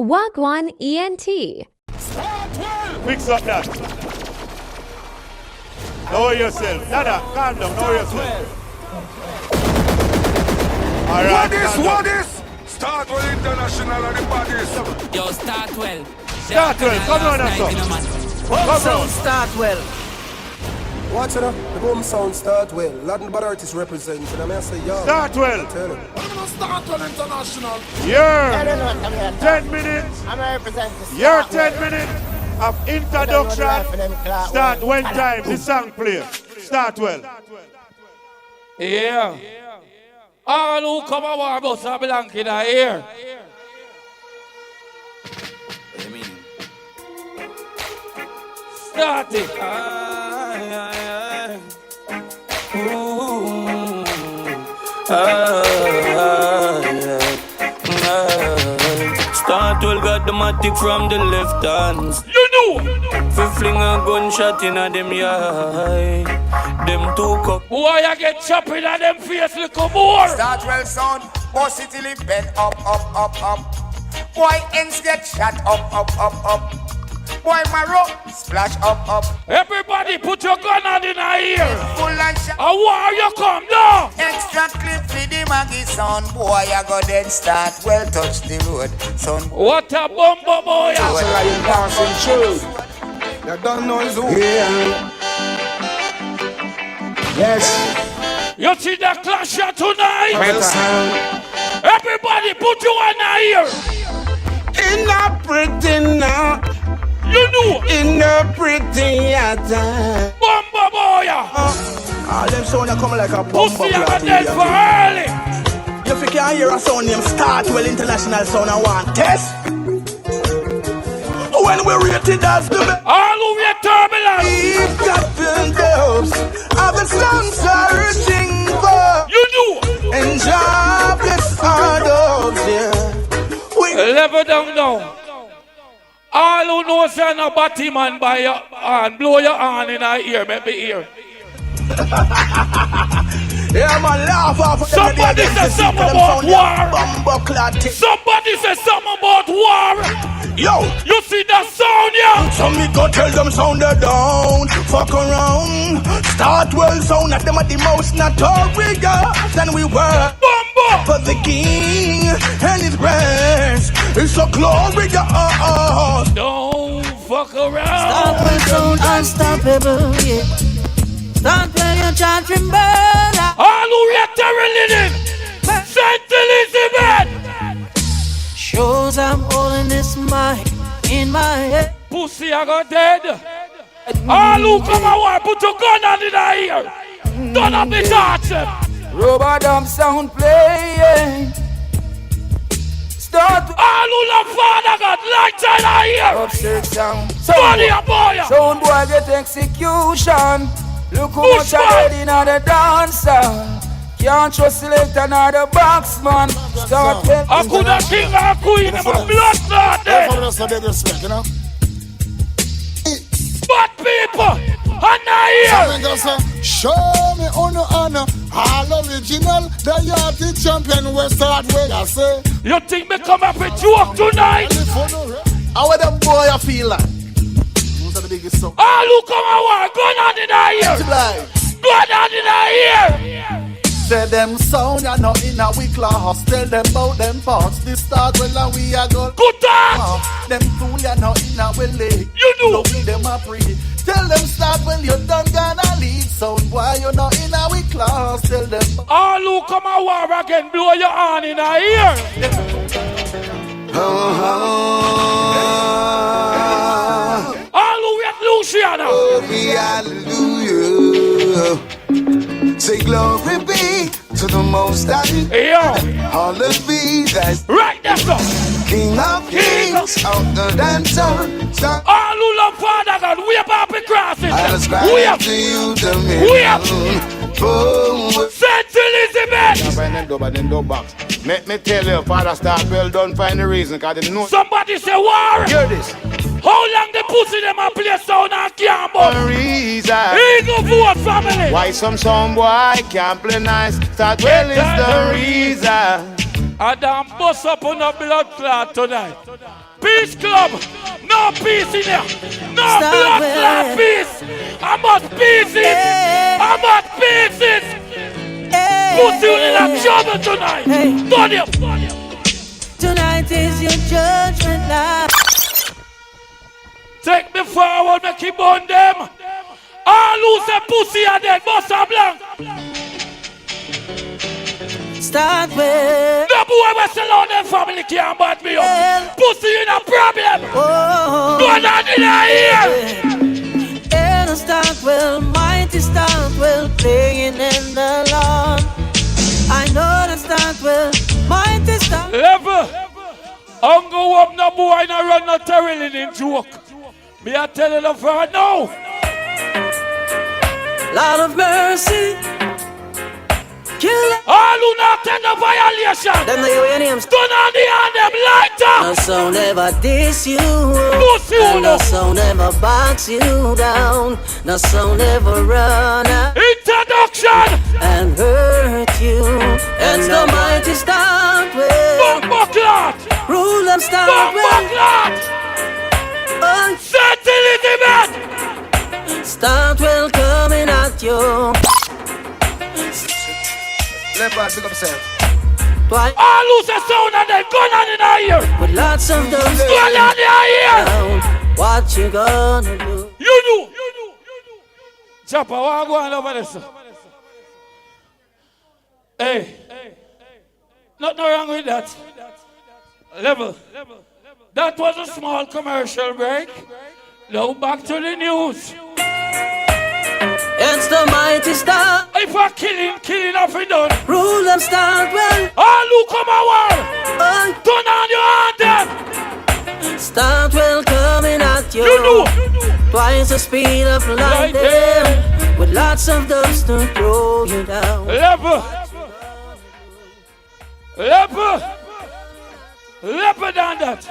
Wagwan ENT. Mix up that. Know yourself. Dada, calm down. Know yourself. All right. What is? Start well international and the bodies. Yo, start well. Start well. Come on, now. Come on. Start well. Watch it up. The boom sound start well. Latin bad artists represent. And I say, yo. Start well. Tell them. Start well international. Yeah. 10 minutes. I'm representing. Your 10 minutes of introduction. Start when time the song play. Start well. Yeah. All who come and warm us a blank in the ear. Start it. Start well, got the matic from the left hands. You know. We fling a gunshot in a them eye. Them two cup. Boy, I get chopping at them face little more. Start well, son. Boss it till it bend up. Boy, ends get shot up. Boy, my rope splash up. Everybody put your gun on in the ear. Full and shot. A war you come now. Extra clip for the Maggie son. Boy, I go then start. Well, touch the road, son. What a bumbo boy. That's a lion dancing true. You don't know it's who. Yeah. Yes. You see the clash here tonight? Yes. Everybody put you on the ear. In a pretty now. You know. In a pretty time. Bumbo boy. All them sound come like a bumbo Pussy I got dead for early. If you can hear a sound name start well international sound I want test. When we rated as the best. All who we turbulence. We've got the dubs. I've been searching for. You know. And jobless are dogs, yeah. Level down now. All who know say no batty man by your hand, blow your hand in our ear, make me hear. Yeah, man, laugh off. Somebody say something about war. Somebody say something about war. Yo, you see that sound, yeah? So me go tell them sound they don't fuck around. Start well sound at them at the most notorious than we were. Bumbo for the king and his grace. It's a glorious. Don't fuck around. Start well sound unstoppable, yeah. Start well your chant from murder. Hallelujah, Terrellinin. Saint Elizabeth. Shows I'm holding this mic in my head. Pussy, I got dead. All who come out, put your gun on in the ear. Don't have the touch. Rubber dump sound playing. Start. All who love Father God, lights in the ear. Upstairs sound. Body a boy. Sound boy get execution. Look how much I get in the dancer. Can't trust select another box, man. Start with I could have king or queen in my blood clot dead. Bad people, and I here. Show me honor, all original. The yardie champion we start with. I say. You think me come up with joke tonight? How the boy I feel like? Who's the biggest song? All who come out, gun on in the ear. Gun on in the ear. Say them sound ya not in a weak class. Tell them about them parts. This start well and we a go. Good talk. Them tool ya not in a well leg. You do. So we them a pre. Tell them start when you done gonna lead. Sound why you not in a weak class. Tell them. All who come a war again, blow your hand in the ear. All who at Luciana. Oh, hallelujah. Say glory be to the Most High. All of these that's right there, sir. King of Kings, out the dancer. All who love Father God, we are Papi crossing. I ascribe to you the miracle. Saint Elizabeth. Let me tell you, Father Star well don't find the reason, cause they know. Somebody say war. Hear this. How long the pussy them a play sound and can't The reason. Eagle vote family. Why some boy can't play nice? Start well is the reason. I done bust up on a blood clot tonight. Peace club. No peace in here. No blood clot peace. I'm at pieces. I'm at pieces. Put you in a trouble tonight. Turn up. Tonight is your judgment night. Take me forward, make him burn them. All lose a pussy and then bust a blank. Start with. No boy will sell out them family can't bat me up. Pussy in a problem. Oh. Go on in here. And start well, mighty start well, playing in the lawn. I know the start well, mighty start. Level. I'm go up no boy and I run no terroring in joke. Me I tell you the for now. Lord of mercy. Kill all who not tend to violation. Them know your names. Turn on the hand, them lighter. No sound ever diss you. Pussy you no sound ever box you down. No sound ever run out. Introduction. And hurt you. And the mighty start with. Bumbleclot. Rule them start with. Bumbleclot. Sentinelity man. Start well coming at you. Left hand, pick up yourself. All lose a sound and then gun on in our ear. With lots of those. Gun on in our ear. What you gonna do? You do. Chopper, what go on over this? Hey. Nothing wrong with that. Level. That was a small commercial break. Now back to the news. It's the mighty star. If we're killing off it done. Rule them start well. All who come over. Turn on your hand then. Start well coming at you. You know. Twice the speed of light them. With lots of dust to throw you down. Leper than that.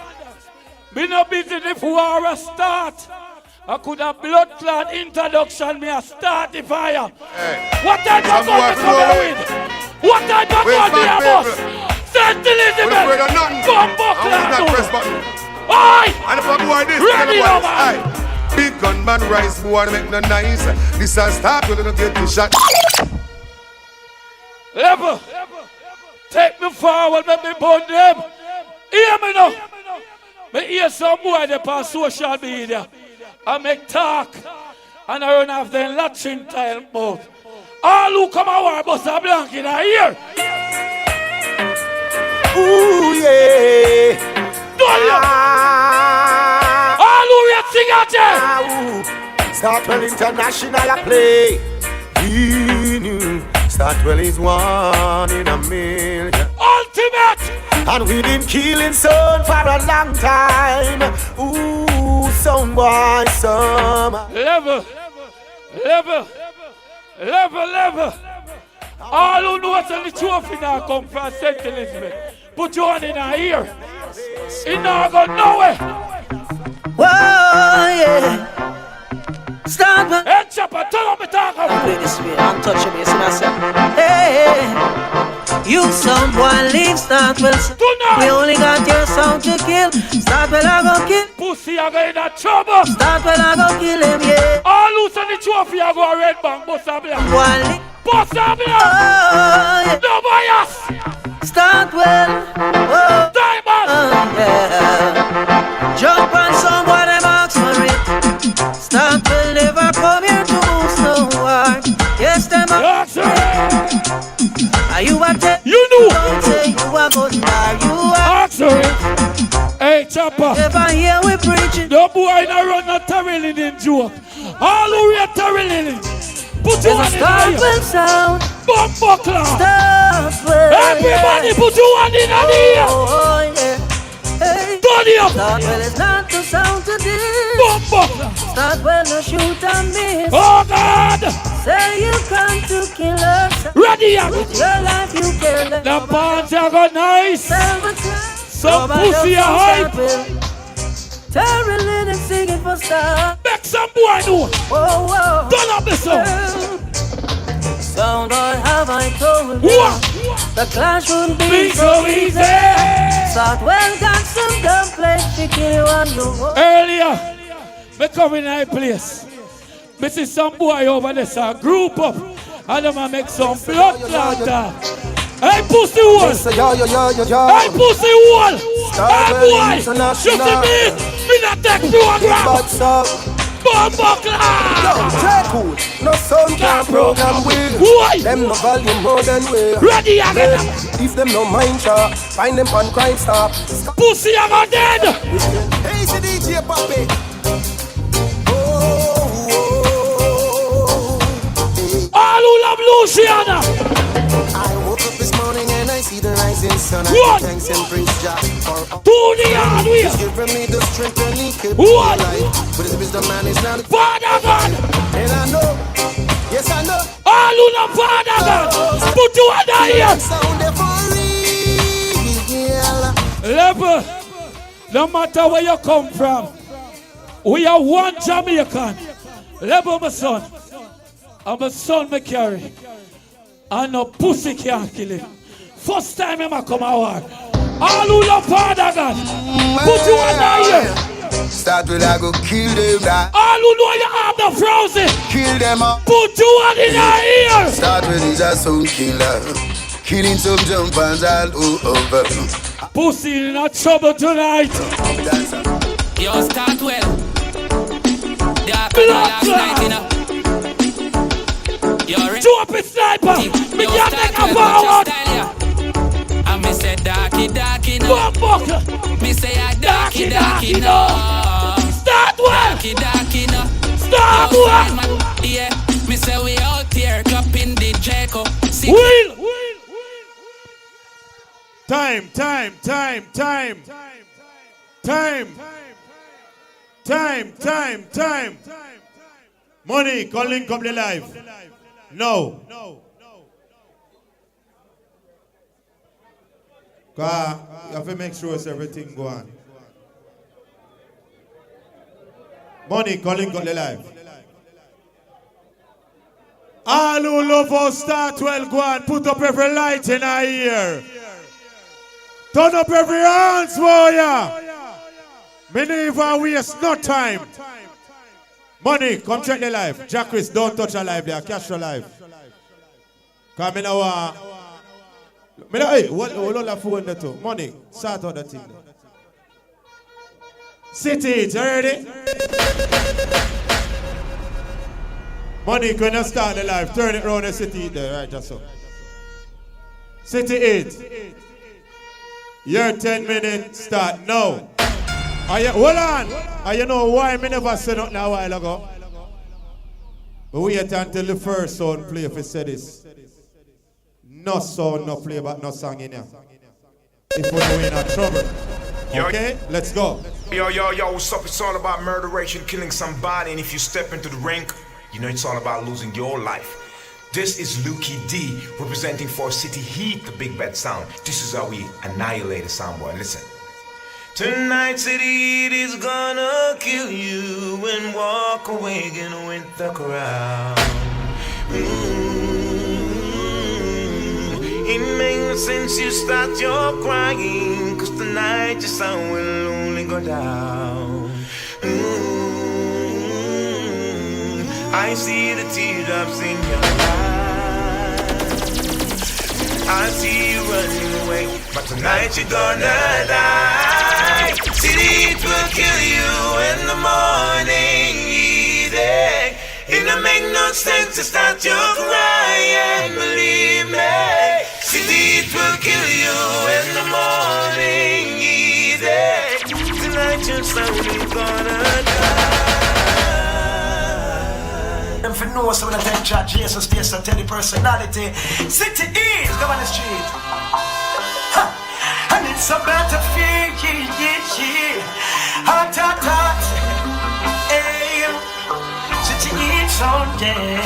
Be no busy if war a start. I could have blood clot introduction, me a start the fire. Hey. What type of gun me come with? What type of gun me a boss? St. Elizabeth! Bumbo clot! Oi! And if I go like this, ready now, man! Big gunman rise, boy, to make no nice. This has start, we're gonna get the shot. Level! Take me forward, let me burn them. Hear me now. Me hear some boy that on social media. I make talk. And I run off the latching tile mouth. All who come over, bust a blank in a ear. Ooh, yeah. Don't you? All who read signature. Start well international I play. Start well is one in a million. Ultimate. And we been killing son for a long time. Ooh, some boy, some. Level. All who know what's on the trophy now come from St. Elizabeth. Put your hand in her ear. It now go nowhere. Whoa, yeah. Start with. Hey, Chopper, turn on me talk. Play this way, untouchable, you see myself. Hey, you some boy leave, start well. We only got your sound to kill. Start well, I go kill. Pussy, I go in that trouble. Start well, I go kill him, yeah. All loose on the trophy, I go a red bank, bust a black. Boy, bust a black. Yeah. No bias. Start well. Oh. Tymers. Yeah. Jump on someone, them ask for it. Start will never come here to boost no war. Yes, them are. Are you a tech? You know. Don't say you are good, now you are. Sorry. Hey, Chopper. Never hear we preaching. No boy, no run no terroring in joke. All who read terroring. Put your hand in the ear. Start sound. Bumbo clock. Start well. Everybody put your hand in the ear. Oh, yeah. Hey. Turn it up. Start well is not to sound to this. Bumbo clock. Start well, no shoot and miss. Oh, God. Say you come to kill us. Ready up. With your life you kill us. The party are got nice. Some pussy a hype. Terrorin' and singing for stars. Make some boy know. Whoa, whoa. Turn up the sound. Sound boy, have I told you? What? the clash wouldn't be so easy. Start well, got some dubplates to kill you on the road. Earlier, me come in a place. Me see some boy over there, so group up. And them make some blood clot. Hey, pussy wall! Hey, pussy wall! Hey, boy! You see me? Me not take program! Bomba clap! No sound can program with. Them no value more than we. Ready again! If them no mind sharp, find them on crime stop. Pussy I'm a dead! Hey, it's the DJ Papi. All who love Luciana! I woke up this morning and I see the rising sun. What? Thanks and praise Jah for all. To the hardware! He's given me the strength and he kept me alive. But his wisdom man is not. Father God! And I know, yes I know. All who love Father God! Put you under here! Level, no matter where you come from, we are one Jamaican. Level, my son. And my son me carry. And no pussy can't kill him. First time him a come out. All who love Father God, put you under here. Start with I go kill them that. All who know you have the frozen, Kill them up. put you under here. Start with is a sound killer. Killing some jumpers all over. Pussy in a trouble tonight. Yo, start well. Drop it, sniper. Me can't take a forward. And me say darky no. Buckle. Me say a darky no. Start well. Darky no. Start well. Yeah. Me say we out here cupping the Jaco. Will. Time. Money, calling come the live. No. Cause you have to make sure everything go on. Money, calling come the live. All who love us start well, go on. Put up every light in our ear. Turn up every hands for ya. Me never waste no time. Money, come check the live. Jack Chris, don't touch a live there. Cash your live. Come in now. Hey, what all phone there too? Money, start out the thing. City, you ready? Money, when you start the live, turn it around the city there, right, just so. City 8. Your 10 minutes start now. Hold on. You know why me never said nothing a while ago? But wait until the first sound play if it said this. No sound, no play, but no song in here. If we're in trouble. Okay, let's go. Yo, what's up? It's all about murderation, killing somebody, and if you step into the ring, you know it's all about losing your life. This is Lukey D, representing for City Heat, the big bad sound. This is how we annihilate a soundboy. Listen. Tonight, City Heat is gonna kill you and walk away again with the crowd. It makes no sense you start your crying, cause tonight your sound will only go down. I see the teardrops in your eyes. I see you running away, but tonight you're gonna die. City will kill you in the morning, easy. It don't make no sense to start your crying, believe me. City will kill you in the morning, easy. Tonight your soul is gonna die. Them for know some of the tech chat, Jesus face and tell the personality. City is go on the street. Ha! And it's a battlefield, yeah. Hot. Hey, City is on there.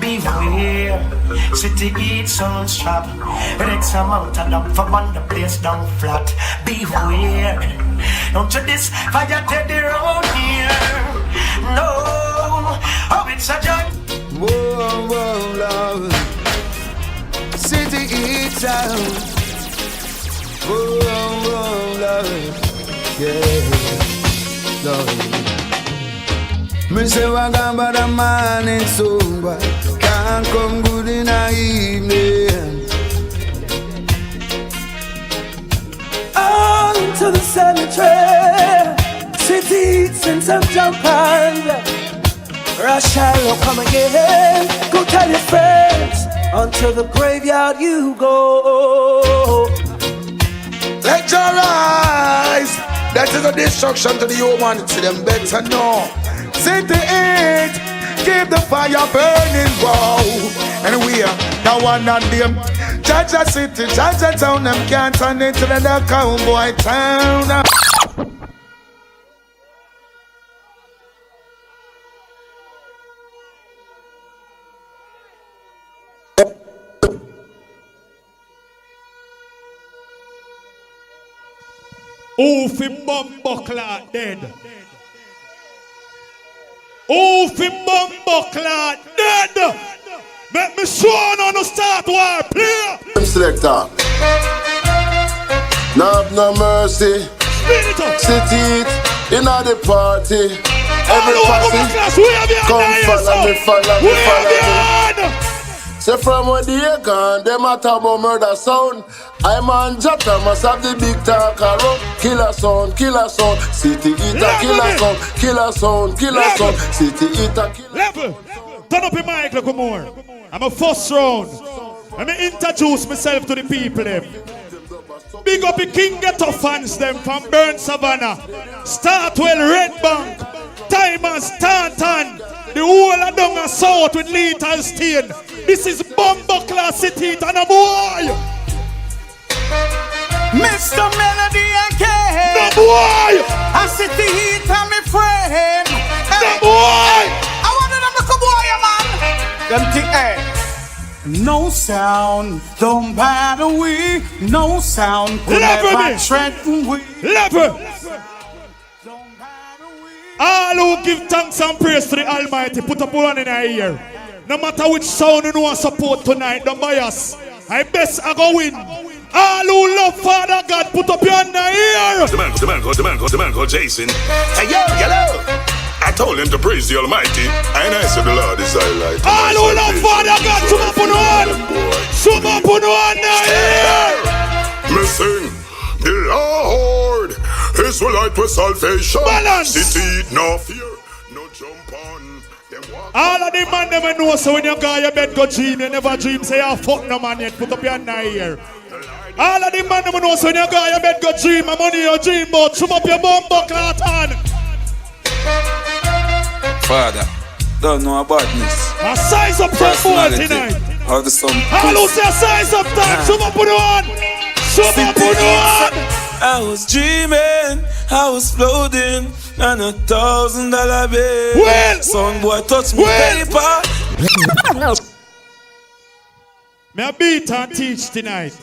Beware, City eats on strap. Next amount of them for man the place down flat. Beware, don't you this fire teddy round here. No, oh it's a joy. Whoa, love. City each out. Oh, Lord, yeah, Lord. Me say I got by the morning soon, but can't come good in the evening. On to the cemetery, city and some jumpers. Russia will come again. Go tell your friends. Until the graveyard you go. Let your eyes. That is a destruction to the humanity. Them better know. City 8, keep the fire burning, wow. And we are the one on them. Jaja City, Jaja Town, them can't turn into the cowboy town. Who fi bumbuckler dead? Who fi bumbuckler dead? Make me show on the start war, play. Selector. No mercy. City in the party. Every party. Come follow me. Say from where they gone, them a talk about murder sound. I'm on Jata, must have the big talk around. Killer sound, city eater, killer sound, city eater, Level, turn up your mic, look more. I'm a first round. Let me introduce myself to the people them. Big up the King Ghetto fans them from Burn Savannah, Startwell, Red Bank, Tymers, Tantan, the whole of down and south with lethal Stane. This is Bumbuckler City and a boy. Mr. Melody again. The boy. I sit the heat and me friend. The boy. I want them to come boy, man. Them think, hey. No sound, don't bother we. No sound, could never threaten we. Level. All who give thanks and praise to the Almighty, put up one in our ear. No matter which sound you want support tonight, don't bias. I best I go win. All who love Father God, put up your hand in the ear. The man called Jason. Hey, yo. I told him to praise the Almighty, and I said the Lord is thy light. All who love Father God, sum up on one in the ear. Me sing, the Lord is the light with salvation. Balance. City, no fear, no jump on. All of the man never know, so when you go your bed go dream, you never dream, say you fuck no man yet, put up your hand in the ear. All of the man never know, so when you go your bed go dream, my money your dream, but sum up your bumbuckler on. Father, don't know about this. Now size up some boy tonight. How the sun. All who say size up time, sum up on one. Sum up on one. I was dreaming, I was floating on $1,000 bill. Well, son boy touch me paper. Me a beat and teach tonight.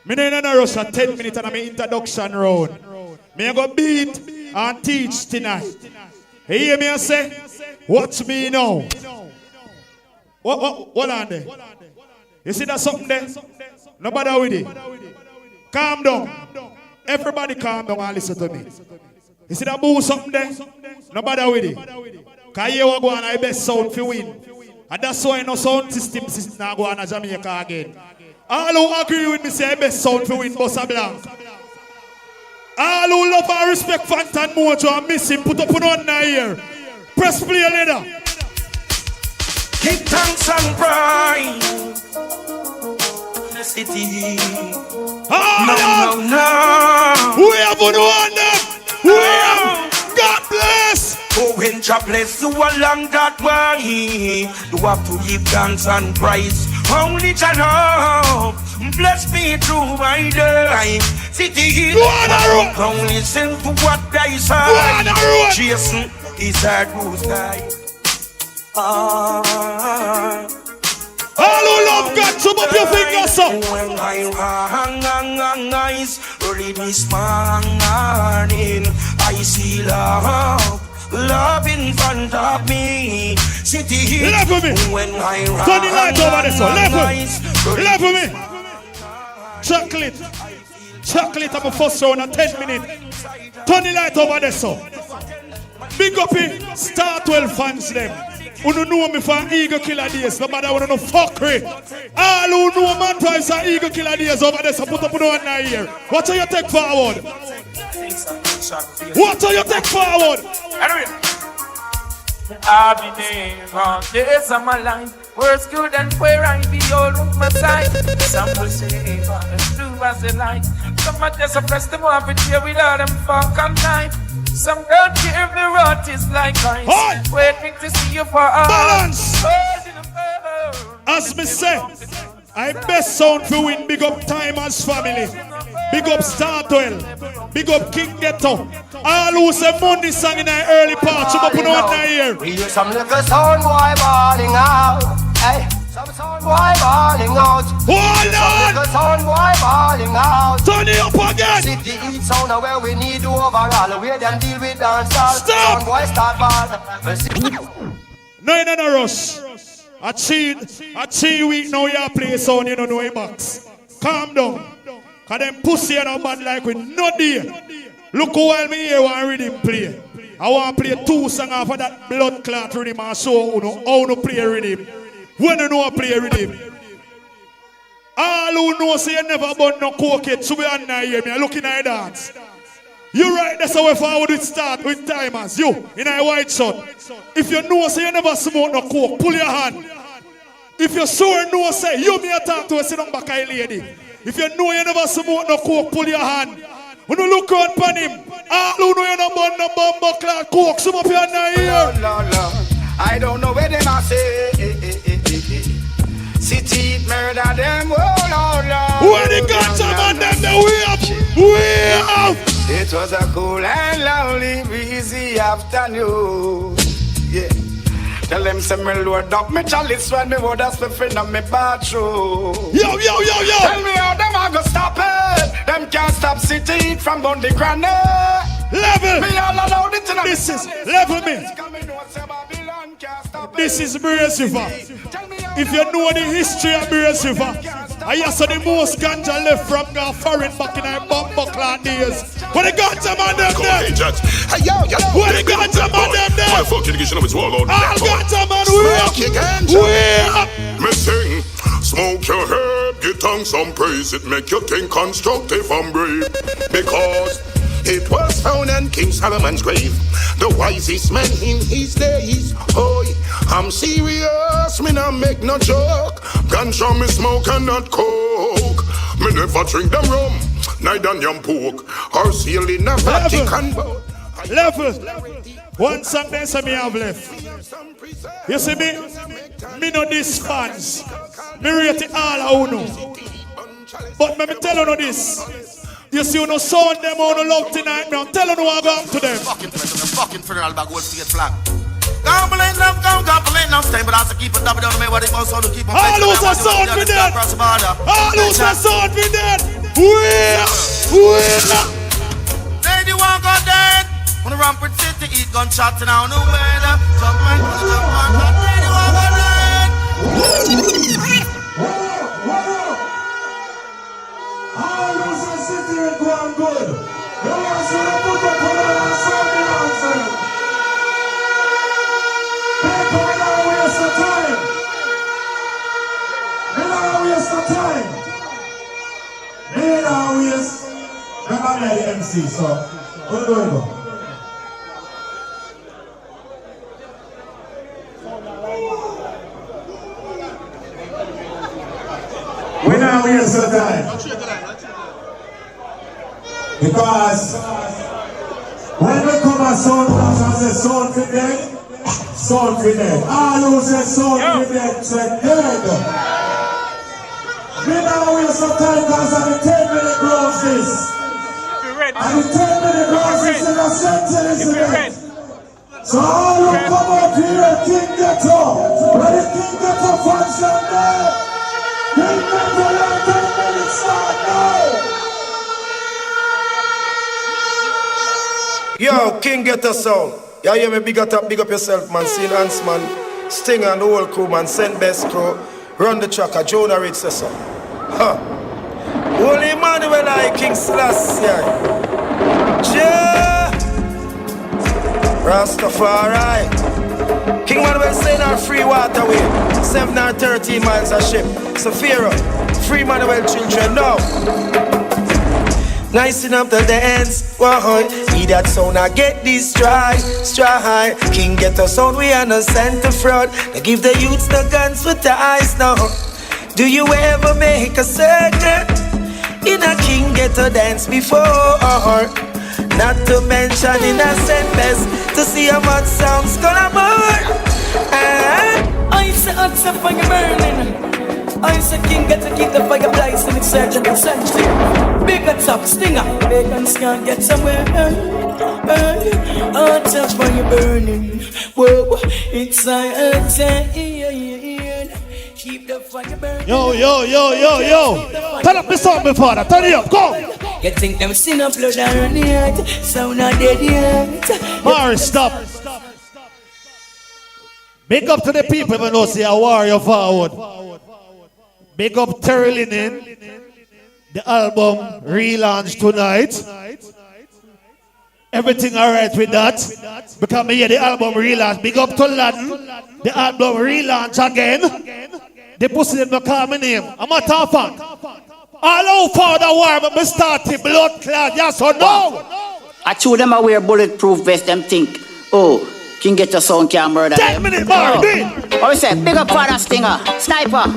Me no in a rush for 10 minutes and I'm in introduction round. Me a go beat and teach tonight. You hear me I say? Watch me now. What on there? You see that something there? Nobody with it. Calm down. Everybody calm down and listen to me. You see that boo something there? Nobody with it. Because you will go on the best sound for win. And that's why no sound system now go on Jamaica again. All who agree with me say the best sound for win Bossa Blanc. All who love and respect Fantan Mojo and miss him, put up on the ear. Press play later. Give thanks and praise. The city. No. We have one them. We have. God bless. Oh, when Jah bless you along that way, you have to give thanks and praise. Only Jah know. Bless me through my day. City, only listen to what they say. Jason is a good guy. All who love God, sum up your fingers up. When I rise early this morning, I see love in front of me. me. City heat. Left with me. When I ride. Turn the light over this one. Left with me. Chocolate. Chocolate on my first round at 10 minutes. Turn the light over this one. Big up it. Star 12 fans them. Who don't know me for Eagle Killer Days. No matter what no fuckery. All who know man price are Eagle Killer Days over there. So put up on one here. What do you take forward? What do you take forward? I'll be there all days of my life. Words good and where I be all on my side. Some will say, as true as they like. Some might just oppress them off and here without them fuck and knife. Some don't care if the rot is like ice. Waiting to see you for us. Balance! As me say, I best sound for win. Big up Tymers family. Big up Star 12. Big up King Ghetto. All who say Monday song in the early part. So up on one here. We hear some little sound boy balling out. Hey, some sound boy balling out. Hold on! Some little sound boy balling out. Turn it up again. City heat sound where we need to overall. Where them deal with dancehall. Stop! Sound boy start ball. No, in a rush. A cheat week now you play sound, you don't know a box. Calm down. Cause them pussy and a bad like with no deal. Look while me here want rhythm play. I want to play 2 songs off of that blood clot rhythm and show how to play rhythm. When you know how to play rhythm. All who know say you never burn no coke so we are not here. Me looking at dance. You right, that's how we forward with start with Tymers. You, in a white shirt. If you know say you never smoke no coke, pull your hand. If you're sure know say you me a talk to a sit down back a lady. If you know you never smoke no coke, pull your hand. When you look out upon him, all who know you no burn no bumbo clock coke, some up here now here. Lord. I don't know where they must say. City murder them, oh Lord. Where the guns are man them, we up. It was a cool and lonely, breezy afternoon. Yeah. Tell them some me load up me chalice when me would have spiffing on me bathroom. Yo. Tell me how them a go stop it. Them can't stop city from Bundy Granny. Level. Me all allowed it in This is level me. This is Brace River. If you know the history of Brace River, I saw the most ganja left from the foreign back in the bumbo clan days. When the ganja man them there? Hey, yo. When the ganja man them there? What the fuck education of his wall on? All ganja man, we up. Me sing, smoke your herb, give tongue some praise. It make you think constructive and brave. Because it was found in King Solomon's grave, the wisest man in his days. Oh, I'm serious, me not make no joke. Ganja me smoke and not coke. Me never drink them rum, neither yam pork, or seal in a Vatican boat. Level. One song they say me have left. You see me? Me know these fans. Me rate it all I know. But me tell you this. You see, you know, sound them on the love tonight. Now tell them what I got to them. Fucking funeral bag will see it flag. Can't play now, Stane, but I have to keep it up down to me what it goes on to keep on. All who's a sound for that. All who's a sound for that. Lady walk on dead. On the rampart city, eat gunshots and I don't know where the jump man, lady walk on dead. All those are sitting and going good. The ones who are put up on our Sunday nonsense. People will not waste the time. They don't waste the time. They don't waste. Remember me the MC, so what do we go? We don't waste the time. Because when we come a sound and say sound for dead, sound for dead. All who say sound for dead, say dead. We now waste some time because of the 10-minute grounds this. And the 10-minute grounds this is a sentence event. So all who come up here, King Ghetto, where the King Ghetto function there, King Ghetto, your 10 minutes start now. Yo, King Ghetto sound. Yeah, you me big up yourself, man. Sin Hans, man. Stane and the whole crew, man. Send best crew. Run the tracker. Jonah Reed says so. Huh. Holy Emmanuel, I King Selassie. Yeah. Rastafari. King Manuel saying our free waterway. 7 or 13 miles a ship. Safira. Free Manuel children now. Nice enough to dance, why? He that sound I get this stride. King Ghetto sound we are no center fraud. They give the youths the guns with the eyes now. Do you ever make a circle in a King Ghetto dance before? Not to mention innocent best to see how much sounds gonna burn. I say hot fire burning. I say King Ghetto keep the fire blazing. It's urgent and sensitive. Big top stinger, bacons can't get somewhere. Hot fire burning. Whoa, it's urgent. Keep the fire burning. Yo. Turn up the song before that. Turn it up, go. You think them sin up blood on the earth, so not dead yet. Parish, stop. Big up to the people when you say a warrior forward. Big up Terry Linen. The album relaunch tonight. Everything alright with that? Because me hear the album relaunch. Big up to Laden. The album relaunch again. The pussy them call my name. I'm a tough fan. All out for the war, but me start the blood clot, yes or no? I chew them a wear bulletproof vest, them think, oh, King Ghetto sound can murder 10 minutes more, What we say, big up Father Stinger, Sniper,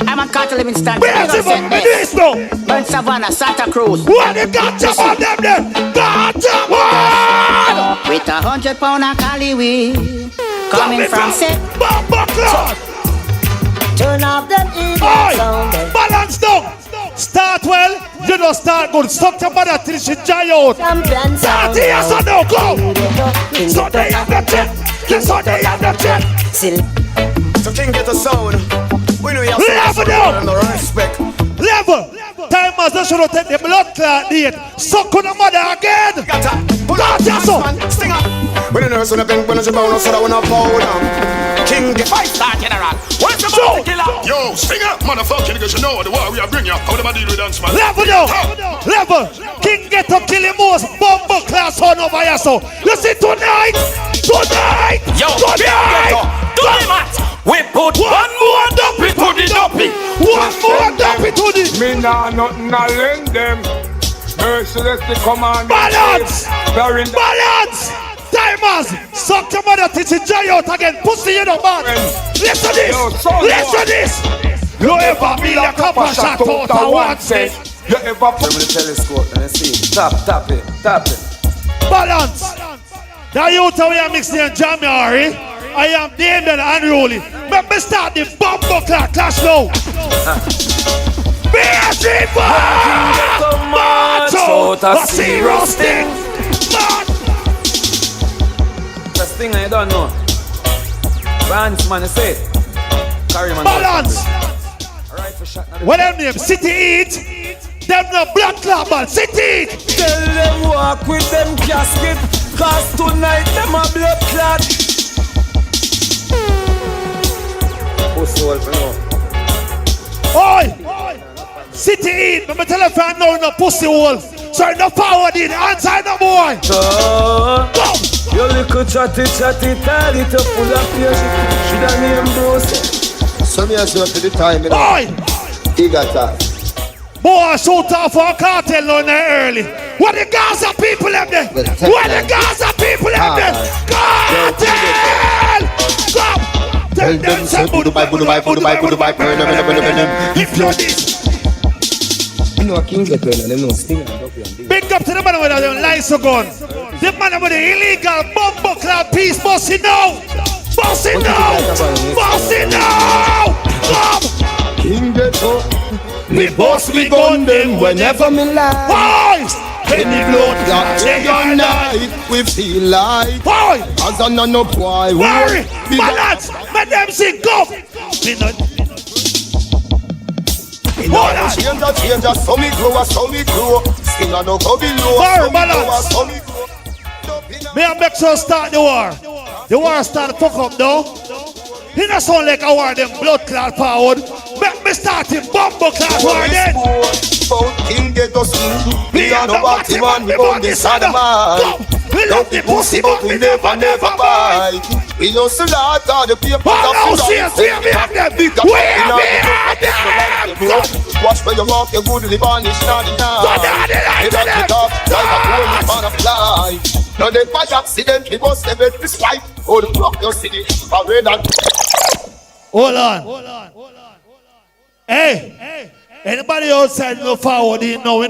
I'm on Carter Livingston, big up St. Burn Savannah, Santa Cruz. What they got you on them then? Got you on! With 100 pound of Cali weed, coming from set. Turn off them evil sound. Balance down. Start well, you don't start good. Stop your mother till she dry out. 30 years or no, go! So they have the check. So they have the check. So King Ghetto sound. We know you have level no respect. Level. Tymers, they should have taken the blood clot date. Suck on the mother again. Got you so. Sting up. When the nurse on the bank, when the bound, so that when I pound King the 5-star general. What's the bound to kill her? Yo, sting up, motherfucker, because you know the war we are bringing you. How them a deal with dance, man? Level now. Level. King Ghetto kill him most bomber class on over here, so. You see tonight. Yo, Ghetto, do the math. We put one more duppy to the duppy. One more duppy to the. Me nah nothing to lend them. Merciless the command. Balance. Tymers, suck your mother till she dry out again. Pussy, you know, man. Listen to this. Listen to this. You ever feel a couple shot out of one set? You ever put the telescope and see? Tap it. Balance. Now you tell me I'm mixing in January. I am Damien unruly. Let me start the bumper clash now. Beautiful! Macho! A zero sting! The thing I don't know. Vance man, say it. Carry man. Balance! What them name? City Eat? Them no black club, man. City Eat! Tell them walk with them casket. Cause tonight them a blood clot. Oi! City Eat! Let me tell you if I know no pussy hole. So no power in. Answer no boy! Go! Your little chatty, tell it up full of patience. She done name Bruce. Some years to the time, you know. Oi! He got that. Boy, shoot off for a cartel on there early. What the Gaza people have there? What the Gaza people have there? Cartel! Come! Tell them say Budubai, burn them. If you're this. You know King Ghetto, them no Sting and Duppy and Big. Big up to the man with the lights gun. The man with the illegal bumbo club piece, bossy now! Bossy now! Come! King Ghetto. Me boss me gun them whenever me like. Boys! Any blood got day or night, we feel like. Boy! As a no boy. Worry! Balance! Let them sing, go! Hold on! Change, so me grow. Skin no go below. Fire, balance! May I make sure start the war. The war start to fuck up though. He not sound like a war them blood clot forward. Make me start him bumble clot war then. King Ghetto skin. We are no party man, we own this other man. We love the pussy but we never buy. We used to lot all the papers of the we have them. We have them. Watch where you walk, you good to the varnish, not the night. You don't get up like a holy man of life. Now they by accident, we must have it this wife. Oh, the block your city, Hold on. Hey, anybody outside no forward, you know,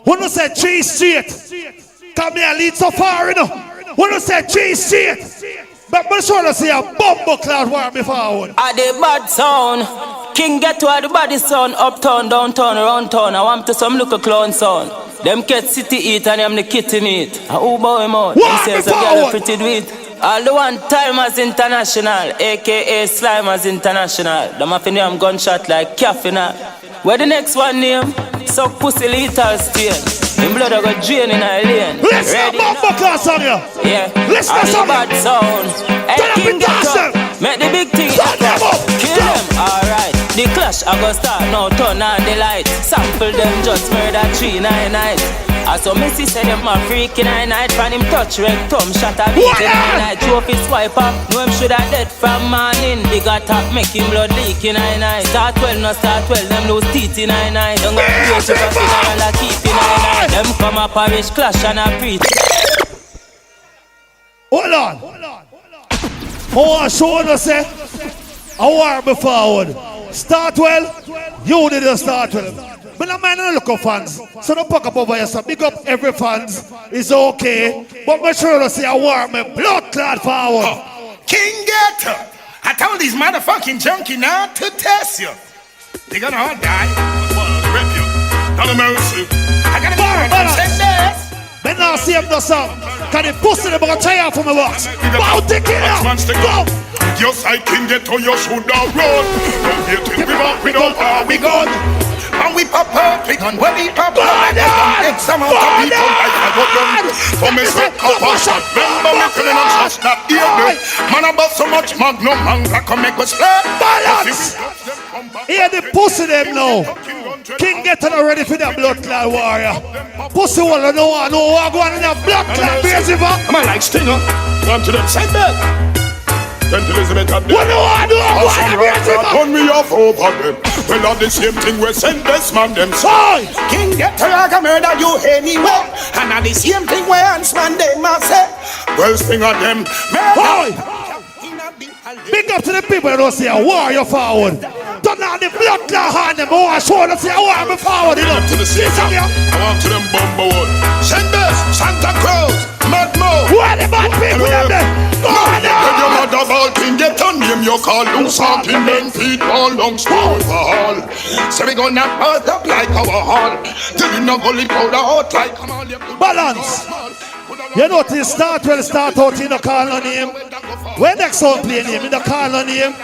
Who no say 3 straight? Come here, lead so far, Who no say 3 straight? But I'm sure to see a bumble cloud war me forward. At the bad sound, King Ghetto at the body sound, uptown, downtown, around town. I want to some little clown sound. Them cat city eat and them the kitty meat. I bow him out. Them says I get a pretty tweet. All the one Tymers International, aka Slimers International. Them have name gunshot like Caffeine. Where the next one name? Suck pussy lethal Stane. In blood I got drain in a lane. Listen, bumble class on you. Yeah. Listen to some bad sound. Hey, King Ghetto, make the big thing happen. Kill them. Alright. The clash I go start now. Turn on the light. Sample them just murder 399. As so Missy said them a freaking night. Pan him touch rectum. Shot a beat in night. Trophy swiper. Know him shoulda dead from morning. Big attack make him blood leak in night. Start well, no start well. Them lose teeth in night. Don't go play to the funeral a keep in night. Them come a Parish clash and a preach. Hold on. Oh, show us say a war be forward. Start well, you did start well. But I'm not looking fans. So don't pack up over yourself. Big up every fans. It's okay. But make sure to see a war me blood clot forward. King Ghetto, I told these motherfucking junkie not to test you. They gonna all die. Well, rip you. Not a mercy. I gotta go. Men now see him no song. Can he pussy them gonna try out from my box? Bounty killer! Go! Your side King Ghetto, you should have run. Don't wait till we back, we don't have we gone. And we pop up, we gon' well we pop up. X amount of people like I got them. For me sweat up a shot. Remember me telling them just not hear me. Man about so much magnum man that can make us play. Balance! Hear the pussy them now. King Ghetto not ready for that blood clot warrior. Pussy wall no one go on in that blood clot base river. I'm a like Stinger. Come to them side bed. Then Elizabeth up there. What do I do? Turn me off over them. Well, on the same thing we send this man them say. King Ghetto like a murder you anyway. And on the same thing we answer them I say. Well, sing on them. Big up to the people that don't say a warrior forward. Don't have the blood clot on them. Oh, I show them say a warrior forward. You know. To the same thing. I want to them bumbo one. Send this Santa Cruz. Mad Mo. Where the bad people them there? Go on there. When your mother ball King Ghetto name you call loose something then feet all long school for all. So we gonna earth up like our hall. Till you no go live out the hot like come on. Balance. You know to start well start out in the call on him. When next song play name in the call on him.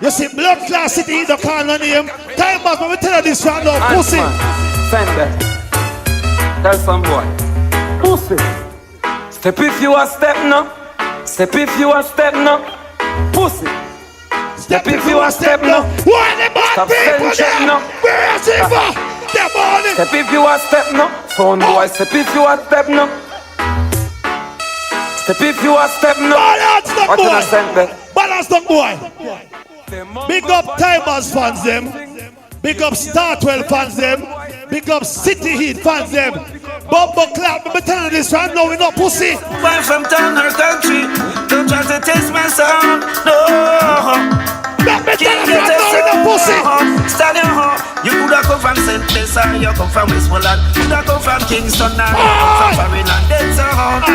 You see blood class city in the call on him. Tymers, when we tell you this right now, pussy. Send that. Tell some boy. Pussy. Step if you a step now. Step if you a step now. Pussy. Step if you a step now. Why the bad people there? Where is it for? They're born. Step if you a step now. Phone boy. Step if you a step now. Step if you a step now. Balance the what boy. Balance the boy. Big up Tymers fans them. Big up Startwell fans them. Big up City Heat fans them. Bumbo clap, me tell you this right now, we no pussy. Boy from town or country, don't try to taste my sound, no. Let me tell you right now, we no pussy. Stand your home, you coulda come from St. Place or you come from Westmoreland. You coulda come from Kingston or you come from Maryland. That's a home.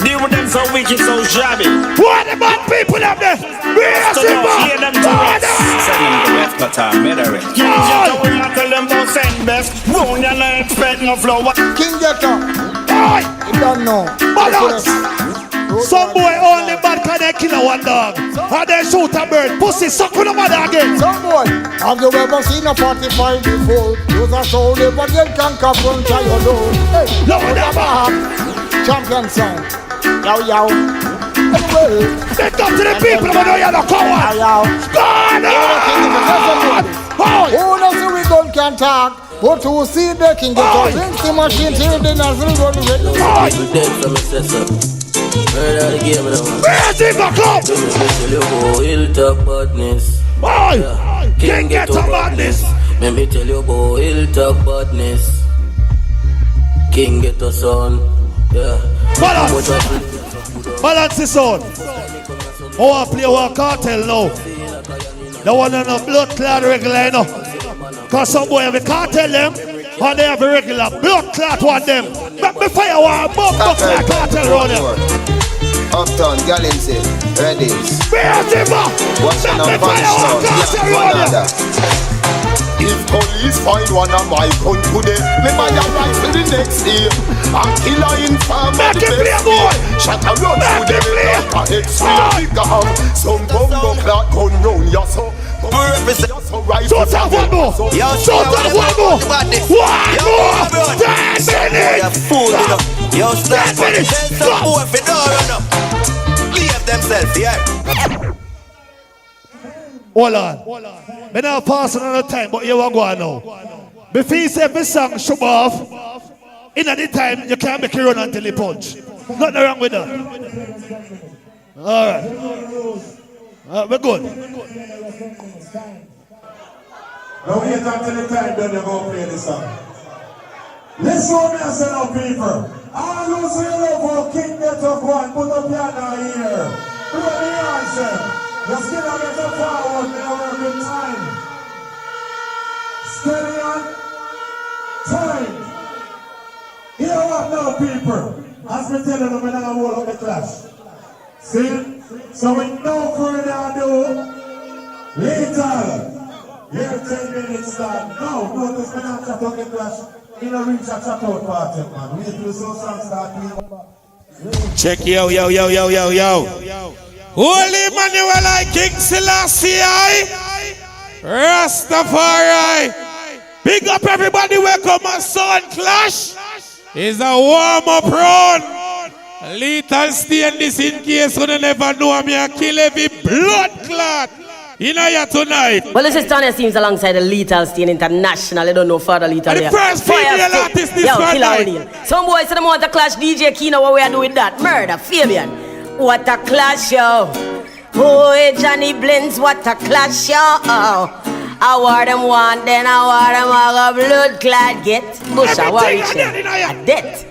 Deal with them so wicked, so shabby. What the bad people up there? Where's the man? Hear them to us. Send them to left, but I'm murdering. King Ghetto, we not tell them about send best. Round and I expect no flower. King Ghetto. Boy. You don't know. Balance. Some boy only bad can they kill a one dog. And they shoot a bird. Pussy suck with a mother again. Some boy. Have you ever seen a 45 before? Use a soul if again can confront your door. Hey, look at that. champion sound. Yo, yo. Get up to the people who know you're the coward. Who knows who we don't can talk? But who see the king get up? Rinse the machine till the nozzle run red. People dead from a sister. Murder the game of the man. Where's it go come? Hilltop badness. Boy, King Ghetto badness. Let me tell you about Hilltop badness. King Ghetto son. Yeah. Balance the sound. I want to play one cartel now. The one on the blood clot regular now. Because some boy have a cartel them and they have a regular blood clot one them. But me fire one bomb clot cartel around them. Uptown, girl him say, riddims. What's the number? If police find one of my gun today, me buy a rifle the next day. I'm killer in farm of the best day. Shot a run through them like a X-ray. Some bumbo clock gun round ya so. Don't have one more. Don't have one more. 10 minutes. Yo, stop. Some boy if they don't run up. Leave themselves, yeah. Hold on. Me not passing on the time, but you want to go on now. Before you say every song show off, in at the time you can't make it run until you punch. Nothing wrong with that. Alright. We're good. Now wait until the time then you go play this song. Listen to me, I say now people. All who say love for King Ghetto one, put up your hand here. Put up the answer. Let's get a Ghetto forward, we are working time. Steady on. Time. Hear what now, people? As we tell them, we're not going to hold up the clash. See? So with no further ado, later. Here 10 minutes start. Now, notice we're not chat on the clash. In a reach a chat out party, man. Wait till the song start. Check yo. Holy Emmanuel I King Selassie I Rastafari. Big up everybody, welcome my son Clash. It's a warm-up run. Lethal Stane this in case you never know me. I kill every blood clot. You know here tonight. Well, this is Stane seems alongside the Lethal Stane International. I don't know further Lethal. The first female artist this one night. Some boys say they want to clash DJ Kino. What we are doing with that? Murder, Fabian. What a clash, yo. Oh, Johnny Blends, what a clash, yo. I want them one, then I want them all a blood clad get. Bush, I want a death.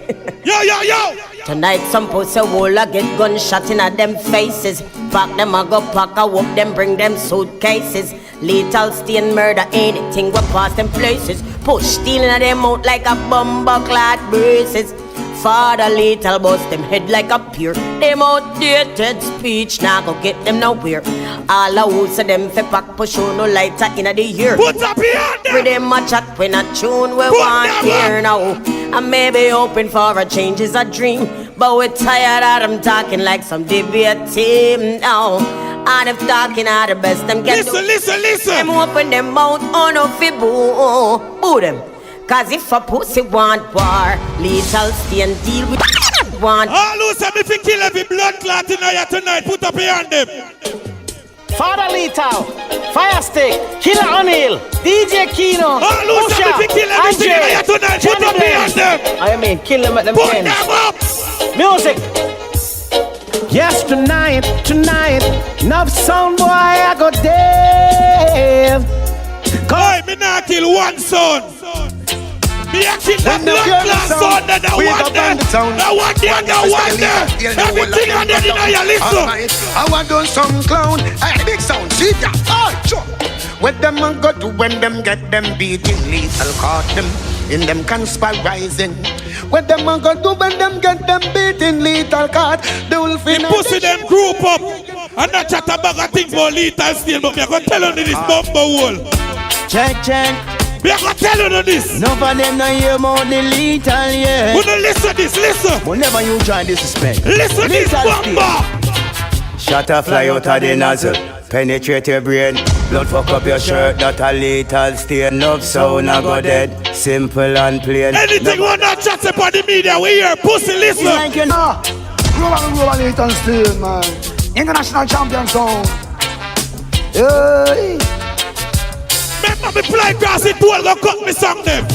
Yo. Tonight some pussy will get gunshot in at them faces. Pack them, I go pack, I whoop them, bring them suitcases. Lethal Stane murder, anything we pass them places. Push stealing at them out like a bumper clad braces. Father Lethal bust them head like a pier. Them outdated speech, now go get them nowhere. All I who say them fi pack push on no lighter in the year. Put up your hand there. With them a chat when a tune we want here now. I may be hoping for a change is a dream, but we're tired of them talking like some debate team now. And if talking are the best them get. Listen. Them open them mouth on no fi boo them. Cause if a pussy want war, Lethal Stane deal with want. All who say me fi kill every blood clot in here tonight, put up your hand them. Father Lethal, Fire Stick, Killer O'Neal, DJ Kino, all who say me fi kill everything in here tonight, put up your hand them. I mean, kill them at them put ends. Them up. Music. Yes, tonight, enough sound boy I go dead. Boy, me not kill one son. Me a kill the blood class son, then I want them. Everything on there in your listen. I want to some clown, a big sound, see ya, sure. What them a go do when them get them beating lethal caught them in them conspirizing. What them a go do when them get them beating lethal caught the wolf in the pussy them group up and not chat about a thing for Lethal Stane, but me a go tell you this bumper hole. Check. We are going to tell you this. None of them not hear about the Lethal, yeah. We don't listen this, listen. Whenever you try disrespect. Listen this, bomba. Shot a fly out of the nozzle. penetrate your brain. Blood fuck up your shirt, not a lethal stain. Love sound I go dead, simple and plain. Anything we're not chatting about the media, we hear pussy listen. Like you know, global lethal stain, man. International champion sound. Hey. Remember me fly grass it all, go cut me song them.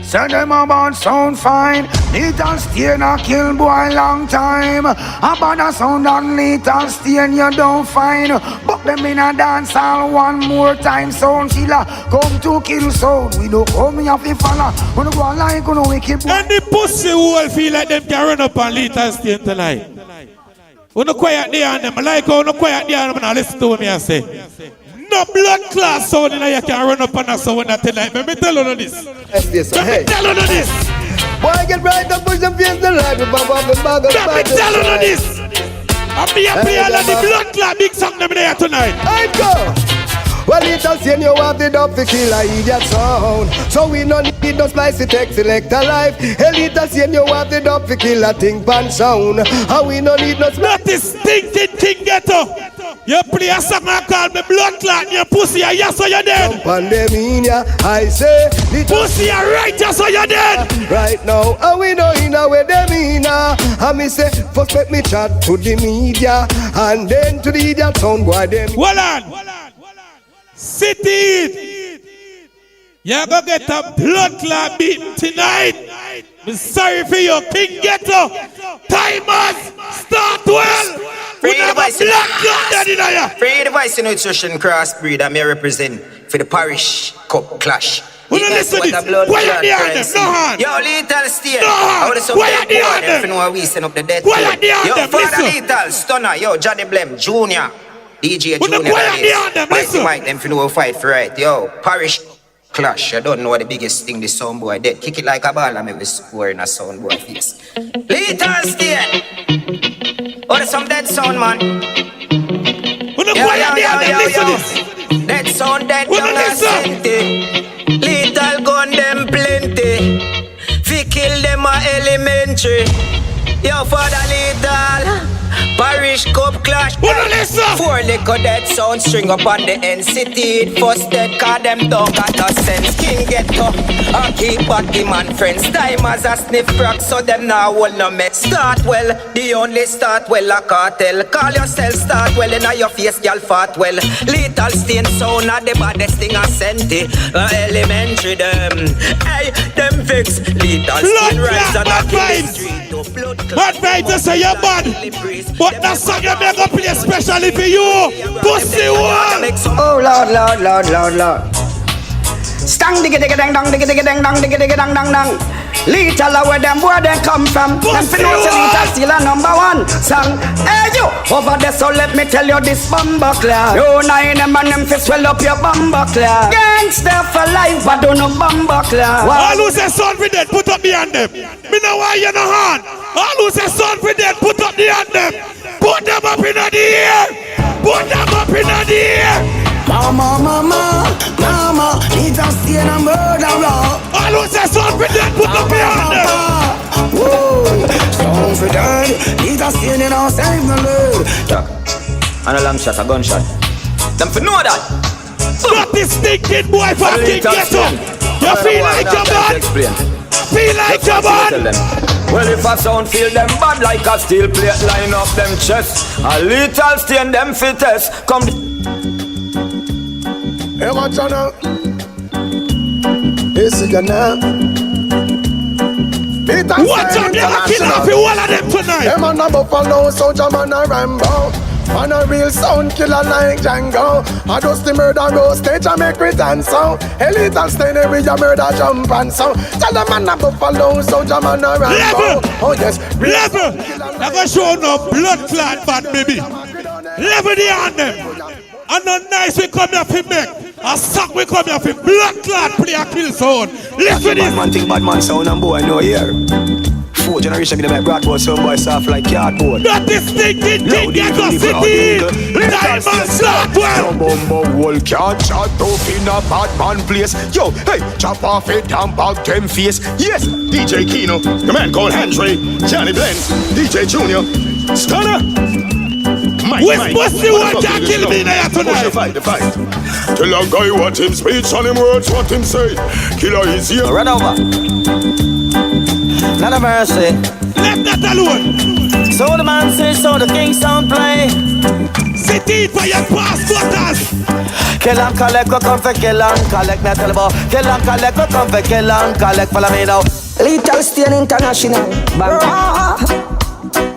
Send them about sound fine. Lethal stain a kill boy long time. About a sound on lethal stain you don't find. But them in a dancehall one more time. Sound killer come to kill sound. We don't come here fi follow. Wanna go like gonna wicked boy. And the pussy will feel like them can run up on lethal stain tonight. When you quiet there on them, I like how you quiet there on them and listen to me and say. No blood class sound in you can run up on a sound that tonight. Let me tell you this. Let me tell you this. Boy, get right up, push them face the light. Let me tell you this. I'm be a player like the blood class big song them there tonight. I go. Well, little seen you have the dub to kill a idiot sound. So we no need no spicy text select a life. A little seen you have the dub to kill a think pan sound. And we no need no That is stinking King Ghetto. You play a song and call me blood clot in your pussy and yes so you're dead. Pandemia, I say pussy are right just so you're dead. Right now, and we know in a way them in and me say, first let me chat to the media and then to the idiot sound boy them. Hold on. City, you're gonna get a blood clot beating tonight. I'm sorry for you, King Ghetto. Tymers, start well. Free device nutrition crossbreed I may represent for the Parish Cup Clash. Who don't listen to this? Why are they on them? No hand. Yo, Lethal Stane. No hand. Why are they on them? If you know we send up the dead. Why are they on them? Yo, Father Lethal, Stunner, yo, Johnny Blem, Junior, DJ Junior. Why are they on them? Listen. Mike, them if you know we fight for right. Yo, Parish Clash. I don't know the biggest thing this sound boy did. Kick it like a ball and make me score in a sound boy face. Lethal Stane. Oh, there's some dead sound, man. Dead sound, dead young and senti. Lethal gun, them plenty. Fi kill them a elementary. Yo, Father Lethal. Parish Cup Clash. 4 liquor dead sound string up on the NCT. First dead cause them don't got no sense. King Ghetto, I keep body man friends. Tymers a sniff crack so them now hold no mess. Start well, the only start well a cartel. Call yourself start well in your face girl fat well. Lethal Stane sound a the baddest thing a senti. Elementary them, hey them fix. Lethal Stane rise and a kill the street. Bad vibes to say you're bad. But that song you make up play especially for you. Pussy one. Oh Lord, Lord, Lord, Lord, Lord. Stang digga digga dang dang digga digga dang dang digga digga dang dang dang. Lethal where them come from. Them finna say Lethal still a #1 song. Hey you, over there so let me tell you this bumper class. You nine them and them fi swell up your bumper class. Gangsta for life, but don't no bumper class. All who say son for dead, put up the hand them. Me know why you no hand. All who say son for dead, put up the hand them. Put them up in the air. Put them up in the air. Mama, mama, mama, Lethal Stane a murderer. All who say son for dead, put up the hand them. Whoa, son for dead, Lethal Stane in our save the Lord. And a long shot, a gunshot. Them for know that. That is stinking boy from King Ghetto. You feel like your man? Feel like your man? Well, if a sound feel them bad like a steel plate, line up them chest. A Lethal Stane them fittest. Come. Hey, watch out now. This is your name. Watch out, they're killing off all of them tonight. Them on a buffalo, soldier man a Rambo. Man a real sound killer like Django. I just the murder go stage and make we dance so. Hey, Lethal Stane every your murder jump and so. Tell them man a buffalo, soldier man a Rambo. Level. Oh yes, level. I'm gonna show no blood clot bad baby. Level the on them. And no nice we come here for make. A suck we come here for blood clot play a kill sound. Listen to this. Bad man think bad man sound and boy no here. 4 generation be like broadboard sound boy soft like cardboard. That is thinking King Ghetto City. Diamond slap well. Bumbo wall can't chat up in a bad man place. Yo, hey, chop off it and bag them face. Yes, DJ Kino, the man called Henry, Johnny Blend, DJ Junior, Stunner. Which pussy want to kill me now tonight? Fight the fight. Tell a guy what him speech and him words what him say. Killer is here. Run over. Not a mercy. Left that alone. So the man says, so the king sound play. Sit in for your passporters. Kill and collect, go come for kill and collect. Me tell about kill and collect, go come for kill and collect. Follow me now. Little Stane International.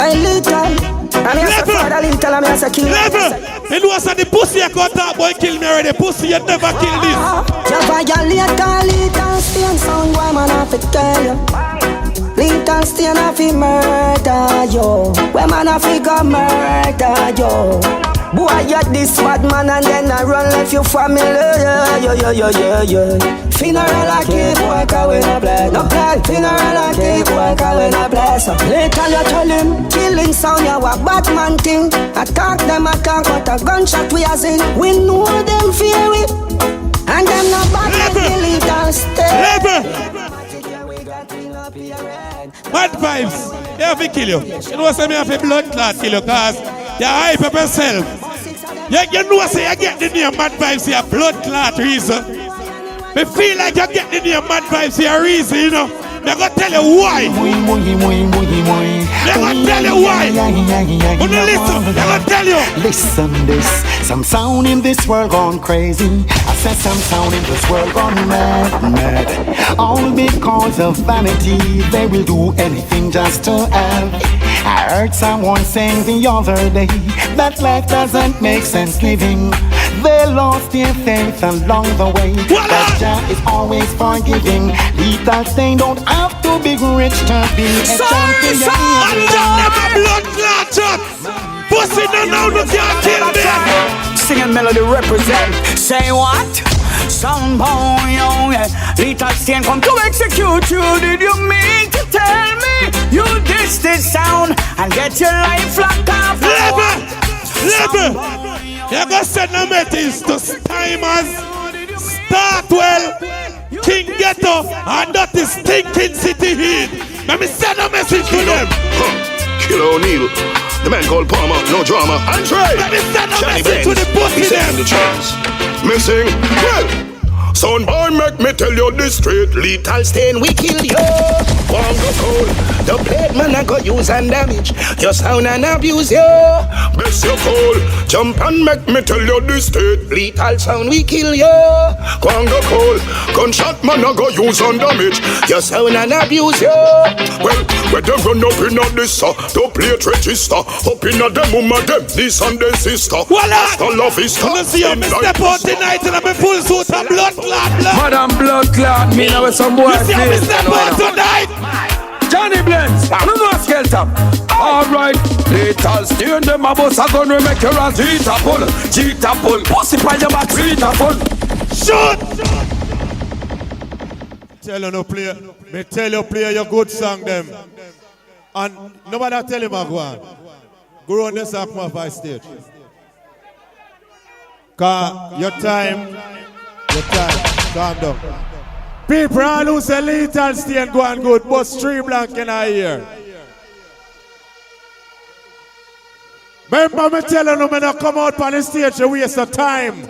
I little. I'm here to father little. I'm here to kill. Level. You know what's the pussy I got that boy kill me already. Pussy you never kill this. You violate little Stane sound. Why man have to tell you? Little Stane have to murder you. Why man have to go murder you? Boy, you're this bad man and then I run left your family. Yeah. Funeral I keep work away no play. Funeral I keep work away no play. So later you tell him killing sound you a bad man thing. Attack them attack but a gunshot we as in. We know them fear we and them not bad men little Stane. Bad vibes. They have to kill you. You know what I mean? Have a blood clot kill you cause you hype up yourself. You know say you get the name Mad Vibes here, blood clot reason. Me feel like you get the name Mad Vibes here reason, you know. They're gonna tell you why. They're gonna tell you why. When you listen, they're gonna tell you. Listen this, some sound in this world gone crazy. I said some sound in this world gone mad. All because of vanity, they will do anything just to have. I heard someone saying the other day that life doesn't make sense living. They lost their faith along the way. But Jah is always forgiving. Little Stane don't have to be rich to be a champion. Blood clot up. Pussy no can't kill me. Singing melody represent. Say what? Sound boy, yeah. Little Stane come to execute you. Did you mean to tell me you dissed this sound and get your life locked up? Level. You're gonna send a message to Tymers, Startwell, King Ghetto, and that is Stinking City Heat. Let me send a message to them. Killer O'Neal, the man called Palmer, no drama. Andre, let me send a message to the pussy them. Missing, well. Son boy, make me tell you this straight. Little Stane, we kill you. One go cold. The plate man I go use and damage your sound and abuse you. Best you cold. Jump and make me tell you this straight. Little sound, we kill you. One go cold. Gunshot man I go use and damage your sound and abuse you. Well, where they run up in a this to plate register. Up in a them woman them this and their sister. Voila! The love is I'm gonna see you step out tonight and I'm a full suit of blood. Madam blood clot, me now with some boy. You see how we step out tonight? Johnny Blends, no more skelter. Alright, Little Stane, them a bus a gun, we make your ass Jeeta pull, pussy by your back, Jeeta pull. Shoot! Tell you no play, me tell you play your good song them. And nobody tell him I go on. Go on this and come off my stage. Cause your time, calm down. People all who say Little Stane go on good, but Stream Blank in our ear. Remember me telling them when I come out on the stage to waste of time.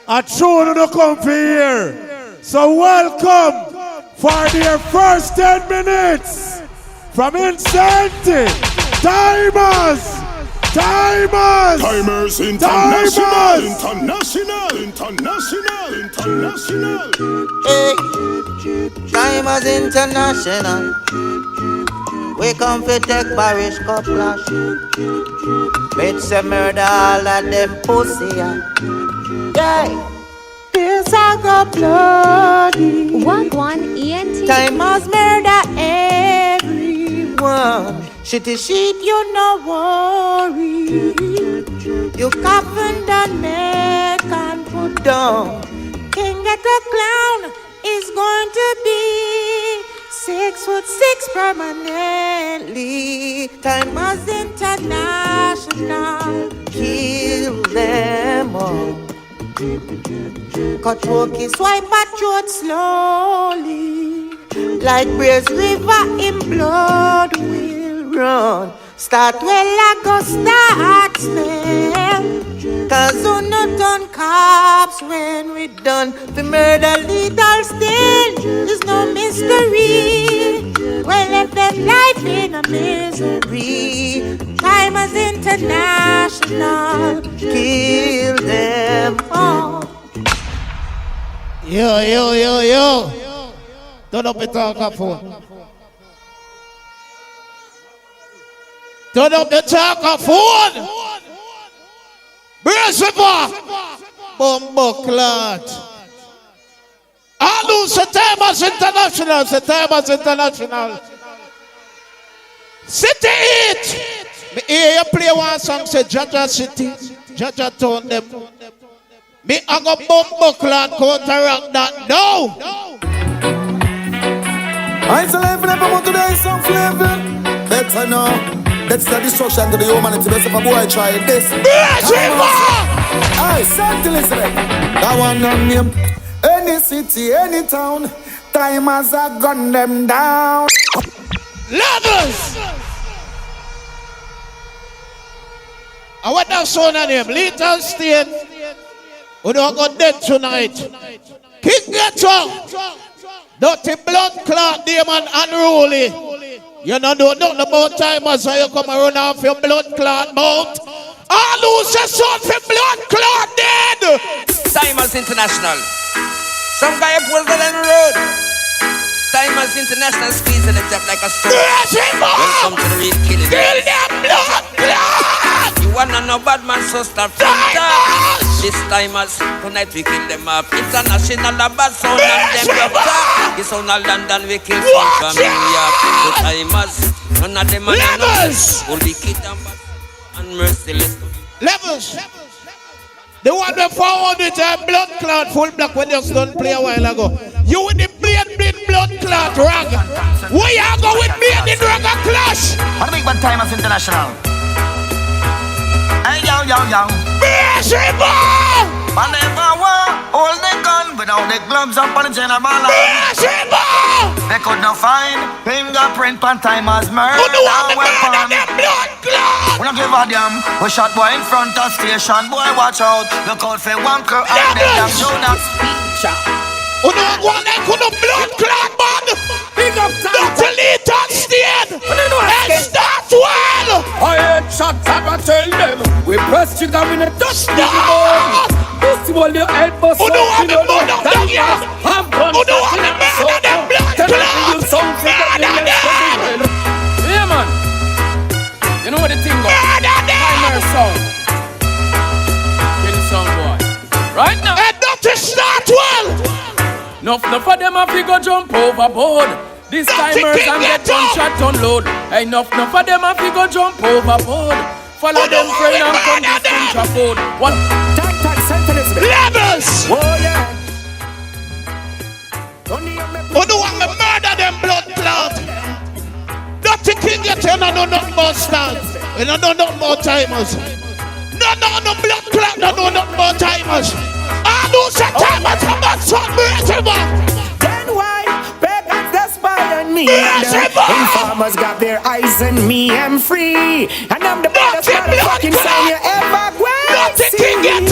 I true you to come for here. So welcome for their first 10 minutes from Insanity, Tymers. Tymers International. Hey, Tymers International. We come for take Parish cup flash. Bitch say murder all of them pussy. Yeah. This I got bloody. Wagwan ENT. Tymers murder everyone. Shitty shit, you no worry. You coffin and make and put down. King Ghetto clown is going to be 6'6" permanently. Tymers International, kill them all. Cut throat, swipe at throat slowly. Like Brace River in blood will run. Start well, I go start smell. Cause who not done cops when we done the murder lethal still is no mystery. Well, if them life in a misery, Tymers International, kill them all. Yo. Turn up the talk phone. Turn up the talk phone. Brace for Bumbo Clot. I lose Tymers International. Tymers International. City it. Me hear you play one song say Jaja City. Jaja told them. Me I go Bumbo Clot counteract that. No. I ain't life for them today, some flavor. Better know. That's the destruction to the humanity. Best if a boy try this. Aye, something listen. That one on him. Any city, any town, Tymers a gun them down. Levels! I want that son on him. Little Stane. We don't go dead tonight. King Ghetto. Dirty blood clot, demon unruly. You don't know nothing about Tymers, so you come and run off your blood clot mouth. I lose your son for blood clot dead. Tymers International. Some guy pulls it on the road. Tymers International squeezing it up like a stone. Welcome to the real killing. Kill them blood clot. You wanna know bad man, so start from top. This Tymers, tonight we kill them up. International bad sound and them up. It's on a London we kill some from New York. The Tymers, none of them are numbers. Will be kid and merciless. Levels. The one that forward with a blood clot full black when you done play a while ago. You with the bleed blood clot rag. Where you go with me and the rag clash? What a big bad Tymers International. Hey yo. Man never want hold the gun without the gloves up on the general line. They could not find fingerprint on Tymers murder weapon. We don't give a damn. We shot boy in front of station. Boy watch out. Look out for one girl and them show that speech. Who don't want that could have blood clot man? Big up Dr. Little Stane. And start well. I ain't shot up and tell them. We press trigger in a touch the bone. Pussy while your head bust. Who don't want the blood down here? Who don't want the murder them blood clot? Yeah man. You know what the thing goes? Tymers sound. Get the sound boy. Right now. And Dr. start well. Enough of them have to go jump overboard. This Tymers and get one shot unload. Enough of them have to go jump overboard. Follow them friend and come this contraband. What? Levels! Oh yeah. Who don't want me murder them blood clot? Dirty King Ghetto, you don't know nothing about Stane. You don't know nothing about Tymers. No blood clot, don't know nothing about Tymers. I do say Tymers from that son, then why pagans aspire on me? Informers got their eyes on me, I'm free. And I'm the baddest motherfucking son you ever will see. Then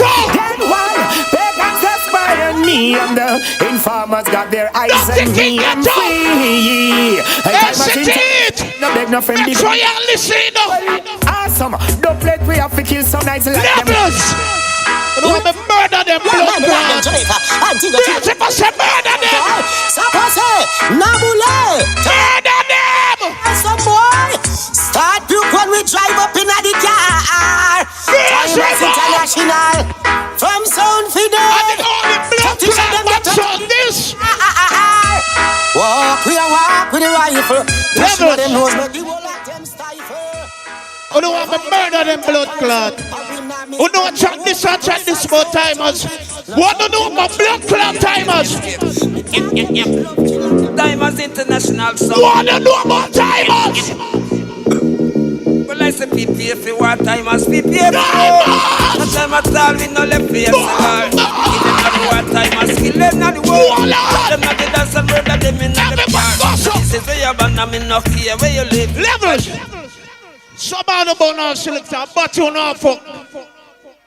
why pagans aspire on me? And the informers got their eyes on me, I'm free. No beg no friend. That's why you're listening. Awesome. Dubplate we have to kill some nights like them. You want me murder them blood clot? Yes, if I say murder them. Murder them. Some boy start puke when we drive up in the car. Tymers International from Sound Fidel. And the only blood clot that's on this. Walk with the rifle. Levels. Them knows but the whole of them stifle. You don't want me murder them blood clot. Who don't chat this about Tymers? What do you know about blood clot Tymers? Tymers International. So what do you know about Tymers? Well, I say PPA if you want Tymers, PPA. No time at all, we no left for yourself. Kill them not the war Tymers, kill them not the war. Them not the dance and murder them in the park. This is where you're born, I'm in no fear where you live. Levels. Some man about now selector, but you know fuck.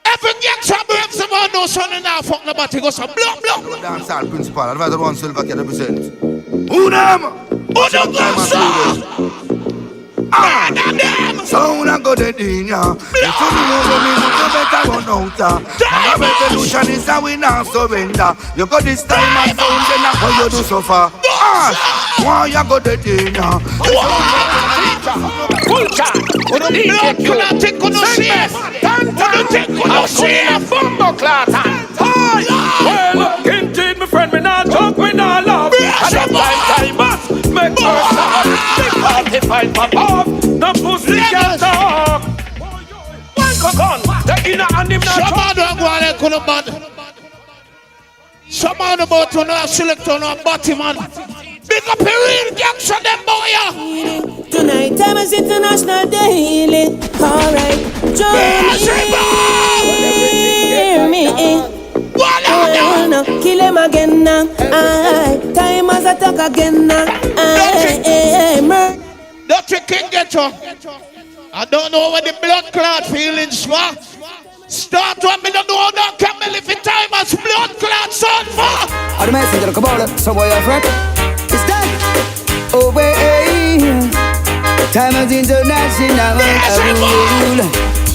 Every gangster breaks the man no son and now fuck nobody goes a block. Dancehall principal, advisor one silver can represent. Who them? Who them gangster? Sound a go dead in ya. If you know the music, you better run out ya. My revolution is a we not surrender. You got this time and sound, then how you do so far? Why you go dead in ya? Full time. What do you think on the safe? What do you think on the safe? Bumbo clot. Well, look into it, my friend. Me not joke, me not love. And that time must make her stop. Big 45 pop off. The pussy can talk. One cock taking a hand him not talk. Some man don't go on and call him bad. Some man about to know select on a body man. Big up a real gangster them boy. Tonight Tymers International Daily. Alright, join me. Kill him again now. Tymers attack again now. Dr. King Ghetto. I don't know what the blood clot feelings were. Start what me don't know now. Can me live in Tymers blood clot son for. I'm the messenger of Kabbalah. So boy, your friend. It's done. Oh, wait. Tymers International.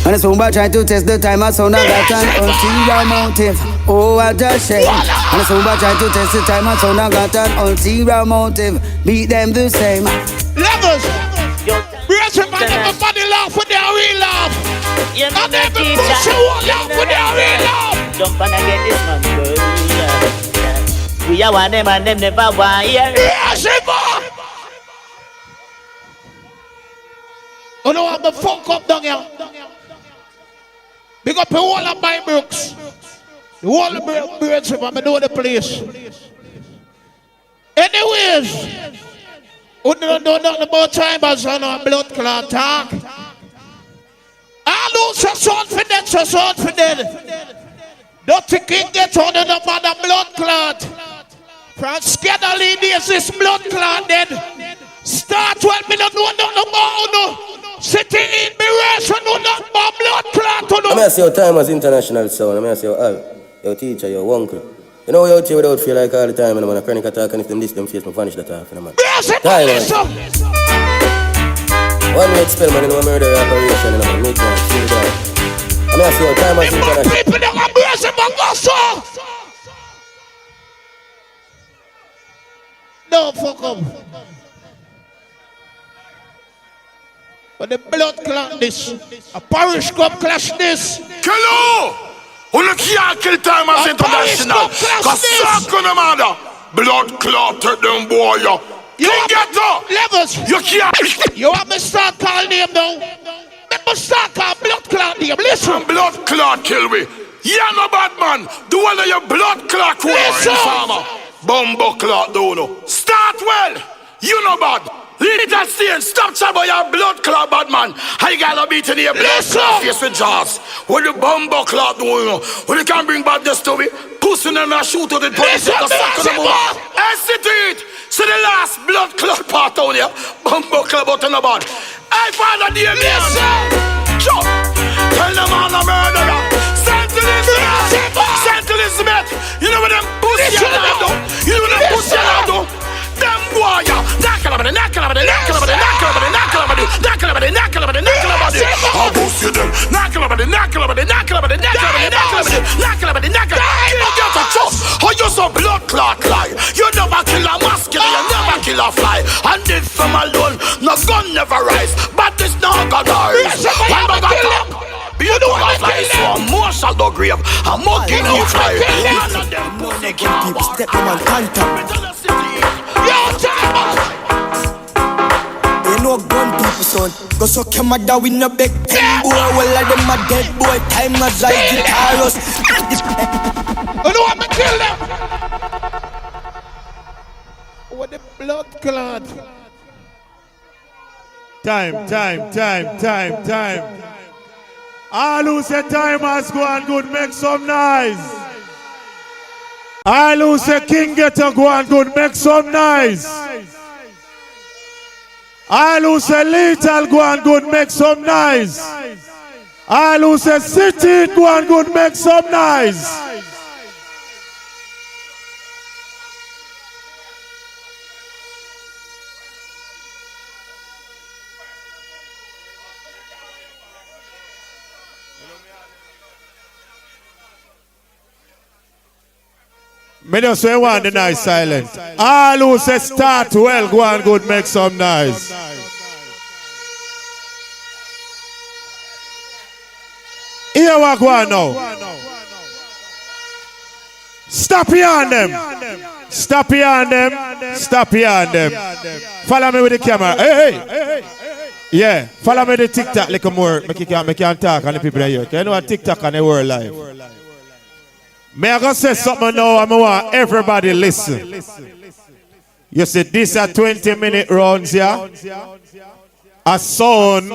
And the sound try to test the timer, so now got an ulterior motive. Oh, what a shame. And the sound try to test the timer, so now got an ulterior motive. Beat them the same. Levels. Brace him and everybody laugh with their real laugh. And every push you will laugh with their real laugh. Jump and get this man, girl. We are one them and them never want here. Yes, you know I'm the fuck up down here. Big up the whole of my books. The whole of the birds if I know the place. Anyways, we don't know nothing about Tymers on our blood clot talk. I lose a sword for dead, so sword for dead. Dr. King Ghetto on the mother blood clot. From Skedderly days, this blood clot dead. Start when me don't know nothing about no. City in me race and no nothing about blood clot. I'm going to say your Tymers International sound. I'm going to say your Al, your teacher, your uncle. You know you're out here without feel like all the time and I'm on a chronic attack and if them this them face me vanish that off. Tymers. One way spell man in a murder operation and I'm make man see that. I'm going to say your Tymers International. People that are blessing my gospel. No, fuck up. But the blood clot this. A parish club clash this. Hello! Who can't kill Tymers International? Cause suck on the mother. Blood clotted them boy. You get up. Levels. You can't. You want me start calling him now? Me must start calling blood clot name. Listen. Blood clot kill me. Yeah, no bad man. Do all of your blood clot war farmer. Bumbo clot don't know. Start well. You know bad. Little Stane, stop chat about your blood clot, bad man. How you gotta beat in your blood clot face with jaws? What the bumbo clot do you know? When you can bring badness to me, pussy and I shoot to the police. Suck on the move. Hesitate. See the last blood clot part down here. Bumbo clot button about. I find a dear man. Sure. Tell them I'm a murderer. Saint Elizabeth. You know what them pussy and do? You know what them pussy and do? Them boy, knock on the knock on the knock on the knock on the knock on the knock on the knock on the knock on the I'll boost you them. Knock on the knock on the knock on the knock on the knock on the knock on the knock on the you get a trust. How you so blood clot lie? You never kill a mosquito, you never kill a fly. And this from alone, no gun never rise. But this not gonna rise. One bag of talk. You don't want to fly, so more shall go grave. I'm more king you fly. None of them pussy can't walk. Step on contact. You know gun people son. Go so come a da win a big ten boy. Well of them a dead boy. Tymers like guitars. You know what me kill them? What the blood clot? Time. All who say Tymers go and good, make some noise. All who say King Ghetto go and good, make some noise. All who say little go and good, make some noise. All who say city go and good, make some noise. Me just say one the nice silent. All who say start well, go and good, make some noise. Here we go now. Stop here on them. Stop here on them. Stop here on them. Follow me with the camera. Hey. Yeah, follow me the TikTok like more. Make you can talk and the people that here. You know what TikTok and the world live. May I go say something now and I want everybody listen. You see, these are 20-minute rounds here. A sound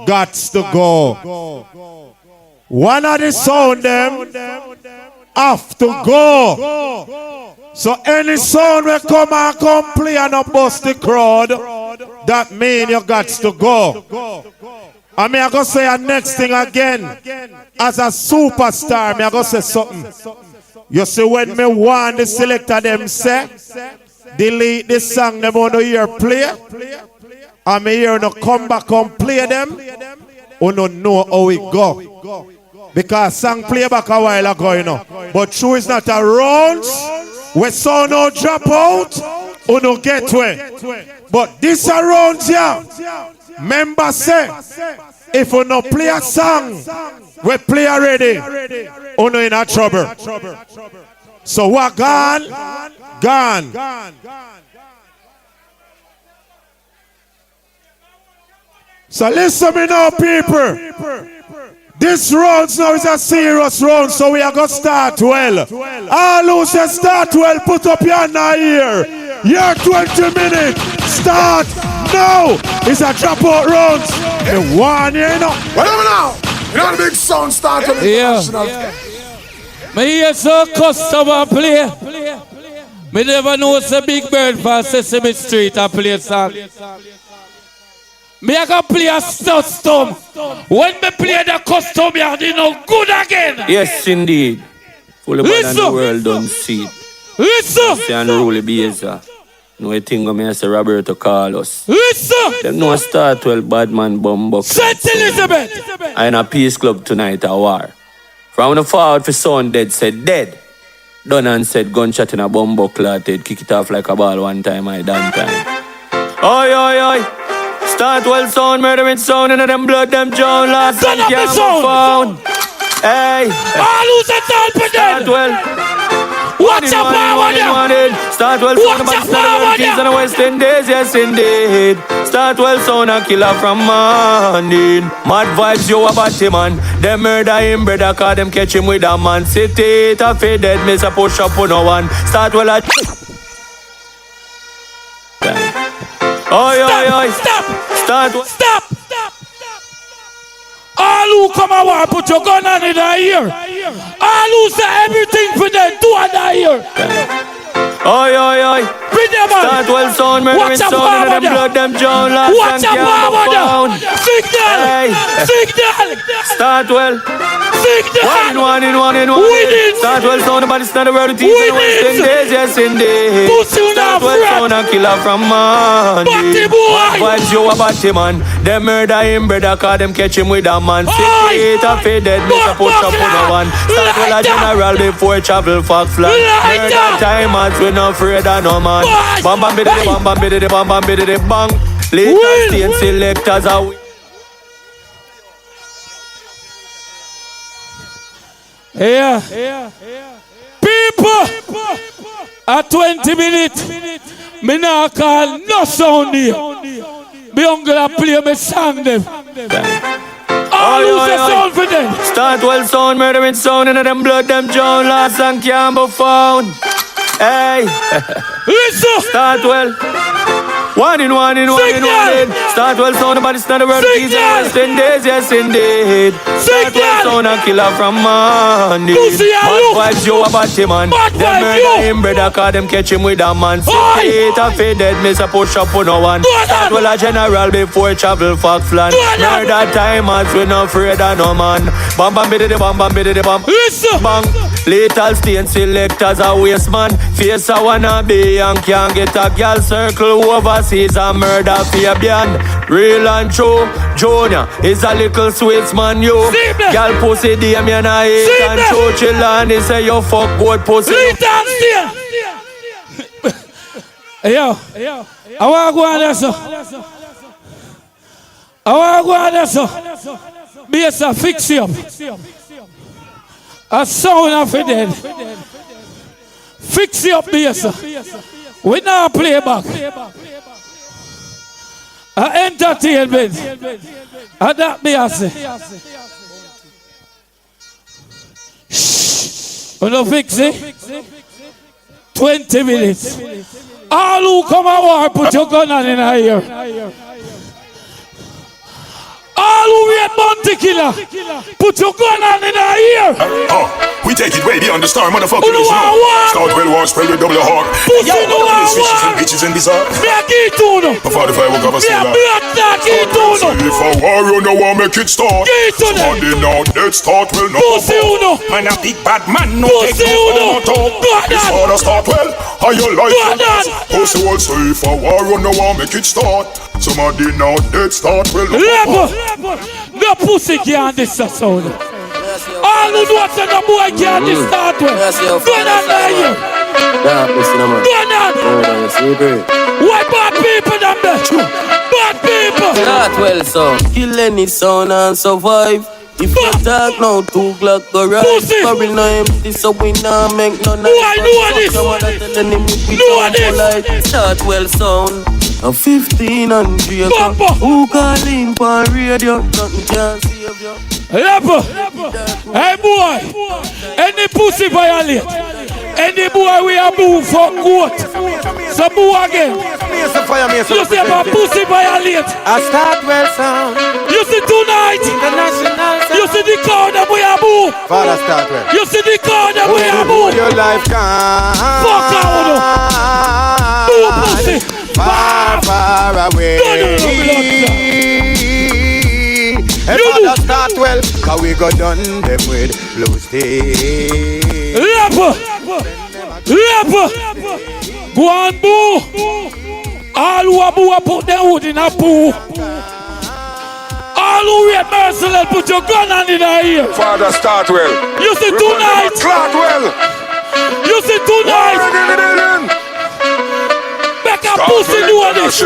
got to go. One of the sound them have to go. So any sound will come and come play and not bust the crowd, that mean you got to go. And me I go say a next thing again. As a superstar, me I go say something. You see when me want the selector them say, delete the song them on the ear play, and me hear no come back and play them, you no know how it go. Because song play back a while ago, you know. But true is not a rounds, where sound no drop out, you no get way. But this a rounds here. Member say, if you no play a song, we play already, you no in a trouble. So what gone? So listen me now, people. This round now is a serious round, so we are going to start well. All who say start well, put up your hand here. Your 20 minutes, start now. It's a dropout round. The one here, you know. Whatever now. You know the big sound start on the international. Me hear so customer play. Me never know it's a big bird for Sesame Street and play a song. Me I can play a custom. When me play the custom, you know good again. Yes, indeed. Full of in the world don't see it. Listen. See unruly behavior. No a thing me say Roberto Carlos. Listen. Them no start well bad man bumbo. St. Elizabeth. I in a peace club tonight a war. From the forward for son dead said dead. Donan said gunshot in a bumbo clatted. Kick it off like a ball one time I done time. Oi. Start well sound, murdering sound, and them blood, them John last and can't be found. Hey, all who's a talk for them. Start well. Watch your power, yeah. Start well sound, watch your power, yeah. And the West Indies, yes indeed. Start well sound, a killer from morning. Mad vibes, you a batty man. Them murder him, brother, cause them catch him with a man city. It a fade dead, miss a push up on no one. Start well a... Oi. Stop. All who come and want put your gun on in the ear. All who say everything for them, do it in the ear. Oi. Bring them on. Start well sound, murdering sound, and them blood, them John last and can't be found. Signal. Start well. Signal. One in one. Start well sound, nobody stand the world with these in the West Indies, yes indeed. Start well sound, a killer from morning. Vibes, you a batty man. Them murder him, brother, cause them catch him with a man. It a fade dead, make a push up on no one. Start well a general before travel fox flag. Murder time as we not afraid of no man. Bam biddy bang. Later Stane selectors are we. Yeah. People, at 20 minutes, me not call no sound here. Me gonna play me song them. All who's the sound for them. Start well sound, murdering sound, and them blood, them John last and can't be found. Hey, listen. Start well. One in. Start well sound, but it's not the world. East and West Indies, yes indeed. Start well sound and killer from Monday. Bad vibes, you a batty man. Them murder him, brother, cause them catch him with a man. 68 a fade dead, miss a push up on no one. Start well a general before travel Foxland. Murder Tymers, we not afraid of no man. Bam bam biddy bam bam biddy bam. Bang. Lethal Stane selectors a waste man. Face a wanna be and can't get a girl circle overseas and murder Fabian. Real and true, Junior is a little sweet man, you. Girl pussy Damien I hate and true chillin'. He say you fuck good pussy. Lethal Stane. Yo, I wanna go on there, so. I wanna go on there, so. Bass a fix you up. A sound of it dead. Fix you up, bass. We now play back. Entertainment. That bass. Shh. We don't fix it. 20 minutes. All who come and war, put your gun on in here. All who wait bounty killer, put your gun on in our ear. We take it way beyond the star, motherfucker. Start well, one spell with double hawk. Pussy no one fishes and bitches and bizarre. Me a key to no. Before the fire will cover still. Me a black key to no. If a war, you know I make it start. Key to no. Somebody now, dead start well, no. Pussy no. Man a big bad man, no. Pussy no. This order start well, how you like it? Pussy will say if a war, you know I make it start. Somebody now, dead start well, no. No pussy can't this sound. All who know what's the boy can't this start with. Go on there. What bad people them there? Bad people. Start well so. Kill any sound and survive. If you talk now, 2 o'clock go right. Probably no empty, so we nah make no noise. I know this. Start well sound. A 15 and Jamaica. Who call in for radio? Nothing can save you. Hey boy, any pussy violate, any boy we a boo for goat. So boo again. You see about pussy violate. I start well sound. You see tonight. International sound. You see the crowd that we a boo. Father start well. You see the crowd that we a boo. Your life can. Fuck out. Boo pussy. Far, far away. And Father start well, cause we go done them with blue steel. Rapper! Go on, boo! All who are boo, put their hood in a boo. All who wait merciless, put your gun on in the ear. Father start well. You see tonight. Start well. You see tonight. Make a pussy do this.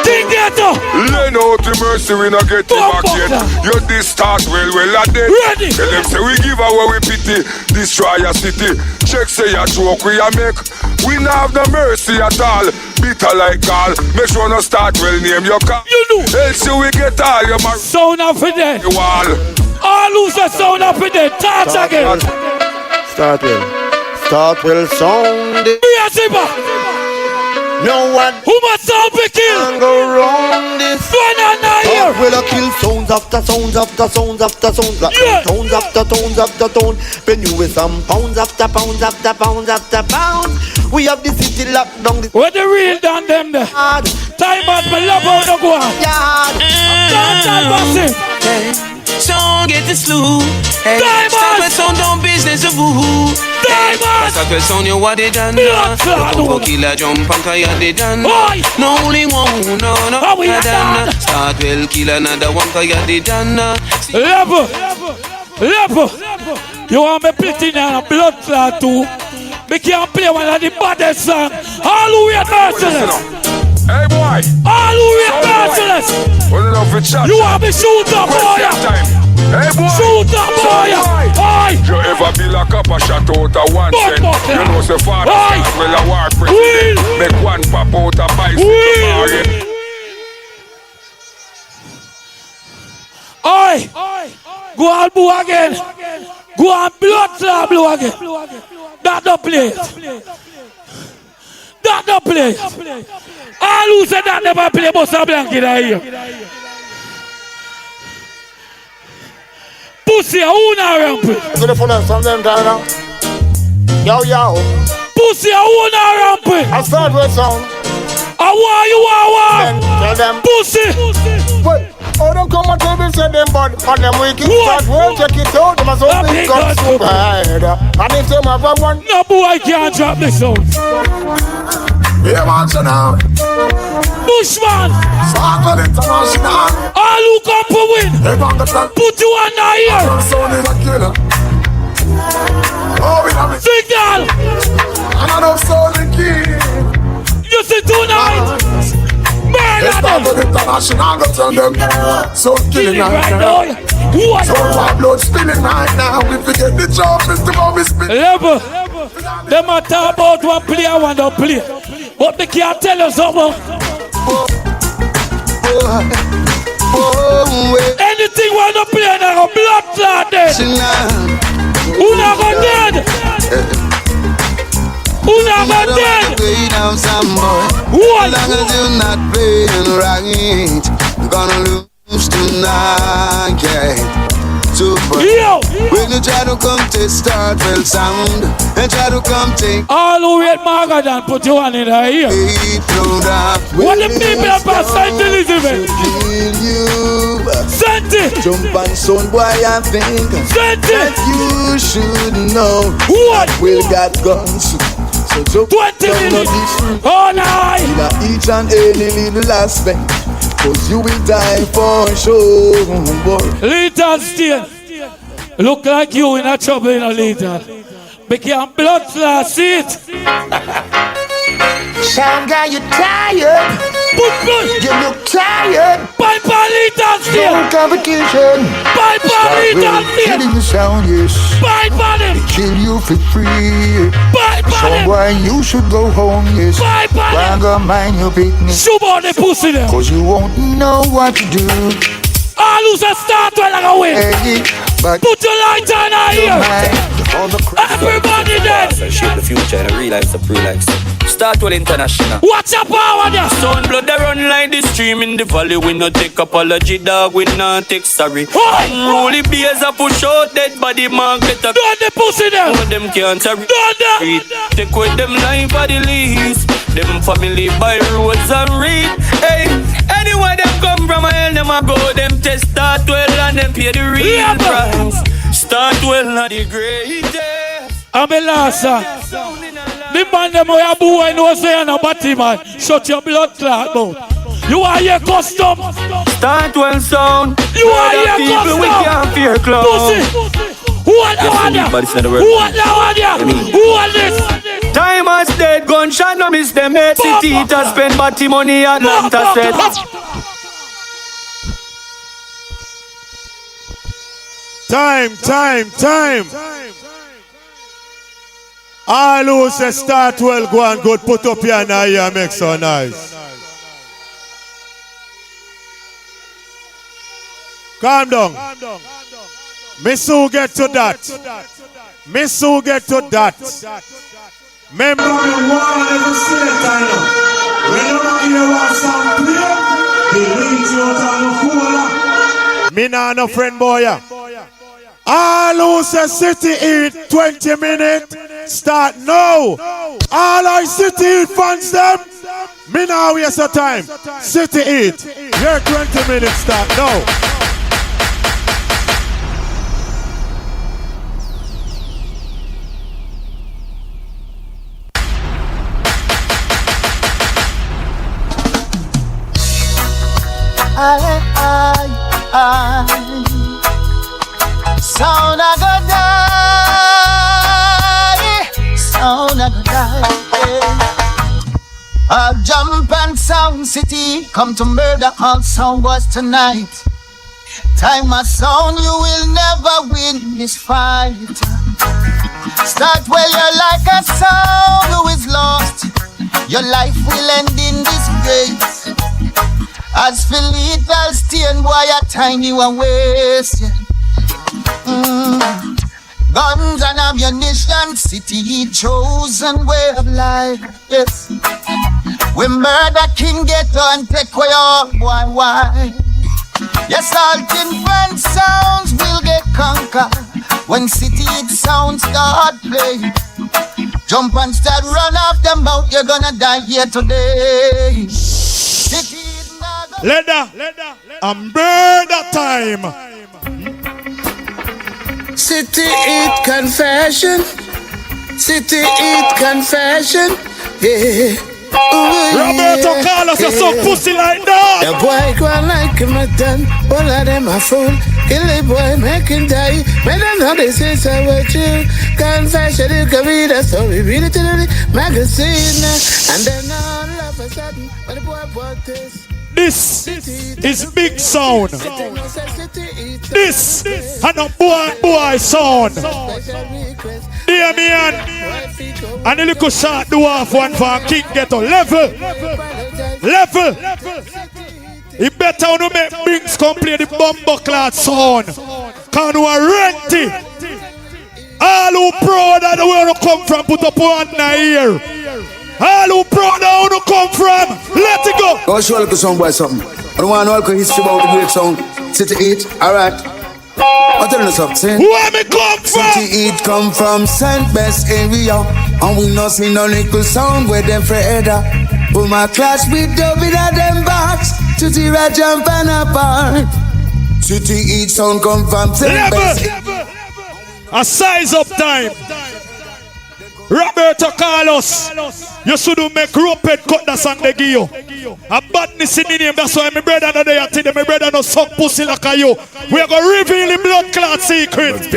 King Ghetto. Learn out the mercy, we not get it back yet. You this start well, at them. Ready. Tell them say we give away we pity, destroy a city. Check say a joke we a make. We not have no mercy at all. Bitter like all. Make sure no start well, name your car. You know. Else we get all your mark. Sound up for them. All who's a sound up for them. Touch again. Start well. Start well sound. No one who must all be killed. Go wrong this. Start well a kill sounds after sounds after sounds after sounds. Like tones after tones after tones. When you with some pounds after pounds after pounds after pounds. We have the city locked down. What the real done them there? Tymers, my love how to go on. Sound get the slew. Start with sound on business of woo. Start with sound you what they done. Go kill a jump and cry they done. No only one, no. Start well kill another one cry they done. Level. You want me pity now a blood clot too? We can't play one of the baddest songs. All who are merciless. Hey boy. All who are merciless. You want me shoot up boy. Hey boy. Shoot up boy. You ever be like up a shot out of one cent? You know say father well a war president. Make one pop out a bicycle. Oi. Go on blue again. Go on blood clot blue again. That don't play it. That no play. All who said that never play Bossa Blanket here. Pussy, who not ramping? Good for us from them down now. Yo, yo. Pussy, who not ramping? I start with sound. I want you, Tell them. Pussy. Wait. Oh, don't come and tell me, say them bad. And them wicked. Start well, check it out. Them are so big guns to bad. And if them have one. No boy can't drop this out. Yeah, man, so now. Bushman. Soccer International. All who come to win. Put you on the ear. Oh, we have it. Signal. And I don't saw the key. You see tonight. It's not the international, go tell them. So killing right now. What? So my blood spilling right now. We forget the job, Mr. Bobby Spin. Level. Them a talk about what player want to play. But they can't tell us something. Anything want to play now, blood clot dead. Who not go dead? Who not go dead? What? As long as you're not playing right, you're gonna lose tonight, yeah. Super. Yo. When you try to come to start well sound, and try to come take all who read Magadan put you on in the ear. What the people about St. Elizabeth? Sent it. Jump and son boy, I think that you should know what will got guns. So jump 20 minutes. Oh no. Each and any little aspect. Cause you will die for sure, boy. Little Stane. Look like you in a trouble in a little. Became blood clot, see it. Sound guy, you tired. You look tired. Bye bye, Little Stane. No competition. Bye bye, Little Stane. Killing the sound, yes. Bye bye them. Kill you for free. Bye bye them. So why you should go home, yes. Bye bye them. Why go mind your business. Shoot on the pussy there. Cause you won't know what to do. All who's a start well like a win. Hey, but put your light on here. Everybody dead. Shape the future and realize the pre-likes. Start well international. Watch your power there. Sun blood they run like the stream in the valley. We no take apology, dog. We no take sorry. Unruly beers a push out dead body man get a. Don't the pussy there. All them can't sorry. Don't the. Take with them life for the least. Them family by roads and read. Hey, anywhere them come from, hell them a go. Them test start well and them pay the real price. Start well not the greatest. I'm a last son. The man them where boy no say no batty man. Shut your blood clot mouth. You are your custom. Start well sound. You are your custom. We can't fear clown. Who are the one there? Who are the one there? Who are this? Tymers dead, gunshot no miss them head. City to spend batty money Atlanta said. Time. All who say start well, go and good, put up your now here, make so nice. Calm down. Miss who get to that. Remember the one is a state time. Whenever you want some play, he leads you out on the cooler. Me nah no friend boy. All who say city eat 20 minutes, start now. All our city eat fans them, me now waste your time. City eat, your 20 minutes start now. Sound a go die, A jump and sound city come to murder all sound was tonight. Time a sound, you will never win this fight. Start where you're like a sound who is lost. Your life will end in disgrace. As for Lethal Stane, boy, a time you are wasting. Guns and ammunition, city chosen way of life. Yes, We murder King Ghetto and take away all boy, why? Yes, all different sounds will get conquered when city it sounds start play. Jump and start run off them out, you're gonna die here today. City Leda and murder time. City eat confession. City eat confession. Yeah. Roberto Carlos, you so pussy like that. The boy go like him a done. All of them a fool. Kill the boy, make him die. When I know this is what you confession, you can read a story. Read it to the magazine. And then all of a sudden, when the boy bought this. This is big sound. This and a boy sound. Damien and a little short dwarf one for King Ghetto. Level. He better to make Binks come play the bumbleclad sound. Can we rent it? All who proud that we want to come from, put up one here. All who proud that we want to come from, let it go. Go show a little song boy something. I don't want to know the history about the great song. City Eat, alright. I'm telling you something. Where me come from? City Eat come from St. Best area. And we not see no little sound where them forever. Put my class with David at them box. To the right jump and apart. City Eat sound come from St. Best. A size up time. Roberto Carlos, you should make Rupert cut the song they give you. A badness in the name, that's why my brother no there today. My brother no suck pussy like you. We are going to reveal the blood clot secret.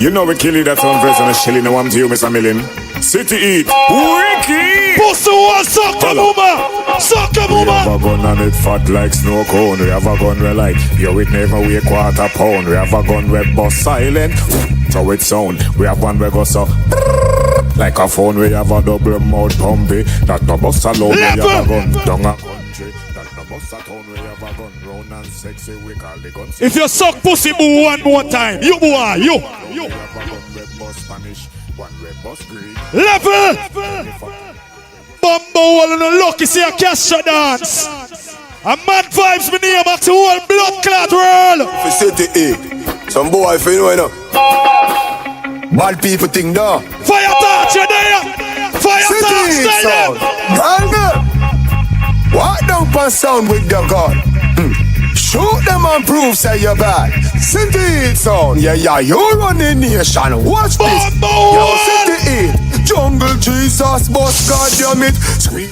You know we kill it, that's one verse and a shilling. I want to you, Mr. Million. City Eat, Wiki! Pussy was suck a mama! Suck a mama! We have a gun and it fat like snow cone. We have a gun we like, yo it never weigh quarter pound. We have a gun we bust silent, so it sound. We have one we go so like a phone, we have a double mouth pumpy. That no bust alone, we have a gun down a country. That no bust a town, we have a gun round and sexy, we call the gun. If you suck pussy boo one more time, you boy, you. We have a gun we bust Spanish, one we bust Greek. Level! Bumbo all in the lucky see a Castro dance. A mad vibes me name back to whole blood clot world. For City Eat, some boy for you know. Bad people think no. Fire touch you there. Fire touch there. Walk down for sound with the gun. Shoot them and prove say you're bad. City Eat sound. Yeah, you run the nation. Watch this. Yo, City Eat. Jungle Jesus, boss, God damn it. Scream.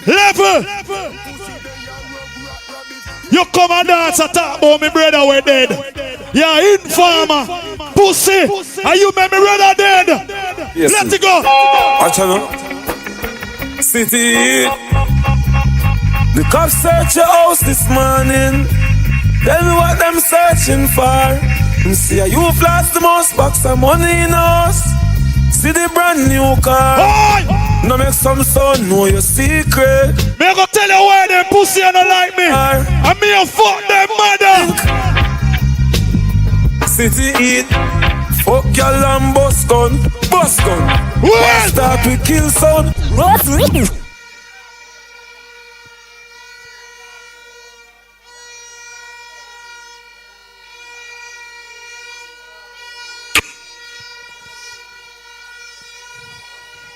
Level. You come and dance and talk about me brother we dead. Yeah, informer, pussy. Are you make me brother dead? Yes, let it go. Watch out. City. The cops search your house this morning. Tell me what them searching for. And see you flash the most box of money in us. See the brand new car. No make some sound, know your secret. Me go tell you why them pussy don't like me. And me a fuck them mother. City Eat. Fuck your lamb bus gun. Bus gun. What? Start with kill sound.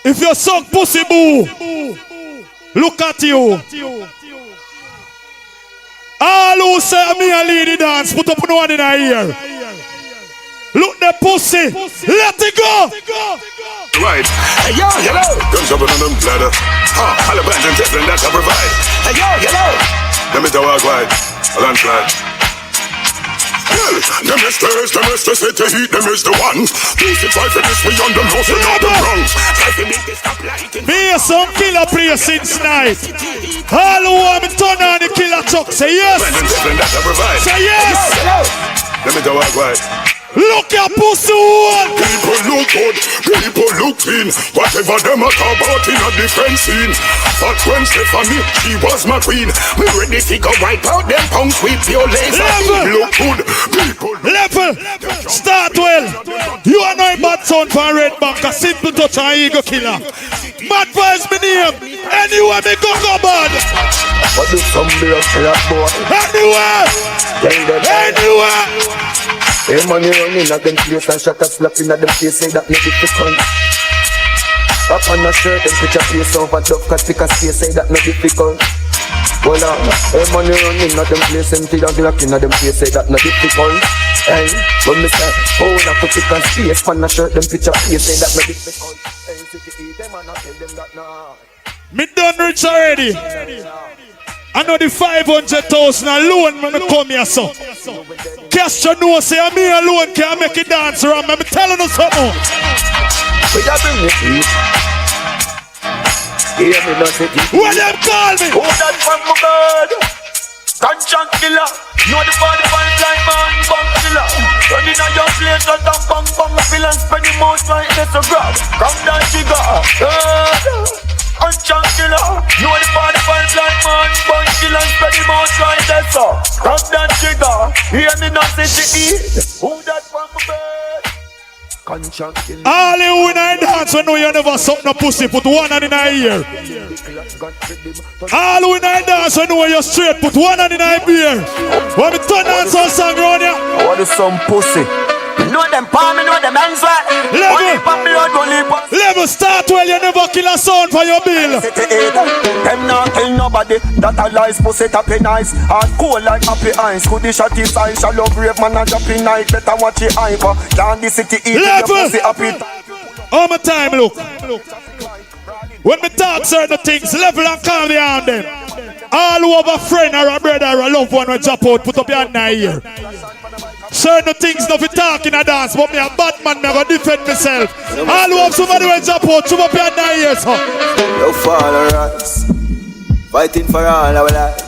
If you suck pussy boo, look at you. All who say me a lady dance, put up no one in a ear. Look the pussy, let it go. Right, hey yo, hello. Guns up on them bladder. All the bands and testing that I provide. Hey yo, hello. Them is the walk wide, a landslide. Them is stairs, them is the city heat, them is the ones. 265 in this, we on them house, we on them rungs. Me some killer place since night. All who want me turn on the killer truck, say yes. Say yes. Let me do walk wide, Look at pussy hole. People look good, people look clean. Whatever them a talk about in a different scene. But when Stephanie, she was my queen. We ready to go wipe out them punks with your laser. Look good, people. Level. Start well. You are no bad son for a red bank. A simple touch and ego killer. Mad vibes me name. Anywhere me go bad. What do some be a killer boy? Anywhere. Anywhere. Hey money running at them place and shot a slapping at them face. Say that make it difficult. Up on a shirt and picture face over dove cut pick a space. Say that not difficult. Well hey money running at them place empty and glocking at them face. Say that not difficult. Hey when me say oh na put pick a space on a shirt them picture face. Say that not difficult. Hey city them and I tell them that nah. Me done rich already. I know the 500,000 alone when I come here, so. Castro know say me alone can make it dance around. I'm telling you something. We got bring it in. Hear me not say it. What them call me? Oh, that from my bird. Conscience killer. Know the body fine like man, bum killer. Running on your place, just a bang bang. Feel and spread the mouth like this a grab. Come down, trigger. Conscience killer. Know the body fine like man, bum killer. Spread the mouth like this a. Come down, trigger. Hear me not say it. Who that from my bird? All you when I dance when you never suck no pussy, put one hand in a ear. All when I dance when you straight, put one hand in a beer. When we turn on some song round here. I want some pussy. Know them palm, know them hands right. Level start well, you never kill a sound for your bill. Them not kill nobody. That a lies pussy tappy nice. Hard cold like happy eyes. Could the shot his eyes. Shall love brave man a dropping night. Better watch it hyper. Down the city eat your pussy happy. All my time look. When me talk certain things, level and calm down them. All who have a friend or a brother or a loved one will drop out, put up your hand in the ear. Certain things not be talking a dance, but me a bad man, me a go defend myself. All who have somebody will drop out, put up your hand in the ear, so. You fall rise, fighting for all our life.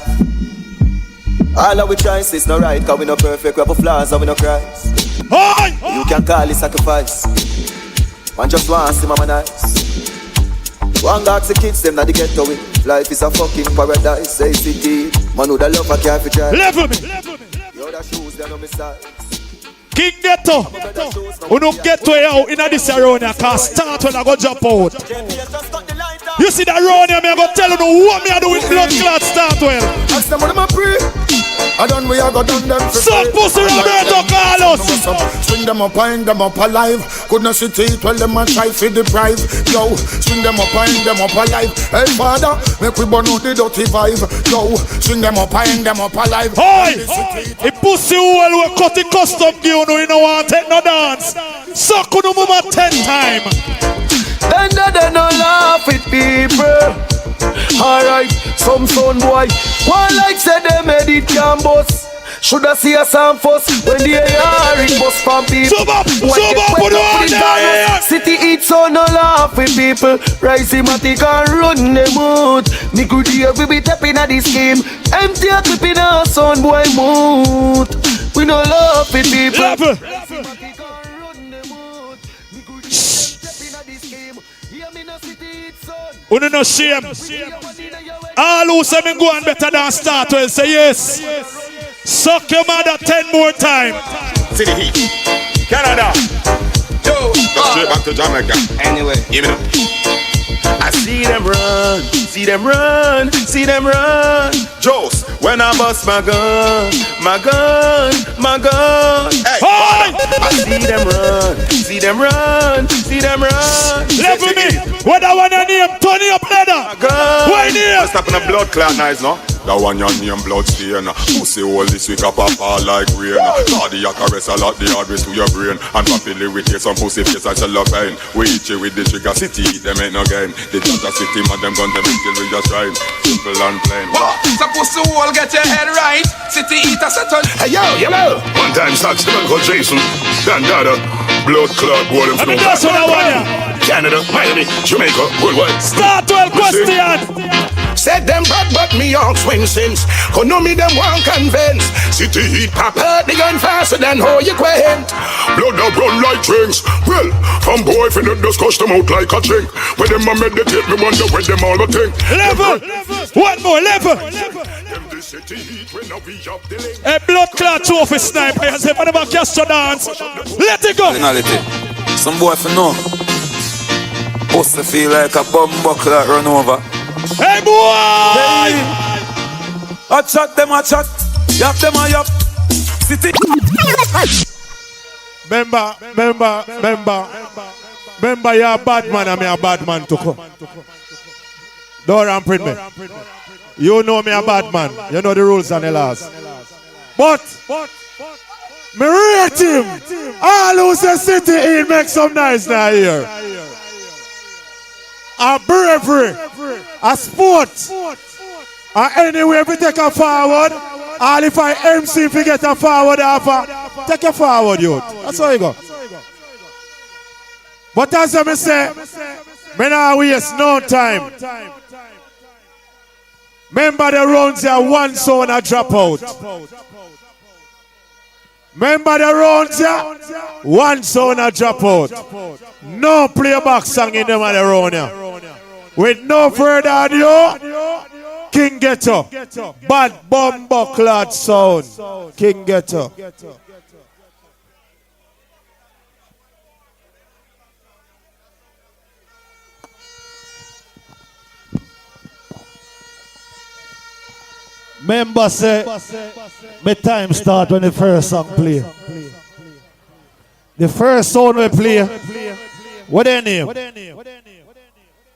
All our choices no right, cause we no perfect, we have a flaws and we no cries. You can call it sacrifice. Man just want to see mama nice. One got the kids, them not the ghetto with. Life is a fucking paradise, say city. Man who the love a care for try. Level me. You the shoes, they know me size. King Ghetto. Who no Ghetto here in this around here, cause start when I go jump out. You see that around here, me I go tell you what me I do with blood clot start well. Ask them what them a pray. I done we a go done them for some pussy Roberto Carlos. Swing them up, hang them up alive. Couldn't sit it well them a try for deprive. Yo, swing them up, hang them up alive. Hey father, make we burn out the dirty vibe. Yo, swing them up, hang them up alive. Hey, a pussy hole we cut the custom gear. You know want take no dance. So could you move 10 times? Then they no laugh with people. Alright, some son boy. One like said they made it can bust. Shoulda see a sound first when they are it bust from people. City eat so no laugh with people. Ricematic and run them out. Me good here we be tapping at this game. Empty a clip in a son boy mood. We no laugh with people. We no shame. All who say me go on better than start will say yes. Suck your mother 10 more times. See the heat. Canada. Yo. Go straight back to Jamaica. Anyway. Give me up. I see them run, see them run, see them run. Joes, when I bust my gun, my gun, my gun. Hey, I see them run, see them run, see them run. Level me. What I want your name, Tony up leather. Why name? Stop in a blood clot nice, no? That one your name blood stain. Pussy all this week up fall like rain. Cardiac caress a lot the hard ways to your brain. And rapidly we take some pussy face I sell a pain. We eat you with the trigger city, them ain't no game. The judge city man them gun them until we just rhyme. Simple and plain. So pussy all get your head right. City eater settle. Hey yo, yo. One time Sax, the man called Jason. Dan Dada, blood clot, boy them from Canada, Miami, Jamaica, worldwide. Start well question. Said them bad, but me on swing since. Could know me them won't convince. City heat pop hurt the gun faster than how you quent. Blood up run like drinks. Well, from boy finna just cuss them out like a chink. When them a meditate, me wonder where them all a think. Level! One more level! A blood clot trophy sniper. I say, whenever cast your dance, let it go! Some boy for know. Pussy feel like a bomb buckler run over. Hey boy! Hey. I chat them, I chat. Yap them, I yap. City. Remember, you're a bad man and me a bad man to come. Don't ramp me. You know me a bad man. You know the rules and the laws. But me rate him. All who say city in make some nice now here. A bravery, a sport. And anyway, if we take a forward, all if I MC if you get a forward offer, take a forward, youth. That's how you go. But as I say, me not waste no time. Remember the rounds here, one zone a drop out. Remember the rounds here, one zone a drop out. No playback song in them on the round here. With no further ado, King Ghetto. Bad bomber clad sound. King Ghetto. Member say, my time start when the first song play. The first song we play, what their name?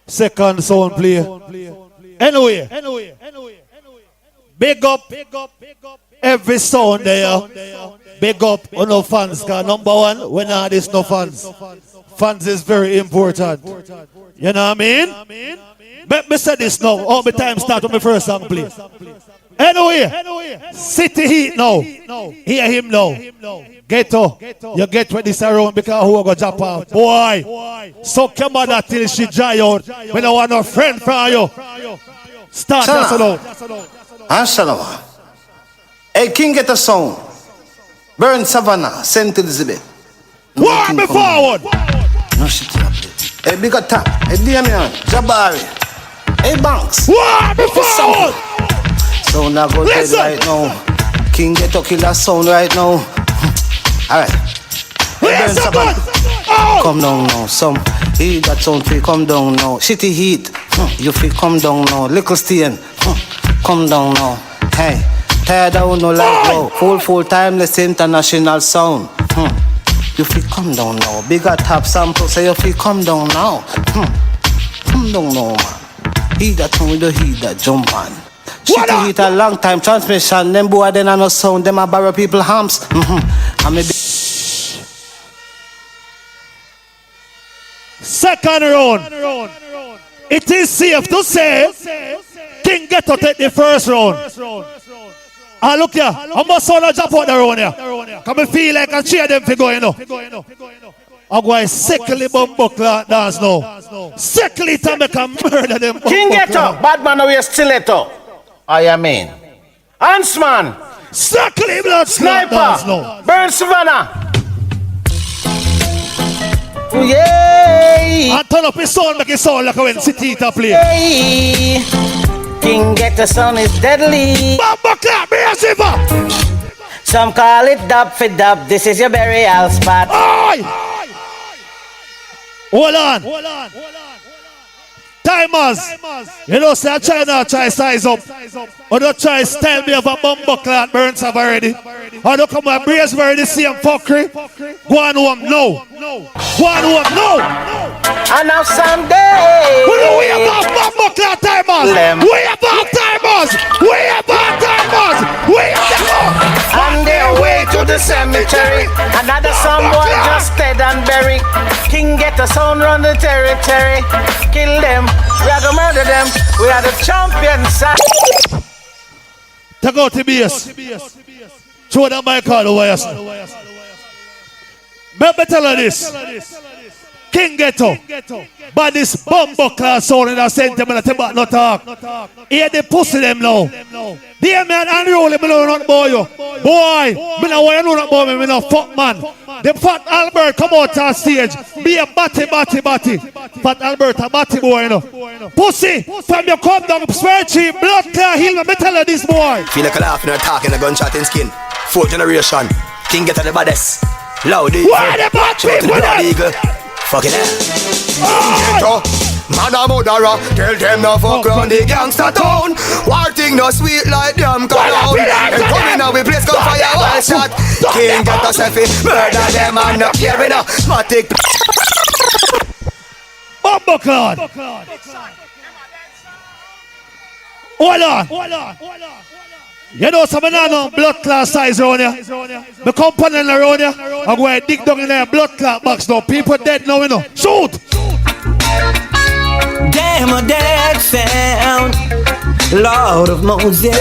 Second song play. Anyway, big up every sound there. Big up on no fans, cause number one, when I this no fans. Fans is very important. You know what I mean? But me say this now, all the time start when my first song play. Anyway, city heat now. Hear him now. Ghetto, you get with this around because who go jump out. Boy, so come on that till she dry out. We don't want no friend from you. Start that alone. Anshalama. Hey, King Ghetto song. Burn Savannah, St. Elizabeth. War me forward. No shit up. Hey, big attack. Hey, Damian, Jabari. Hey, Banks. War me forward. So now go dead right now. King Ghetto killer sound right now. Alright. Hey, Burn Savannah. Come down now. Some heat that sound feel come down now. Shitty heat. You feel come down now. Little Stane. Come down now. Hey. Tear down no like low. Full timeless international sound. You feel come down now. Bigger top sample say you feel come down now. Come down now, man. He that come with the heat that jump on. Shitty heat a long time transmission. Them boy then I no sound. Them a borrow people hams. I may be second round. It is safe to say King Ghetto take the first round. And look here, I must all jump out the round here. Come and feel like I cheer them for going now. I'm going sickly bumbo clock dance now. Sickly to make a murder them. King Ghetto, bad man away stiletto. I mean. Huntsman. Sickly blood Sniper. dance now. Burn Savannah. Yay! And turn up his sound, make his sound like when City to play. Yay! King Ghetto sound is deadly. Bumbo clap, me a shiver. Some call it dub for dub. This is your burial spot. Oi! Hold on. Tymers. You know, say I try not try size up. Or don't try style me of a bumbo cloth burns up already. Or don't come and brace very the same fuckery. Go on home now. Go on home now. And now someday. We about bumbo cloth Tymers. We about Tymers. We about Tymers. We about. On their way to the cemetery. Another some boy just dead and buried. King Ghetto sound run the territory. Kill them. We are gonna murder them. We are the champions. To go to BS. Throw that mic all over us. Remember tell her this. King Ghetto. But this bumbo class sound in the sentiment about no talk. Here they pussy them now. Dear man, unroll him, not boy you. Boy, me no want you know not boy me no fuck man. The fat Albert come out on stage. Be a batty. Fat Albert a batty boy, you know. Pussy, from you come down, spreadsheet, blood clear, heal me tell you this boy. Feel like a laughing or talking, a gunshot in skin. 4th generation, King Ghetto the baddest. Loud why the bad people eagle. Fucking hell. Ghetto, man a murderer. Tell them no fuck round the gangster town. War thing no sweet like them cologne. And coming out we place go fire one shot. King Ghetto selfie, murder them and no care we no. Matic. Bumbleclad. Hold on. You know some no blood clot size around here. The company around here, I'm going to dig down in their blood clot box now. People dead now, you know. Shoot! Damn a dead sound. Lord of Moses.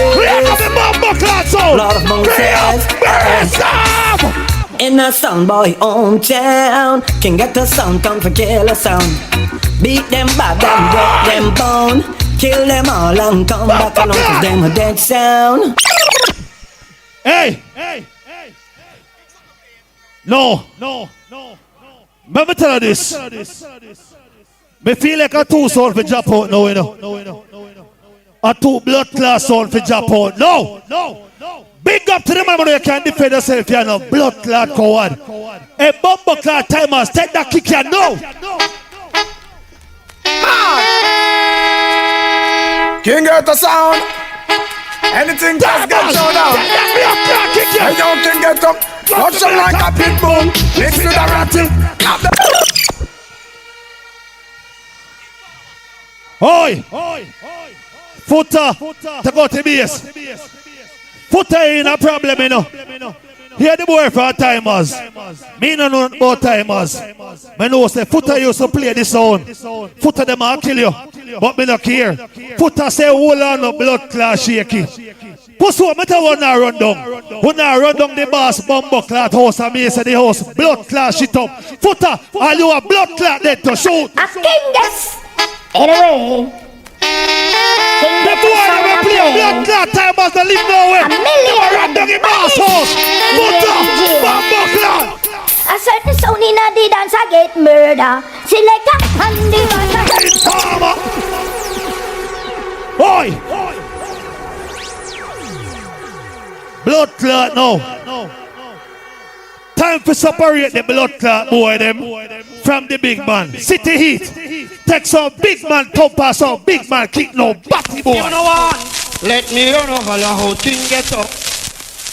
Lord of Moses. In a sound boy hometown, King Ghetto sound come for kill a sound. Beat them bad and break them bone. Kill them all and come back along cause them a dead sound. Hey! No. Let me tell you this. Me feel like a 2 sound for drop out now, you know. A 2 blood class sound for drop out. No. Big up to the man who can defend yourself, you know. Blood clot coward. Hey, bumbo clot Tymers, take that kick, you know. King Ghetto sound. Anything just get shown down. I don't King Ghetto. Watch them like a pit bull. Mix with a rattle. Oi! Footer to go to base. Footer ain't a problem, you know. Hear the boy for Tymers. Me no know about Tymers. Me know say Footer used to play this sound. Footer them a kill you, but me no care. Footer say hold on no blood class shaky. Pussy what me tell you now run down. When I run down the boss bumbo clot house and me say the house blood class shit up. Footer, are you a blood clot dead to shoot? A king this. Anyway. The boy never play blood clot Tymers to live nowhere. Never run down the boss house. Footer, bumbo clot. A certain sound in the dance I get murder. Selector and the Oi! Blood clot now. Time to separate the blood clot boy them from the big man. City heat. Take some big man thumper, some big man kick no batty boy. You know what? Let me run over the whole thing Ghetto.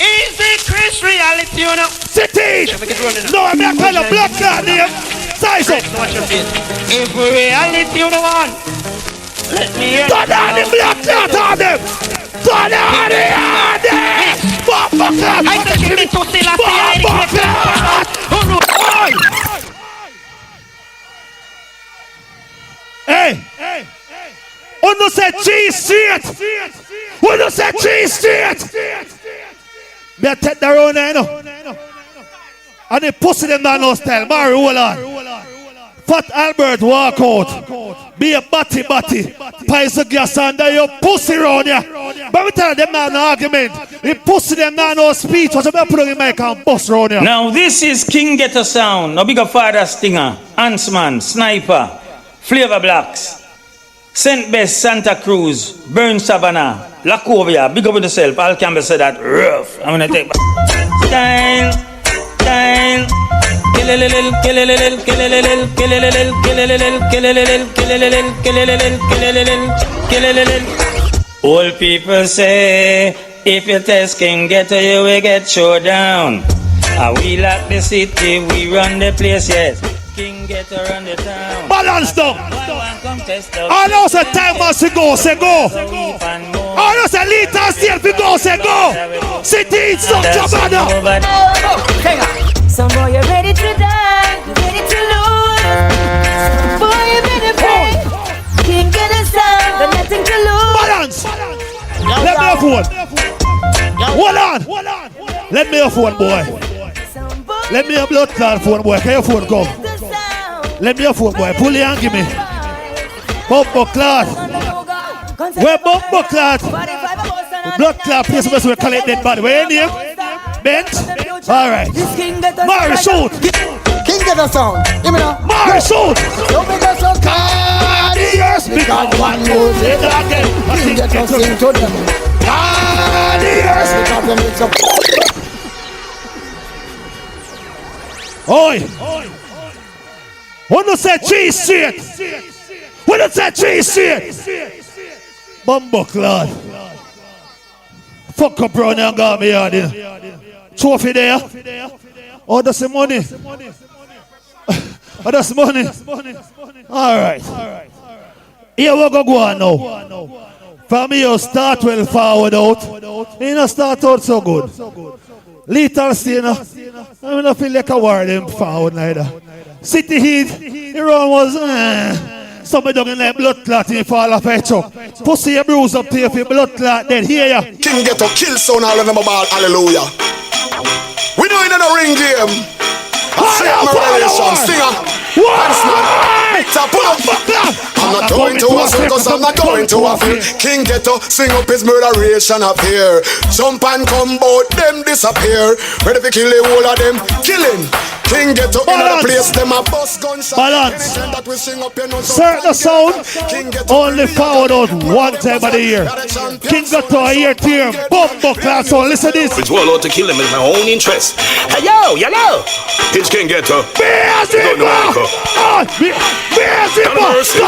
Easy Chris reality, you know. City! No, I'm not calling blood clot name. Size up. If reality, you know what? Let me run turn on the blood clot on them. Turn on the on them. Bumbo clot. I said you need to still a Bumbo clot. Hey. When you say cheese straight. When you say cheese straight. Me a take the round there, you know. And they pussy them down no style. Mary, hold on. Fat Albert walk out. Be a batty. Pies of gas under your pussy round here. But we tell them now no argument. We pussy them now no speech. What's up? Put on the mic and bust round here. Now this is King Ghetto sound. No bigger father Stinger, Huntsman, Sniper, Flavor Blacks, Saint Bess, Santa Cruz, Burn Savannah, Lacovia. Big up with yourself. Al Campbell said that rough. I'm gonna take Stane. Old people say if you test King Ghetto you will get showed down. We lock the city, we run the place, yes. King Ghetto run the town. Balance down. I know say Tymers to go, say go. I know say Lita still to go, say go. City is such a banner. Some boy you ready to die, you ready to lose. Boy you better pray. King Ghetto sound, got nothing to lose. Balance. Let me have one. Hold on. Let me have one, boy. Let me have blood clot phone, boy. Can your phone come? Let me your phone, boy. Pull it and give me. Bumbo clot. Where bumbo clot? Blood clot place where we collect dead body. Where you name? Bent? Alright. Mari, shoot. King Ghetto sound. Give me now. Mari, shoot. Don't make us so cardious. Because one knows it again. King Ghetto sing to them. Cardious. Because them it's a... Oi. When you say cheese straight. When you say cheese straight. Bumbo clot. Fuck up brown and got me out there. Trophy there. Oh, that's the money. Oh, that's money. Alright. Here we go on now. For me, you start well forward out. You don't start out so good. Little Stane, I don't feel like a war them forward neither. City Heat, the run was somebody don't like blood clot in fall off a truck. Pussy a bruise up to you for blood clot dead. Hear ya. King Ghetto kill sound all of them about hallelujah. We doing in a ring game. Stinger. I'm not going to a circus, I'm not going to a field. King Ghetto sing up his murderation up here. Jump and come bout them disappear. Ready to kill the whole of them, killing. King Ghetto in the place, them a bust gunshots. Balance. Certain sound only forward out one time of the year. King Ghetto a year team. Bumbo class on. Listen to this. It's well out to kill him in my own interest. Hey yo, yellow. It's King Ghetto.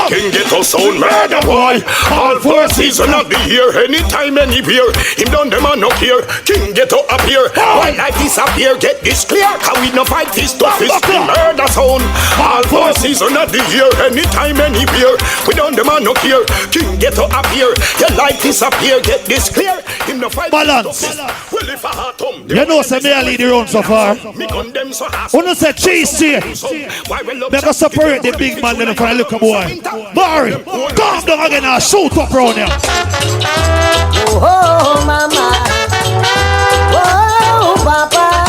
King Ghetto sound murder boy. All 4 seasons of the year, anytime, anywhere. Him done them and no care. King Ghetto appear. Why life disappear? Get this clear. How we no fight this stuff is the murder sound. All 4 seasons of the year, anytime, anywhere. We done them and no care. King Ghetto appear. Your life disappear. Get this clear. Him no fight. Balance. Well, if I had you know, say me a lead the run so far. When you say cheese straight, never separate the big man then from the little boy. Barry, calm down again and shoot up round here. Oh, mama. Oh, papa.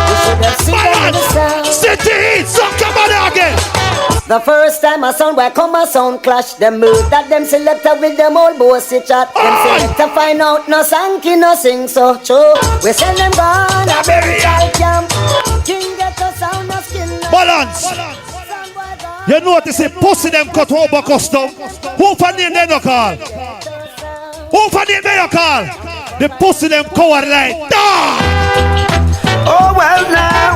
You should have seen the sound. City Heat, suck your mother again. The first time a sound boy come a sound clash. Them move that them selector with them old bossy chat. Them selector find out no sanky no sing so true. We send them gone a burial camp. King Ghetto sound no skin. Balance. You notice it pussy them cut over custom. Who for name they no call? Who for name they no call? The pussy them coward like dog. Oh well now,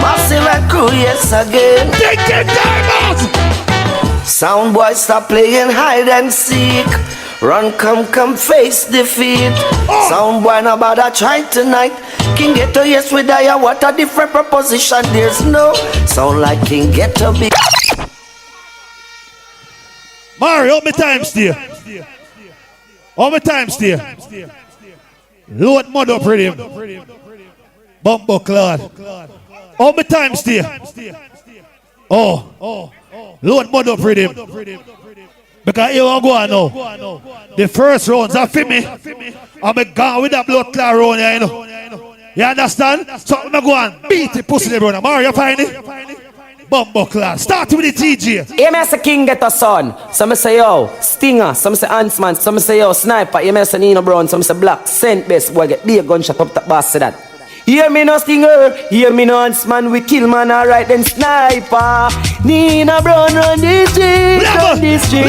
massive and crew yes again. Take it Tymers. Sound boy stop playing hide and seek. Run come face defeat. Sound boy no bother try tonight. King Ghetto yes we die. What a different proposition. There's no sound like King Ghetto big. Mari, how many times there? How many times there? Lord mother riddim. Bumbo clot. How many times there? Oh, Lord mother riddim. Because here I go now. The first rounds are for me. I'm gone with that blood clot round here, you know. You understand? So I'm going to go and beat the pussy, brother. Mari, you find it? Bumbo class. Start with the TG. Yeah, me say King Ghetto son. Some say yo Stinger. Some say Huntsman. Some say yo Sniper. Yeah, me say Nino Brown. Some say Black. Saint Best. Boy get big gunshot up the boss say that. Hear me no Stinger. Hear me no Huntsman. We kill man alright then Sniper. Nino Brown run the street. Run the street.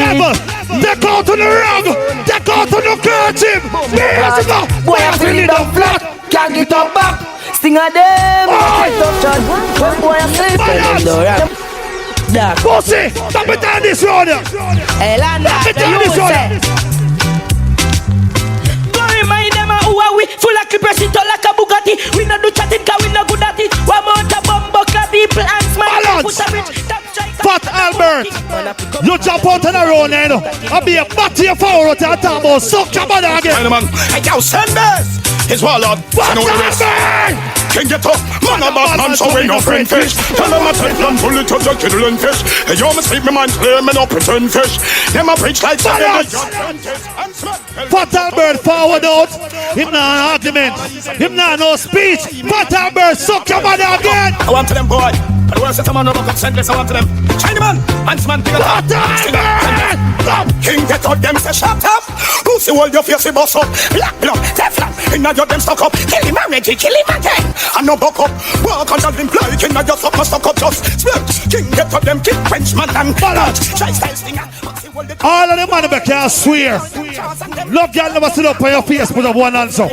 Take out to the rug. Take out to the curtain. Boy I feel it down flat. Can't get up back. Stinger them. When boy I sleep. Pussy, stop it down this road. Stop it down this road. Don't remind them who are we. Full of clippers, it all like a Bugatti. We not do chatting, cause we not good at it. One more to bumbo clap people and smile. Fat Albert, you jump out on the road now. I'll be a batty of foul at the top of suck your mother again. Hey, yo, send this. It's well up. Fat Albert. Can get up, man a bad man, so we no friend fish. Tell them I take them full of the kiddo and fish. Hey, you must speak my mind clear, me no pretend fish. Them a preach like Fat Albert forward out. Him not argument. Him not no speech. Fat Albert suck your mother again. I want to them boy. I want to set them on the book of send this. I want to them. Chinaman, Huntsman, King Ghetto, them say shut up. Pussy hold your face, boss up. Black blood, Teflon, inna your them stuck up. Kill him Reggie, kill him again. And no buck up. Walk under them like inna your sucker stuck up just split. King Ghetto, them kick Frenchman and ballad. Try style stinger. All of them man back here swear. Look, y'all never sit up on your face, put up one answer.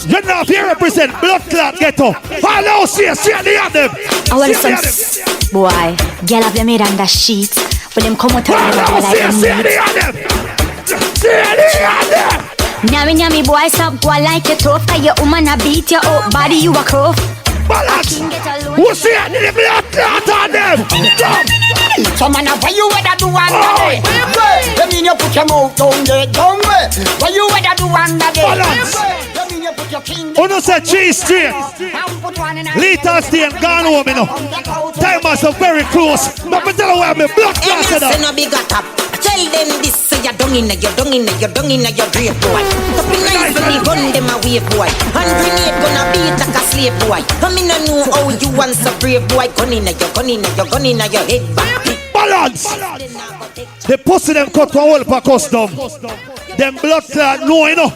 You're not here represent blood clot Ghetto. Follow, see the other. I want some boy. Girl have them made under sheets. When them come out of the like Nyami boy, stop go like you tough. Cause your woman a beat you up, body you a cuff. Balance! Who see it in the blood clot on them? Some man why you weather do under day? That mean you put your mouth down there, down way. Why you weather do under day? Balance! Who no say cheese straight? Little Stane gone home, you know. Tymers are very close. But me tell you where me blood clot set up. Tell them this, so you're dung in your grave, boy. Up in nice when the gun them away, boy. And grenade gonna beat like a slave, boy. I mean, I know how you want so brave, boy. Gun in your head back. Balance! The pussy them cut to a whole per custom. Them blood clot know, you know.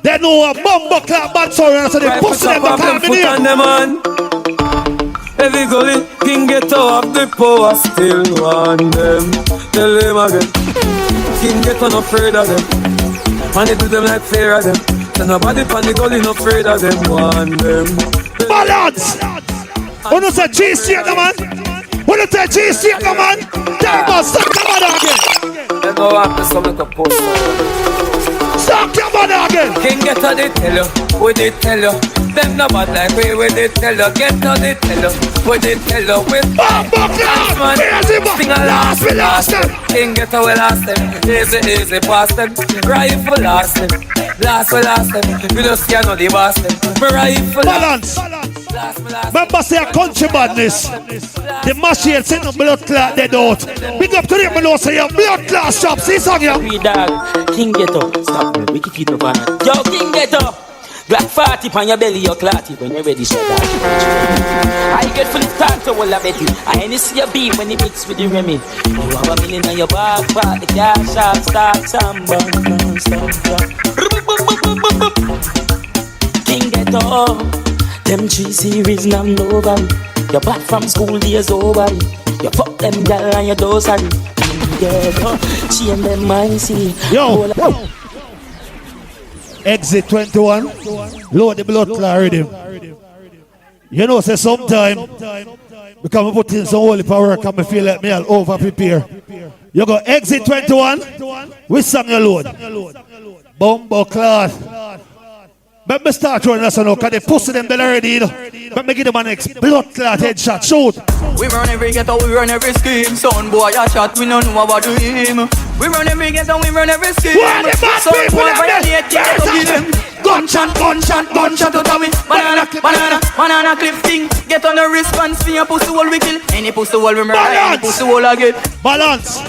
They know a bumbo clot bad sorry, so they pussy them to come in here. Every gully, King Ghetto have the power, still want them. Tell them again, King Ghetto not afraid of them. And they do them like fear of them. So nobody pan the gully not afraid of them, want them. Balance! Who no say cheese straight, man? Who no say cheese straight, man? Tymers, suck your mother again! They know what to make a post. Suck your mother again! King Ghetto they tell you, we they tell you. Them no bad like we they tell you. Ghetto they tell you, we they tell you. With Bumbo class, man, sing a last, we lost them. King Ghetto we lost them, easy past them. Rifle lost them, last we lost them. We just can't know the boss them. Rifle balance. Remember say a country badness. The machine send no blood clot dead out. Big up to them, I know say your blood clot shop. See song ya. We dog, King Ghetto, stop me, we keep it up on it. Yo, King Ghetto. Black 40 on your belly, you're clotty when you're ready, shut up. I get full of talk to all I bet you. I only see your beat when you mix with the Remy. You have $1 million on your back, part the cash shop, start some bun, King Ghetto, them 3 series now nobody. You're back from school days over. You fuck them girl and you do sorry. King Ghetto, change them mind, see. Yo. Exit 21, load the blood clot rhythm. You know, say sometime, because I put in some holy power work and I feel like me I'll over prepare. You go exit 21, which song you load? Bumbo clot. But me start running us now, because they pussy them there already, you know. But me give them an next blood clot headshot, shoot. We run every ghetto, we run every scheme. Son boy a chat, we don't know about do him. We run every ghetto, we run every scheme. Son boy violate, ghetto game. Gunshot to Tommy. Banana clip thing. Get on the response for your pussy wall we kill. Any pussy wall we murder, any pussy wall again. Balance.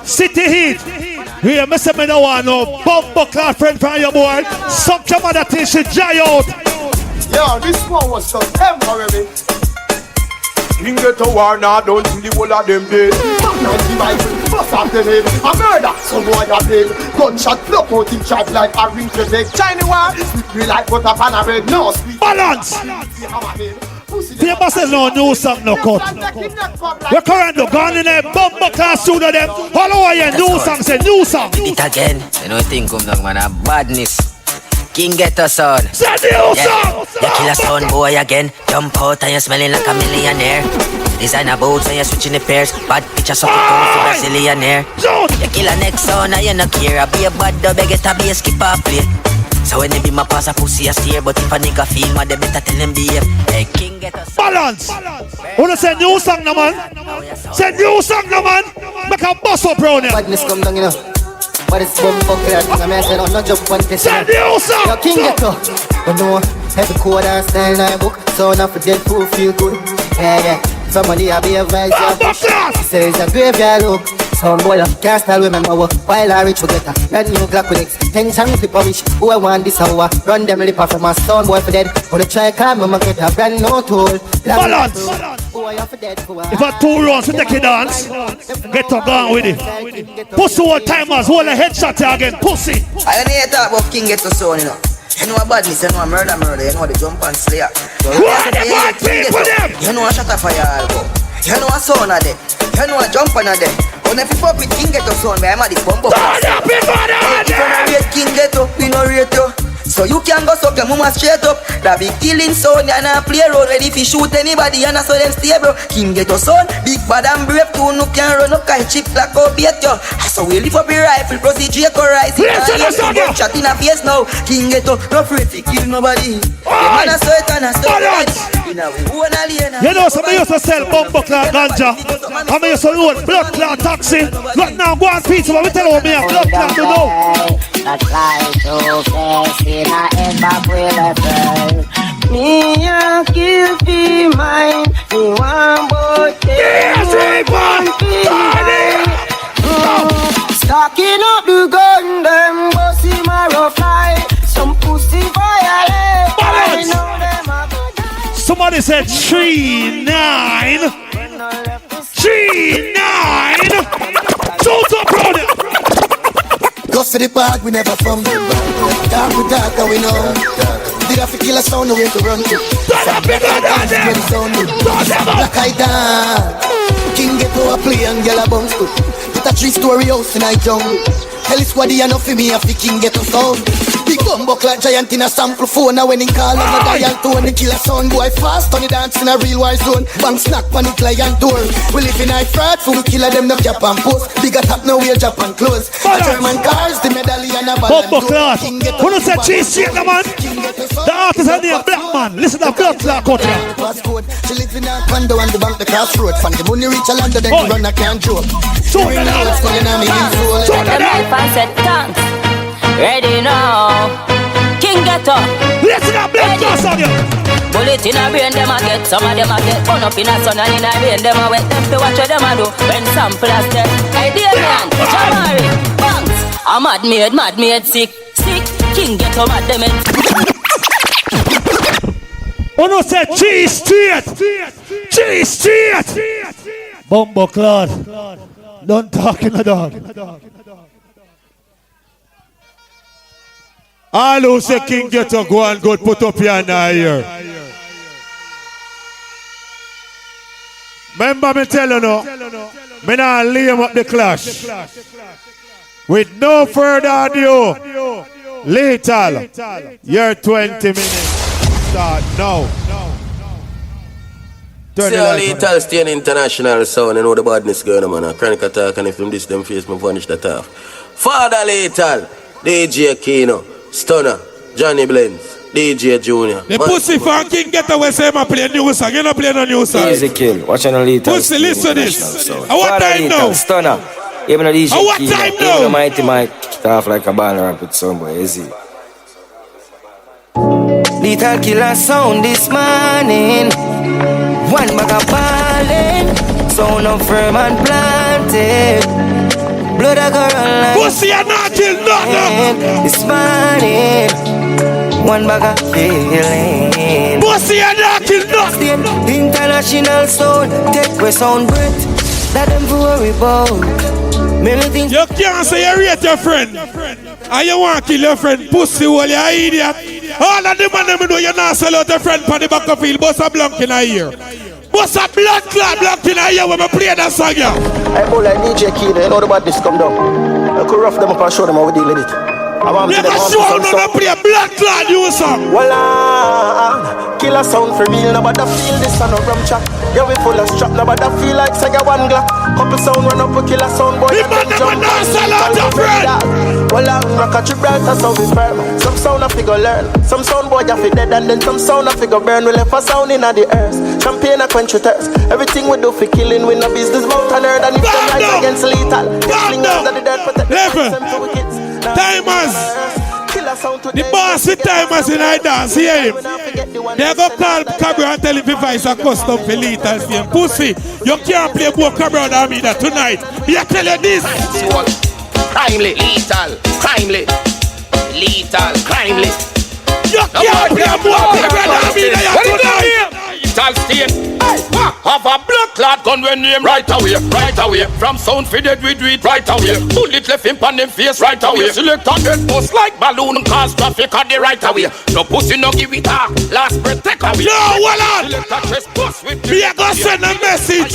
City heat. Here, me say me no want no bumbo clot friend from your boy. Suck your mother till she dry out. Yo, this one was so temporary. King Ghetto war now, don't see the whole of them dead. Now see my bust off the head. A murder, some boy a dead. Gunshot, block out in charge like a ring to leg. China war, slip me like butter pan a bread. No sweet. Balance. Famous is no new song no cut. We're currently gone in a bumbo class studio them. All over here, new song, say new song. Did it again. I don't think come down man a badness. King Ghetto son. Say new song. You kill a son boy again. Jump out and you're smelling like a millionaire. Designer boots and you're switching the pairs. Bad picture suck it down for Brazilianaire. You kill a next son and you no care. Be a bad dub, get a be a skipper play. So when they be my pass a pussy a steer. But if a nigga feel mad, they better tell him behave. Hey, King Ghetto son. Balance. Wanna say new song no man? Say new song no man. Make a bust up round here. Badness come down, you know. But it's bumbo clear. I'm saying, no jump one piece. Say new song. Yo, King Ghetto. You know, every code and style in a book. So now for dead proof feel good. Yeah. Somebody a be a vice. She says a graveyard look. Some boy can't style remember what. While I reach we get a brand new Glock with X. Tension flip a wish. Who I want this hour. Run them lip off from a sound boy for dead. Wanna try climb, I'ma get a brand new tool. Balance. If I 2 rounds, we take a dance. Ghetto gone with it. Pussy all timers, hold a headshot again. Pussy. I don't hear talk about King Ghetto Son, you know. You know a badness, you know a murder, you know the jump and slayer. What the bad people them? You know a shut up fire album. You know a son of them. You know a jump on them. When if you pop with King Ghetto Son, I'm at the bump up. Turn up people down there. If you don't rate King Ghetto, we no rate you. So you can go suck your mama straight up. That big killing son, you not play road. Ready fi shoot anybody, and so them stay bro. King Ghetto Son, big bad and brave too. No can run up, can chip like a bait yo. So we lift up the rifle, proceed Jacob Rice. Shot in a face now. King Ghetto, no afraid to kill nobody. The man a so it and a so it. You know, some used to sell bumbo clot ganja. Some used to load blood clot taxi. Right now, go on pizza, but we tell them me a blood clot, you know. That's like to face in a head back with a girl. Me a kill be mine. Me one boy stocking up the gun, them bossy marrow fly. Some pussy violate. I know them a go die. Somebody said 3-9. 3-9. So brother. Go for the park, we never from them. Dark with dark, we know. Did have to kill a sound, no way to run to. Black eye down. King Ghetto a play and girl a bounce to. Get a 3-story house in a jungle. Tell us what the enough for me if the King Ghetto sound. Big bumbo like giant in a sample phone. Now when he call on the dial tone, the killer sound boy fast on the dance in a real war zone. Bang snack panic client door. We live in a fraud, for we killer them no cap and post. Bigger top no way Japan close. German cars, the medallion a bumbo clot. Who don't say cheese shake the man? The artist are named Black Man. Listen to blood clot cut here. She live in a condo on the bank the crossroad. From the money reach a land then you run a can't joke. So the life said thanks. Ready now. King Ghetto. Listen up, black glass on you. Bullet in a brain, them a get. Some of them a get burn up in a sun and in a rain. Them a wet. Them to watch what them a do. When sample a step. Hey, Damian, Jamari, Banks. A mad made, sick. King Ghetto mad them it. Oh no, say cheese street. Bumbo clot. Don't talk in the dog. All who say King Ghetto go and go put up your here. Remember me tell you no, me not lame up the clash. With no further ado, Lethal, your 20 minutes start now. See how Lethal Stane international sound, you know the badness going on, man. Chronic attack, and if them this them face, me vanish that off. Father Lethal, DJ Kino, Stunner, Johnny Blends, DJ Junior. The pussy fan King Ghetto when say I play a new song. You not play no new song. Easy kill. Watching a Lethal. Pussy, listen this. At what time now? Stunner. Even a DJ At what time now? Even a mighty mic kick off like a ball ramp with somebody. Easy. Lethal killer sound this morning. One bag of ballin', sound of firm and planted. Blood a go run like pussy and not kill nothing. This morning, one bag of feeling. Pussy and not kill nothing. International sound, take we sound breath. That them worry about. You can't say you rate your friend. And you want to kill your friend. Pussy hole, you idiot. All of them and them know you not sell out your friend for the back of field. Bust a blank in a ear. Bust a blood clot blank in a ear when I play that song. Hey, boy, like DJ Kino, you know the badness come down. I could rough them up and show them how we deal with it. I want to show them how to play a blood clot you song. Voila, killer sound for real. Nobody feel this and no rum chat. Yeah, we full of strap. Nobody feel like say one glock. Couple sound run up a killer sound boy. The man never dance a lot of friend. Voila, rock a Gibraltar sound is firm. Some sound I figure learn. Some sound boy I feel dead and then some sound I figure burn. We left a sound in the earth. Champagne a quench your thirst. Everything we do for killing. We no business mouth and earth. And if them rise against lethal, fling out of the dirt. Protect the kids. Tymers. The boss with Tymers in I dance, hear him. They go call Cabra and tell him if it's a custom for Lethal Stane. Pussy, you can't play both Cabra and me that tonight. Me I tell you this. Crimely, lethal, crimely, lethal, crimely. You can't play both Cabra and me that tonight. Lethal Stane, have a clot gun when name right away, right away. From sound for dead we do it right away. Bullet left him on them face right away. Select on dead bus like balloon cause traffic on the right away. No pussy no give it up, last breath take away. No, hold on. We are gonna send a message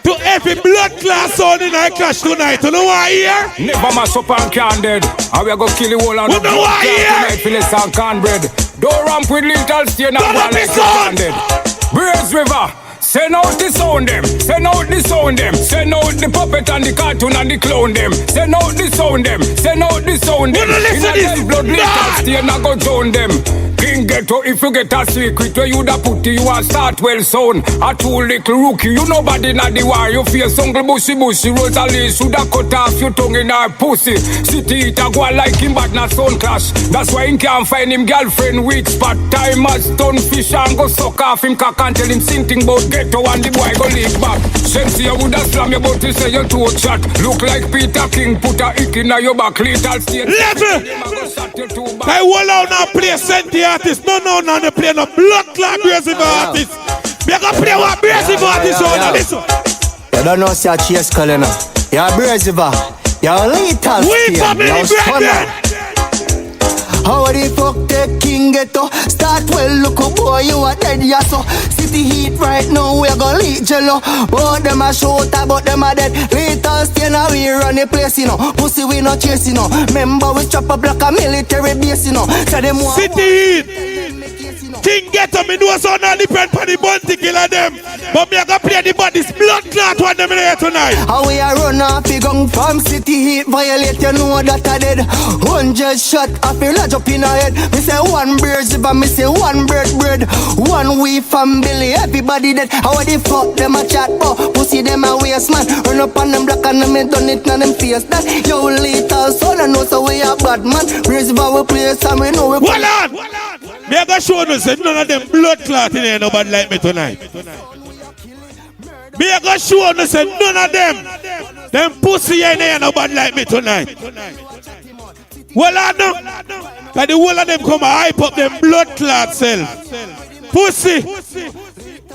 to every blood class on in our clash tonight. You know why here? Never mash up and candid. And we are gonna kill the whole of the know why here? tonight for less and cornbread. Don't ramp with little Stane and one like candid. Braze River. Send out the sound them, send out the sound them, send out the puppet and the cartoon and the clown them, send out the sound them, send out the sound them. In a dead blood little Stane and go zone them. King Ghetto, if you get a secret where you da put it, you a start well sound. A too little rookie, you nobody na the war. You face Uncle Bushy Rosalie, should have cut off your tongue in her pussy. City eater go like him but not sound clash. That's why he can't find him girlfriend weak spot. Tymers, stone fish and go suck off him cock and tell him something about Ghetto and the boy go leak back. Sensei, you woulda slam your butt to say your throat shot. Look like Peter King, put a ick in your back. Little Stane. Level! I will out now play Senti artist. No, they play no blood clot Brazy artist. We are gonna play what Brazy artist on. Listen. You don't know see a chase calling now. You're Brazy, you're Little Stane, you're Stunner. How the fuck the King Ghetto? Start well, look up boy, you are dead, yeah so. City heat right now, we are gonna leak jello. But them a shoot, but them a dead. Little Stane, we run the place, you know. Pussy we no chase, you know. Remember we chop up like a military base, you know. So them City heat. King Ghetto, me know so not depend on the bounty killer them. But me a go play the bodies blood clot one them in here tonight. How we a run off the gun from city heat violate, you know that I did. 100 shot off a lodge up in a head. Me say one bird zipper, me say one bread. One we family, everybody dead. How the fuck them a chat, oh, pussy them a waste man. Run up on them black and them done it on them face. That yo little son, I know so we a bad man. Raise our place and we know we hold on! Me a go show you say none of them blood clot in here nobody like me tonight. Me a go show you say none of them pussy in here nobody like me tonight. Well I know that the whole of them come and hype up them blood clot self. Pussy.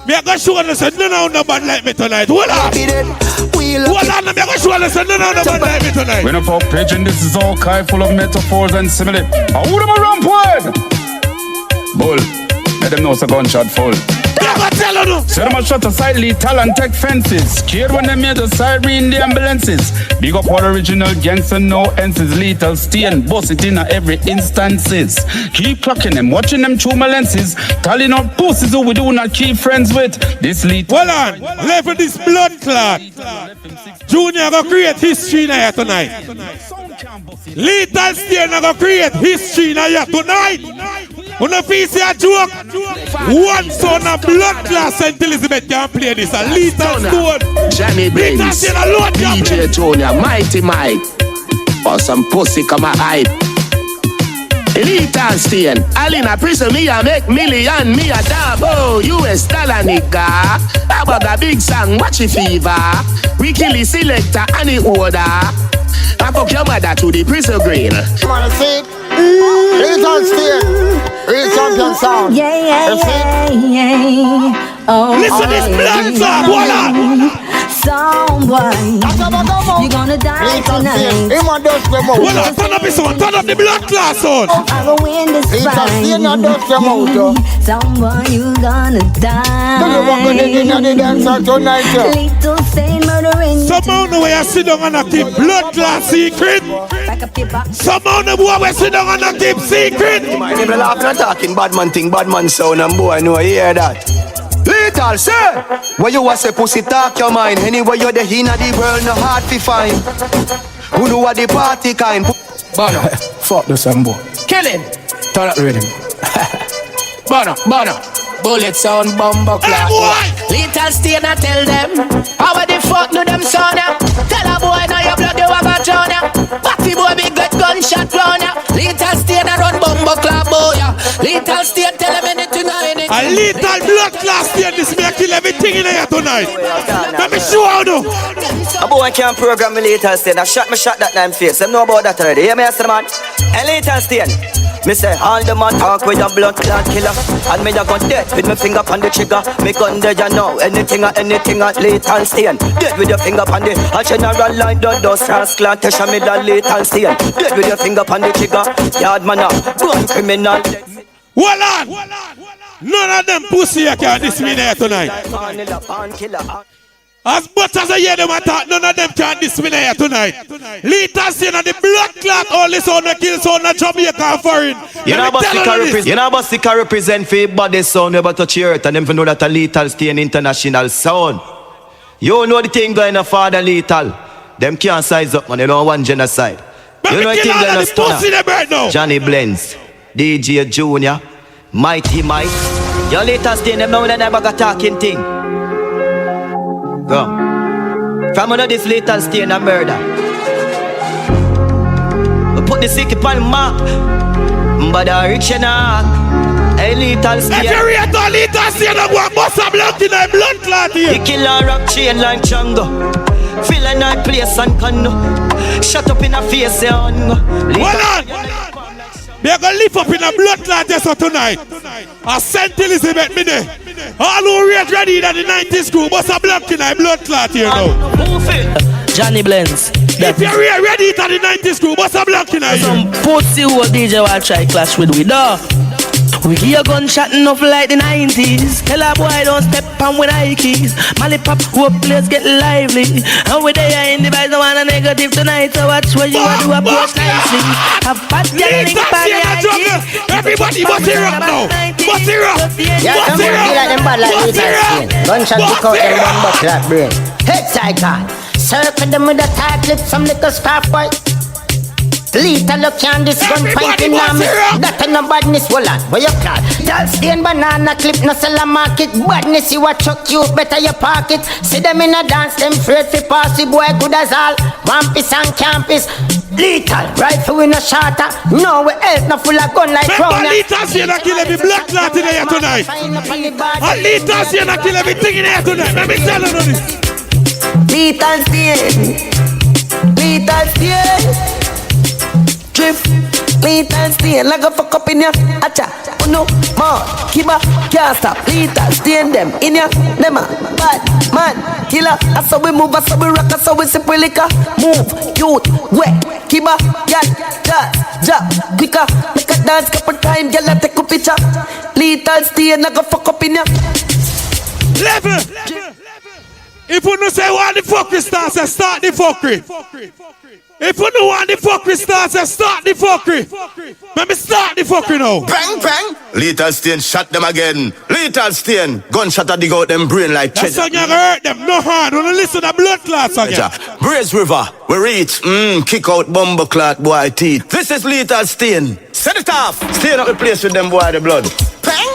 Me a go show you say none of nobody like me tonight. Well on. Well on, me a go show you say none of nobody like me tonight. When I talk pigeon, this is all kind full of metaphors and simile. I would have a ramp word. Bull, let them know it's a gunshot full. So them a shot aside lethal and take fences. Scared when they made the siren in the ambulances. Big up all original gangster, no enses. Little Stane, boss it in every instances. Keep clocking them, watching them through my lenses. Tallying up pussies who we do not keep friends with. This lethal. Hold on, level this blood clot. Junior gonna create history here tonight. Little Stane gonna create history here tonight. When the face a joke, one son of blood class St. Elizabeth can play this. A Little Stone, Johnny Benz, DJ Junior, Mighty Mike, or some pussy come a hype. Little Stane, all in a prison, me a make million, me a double US dollar nigga. About a big song, watch it fever. We kill the selector and the order. I fuck your mother to the prison green. Come on, see? Little Stane, real champion sound. Yeah. Oh, listen this blood clot, voila. Someone, you're gonna die tonight. Well, turn up this one, turn up the blood clot sound. I will win this fight. Someone, you're gonna die. Little Stane murdering. Somehow the way I sit down and I keep blood clot secret. Somehow the boy we sit down and I keep secret. People laughing and talking, bad man thing, bad man sound, and boy, no, you hear that. Little, sir, where you was a pussy talk your mind. Anyway, you're the in of the world, no hard to find. Who know what the party kind? Bono, fuck the song, boy. Kill him. Turn up rhythm. Bono. Bullet sound, bomber clock. Little Stane, I tell them. How the fuck do them sound ya? Tell a boy now your blood you a got drown ya. Batty boy big get gunshot round ya. Little Stane, I run bomber clock boy ya. Little Stane, tell them anything or anything. A little blood clot Stane, this may kill everything in here tonight. Let me show how do. A boy can't program me Little Stane. I shot that damn face. I know about that already. Hear me, Mr. Man? And Little Stane. Me say all the man talk with a blood clot killer. And me a gun dead with my finger on the trigger. Me gun dead you know, anything at lethal Stane. Dead with your finger on the a general line the dust ass clot. Tesha me the lethal Stane. Dead with your finger on the trigger. Yard man up, gun criminal. Hold on! None of them pussy can diss me there tonight. As much as I hear them attack, none of them can diss me there tonight. Lethal Stane and the blood clot only sound the kill sound of Jamaica and foreign. You know about Sika represent for body sound, you about to cheer it and them know that a Lethal Stane international sound. You know the thing going on Father Lethal. Them can't size up man, you don't want genocide. You know the thing going on Stunner. Johnny Blends, DJ Junior, Mighty Mike. Your Lethal Stane, them know that never got talking thing. Go. From under this Lethal Stane a murder. We put the sick upon map. But the rich and a Lethal Stane. If you rate a Lethal Stane, I'm going to bust a blood in a blood clot here. He kill a rock chain like Django. Fill a night place and condo. Shut up in a face and hold on. They're going to lift up in a blood clot just tonight. A St. Elizabeth minute. All who rate ready in the 90s crew, bust a blood in a blood clot here now. Johnny Blends. If you're ready in the 90s crew, bust a blood in a here. Some pussy who DJ will try clash with we dog. We hear gunshot enough like the 90s. Tell a boy don't step on with Nikes. Mally pop, hope place get lively. And we there in the vice, no one a negative tonight. So watch what you want to approach nicely. Have fat yelling body like everybody bust it up now. Bust it up. Yeah, some boy feel like them bad like Lethal Stane. Gunshot kick out them bomb buck that brain. Head side guard. Circle them with a tight lip, some little scarf boy. Lethal look can this gun pointing on me. That no badness, hold on, where you call? Tall Stane banana clip, no sell a market. Badness, you a chuck you, better you park it. See them in a dance, them afraid fi pass the boy good as all. Wampus and campus. Lethal, rifle in a shatter. No, we else no full of gun like Crown. Lethal Stane a kill every black clot in here tonight. And Lethal Stane a kill everything in here tonight. Let me tell you this. Lethal Stane. Lethal Stane. Drift, Lethal Stane, like a fuck up in ya. Acha, no more, kiba, can't stop. Lethal Stane them in ya, them a bad man, killer. That's how we move, that's how we rock, that's how we sip we liquor. Move, youth, wet, kiba, gal, dance, jump, quicker. Make a dance couple time, gal, I take a picture. Lethal Stane, like a fuck up in ya. Level. If you don't say what the fuckery starts, start the fuckery. If you don't want the fuckery starts, start the fuckery. Let me start the fuckery now. Bang, bang. Lethal Stane shot them again. Lethal Stane gunshot a dig out them brain like cheddar. That's how you hurt them. No hard. Don't listen to blood clots again. Brace River, we reach. Kick out bumble clot boy teeth. This is Lethal Stane. Set it off. Stay up the place with them boy the blood. Bang.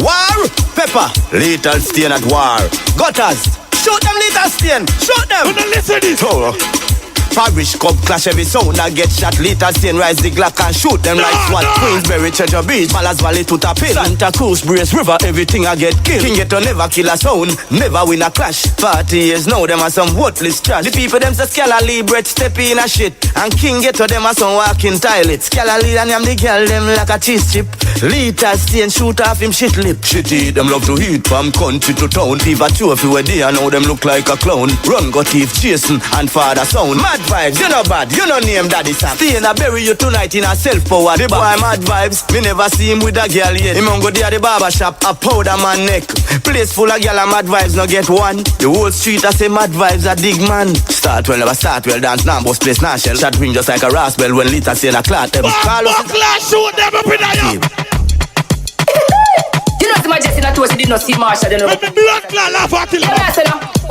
War. Pepper. Lethal Stane at war. Gutters. Shoot them Lethal Stane. Shoot them. Don't listen to this. Parish cup clash every sound I get shot. Lethal Stane rise the Glock and shoot them like SWAT. Queensberry, Treasure Beach, Palace Valley to Tapin, Santa Cruz, Brace River, everything I get killed. King Ghetto never kill a sound, never win a clash. 40 years now, them are some worthless trash. The people them say Scala bread step in a shit. And King Ghetto them are some walking toilets. Scala and I'm the girl them like a cheese chip. Lethal Stane shoot off him shit lip. Shitty, them love to eat from country to town. Fever trophy where they and now them look like a clown. Run got thief Jason and father sound. Mad vibes, you know bad, you know name daddy Sam. Stane I bury you tonight in a self-power. The boy mad vibes, me never see him with a girl yet. Him on go there the barber shop, a powder man neck. Place full of girl and mad vibes no get one. The whole street I say mad vibes a dig man. Start well, never start well, dance now, boss place now shell. Shot ring just like a rasp bell when Lethal Stane a clot. Them call us. Shoot them up in the You know the majesty that was did not see Marsha, then. Let me blood clot laugh at him.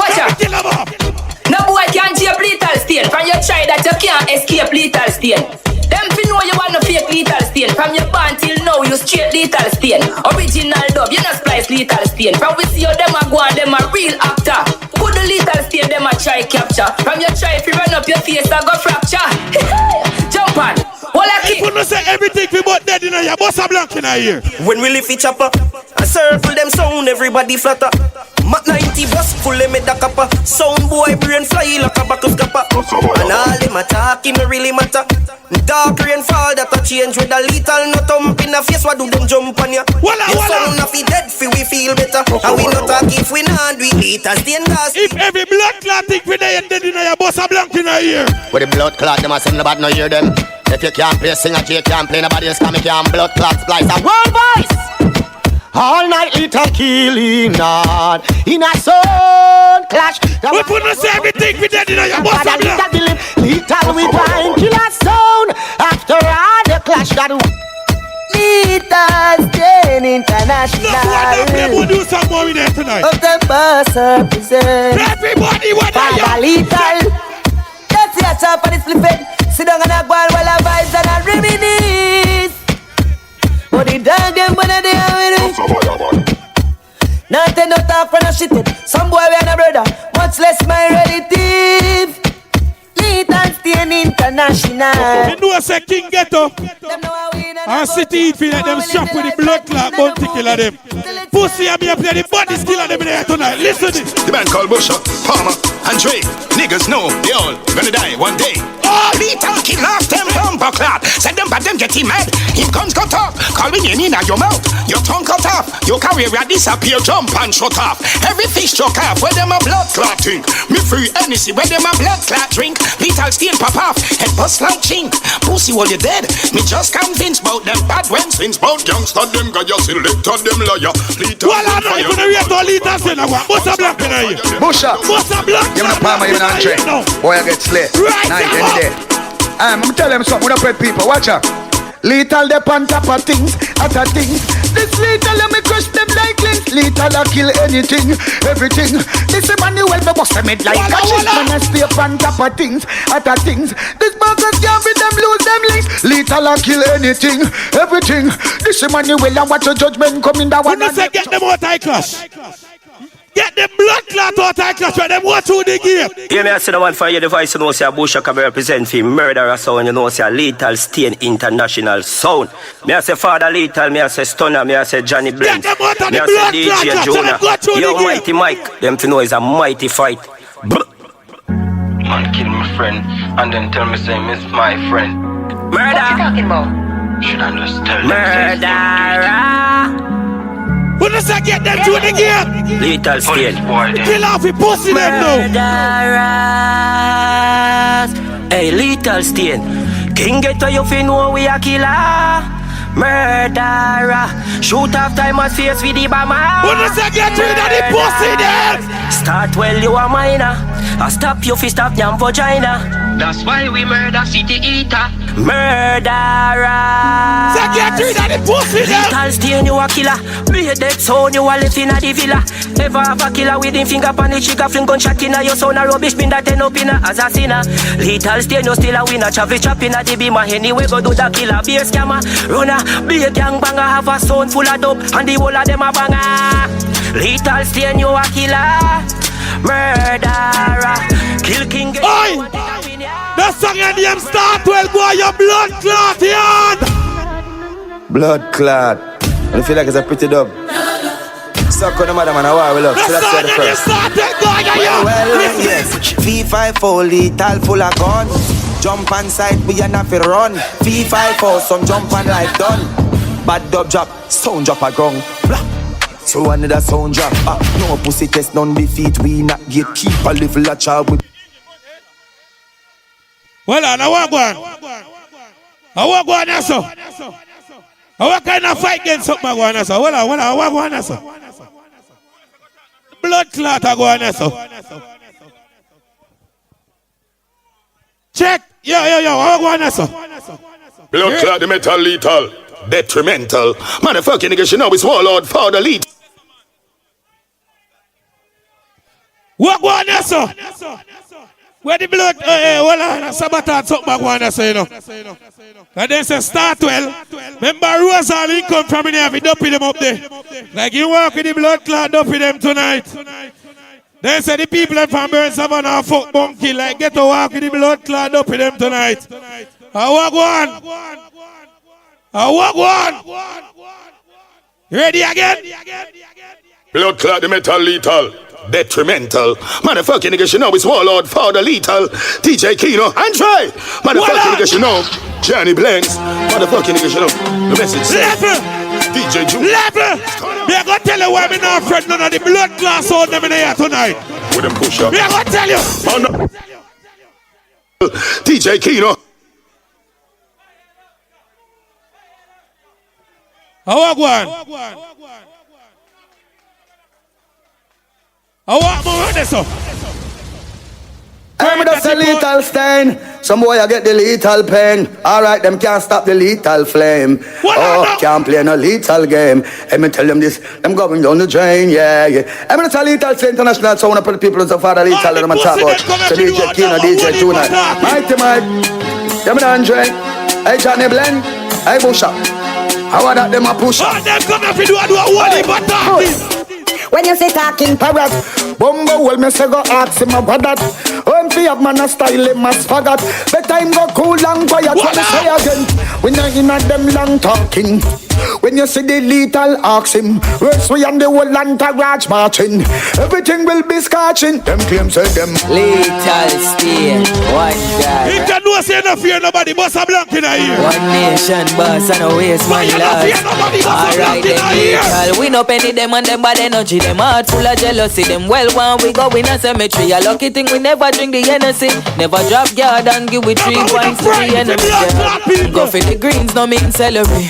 Watch out. No boy can't escape Lethal Stane. From your try that you can't escape Lethal Stane. Them fi know you want no fake Lethal Stane. From your band till now you straight Lethal Stane. Original dub, you not splice Lethal Stane. From we see how them a go and them a real actor. Put the Lethal Stane them a try capture. From your try if you run up your face I go fracture. Jump on. If you don't say everything we both dead in here, boss a blank in here. When we lift each up, I circle them sound, everybody flutter. Mac 90 bus full of me da kappa. Sound boy brain fly like a back of scapper. And all them attacking me really matter. Dark rain fall that a change with a little no thump in the face. What do them jump on ya? Your sound of dead fi we feel better. And we not talk if we not do it as the gas. If every blood clot think we dead in your boss a blank in a ear. With the blood clot, them a send nobody no hear them. If you can't play singer, you can't play nobody else. Come you can't blood clot splice a world voice. All night little killing on in a soul clash. We put no say everything we dead in your boss a blank. Little we find killer sound after all the clash that. Little Stane International. We'll do some more in there tonight. Of the boss represent. Everybody want to Father Little. That's your chop for the flipping. Sit down and a go while I vibes and I reminisce. But the dog them when they are with it. Nothing no talk when I shit it. Some boy we and a brother, much less my relative. Little Stane International. You know I say King Ghetto. And city feel like them shop with the blood clot bounty killer them. Pussy and me play the body killer them in there tonight. Listen to this. The band called Busher, Palmer, and Dre. Niggas know they all gonna die one day. Oh, little kid lost them bumper clot. Said them but them get him mad. Him guns cut off. Call me name in your mouth. Your tongue cut off. Your career disappear, jump and shut off. Every fish chuck off where them a blood clot drink. Me free anything where them a blood clot drink. Little Stane pop off. Head bust like chink. Pussy while you dead. Me just convinced about them bad when Since bout youngster them got your selector them lawyer. Well, I'm not gonna read all Little Stane. What's a black in here? Busha. What's a black? Give me a palm, give me an Andre. Boy, I get slayed. Night and day. I'm tell them something with the pet people. Watch out. Little they on top of things, other things. This little let me crush them like links. Little I kill anything, everything. This Emmanuel me bust them head like a chick. When I stay on top of things, other things. This buggers can't be them lose them links. Little I kill anything, everything. This Emmanuel and watch your judgment coming down. When I say get them out I clash. Get the blood clot out I clash where them watch through the game. Yeah, me I say the one for your device, you know, say a Busha can represent for murderer sound, you know, say a Little Stane International sound. Me I say Father Little, me I say Stunner, me I say Johnny Blends, me I say DJ Jonah. Yo, Mighty Mike, them to know is a mighty fight. Man kill my friend, and then tell me say miss my friend. Murder. What you talking about? Should I just tell them? Murderer. Who does I get them to the game? Little Stane. Kill off the pussy them now. Hey, Little Stane. King Ghetto, you fi know we a killer. Murderer. Shoot off Tymers face with the bomber. Who does I get rid of the pussy them? Start well, you a minor. I stop you fi stop yam vagina. That's why we murder city eater. Murderer. So get rid of the pussy them. Little Stane, you a killer. Be a dead son, you a left in a the villa. Ever have a killer with him finger pan the trigger, fling gunshot in a your son a rubbish bin that end up in a assassina. Little Stane, you still a winner. Chavi chop in a the beamer. Anyway go do the killer. Be a scammer, runner. Be a gang banger. Have a son full of dope and the whole of them a banger. Little Stane, you a killer. Murderer. Kill King. Oi! The song and them start well, boy, your blood clot yard. Blood clot. I feel like it's a pretty dub. Suck on the madam and a war we love. So that's the first. Well, yes. V5 Little full of gun. Jump on side, we are not fi run. V5 some jump on life done. Bad dub drop, sound drop a gong. So another sound drop. No pussy test, none defeat. We not get keep a level of child with. Well, I want one. I want one, so. I want kind of fight against something, I want so. Well, I want one, so. Blood clot, I want so. Check. Yo, I want one, so. Blood clot, the metal lethal. Detrimental. Motherfucking nigga, you know it's warlord, father lead. What one, so? Where the blood, well, sabotage something, I want so, you know. And then say start well. Remember Rosal come from in here, we dopey them up there. Like you walk with the blood clot, dopey them tonight. Then say the people from Burn Savannah fuck bunky, like get to walk with the blood clot, dopey them tonight. I walk one. You ready again? Blood clot the metal lethal. Detrimental. Motherfucking niggas, you know it's Warlord, Father Lethal, DJ Kino, Andre. Motherfucking niggas, you know Johnny Blends. Motherfucking niggas, you know the message says DJ Ju. Level! Me I gonna tell you why me not afraid none of the blood glass on them in here tonight. With them push up. Me I gonna tell you. Oh, no. DJ Kino. How I go on? I want more of this up. I'm just a lethal Stane. Some boy I get the lethal pain. Alright, them can't stop the lethal flame. Can't play no lethal game. Let me tell them this, them going down the drain, yeah. I'm just a lethal Stane international, so I wanna put the people as a father lethal and I'm gonna talk about. So DJ Kino, DJ Tuna. Mighty Mike, them Andre, hey Johnny Blend, hey Busha. How are that them a push? Oh, them come up and do a wally but talking. When you say talking parrot, Bumbo well me say go ask him about that. Fi have man a style him as faggot. But time go cool and quiet. What me say again? We not in a them long talking. When you see the lethal ask him. Worse we and the whole entourage marching. Everything will be scorching. Them claims say them lethal Stane. One guy. If you know say no fear nobody, boss a blank in a ear. One nation boss and a waste man last. Alright them lethal. We no penny them and them bad energy. Them heart full of jealousy. Them well when we go in a cemetery. A lucky thing we never drink the Hennessy. Never drop guard and give we 3 points to the enemy. Go for the greens, no mean celery.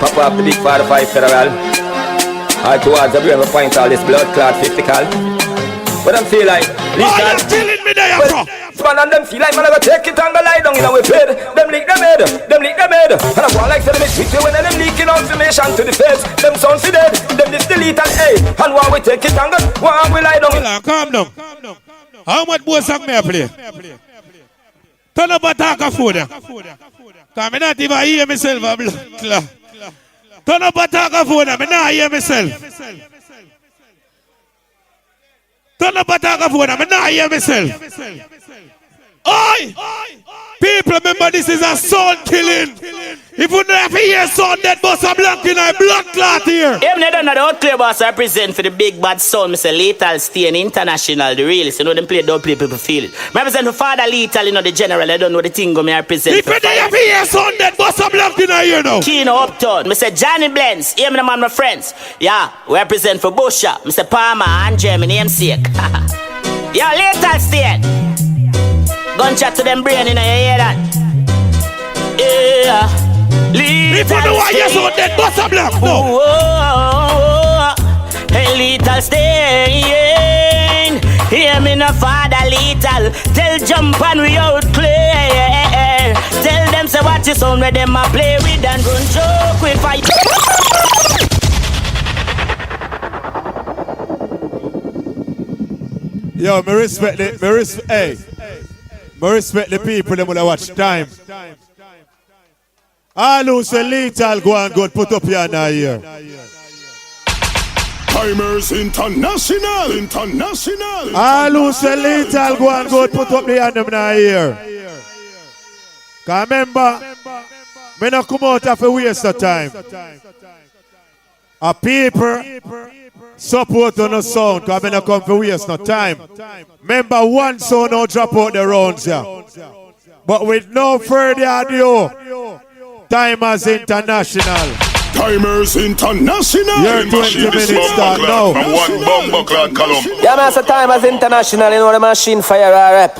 Pop up the big 45 federal. All towards the brave point all this blood clot 50 cal. But I'm feel like lethal. You killing me there, bro. Man and them feel like man I go take it and go lie down in our bed. Them leak them head, them leak them head. And I go like tell them it's with you when them leaking information to the face. Them sound for dead, them this delete and hey. And while we take it and go, while we lie down. Calm down. How much more song may I play? Turn up a talk of food. Cause me not even hear myself. Turn up a talk of food. Me not hear myself. Turn up a talk of food. Me not hear myself. Oi! People, remember this is a soul killing. If you never hear sound dead boss a blank in a blood clot here. Even though the out clear boss I present for the big bad sound, Mr. Lethal Stane International, the realest. You know them play don't play people feel it. I present for Father Lethal, you know the general, I don't know the thing go me I present. If you never hear sound dead boss a blank in a here now. Kino Uptown, Mr. Johnny Blends, hear me man my friends. Yeah, we present for Busha, Mr. Palmer and Jeremy namesake. Yo, Lethal Stane. Gunshot to them brain, you know, you hear that? Yeah. If you know why you're so dead, bust a block, no. Hey, Lethal Stane. Hear me no Father Lethal. Tell jump and we out clear. Tell them say what you sound where them a play with and run joke with fight. Yo, me respect it. Me respect the people that will watch time. All who say lethal go and go put up your here. Tymers International. All who say lethal go and go put up the hand them here. Cause remember, me not come out of a waste of time. A people support on the sound, cause me not come for waste no time. Remember one sound now drop out the rounds here. But with no further ado, Tymers International. Tymers International. Your 20 minutes start now. From one bomber clan column. Yeah, man, so Tymers International, you know the machine fire a rep.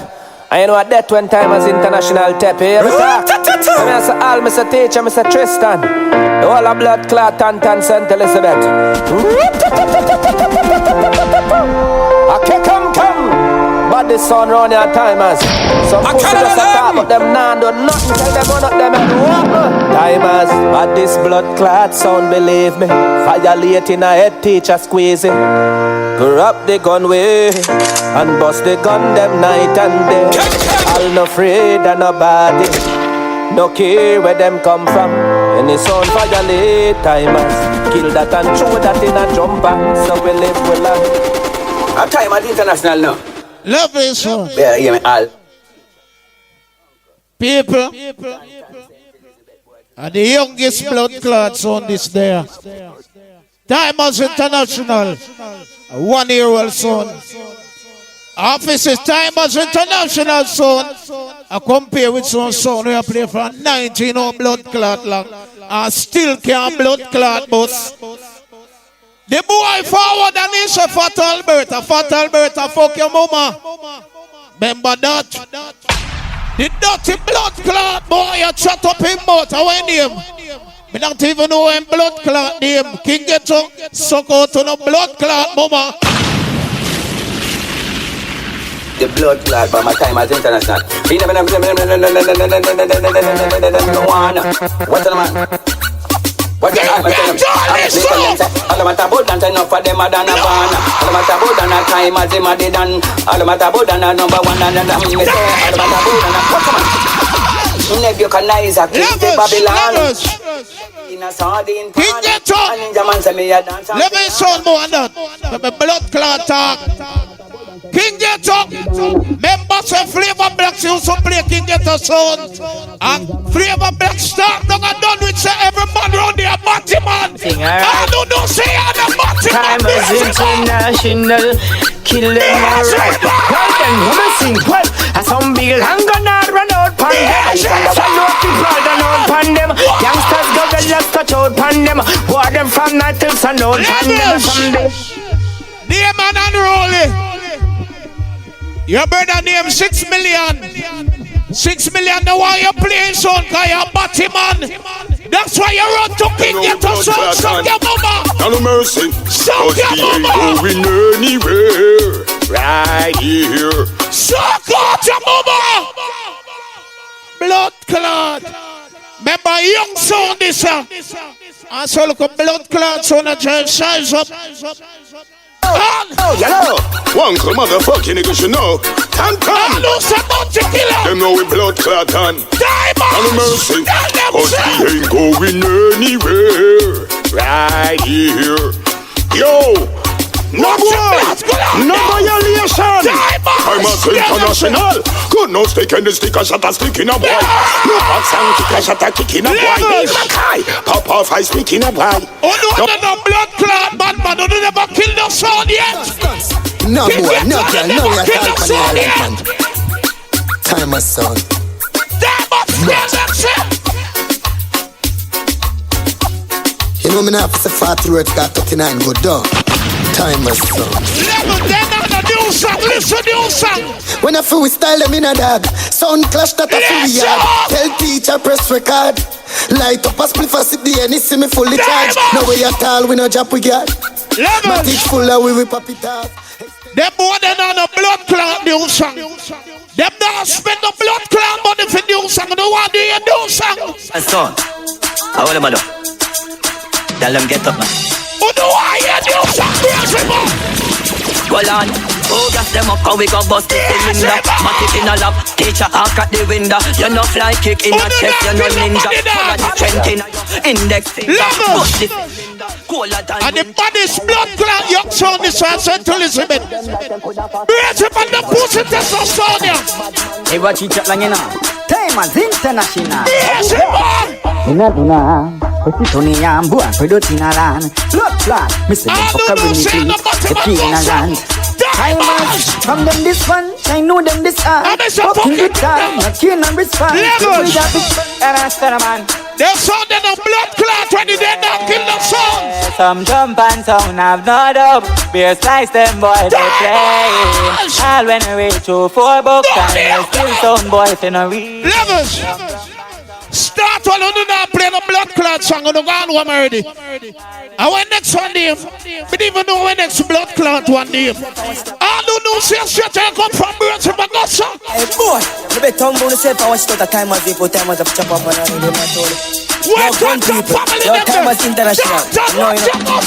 And you know what that when Tymers International tap here. I say Al, Mr. Teacher, Mr. Tristan. The whole of blood clot and St. Elizabeth. Okay, come. But the sun run your Tymers. Some pussy just attack, but them nah do nothing. Tell them one of them and what? Tymers, at this blood clot sound, believe me. Violating a head teacher squeezing. Grab the gun way and bust the gun them night and day. All no afraid of nobody. No care where them come from. Any sound violate Tymers. Kill that and throw that in a jumper. So we live with love. I'm Tymers International now. Love this one. Yeah, hear me all. People. And the youngest blood clots on this there. Tymers International, a 1-year-old son. Office is Tymers International son. I compare with some son we play for 19 on blood clot long. I still can't blood clot boss. The boy forward and he say Fat Alberta, fuck your mama. Remember that? The dirty blood clot boy, you chat up him out. I went him. I don't even know him blood clot name. King Ghetto, suck out to no blood clot mama. The blood clot by my time as international. What's the man? What the hell? I'm all about about dance enough for them than a van. All about about than a time as him a did done. All about about than a number one and a me say. All about about than a what's the man? Nebuchadnezzar, King the Babylon. In a sardine pan. King Ghetto. And ninja man say me a dance. Let me show more on that. The blood clot talk. King Ghetto, members of Flavor Blacks used to play King Ghetto sound. And Flavor Blacks start done and done with say every man round there, Batty man. I don't say I'm a Batty man. Tymers International, kill them alright. Well then, women sing well. As some big hand gonna run out pan them. Some no people run out pan them. Youngsters go get just touch out pan them. War them from night till sun out pan them someday. Dear man unruly. Your brother named 6 million. 6 million, the why you playing son, cause you're a batty man. That's why you run to King Ghetto son, suck your mama. No mercy, suck your mama. Going anywhere, right here. Suck out your mama. Blood clot. Remember young son this and so look a blood clot son and just size up. Oh, you know, one motherfucking nigga should know. Come. Them know we blood clot on. No mercy, cause we ain't going anywhere. Right here. Yo, no violation. Tymers International. Good no stick and the stick a shot a stick in a boy. No box and kick a shot a kick in a boy. Pop off I stick in a boy. Oh no blood clot bad man. You never kill the son yet. No boy, no girl, no we are talking on the island. Tymers son. You know me now for 40 words got 39 good dog. Tymers son. Listen new song. When I feel we style them in a dog. Sound clash that a fully yard. Tell teacher press record. Light up a split for sit the any see me fully charged. No way at all we no drop we got. My teach full of we pop it off. Them more than on a blood clot new song. Them not spend the blood clot money for new song. No one do you new song. Son, how old am I do? Tell them get up man. Who do I hear new song? Go on, oh gas them up, cause we gon' bust the cylinder. Matic in a lap, teacher arc at the window. You no fly kick in a chest, you no ninja. Follow the strength in a index finger. Bust the cylinder, colder than and the baddest blood clot young son is Central Elizabeth. Brace up on the pussy test of Sonia. Hey, what you chat lang you know? Tymers International. Brace him on. Tony and boy, production around. Blood clot, Mr. Fucker with me, the key in a land. Tymers, from them this one, I know them this hard. Fucking good time, not keen and respond. Levels. And I said, man. They saw them a blood clot when they not kill the song. Some jump and sound have no doubt. Beer slice them boy, they play. All when we reach to 4 bucks and still sound boy finna read. Levels. Start while you do not play the blood clot song on the ground one already. I went next one name. We didn't even know when next blood clot one name. I don't know see a shit I come from birds in my gut song. Hey boy, you better tongue down the self and watch out the Tymers people, Tymers of chop up and on them and told it. Welcome to family member. Tymers International. No, you know.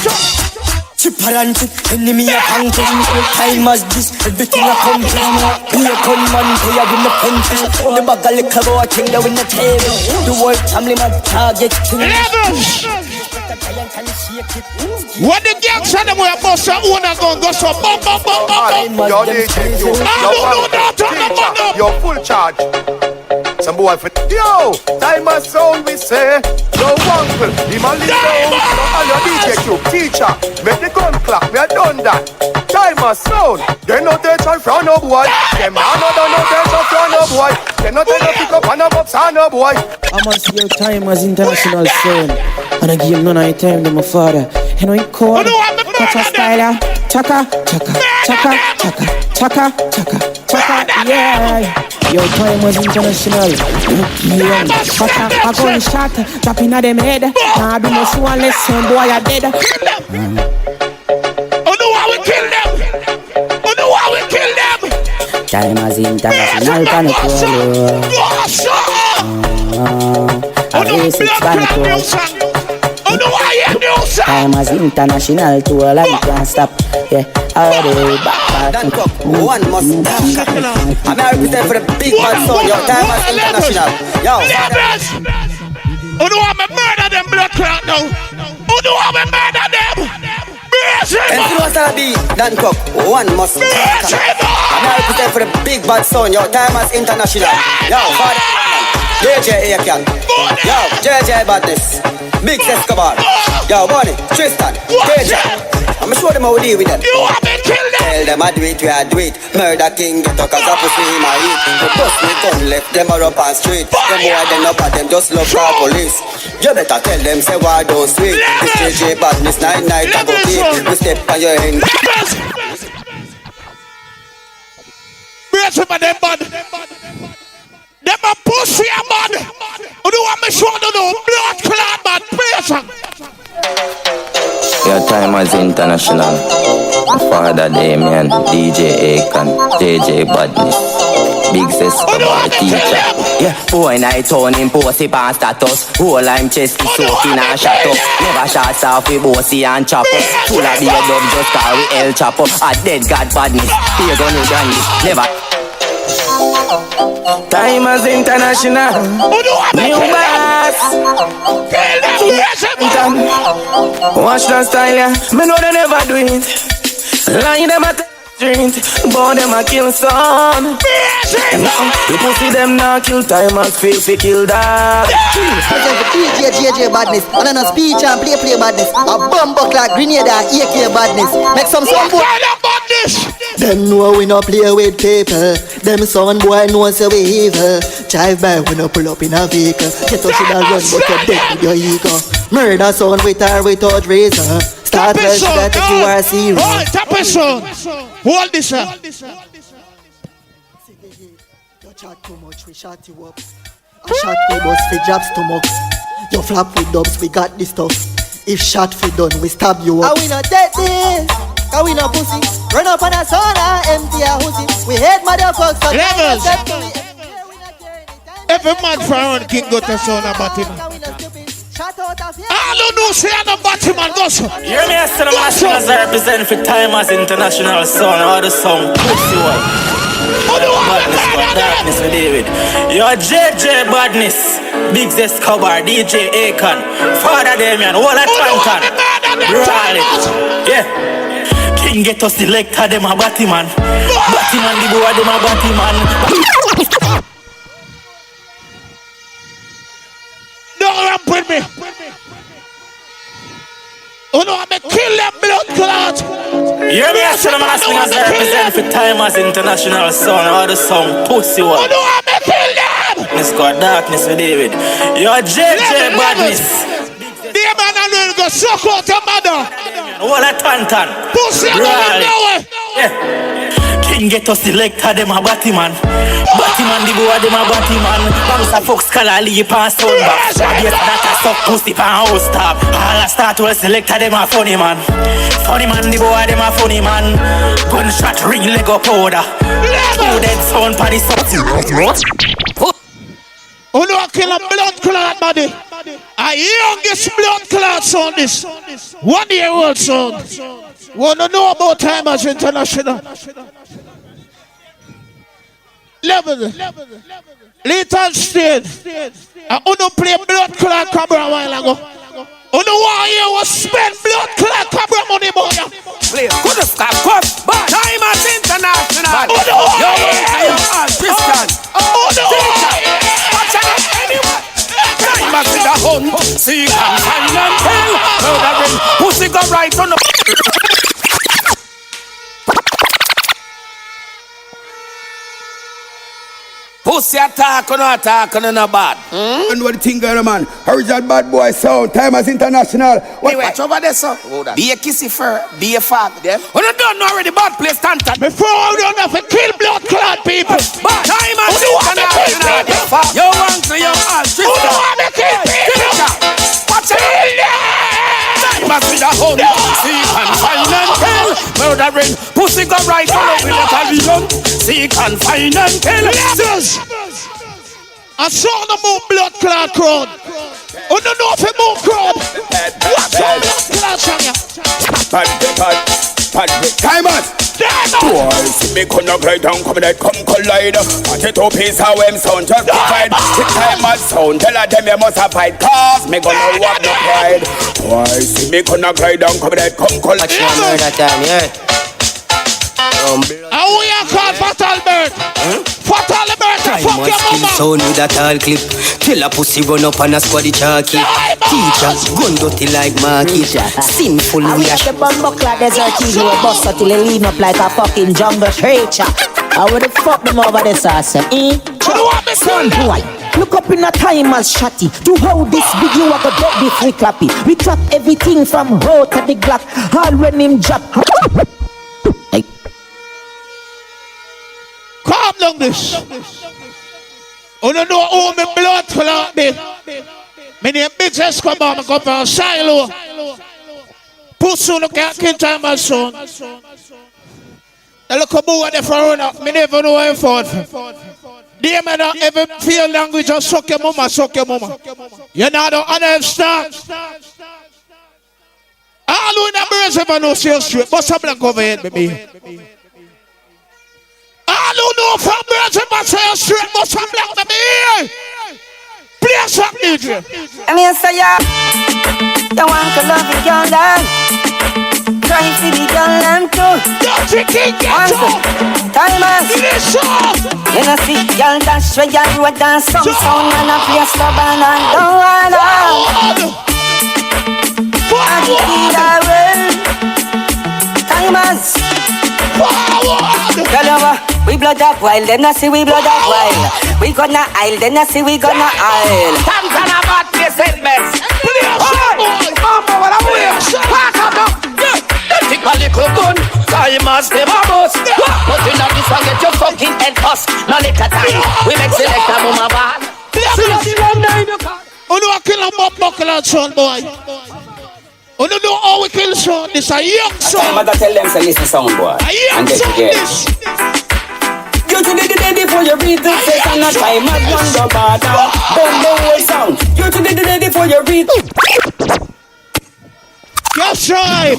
Chipper and chip, enemy a hunter. Tymers this, everything a come from. Be a gunman, they are in the pencil. The bag a liquor boy, king that win the table. The world family man, target king. When the gang said them we are boss and owner gun go so bum bum bum bum bum. Yo, DJ, yo, I don't know that on the bottom. You're full charge. some boy for yo, Tymers sound we say. No uncle, him a lead down. No all your DJ Q, teacher. Make the gun clap, we are done that. Tymers sound, they no tension from no boy. Them no tension from no boy. They no take no pick up and no box on no boy. I must see your Tymers international sound. And I give him none of the time to my father. You know he called Catch a styler. Chaka, chaka, chaka, chaka, chaka, chaka, chaka, yeah. Your Tymers international. Yeah, chaka, a gunshot, dropping at them head. Nah, do no show unless some boy are dead. Oh no, I will kill them. Oh no, I will kill them. Tymers international panic. A racist panic. Tymers international tour and you can't stop. Yeah, already back. One must I'm here represent for the big bad sound. Yo, Tymers international. Yo, who do I murder them blood clot now? Who do I murder them? and you know what's be Dan Cook, one must I'm here represent for the big bad sound. Yo, Tymers international. Yo, father JJ Aiken. Yo, JJ Badness. Big Escobar. Yo, Bonnie, Tristan, KJ. I'ma show them how we deal with them. You want me to kill them? Tell them I do it, we I do it. Murder king, Ghetto, cause I pussy him I eat. The bus me gun left, them are up on street. Them boy, them up at them, just love for police. You better tell them, say why don't sweet. This JJ Badness, night, I go keep. We step on your hand. Brace him and them bad. Them a pussy a bad. Who do want me show them no blood clot bad? Brace him. Your Tymers international. Father Damien, DJ Aiken, JJ Badness, Big Escobar teacher. Yeah, boy night on him pussy pan status. Whole I'm chest is soaking and shut up. Never shots off with bossy and chop up. Full of beer dub just carry L chop up. A dead god badness, here go no brandy. Never. Tymers international. New bass. Watch that style, yeah. Me know they never do it. Line them at the street, but them a kill son. You pussy them now kill Tymers, feel fi kill that. DJ JJ Badness, and then a speech and play badness. A bumbo clock, grenade and AK badness. Make some sound boy. Them know we no play with people. Them son boy know say we evil. Drive by we no pull up in a vehicle. Get us in a run but you're dead with your ego. Murder son with or without reason. Start well so that if you are serious. Alright, tap it son. Hold this up. You chat too much, we shut you up. I shot with us for jobs stomach. You flap with dubs, we got this stuff. If shot for done, we stab you up. And we not dead this, cause we no pussy. Run up on a sauna, empty a hussy. We hate motherfuckers, so Levels. Every man from King got a son about him. All who know say I'm a Batman, go so. Hear me as the nationals I represent for Tymers international son. All the song pussy one. Badness got darkness with David. You're JJ Badness, Big Escobar, DJ Aiken, Father Damien, all a Tantan. Roll it. Yeah. King Ghetto selector, them a Batman. Batman, the boy, them a Batman. Don't ramp with me. Oh no, I'm a kill them blood clot. Hear me as the nationals I represent for Tymers international son. All the song pussy one. Oh no, I'm a kill them. It's got darkness with David. You're JJ Badness. The man and go suck out your mother. All a Tantan. Pussy, I don't know it. Yeah. King Ghetto selector, them a Batman. Batman, the boy, them a Batman. Bangs a Fox color, leap and stone back. Yes, that a suck pussy pan house top. All a start well selector, them a funny man. Funny man, the boy, them a funny man. Gunshot, ring, Lego powder. Two dead sound, party sound. Oh no, I kill a blood clot body. A youngest blood clot son this. 1 year old son. Wanna know about Tymers international? Level. Little Stane. I wanna play blood clot cabra a while ago. Oh no, 1 year was spend blood clot cabra money boy. Play, could stop, come, but Tymers international. Oh no, yo, Christian. oh no. Pussy go right on the. Pussy attack on no bad. And what the thing going on, man? Original bad boy sound, Tymers International. What watch over there, so? Be a kissy fur, be a fag, them. We don't know already bad place, Tantan. Before we don't have to kill blood clot people. Tymers International. Yo, uncle, yo, sister. Who want to kill people? Watch out. Tymers with a home. Seek and find and kill. Murdering. Pussy go right on up with a television. Seek and find and kill. I saw the move blood clot crowd. Oh, no, no, if you move crowd. What's up, blood clot Tymers! Boy, see me gonna glide down, come that come collide. Watch it two piece how them sound just divide. The Tymers sound, tell them you must have fight. Cause me gonna walk no pride. Boy, see me gonna glide down, come that come collide. How we are called Fat Albert? Fat Albert, fuck your mama. Sound with that all clip. Kill a pussy run up on a squaddy chalky. Teacher, gun dirty like market. Sinful we are the bumbuckler desert eagle will bust up till they lean up like a fucking jungle creature. How would the fuck them over the sauce? Son boy, look up in a Tymers shotty. To how this big you are gonna be free clappy. We clap everything from hoe to the Glock. All when him drop. Calm down this. You don't know how my blood clot be. My name business come on, I come from Silo. Pussy look at kill Tymers son. The look boy there for run up. Me never know how I fought. They may not ever feel language just suck your mama, suck your mama. You know the understand. All who in the birds ever know see you straight. Bust a blank over here, baby. All who know from birds ever see you straight. Bust a blank, baby. Play some DJ. I mean, say ya. You want to love the girl then. Try for the girl them too. Don't you think it's all? Tymers. You know see girl dash where you road dance. Some sound and a play stubborn and don't wanna. I need a will. Tymers. We blood up wild, them not see we blood up wild. We gonna aisle, them not see we gonna aisle. Times and a bad place at best. Mama, what a way. Pack up now. Take a little gun. Tymers, them a boss. But you know this one get your fucking head bust. Now little time, we make select a mama bad. Oh no, I kill a mop buckle and son boy. Oh no, no, how we kill son. This a young son. I'm gonna tell them to listen sound boy. A young son this. You to the day before you read the face and a Tymers run the border. Bomb the whole sound. You to the day before you read. Yes, right.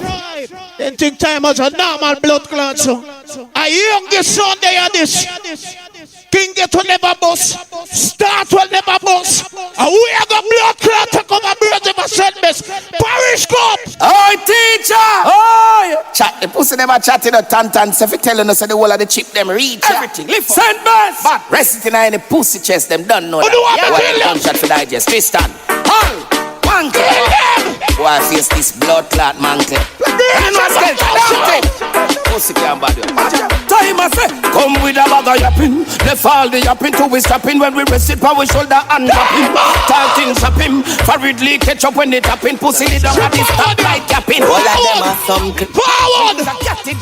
Then think Tymers a normal blood clot son. A youngest son they are this. King Ghetto never bust. Start will never bust. And we have got blood clot to come and bring them a sentence. Parish Cup. Oh, teacher. Oh, chat. The pussy never chatting a tantan. So if you telling us the whole of the chip them reach everything. Lift send bus. But resting in the pussy chest them don't know that. Yeah, why gunshot for digest. Tristan. Hold. One why face this blood clot mantle? Pussy can't bother. Tymers say, come with a bag of yapping. They fall the yapping till we stopping. When we rest it power shoulder and yapping. Talking tap him. For Ridley catch up when they tapping. Pussy they don't have this top like yapping. All of them are some forward.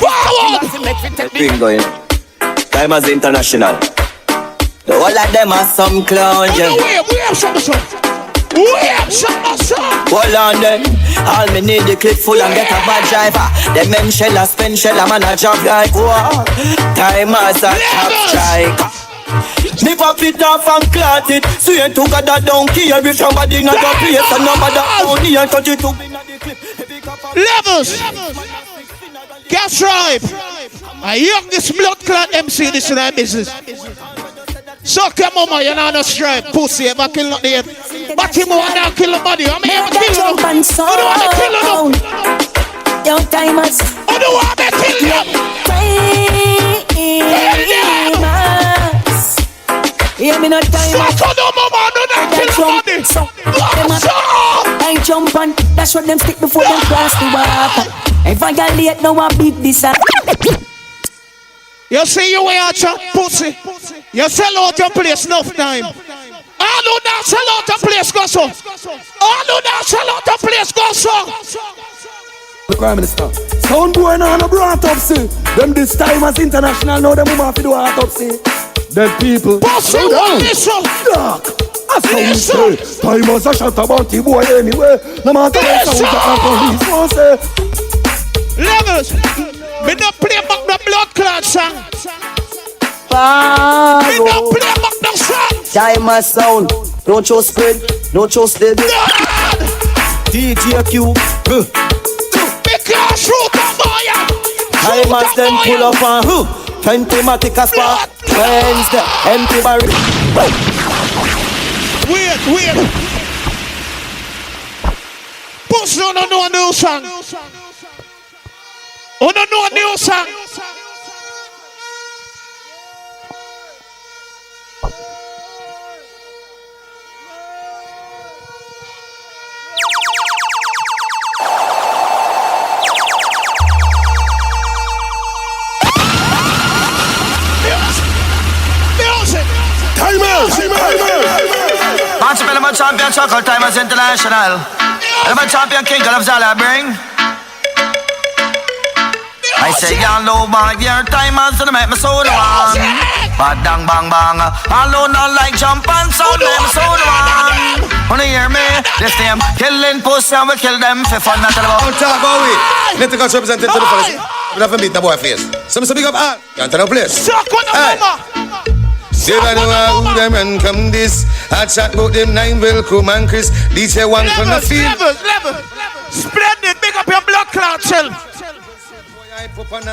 Forward. Bring going. Tymers International. All of them are some clowns. We have some. Hold on then, all me need the clip full and get a bad driver. The men shell a spend shell a man a job like wow. Tymers a top strike. Me pop it off and clot it. So you took a that donkey every somebody not a place and nobody only and touch it to be not the clip. Levels. Gas drive. A youngest blood clot MC this in our business. Suck your mama, you're not a stripe. Pussy, ever kill not the head. But him want to kill the body. I mean, you kill him. I don't want to kill him. Young Tymers. I don't want to kill him. Tymers. Hear me not Tymers. Suck on the mama, do not kill the body. I jump on That's what them stick before them cross the water. If I get late, now I beat this up. You see you way out your pussy. You sell out your place enough time. All who don't sell out your place go so. All who don't sell out your place go so. Prime Minister. Sound boy now no brought up see. Them this time as international now them have to do a top see. Dead people. Pussy one listen. Dark. That's how we say. Tymers a shot about the boy anyway. No matter what sound the police won't say. Levels. Me don't play back the blood clot song. Me don't play back the song. Tymers sound. Don't show spread. Don't show steady. DJ Q. Because shoot a boy. Tymers then pull up on who? 20-matic a spot. Friends the empty barrel. Wait. Push no know a new song. Oh no know a new song. Match up element champion chuckle Tymers International. Element champion king of Zala bring. I say y'all know my your Tymers and make me so the one. Bad dang bang bang. Alone not like jump and sound make me so the one. Wanna hear me? This them killing pussy and we kill them for fun not about. Don't talk about it. Let the coach represent to the police. We have to meet the boy face. Some big up all. Can't tell no place. Suck on the mama. Say I know who them and come this. I chat about them 9 welcome and Chris. DJ one from the field. Level. Splendid. Big up your blood clot cell.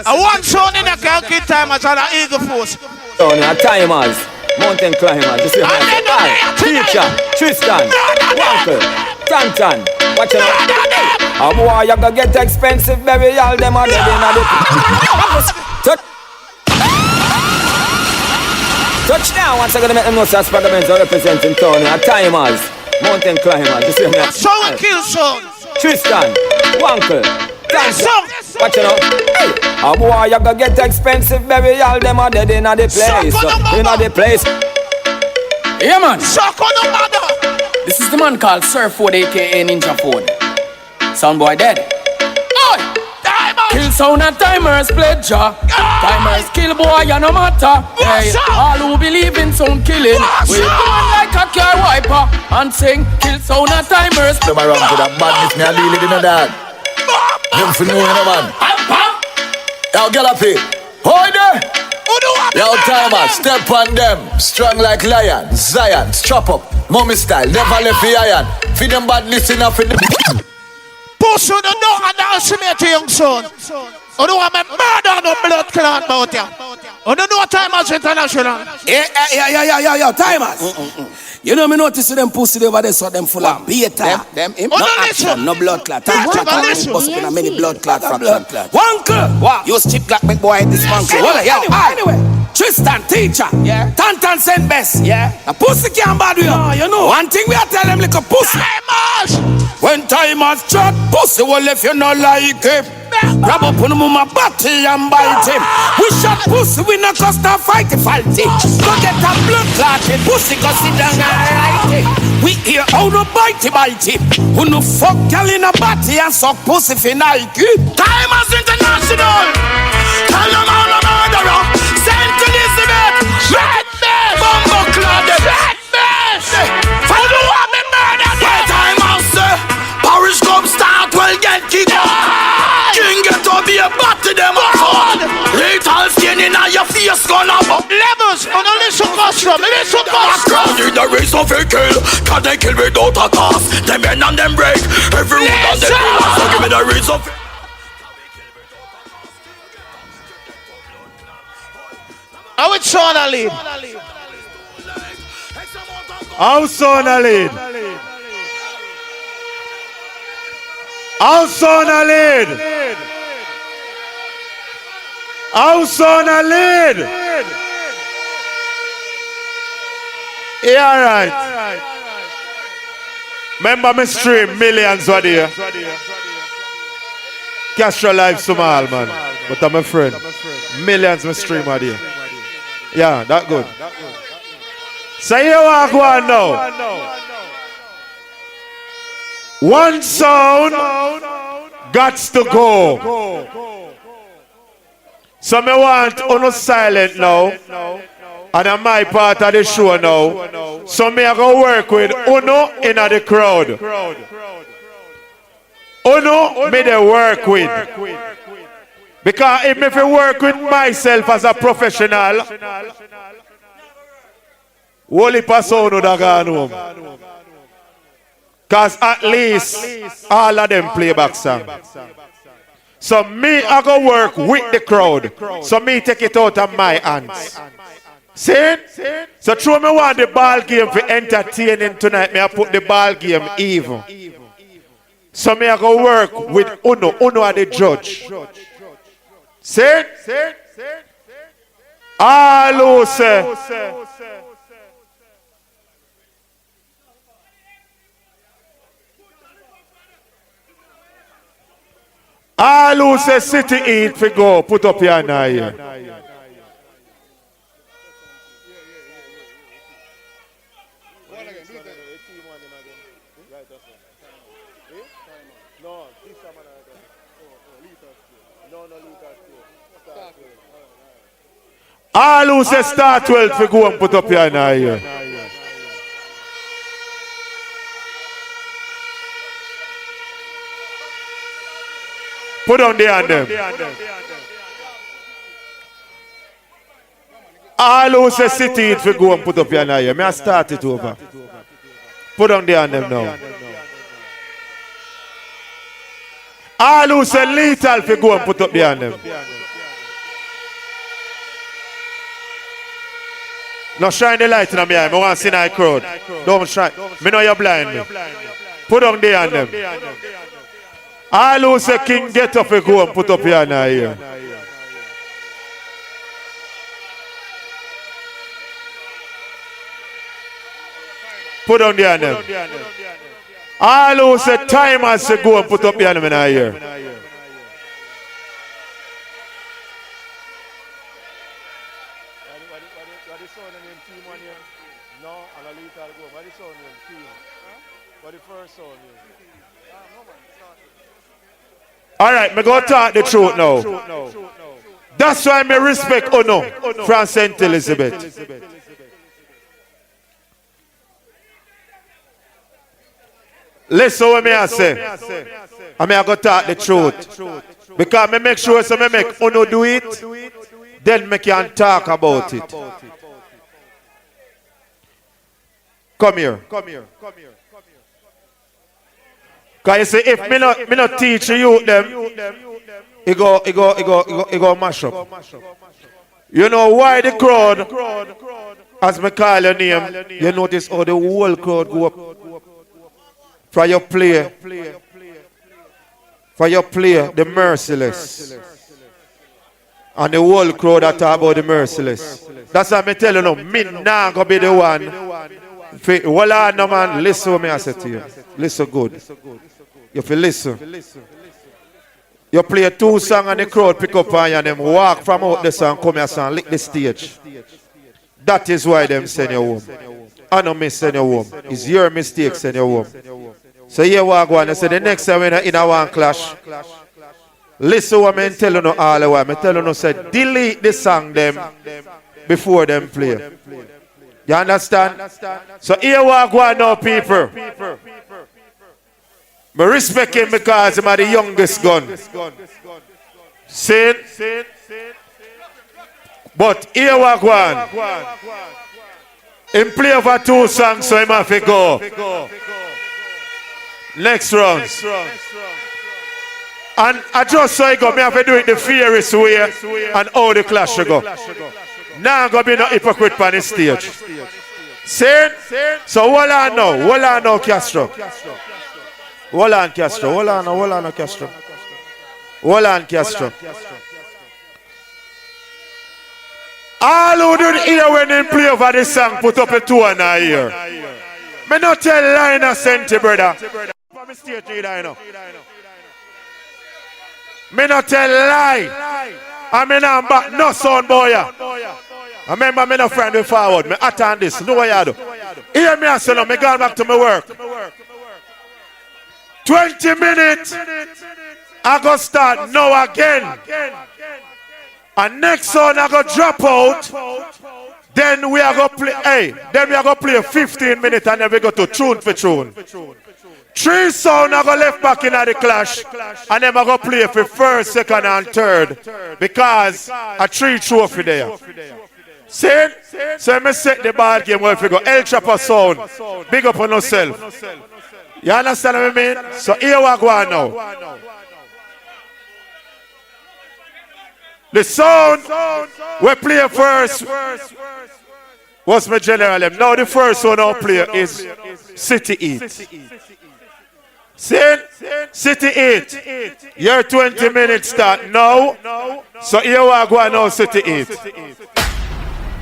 I want son in a calculated Tymers and an Eagle Force. Tony, Tymers, mountain climber. Just your hands. Teacher, Tristan, Uncle, Tantan. Watch it out. Boy, you gonna get expensive burial. Them are dead in the touchdown. Once I'm gonna make them know that Spider-Man's are representing Tony. Tymers, mountain climber. Just your hands. So we kill son. Tristan, Uncle, Tantan. Watch it out. A boy, you gonna get expensive burial. Them are dead in the place. In the place. Yeah, man. Suck on the mother. This is the man called Surford, aka Ninja Ford. Soundboy dead. Oi! Kill sound and Tymers pledger. Tymers kill boy and no matter. Hey, all who believe in sound killing, we burn like a car wiper and sing kill sound and Tymers. Them around to that badness, me a deal in that. Them for know, you know, man. Yo, Galapi, hold there. Yo, Tymers, step on them. Strong like lion, Zion, strap up. Mommy style, never left the iron. Feed them bad listener for them. Push on the door and decimate young son. You don't want me murder no blood clot about you. You don't know Tymers International. Yeah, Tymers. You know me notice them pussy over there, so them full of beta. Them no action, no blood clot. Bust up in a many blood clot fraction. Wankle, you chip like big boy this wankle. Anyway, Tristan teacher, Tantan send best. A pussy can't bad with you know. One thing we are tell them like a pussy. When Tymers chat, pussy will if you not like it. Grab up on my body and bite him. We shot pussy, we not cost a fight faulty. Go get a blood clotted pussy, go sit down and write it. We hear how no bite him. Who no fuck girl in a body and suck pussy for Nike. Tymers International. Tell them all a murderer. Saint Elizabeth. Red Bears. Bumbo Club. Red Bears. For the woman murdered. Where Tymers Parish come start well get kicked out. King Ghetto be a bat to them afford. Lethal Stane in your face gonna bop. Levels on a listen custom. Listen custom. In the race of a kill, can they kill without a cause? Them men and them break. Every wood and them kill. So give me the race of How it's son a lead? How son a lead? How son a lead? How son a lead? Yeah, right. Remember me stream millions of there. Castro live small, man. But I'm a friend. Millions me stream of there. Yeah, that good. So here we go on now. One sound gots to go. So me want uno silent now. And on my part of the show now. So me I go work with uno in the crowd. Uno me they work with. Because if I work with myself as a professional, only pass on da gone home. Because at least all of them play back song. So me I go work with the crowd. So me take it out of my hands. See? So true me want the ball game for entertaining tonight. Me I put the ball game even. So me I go work with Uno. Uno are the judge. See? All who say all who say city eat for go, put up your hand here. All who say start 12 for go and put up your hand here. Put on the hand them. All who say city it for go and put up your hand here. May I start it over? Put on the hand them now. All who say lethal for go and put up the hand them. Now shine the light in my eye. I want to see that crowd. Don't shine. Me know you're blind me. Put on the hand them. All who say King Ghetto for go and put up your hand here. Put on the hand them. All who say Tymers for go and put up your hand here. Alright, me go talk the truth now. That's why me respect Uno from St. Elizabeth. Listen what me I say. I mean I go talk the truth. Because me make sure so me make Uno do it, then me can talk about it. Come here. Because you see, if me not teach you them, it go mash up. You know why the crowd, as me call your name, you notice how the whole crowd go up. For your player, the merciless. And the whole crowd that talk about the merciless. That's why I tell you now, me not gonna be the one. Well, no man, listen what me I say to you. Listen good. You feel listen. You play 2 songs and the crowd pick up on you and them walk from out the song, come here and lick the stage. That is why them send you home. I don't miss send you home. It's your mistake send you home. So here we go and say the next time we're in a one clash. Listen what I tell you no all the while. I tell you no say delete the song them before them play. You understand? So here we go now people. I respect him because I'm the youngest gun. See? But here we go. Him play over 2 songs, so he have to go. Next round. And I just saw it go. I have to do it the fierce way and how the clash go. Now I'm going to be no hypocrite on the stage. See? So hold on now, Castro. Hold on, Castro. Hold on, Castro. Hold on, Castro. All who didn't hear when they play over this song, put up a 2 and a ear. Me not tell lie no senti, brother. Me state leader, you know. Me not tell lie. I mean I'm back no son boy. I remember me no friend with forward. Me attend this. Know what you do. Hear me I say no, me gone back to my work. 20 minutes. I go start now again. And next song I go drop out. Then we are go play. Hey, then we are go play 15 minutes and then we go to tune for tune. 3 sound I go left back in the clash. And then I go play for first, second, and third. Because a 3 trophy there. See? So I set the ball game where if we go El Chopper sound. Big up on yourself. You understand what I mean? So here we go now. The sound we play first was my general. Now the first one I'll play is City Eat. See? City Eat. Your 20 minutes start now. So here we go now, City Eat.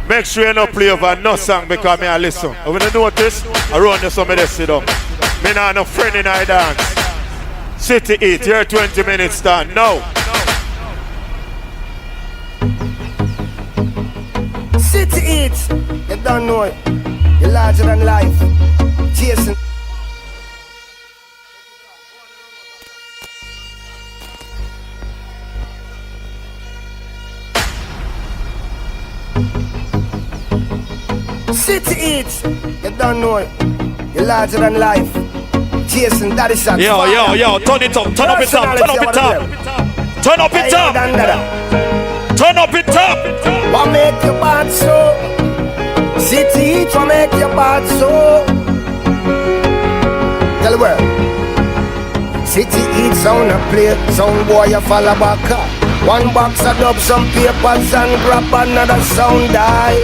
Make sure you don't play over no song because I listen. When you notice, around the some of this sit down. Me not no friend in I dance. City Eat. Your 20 minutes start now. City Eat, you don't know it. You're larger than life. Jason. City Eat, you don't know it. You're larger than life. Jason, that is a Yo, turn it up, turn up it up, turn up it up. Turn up it up. Turn up it up. What make you bad so? City Eat, what make you bad so? Tell the world. City Eat sound a play, sound boy you follow back up. 1 box of dub, some papers and grab another sound die.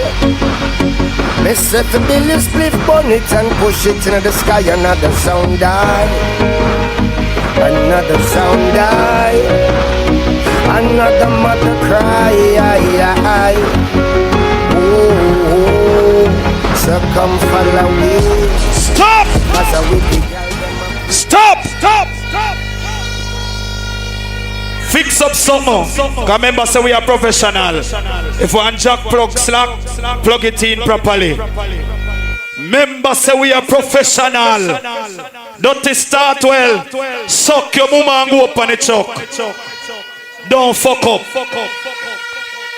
Me set the Billy split bonnet and push it into the sky, another sound die. Another sound die. Another mother cry, oh, so come follow me. Stop! Stop! Fix up something. Remember, say we are professional. If we unjack plug slack, plug it in properly. Remember, say we are professional. Don't start well. Suck your mama and go up on the chuck. Don't fuck up.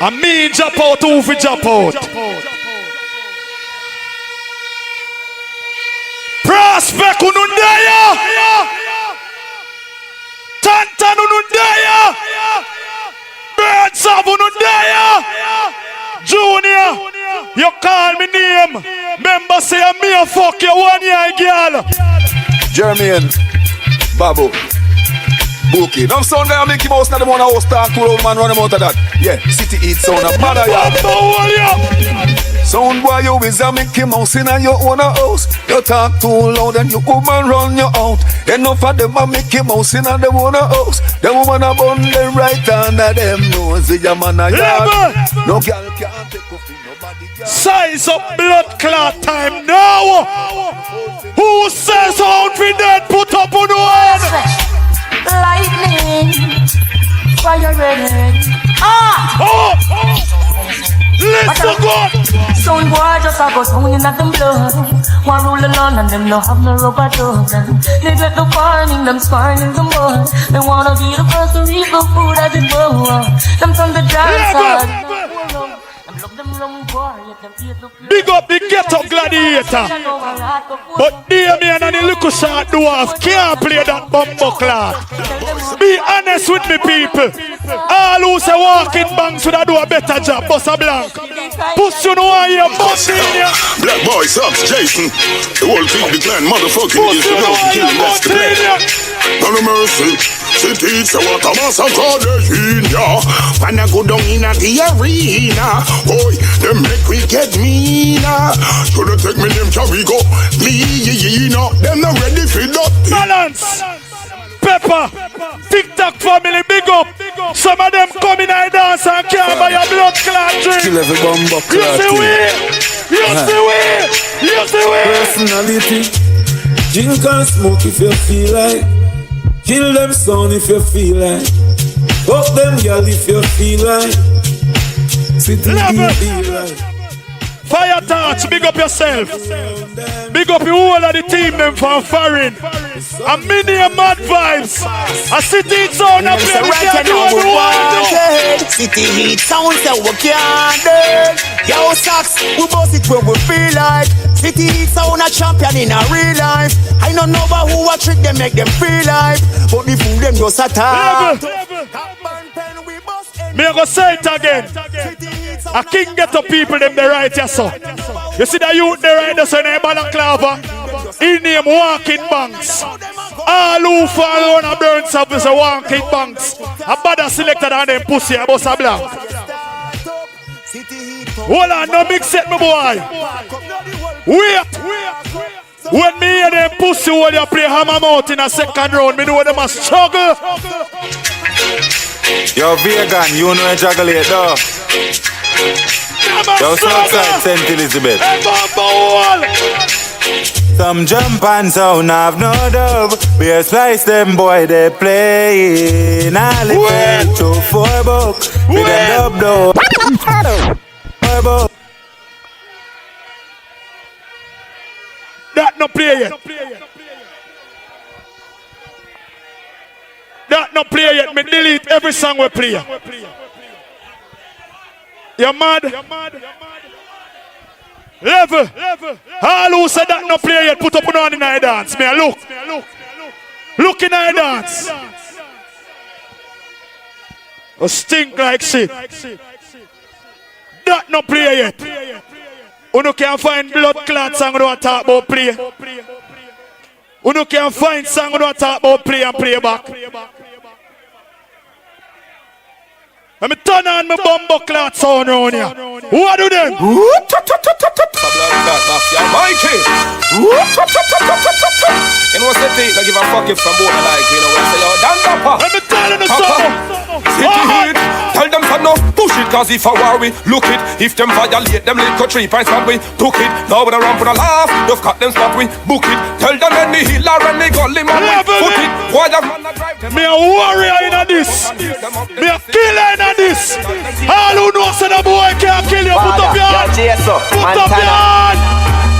And me drop out, who fi drop out. Prospect unundaya. Tantan unundaya. Birds of unundaya. Junior, you call me name. Remember say me a fuck you 1 year girl. Jermaine, Babu, Bookie. Them sound there Mickey Mouse not the one house talk to old man run him out of that. Yeah, City Eat sound of mother ya. Sound boy you is a Mickey Mouse in your own house. You talk too loud and you woman run you out. Enough of them a Mickey Mouse in the own house. The woman a bun them right under them nose. The man a yard. No girl can't take off nobody. Size up blood clot time now. Who says out for dead put up on one? Lightning, fire red. Let's go. Sound boy just a go down in them blood. One rule alone and them no have no rubber dub. Neglect the farming, them sparring the mud. They wanna be the first to eat the food at the bowl. Them from the dance. Big up the Ghetto gladiator. But dear me and the little short dwarf can't play that bumbo clock. Be honest with me, people. All who say walking banks would do a better job. Boss a blank. Push you know why you're busting ya. Black boy subs, Jason. The whole thing decline motherfucking is the no killing, that's the plan. No mercy. City Eat, so what a massacre they in ya. When I go down in the arena, boy, them make we get meaner. Shoulda take me name, can we go? Leena, them not ready for that. Balance. Pepper, TikTok family, big up. Some of them come in and dance and can't buy a blood clot drink. Kill every bumbo clot. You see we? Personality. Drink and smoke if you feel like. Kill them son if you feel like. Fuck them girl if you feel like. Sit in the like. Fire touch, big up yourself. Big up the whole of the team them from foreign. A mini mad vibes. A city heat sound up here. We can't do what we want to. City heat sound so we can't do. Yo socks, we boss it when we feel like. City heat sound a champion in a real life. I don't know about who a trick them make them feel like. But the fool them just attack. Me I go say it again. A king Ghetto people them the right here so. You see the youth the right there so in a balaclava. In name walking banks. All who fall on a burn up is a walking banks. A bad selected than them pussy a boss a blank. Hold on, no mix it my boy. Wait. When me hear them pussy while you play hammer mouth in a second round, me know them a struggle. Yo, vegan, you know I juggle it, though. Yo, Southside, St. Elizabeth. Some jump and sound have no dub. Be a slice them boy, they play. Now live to $4 with them dub, though. $4. That no play yet. That no play yet. Me delete every song we play. You mad? Level. All who said that no play yet, put up on in the dance. Me look. Look in the dance. Oh, stink like shit. That no play yet. You can't find blood clot song when you talk about play. You can't find song when you talk about play and play back. Let me turn on my bumbo clot sound around here. Who are them? Mikey! You know what's the thing? Don't give a fuck if somebody like, you know what I say? Yo, dance up, let me tell you something. City heat. Tell them to no push it, cause if I worry, look it. If them violate them little 3 pints man we took it. Now with a ramp and a laugh, just cut them spot we book it. Tell them any healer and any gully man we put it. Why that man not drive them? Me a warrior in this. Me a killer in this. All who know say the boy can't kill you, put up your hand. Put up your hand.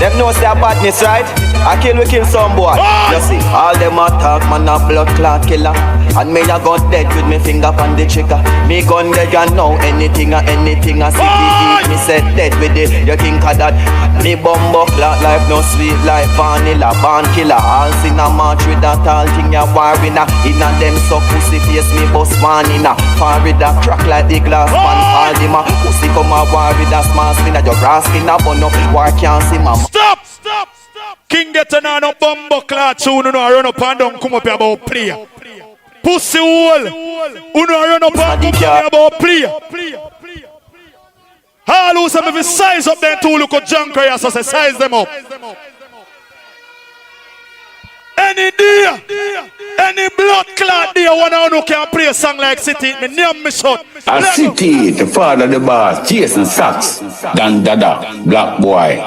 Them know say a badness, right? I kill we kill some boy. You see, all them attack man a blood clot killer. And me a gun dead with me finger on the trigger. Me gun dead you know anything a city heat. Me set dead with it, you think of that. Me bumbo clot life no sweet like vanilla. Born killer, all sin a march with that all thing you war winner. Inna them so pussy face me bust man inna. Far with that crack like the glass man. All them a pussy come a war with that small spinner. Your grass skinna burn up, war can't see mama. Stop! King Ghetto now no bumbo clot tune. You know run up and down come up here about play. Pussy hole. You know run up and come up here about play. All who say me size up them two look at junk here, so say size them up. Any day, any blood clot day, one of you can play a song like City. Me name me shot. A City, the father of the boss, Jason Sachs, Dan Dada, Black Boy,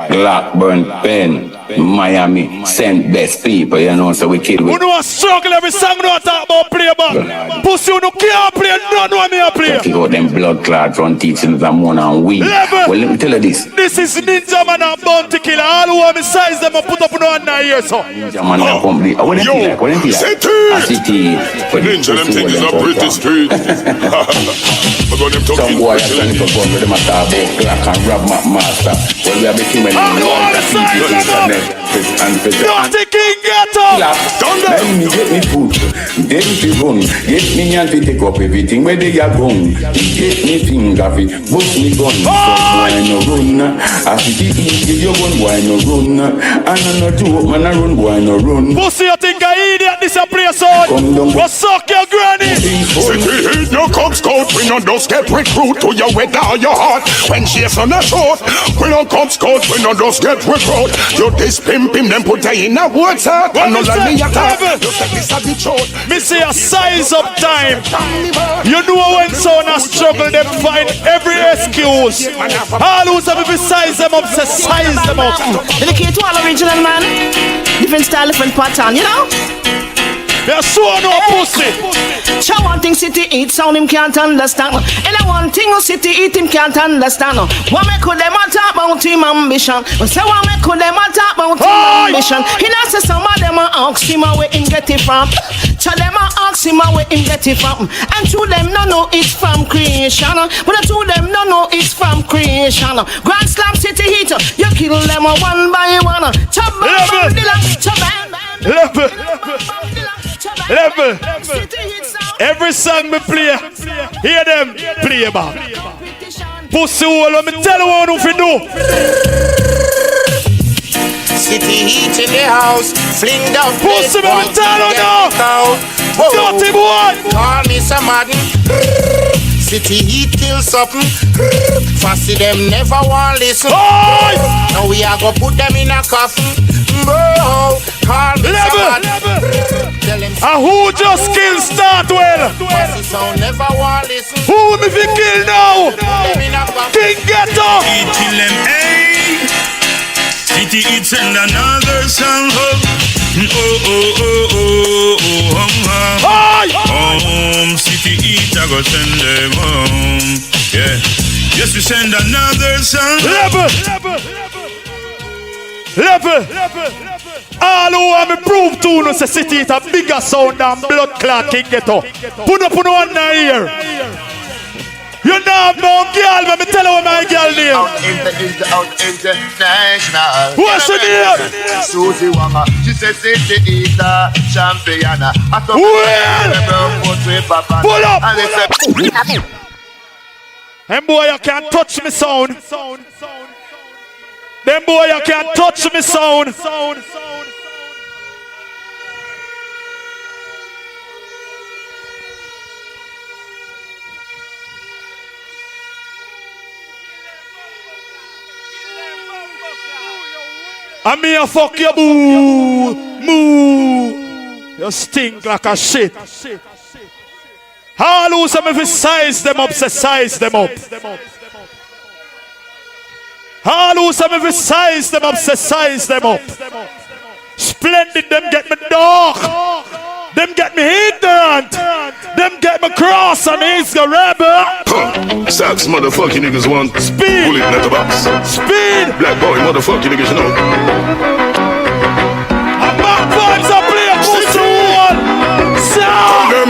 Blackburn, Penn, Miami, send best people, you know, so we kill with. You know I struggle every song, you talk about play back. Pussy, you can't play, none of me a play. Take out them blood clot from teaching them one and weed. Well, let me tell you this. This is Ninja Man and Bounty Killer. All who want me size them and put up on 9 years, so. Ninja Man and Bounty Killer. What do you like? What do you like? A City. Ninja them things is a pretty street. Some boy are trying to perform with them at our boat clock and rob my master. Well, we have been human in the world that Naughty King Ghetto! Then me get me food, then fi run. Get me and fi take up everything where they are gone. Get me finger fi bust me gun. So boy no run. As if you give your gun, boy no run. And I no joke, man I run, boy no run. Pussy, you think I idiot this a place on? Go suck your granny! City heat, no cock scout. scout, we no just get recruit to your weather or your heart. When she's on a short, we no come scout, we no just get recruit. You this pimp him, them put you in a water. And no like me attack. You say this a bit short. Me say a size up time. You know when son a struggle, they find every excuse. All who's have to size them up, say size them up. Dedicate to all original man. Different style, different pattern, you know? You're so no pussy. Show one thing city eat sound him can't understand. And one thing city eat him can't understand. What make could them talk about him ambition? But say what make could them talk about him ambition? He not say some of them ask him where him get it from. So them ask him where him get it from. And to them no know it's from creation. But to them no know it's from creation. Grand Slam City Heat, you kill them one by one. Level. Every song me play, hear them play back. Pussy hole, let me tell you what you do. City Heat in the house, fling down. Pussy, let me tell you now. Dirty boy. Call me some Madden. City Heat kill something. Fussy them never want listen. Now we are gonna put them in a coffin. Bro, call me some Madden. Who just kill Startwell? Never want listen. Who me fi kill now? King Ghetto. Kill them, hey. City Heat send another song. Home City Heat I go send them home. Yeah. Yes, we send another song. Level. All who want me prove to no say City Heat a bigger sound than blood clot King Ghetto. Put up on one here. You know have no girl, but me tell you what my girl name. Out international. What's the name? Susie Wanga. She says City Heat a champion. Pull up. Them boy you can't touch me sound. Them boy you can't touch me sound. I mean, a fuck you, boo, moo. You stink like a shit. All who say me fi size them up, say size them up. All who say me fi size them up, say size them up. Splendid, them get me dark. Them get me ignorant. Them get me cross and he's the rebel. Sax motherfucking niggas want speed. Bullet in the box. Speed. Black boy motherfucking niggas, you know. And back vibes are playing pussy one. Tell them.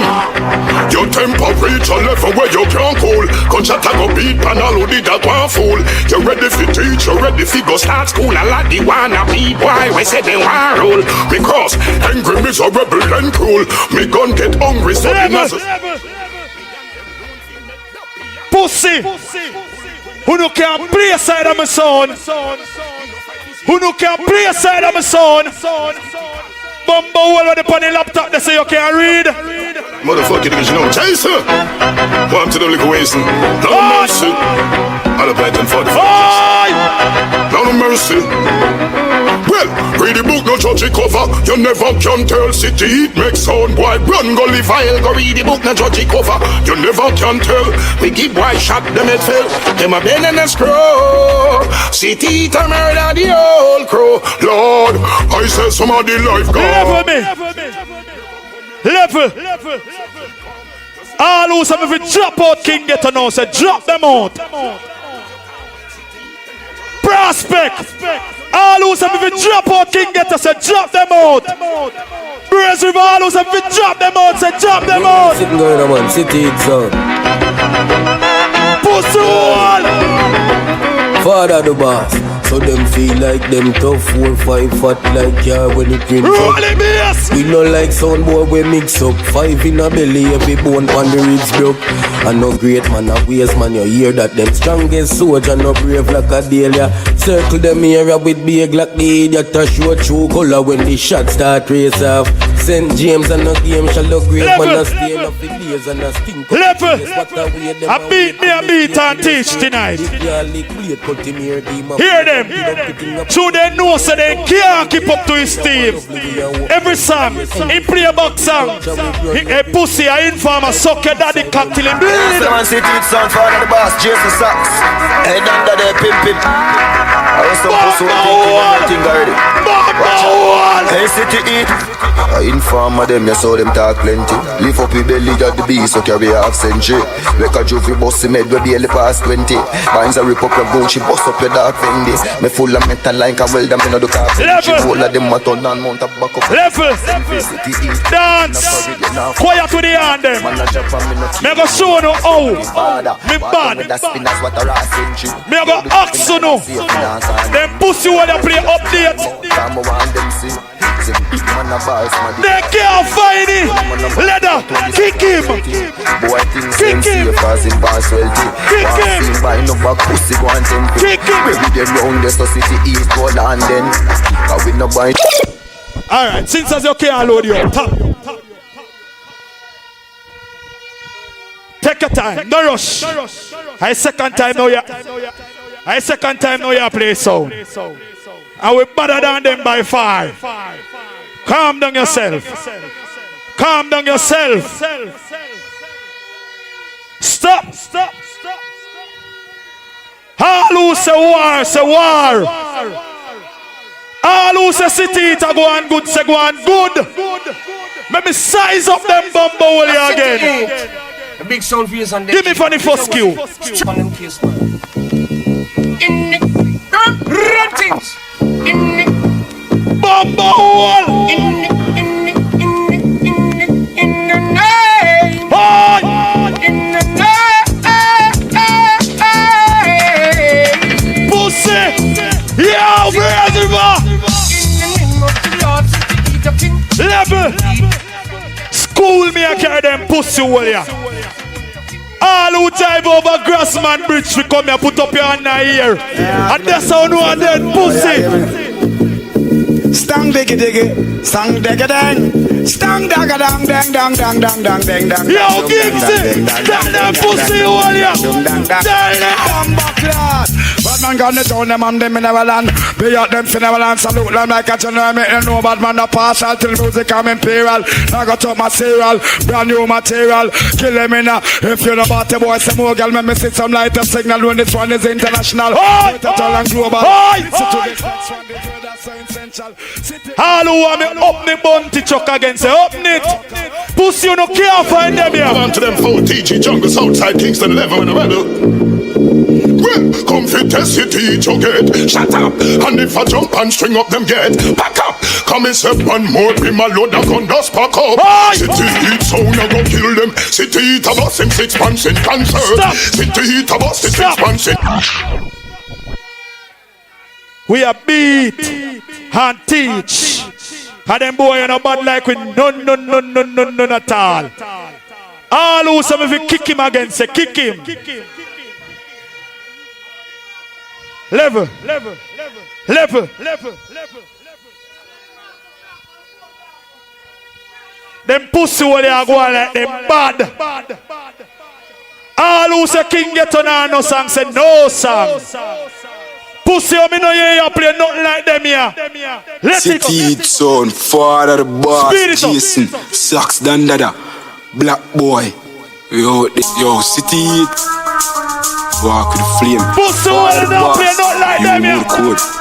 Your temper reach a level where you can't cool. Gunshot a go beat and all who did that one fool. You ready for teach, you ready for go start school. A lot the wanna be boy, we say they want roll. Because angry, miserable and cruel. Me gun get hungry, so pussy. Who no can play side of my son? Who no can play side of my son? Bumbo all on the laptop, they say you can't read. Motherfucking niggas, you know, Jason. Welcome to the liquor wasting. No mercy. I'll have been for the no mercy. Well, read the book, no judge it cover. You never can tell City Heat make sound. Boy, run, go live vile. Go read the book, no judge it cover. You never can tell. We give boy shot, them it fell. Them a bend and a scroll. City Heat a murder the whole crew. Lord, I say some of the life gone. Level. All who say if you drop out King Ghetto now, say drop them out. Prospect. All who say if you drop out King Ghetto, say drop them out. Brace River, all who say if you drop them out, say drop them out. Sitting going on one City Heat zone. Pussy wall. Father the boss. So them feel like them tough 4-5 fat like car when it brings up. We no like sound boy we mix up 5 in a belly, every bone on the ribs broke. And no great man a waste man, you hear that them strongest soldier no brave like a Delia. circle them area with big like the idiot to show true color when the shots start race off. St. James and the game shall look great, man, a stay enough the days and a stink. Level! I beat and teach tonight. Hear them. So they know so they can't keep up to his team. Every song, he play a box song. A pussy, a informer, suck your daddy cock till him bleed. Seven City, it's sound for the boss, Jason Sachs. Head under the pimp. I was some pussy thinking already. Hey, City Eat. Informer them, you saw them talk plenty. Lift up your belly at the beast, so carry half century. Wake a juvie bossy med, we barely past 20. Binds a rip up your Gucci, bust up your dark Fendi. Me full of metal like a welder, me no do carpentry. All of them a ton and mount a back up. Level! Dance! Quiet with the hand them. Me go show no how. Me bad. Me go ask you no. Them pussy when they play update. They can't find it. Leather, kick him. Kick him. Kick him. Alright, since as you can't load you up. Take your time, no rush. I second time now you play sound. And we better than them by 5. Calm down yourself. Calm down yourself. Stop. All who say war, say war. All who say city to go on good, say go on good. Let me size up them bumbo hole again. A big sound for you and give me for the first cue. In the things. Bumbo hole. In the name. Hi. In the name. Pussy. Yo, Brazil. Level. School me, I carry them pussy hole here. All who drive over Grassman Bridge, we come here, put up your hand here. And that's how no one then pussy. Stang diggy diggy, stang diggy dang, stang dagga dang dang dang dang dang dang dang dang. Yo, Gibson, tell them pussy hole here. Tell them. Bad man gonna down them and them in our land. Pay out them for never land. Salute them like a general. Make them know bad man a partial till music come imperial. Now got up my cereal, brand new material. Kill them in a. If you're about the boy, some more girl, let me see some light up signal when this one is international. Total and global. All who want me up the bounty truck again, say up it. Pussy, you no care find them here. Come on to them 4 TG jungle outside Kingston 11 when I rattle. Well, come fit test your teach you get. Shut up, and if I jump and string up them get. Pack up, come and say one more be my load and gun just pack up. City heat sound I go kill them. City heat a bus in 6 pants in concert. City heat a bus in 6 pants in. We are beat and teach. And them boy in a bad like with none at all. All who some if you kick him again, say kick him. Level. Them pussy where they are going like them bad. All who say King Ghetto now no song, say no song. Pussy, me know you play nothing like them here. Let City it son, father the boss, Jason, Socks Dandada, Black Boy. Yo, City it. Walk with the flame. Pussy, you don't play nothing like them here.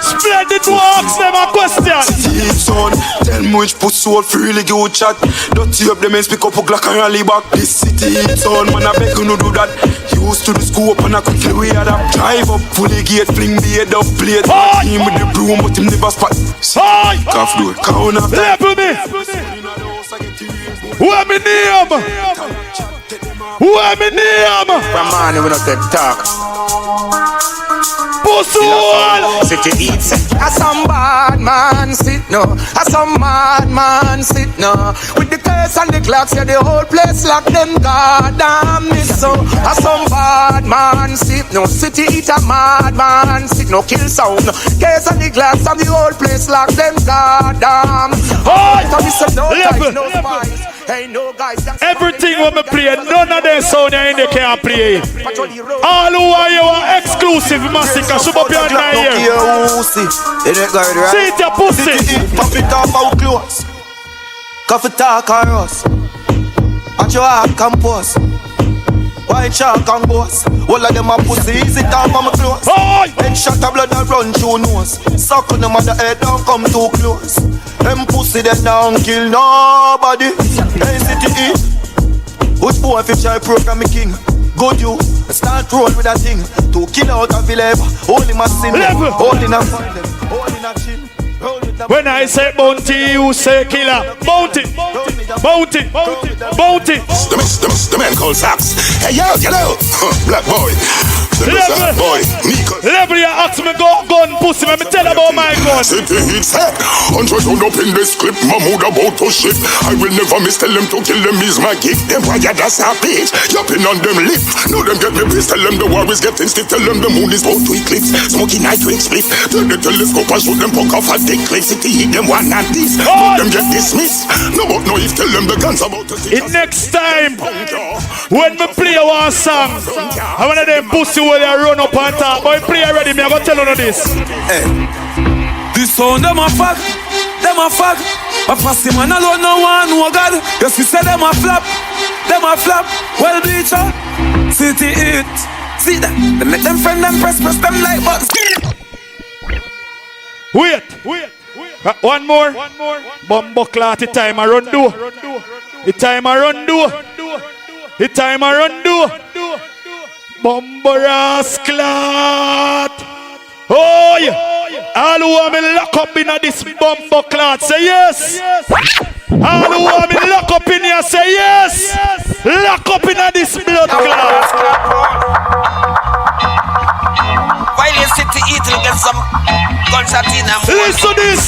Splendid walks, them a question. City it son, tell me which pussy will freely go chat. Don't you up them and speak up a Glock and rally back. This City it son, man I beg you no do that. Used to the scope and I quickly wear that. Drive up, fully gate, fling the head up, plate. Him with the broom, but him never spot. Calf door, count up. Level me. Where me name? Where me name? From morning we not take talk. Pussy! City eats. A some bad man sit no. A some mad man sit no. With the curse and the clocks, yeah, the whole place lock them goddamn miss so. A some bad man sit no. City eat a mad man sit no. Kill sound. Curse and the clocks and the whole place lock them goddamn. Oh, no spice. Hey, no guys. Everything when me play, none of them sound in the can't play. All who are you are exclusive massacre. Should up your night here. See it your pussy. Pop it off our clothes. Coffee talk or us. At your heart compose. White shark and boss. All of them a pussy. Easy down from my clothes. Head shot of blood that run through nose. Suck on them on the head, don't come too close. Them pussy them don't kill nobody. Hey City E. Which boy if you try program me king? Good you. Start roll with that thing. To kill out a village. Only my sin. Only na find them. Only na chin. When I say bounty, you say killer. Bounty, bounty, bounty. The man called Sax. Hey yo, hello, black boy. Level your axe me gun pussy. Let me tell about my gun. City hits head. 100 round up in this clip. Mahmoud about to shit. I will never miss. Tell them to kill them is my gift. Them why that's a bitch. Jumping on them lip. Know them get me pissed. Tell them the war is getting stiff. Tell them the moon is about to eclipse. Smoking night drink split. Turn the telescope and shoot them punk off a dick clip. City hit them one and this. Know them get dismissed. No but no if tell them the guns about to it next time when me play one song, I want them pussy will run up on top. But play already, me I go tell you this. Hey, this sound them a fuck, them a fuck. But pussy man alone no one no God. Yes we say them a flap, them a flap. Well bleacher, City it. See that? They make them friend them press them like buttons. Wait. One more. Bumbo clot, the time I run do. The time I run do. The time I run do. Bumbo rasclat. Oh yeah. All who want me lock up in this bumbo clot, say yes. All who want me lock up in here, say yes. Lock up in this blood clot. While you City eat, you get some gunshot in a listen this.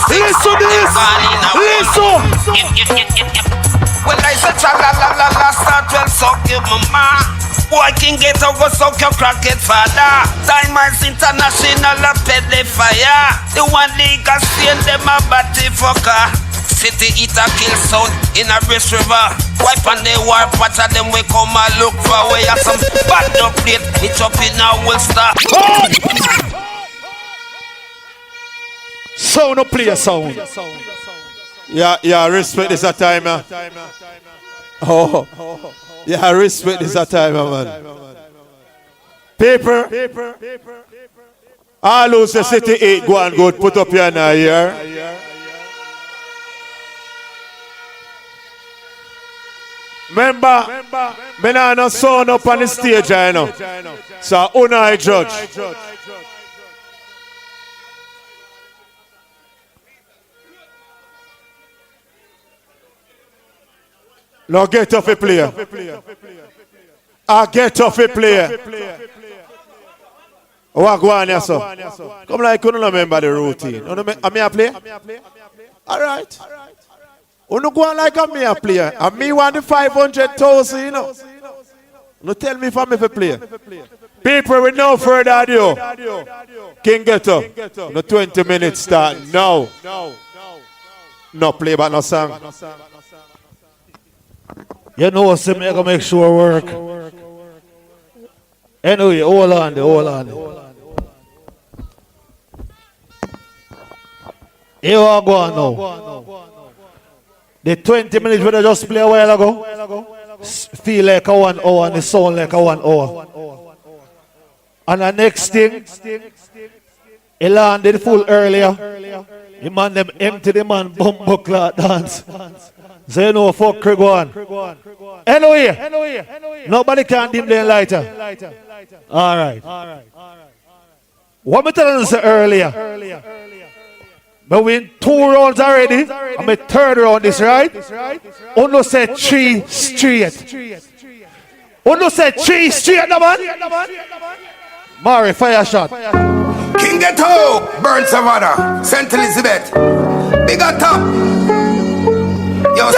Listen this. Listen. Well, I said, la start well, suck your mama. Boy, King Ghetto go suck your crackhead father. Tymers International a pedle fire. The one league can steal them a batty fucker. City eater kill sound in a race river. Wipe on the war patch of them we come and look for where you some bad up plate. It's up in a Worcester. Sound no play a sound. Yeah, respect this a timer. Oh, yeah, respect this a timer, man. Paper. All who say City 8 go and good, put up your hand here. Remember, me nah no sound up on the stage, I know. So, who I judge? No, get off a player. I get off a player. What go on here, so? Come like you don't remember the routine. I me a play? All right. You don't go on like me a player. And me want the 500,000, you know. No tell me if I'm a player. People with no further ado. King Ghetto. No 20 minutes start. No. No play but no song. You know what's me gonna make sure work. Anyway, hold on. Here I go now. The 20 minutes we just play a while ago feel like a 1 hour and the sound like a 1 hour. And the next thing, he landed full earlier. The man them empty the man bumbo cloth dance. So you know fuck Craig on. Anyway, nobody can dim the lighter. Alright. What me telling you earlier? But we in 2 rounds already. I'm a 3rd round this, right? Uno said 3 straight. Uno said 3 straight, no man? Mari, fire shot. King Ghetto, Burn Savannah, St. Elizabeth, Big up top. Yo,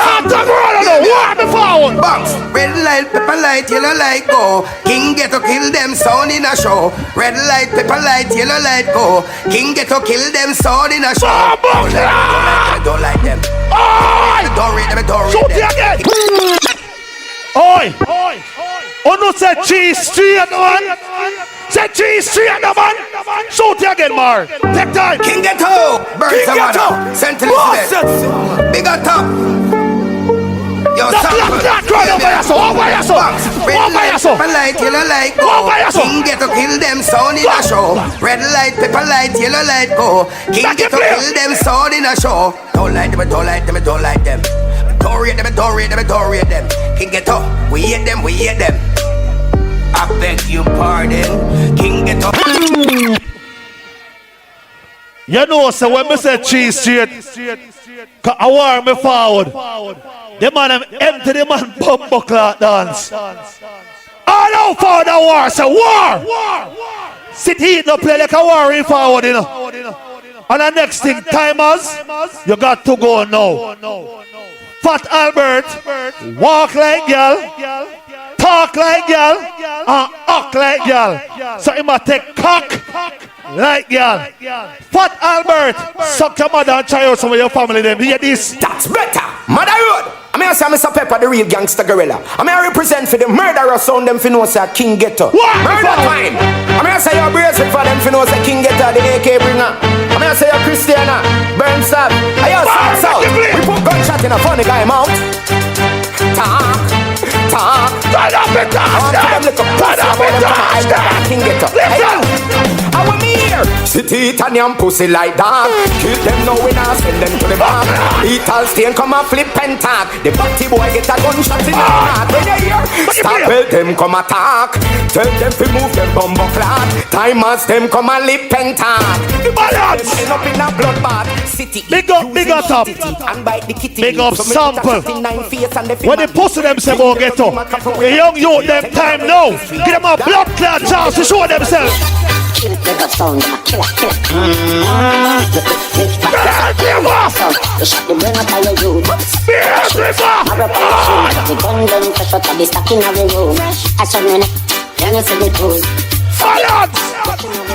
box, red light, pepper light, yellow light, go. King Ghetto kill them, sound in a show. Red light, pepper light, yellow light, go. King Ghetto kill them, sound in a show. Don't like them. Don't read them, don't read them. Oi! Oh no, say cheese straight, man. Say cheese straight, man. Shoot it again, Mar. Take time. King Ghetto, Burn Savannah, St. Elizabeth, Big up top. Yo, red light, yellow light, go. King Ghetto kill them, sound in a show. Red light, pepper light, yellow light, go. King Ghetto kill them, sound in a show. Don't like them, don't like them, don't like them. Don't rate them, don't rate them, don't rate them. King Ghetto, we hate them, we hate them. I beg you pardon, King Ghetto. You know, so when me say cheese straight, cause I war me forward. The man empty the man bumbo clock dance. All out for the war, so war. Sit here, no play like a war in forward, you know. And the next thing, Tymers, you got to go now. Fat Albert, walk like girl, talk like girl, and act like girl. So he must take cock like girl. Fat Albert, suck your mother and try out some of your family. Them hear this. That's better. Mother Road. I mean, I say Mr. Pepper, the real gangster gorilla. I mean, I represent for the murderer sound them for know say King Ghetto. Murder time. I mean, I say you're bracelet for them for know say King Ghetto, the AK bringer. I mean, I say you're Christiana, burn sap. I hear South. We put gunshot in a funny guy mouth. Talk. Turn up the dance. King Ghetto. I want me here. City Italian pussy like that. Kill them now when I send them to the back. Lethal Stane come and flip and tag. The batty boy get a gunshot in the heart. When you hear, stop them come attack. Tell them to move them bumbo clad. Tymers them come and lip and tag. The balance end up in a bloodbath. City big up top. Big up sample. When they pussy them say about Ghetto, the young youth them time now. Give them a blood clot chance to show themselves.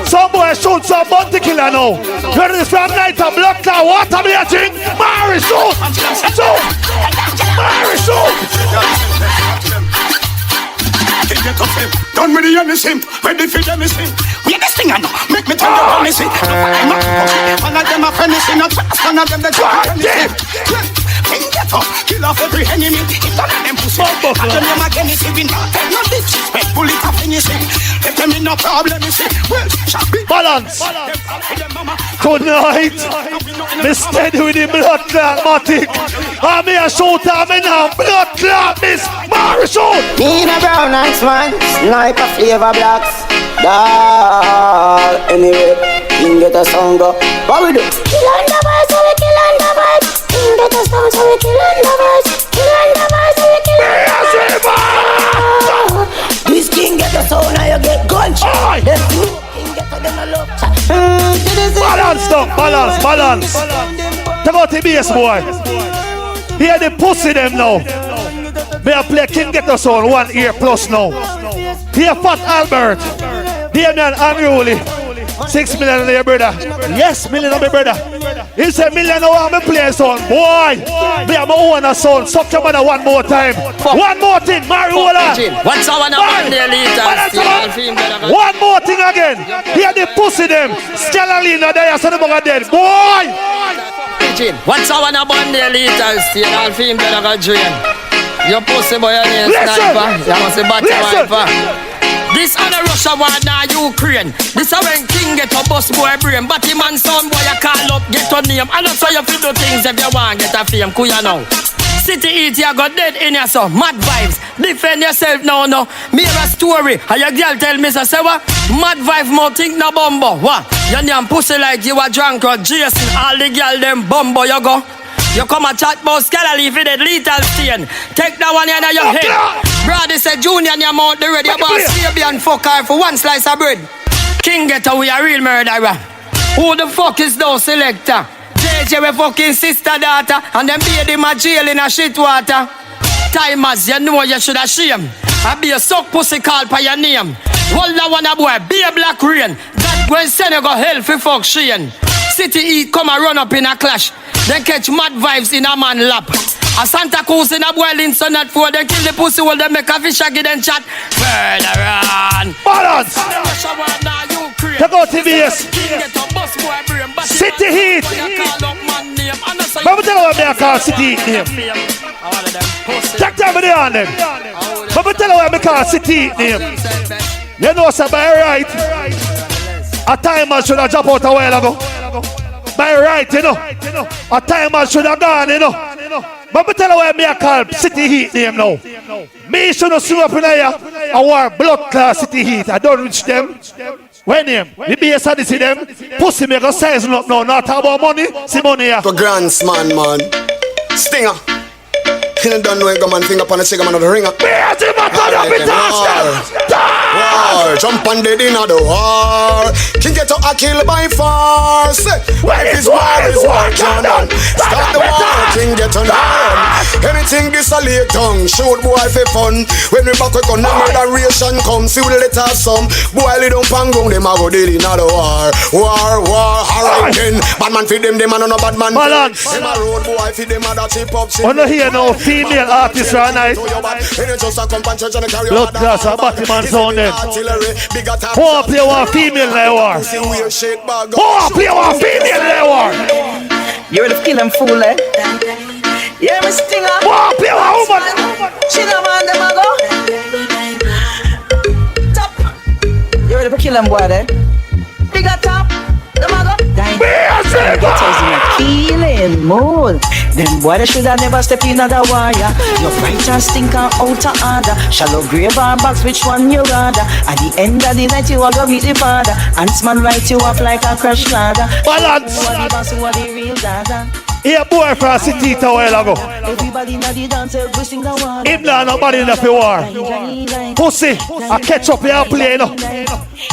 Some boy shoot some bounty killer now. Ready this from night of blood clot water me a drink. Mary shoot. Mary shoot. Done with the innocent, ready for them is him. We this thing I know, make me tell you how me see. I'm a hypocrite, one of them a finishing up, one of them the job. King Ghetto, kill off every enemy. If none of them pussy, I tell them again it's even not take no disrespect. Pull it up finishing. If them in no problem, you see. Well, shall be balance. Tonight, me steady with the blood clot matic. I'm here shoot, I'm in a blood clot, Miss Mary shoot. Me in a brown ice man, sniper flavor blacks. Dawg, anyway, King Ghetto sound go. What we do? Kill on the boys, so we kill on the boys. King Ghetto sound, so we kill on the boys. Kill on the boys, so we kill on the boys. This King Ghetto sound, now you get gunshot. King Ghetto, them a love chat. Balance, dog, balance. Take out the bass, boy. Hear the pussy them now. May I play King Ghetto sound 1 ear plus now. Hear Fat Albert. Hear me and unruly. 6 million of your brother. Yes, million of my brother. He said million of my play sound. Boy, me and my owner sound. Suck your mother one more time. One more thing, marijuana. What's our number? One more thing again. Hear the pussy them. Scalalina there, so the bugger dead. Boy! What's our number? I'll feel better than drain. Your pussy boy and your sniper. You must be batty wiper. This on the Russia war now Ukraine. This is when King get a bus boy brain. But him and son boy you call up get a name. And that's how you feel do things if you want get a fame. Kuya now. City eat you got dead in your son. Mad vibes. Defend yourself now. Me have a story. And your girl tell me say what? Mad vibe more think no bumbo. What? You name pussy like you a drunk or Jason. All the girl them bumbo you go. You come and chat about scholarly for that lethal Stane. Take that one in your head. Brother said Junior and your mouth the ready about baby and fuck her for one slice of bread. King Ghetto, we a real murderer. Who the fuck is those selector? JJ, we fucking sister daughter, and them baby my jail in a shit water. Tymers, you know you should have shame. I be a suck pussy called by your name. Hold that one a boy, be a black rain. That when send you go hell for fuck Shane. City Heat come and run up in a clash. Then catch mad vibes in a man lap. A Santa Cruz in a boiling sun at 4. Then kill the pussy while they make a fish and then chat. Further on. Balance. Take out TBS. City Heat. But tell you what I call City Heat name. Check time with the on them. But tell you what I call City Heat name. You know, sir, by right, a timer should have jumped out a while ago. By right, you know, a timer should have gone, you know. But tell you what I call City Heat name now. Me should not swim up in here. I wear blood class City Heat. I don't reach them. When name? The BS had to see them. Pussy make a size up now. Not talk about money. See money here. The grandsman, man. Stinger. You don't know a man finger upon the trigger man of the ringer. War, jump on the dinner the war. King Ghetto a kill by force. Life is war, can't done. Start the war, King Ghetto now. Anything this a lay tongue, shoot boy for fun. When we back we gun, murderation come. See we let have some. Boy lay down pangung, them a go dead in the war. War, alright then. Bad man feed them a no bad man. Balance. Them a road boy feed them a that chip up. Wanna hear no female artist right night? Blood class, a Batman sound then. Who a play one female they war? Who a play one female they war? You're the killing fool, eh? Yeah, me Stinger. Who a play one woman? She no man them a go. Top. You're the killing boy, eh? Bigger top. Them a go. Ghetto's in a killing mood. Them boy they should have never step in the wire. Your right and stinker out of order. Shallow grave or box, which one you rather? At the end of the night you will go meet the father. Huntsman write you up like a crash ladder. Balance. Who are the boss, who are the real dada? Here boy from City a while ago. Everybody know the dance, every single one. Him not nobody in the war. Pussy, I catch up here play, you know.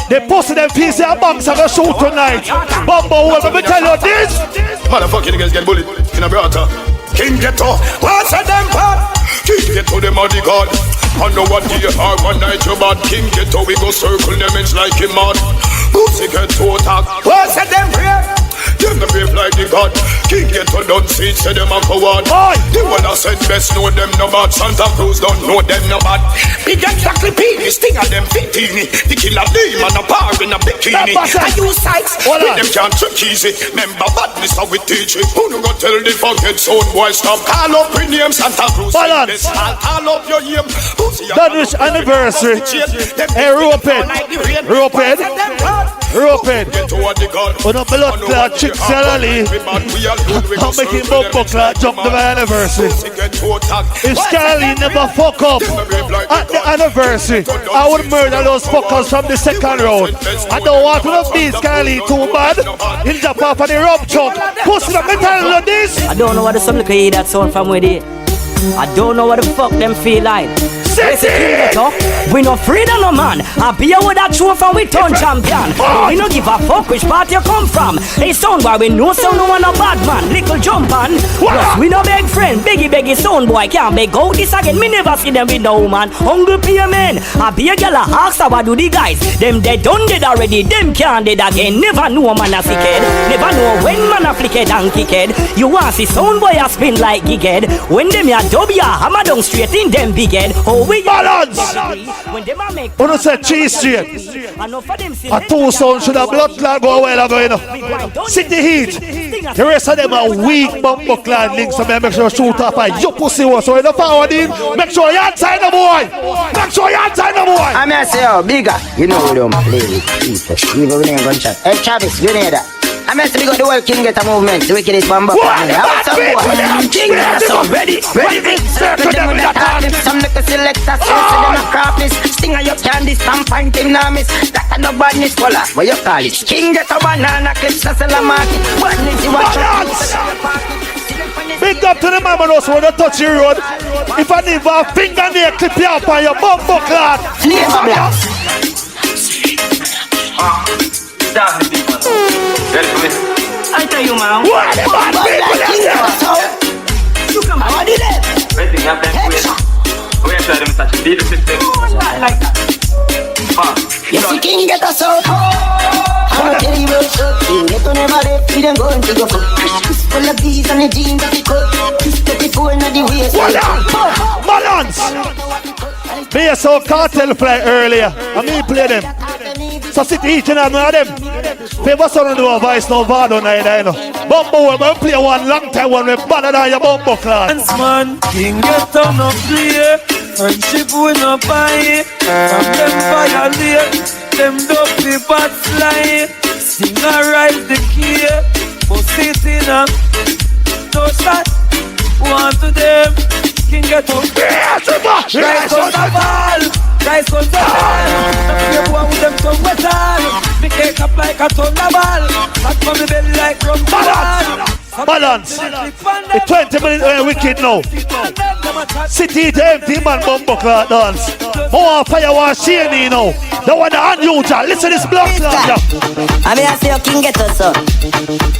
They pussy them piece of banks are gonna shoot tonight. Bumbo, let me tell you this. Motherfucking niggas get bullied in a brata. King Ghetto, what's a them pop? King Ghetto, them are the god. I know what they are, one night you bad. King Ghetto, we go circle them, it's like him mad. Pussy get to attack. What's a them brave? Them the brave like the god. King Ghetto don't see it, say them a coward. The one that said best know them no bad. Santa Cruz don't know them no bad. Big exactly peeny, sting of them fitini. The killer demon a par in a bikini. I use sights, with them can't trick easy. Remember badness how we teach it. Who no go tell the forget sound boy stop. Call up your name Santa Cruz. Balance. Call up your name. Danish anniversary. Hey, Ropehead. On a blood clot chick salary. I'm making bumper clot jump to my anniversary. If Skyline never fuck up at the anniversary, I would murder those fuckers from the second round. I don't want one of these Skyline too bad. He'll jump off of the rub chuck. Pussy the metal of this. I don't know what the some look at that sound from with it. I don't know what the fuck them feel like. We no freedom no man. I be with that truth and we turn champion. We no give a fuck which part you come from. They sound boy we no sound no one a bad man. Little jump on. Plus we no beg friend. Beggy sound boy can't beg out this again. Me never see them with no woman. Hungry peer men. I be a girl a ask her what do the guys. Them they done dead already. Them can't dead again. Never know a man a sick head. Never know when man a flick head and kick head. You want see sound boy a spin like gig head. When them ya dub ya hammer down straight in them big head. Oh we balance. When you say cheese straight, a two sound should have blood clot go away ago, you know. City Heat. The rest of them are weak bumper clan links, so make sure you shoot up and you pussy was. So when you forward in, make sure you outside the boy. Make sure you outside the boy. I'm gonna say, oh, bigger. You know we don't play with people. Even when you gunshot. Hey, Travis, you know that. I'm going to big up the world King Ghetto movement. The wickedest bamba. King Ghetto, ready. Circle them with that hardness. Some little selectors, so them a craftness. Sting on your candy, some find him now miss. That a no badness, voila. What you call it? King Ghetto banana clips, that's a la market. Badness, you watch out. Big up to the mama knows when you touch your road. If I leave a fingernail clip you up on your bumbo clot. Flavor blast. you, man? What the bad people You come on. What did it? Yes, the king get us out. I'ma tell you about it. King get on never left. We them going to go for. Full of bees and the jeans that we cut. 34 in the waist. Balance. Me a saw Cartel fly earlier. I mean play them. So sit each and every one of them. Favor son do a voice no vado neither, you know. Bumbo will play one long time one with better than your bumbo class. Dance man, king get on no play. Friendship we no buy. From them violate, them dopey bad fly. Sing a rise the key, but sit in a no shot. One to them, king get on. Rise on the ball, rise on the ball. You go with them tongue metal. Me cake up like a thunderball. Back from the belly like rum ball. Balance. It's 20 minutes wicked now. City to empty man bumbo clock dance. More fire was shiny now. The one unusual. Listen to this block song. I mean I say your king get us up.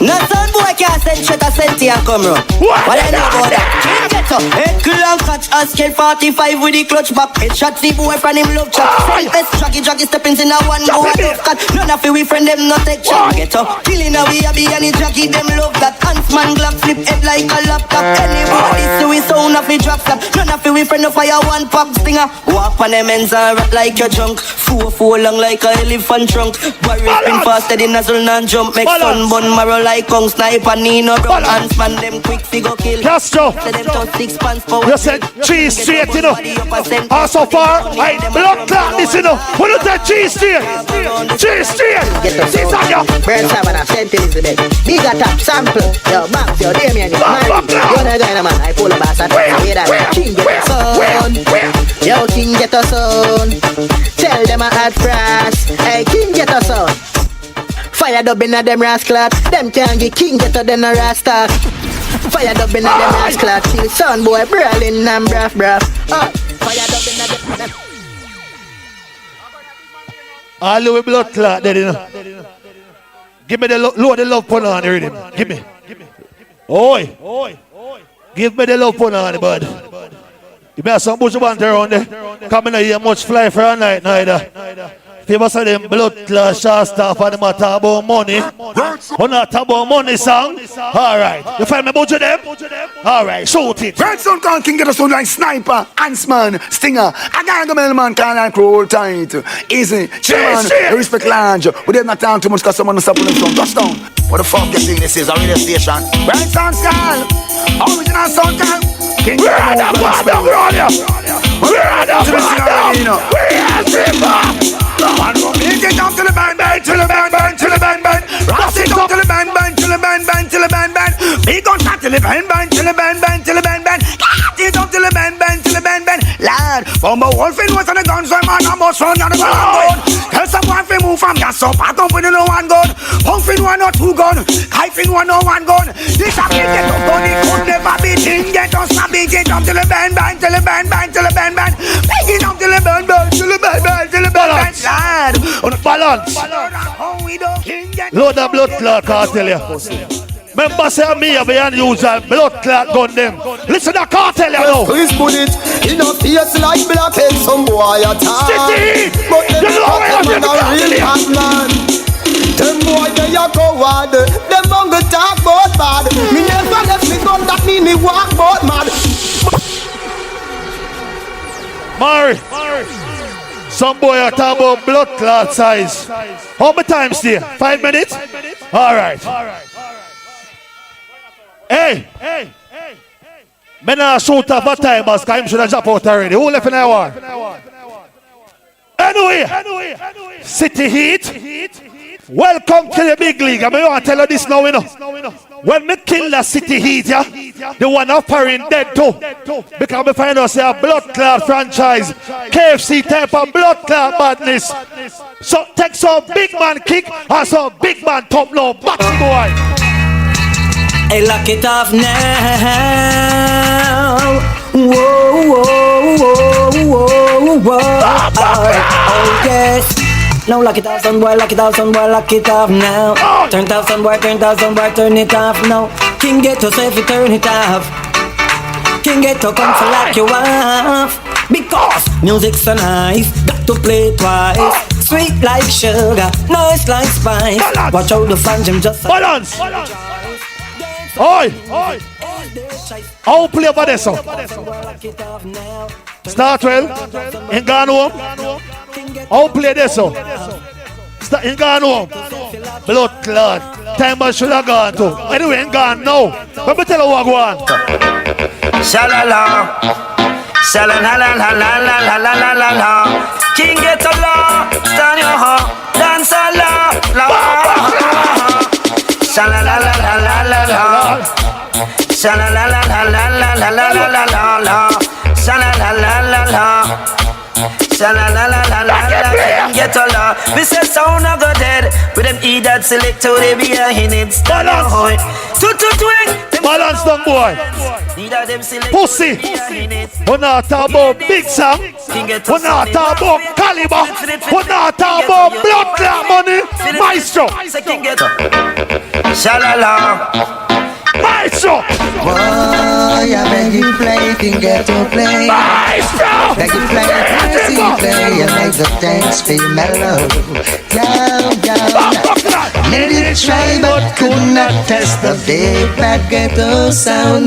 No son boy can't send shit a senti and come run. What I know about that? King get up. Head cool and catch a scale 45 with the clutch back. Head shot the boy from him love chat. Send best joggy stepping in a one go and love cut. None of we friend them not take shot. Get up. Killing a we a be and the jockey them love that. Man glock flip head like a laptop. Anybody see we sound of a drop slap. None of we friend of fire one pop stinger. Walk on them ends and rock like your junk. Four long like a elephant trunk. Barry spin faster than nozzle and jump. Make sun bun marrow like Kong sniper Nino brown. And span them quick figure kill. Castro, you said cheese straight, you know. And so far, I blood clot this, you know. When you say cheese straight, cheese straight. This on you. Burn Savannah, St. Elizabeth. Big top sample. Yo, Max, yo, Damien, yo, Mary. You're the guy, man. I pull a bass and hear that. King get us on. Yo, King get us on. Tell them I had brass. Hey, King get us on. Fire dub in a them rascal. Them can't get King get us then a rasta. Fire dub in a them rascal. Chill son boy, brawling and braff. Fire dub in a them. All the way blood clot there, you know. Give me the load of love put on the rhythm. Give me. Oi. Give me the love put on the bud. You better some bush banter around there. Coming here much fly for a night neither. People say them blood class short stuff and them talk about money. When not talk about money song. Alright. You find me about them? Alright, shoot it. Red Sun can get us on like Sniper, Huntsman, Stinger. I can't go man can like roll tight. Easy. Chill man. You respect lounge. We did not talk too much because someone is up on them from touchdown. What the fuck you think this is? A radio station. Red Sun Call. Original Sun Call. King we're on the bottom, Rodia. We're on the bottom. We're on the Beat it down to the bang, till the bang, till the bang. Ross it up to the bang, till the bang, till the bang. Big on top till the bang, till the bang, till the bang. Cut it up till the bang, till the bang. Lad, Bumbo Wolfing was on the guns, so man, I'm most run on the ground. Tell someone to move from gas up, I don't put in no one gun. Pumping one or two gun, Kaifing one or one gun. This a big get up, but it could never be thing. Get us, beat it up till the bang, till the bang, till the bang. Big it up till the bang, till the bang, till the bang. Lad, on balance. Load of blood clot, I tell you. Remember say me have an unusual blood clot gun them. Listen to cartel you know. Please put it in a face like blackhead, some boy attack. But them man a real hot man. Them boy they a coward. Them hunger talk about bad. Me never left me gun, that mean me walk about mad. Mary. Some boy are talking about blood clot size. How many times there? 5 minutes? Alright. Hey. Men are shoot off a Tymers because him should have dropped out already. Who left in that war? Anyway. City Heat. Welcome to the big league. I mean, I want to tell you this now, you know. When me kill the City Heat, the one of Parish dead too. Because we find us a blood clot franchise. KFC type of blood clot badness. So take some big man kick and some big man top low. Boxing boy. Hey, lock it off now. Whoa. Oh, yes. Now lock it off, son boy, lock it off, son boy, lock it off now. Turn it off, son boy, turn it off, son boy, turn it off now. King Ghetto, so if you turn it off, King Ghetto come for lock you off. Because music's so nice, got to play twice. Sweet like sugar, nice like spice. Watch out the fans, them just balance. Oi, oi. I'll play over this one. Start well, in gone home. I'll play this one. Start in gone home. Blood clot. Tymers should have gone too. Anyway, in gone now. Let me tell you what go on. Shalala, shalala, King Ghetto law, stand your heart, Dancehall law. Shalala, shalala, King Ghetto law. We say sound a go dead. With them eat that select to they be a in it. Balance. Balance down, boy. Pussy. We're not talking about big song. We're not talking about caliber. We're not talking about blood clot money. Maestro. Shalala. Maestro. Boy, I beg you play, King Ghetto play. Maestro. Beg you play, mercy play, and make the dance feel mellow. Down. Made it try, but could not test the big bad ghetto sound.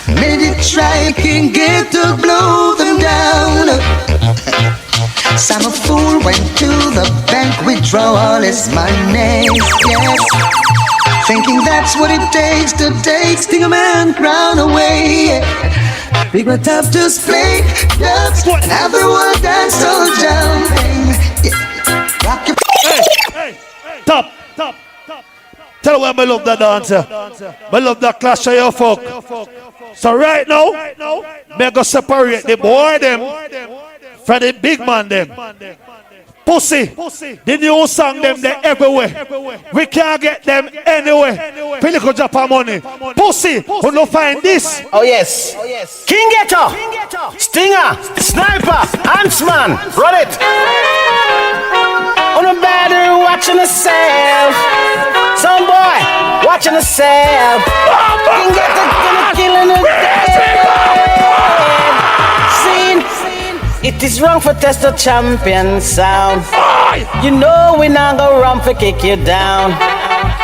Made it try, King Ghetto blow them down. Some fool went to the bank, withdrawal is my name, yes. Thinking that's what it takes to take Stingerman crown away. We got tough to play dubs and everyone dance all jumping. Yeah. Rock your hey. Top. Tell them I love that dancer. I love that clash of your folk. So right now, me go separate the boy them from the big man them. Pussy, the new song them they everywhere. We can't get them anywhere. Pelico Japan money. Pussy, who no find this? Oh yes. King Ghetto, Stinger, Sniper, Huntsman, run it. On a battery watching yourself. Some boy watching yourself. King Ghetto gonna kill in the dead. It is wrong for test the champion sound. You know we not go run for kick you down.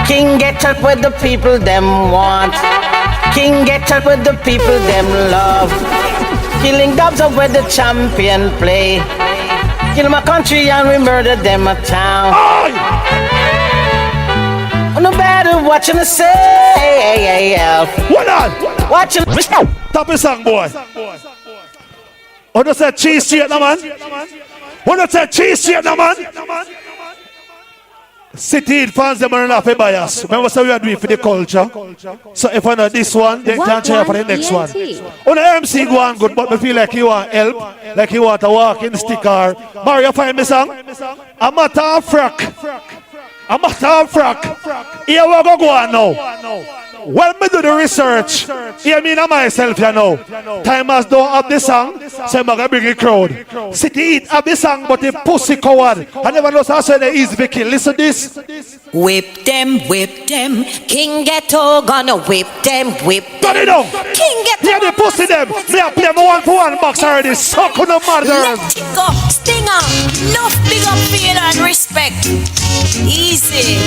King get up with the people them want. King get up with the people them love. Killing dubs up where the champion play. Kill my country and we murder them a town. On the battle watching the say. What on? Watching. Top of song boy. When you say cheese straight, no man? When you say cheese straight, no man? City fans, them are not bias. Remember what we are doing for the culture? So if I know this one, they can't try for the next one. On the MC go on good, but I feel like you want help, like you want to walk in the sticker. Mario, find me song? I'm a tough frack. Here we go on now. When me do the research, hear me and myself, you know. Tymers don't have the song, so I'm going to bring a crowd. City Eat have the song, but the pussy coward. I never know how they easy to kill. Listen to this. Whip them. King Ghetto gonna whip them. Turn it down. King Ghetto. Hear the pussy them. Me a play my 1-for-1 box already. Suck on the mother. Let it go. Stinger. Enough big up feel and respect. Easy.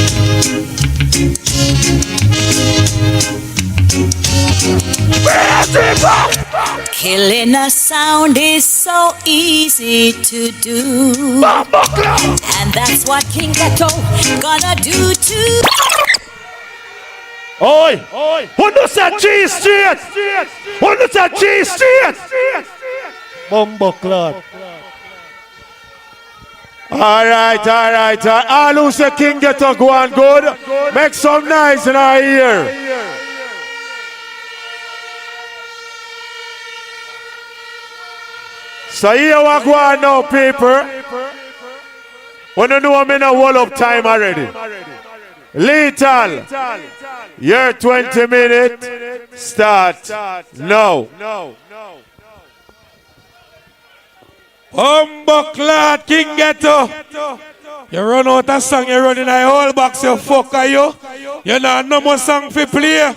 Killing a sound is so easy to do, and that's what King Ghetto gonna do too. Oi! When you say G straight! When you say G straight! Bumbo clot. Alright. All who say King Ghetto go on good, make some noise in our ear. So here we go on now, people. When you know I'm in a wall up time already. Lethal. Your 20 minutes start now. Humbuckler King Ghetto. You run out of song, you run in a whole box, you fucker you. You know no more song for play.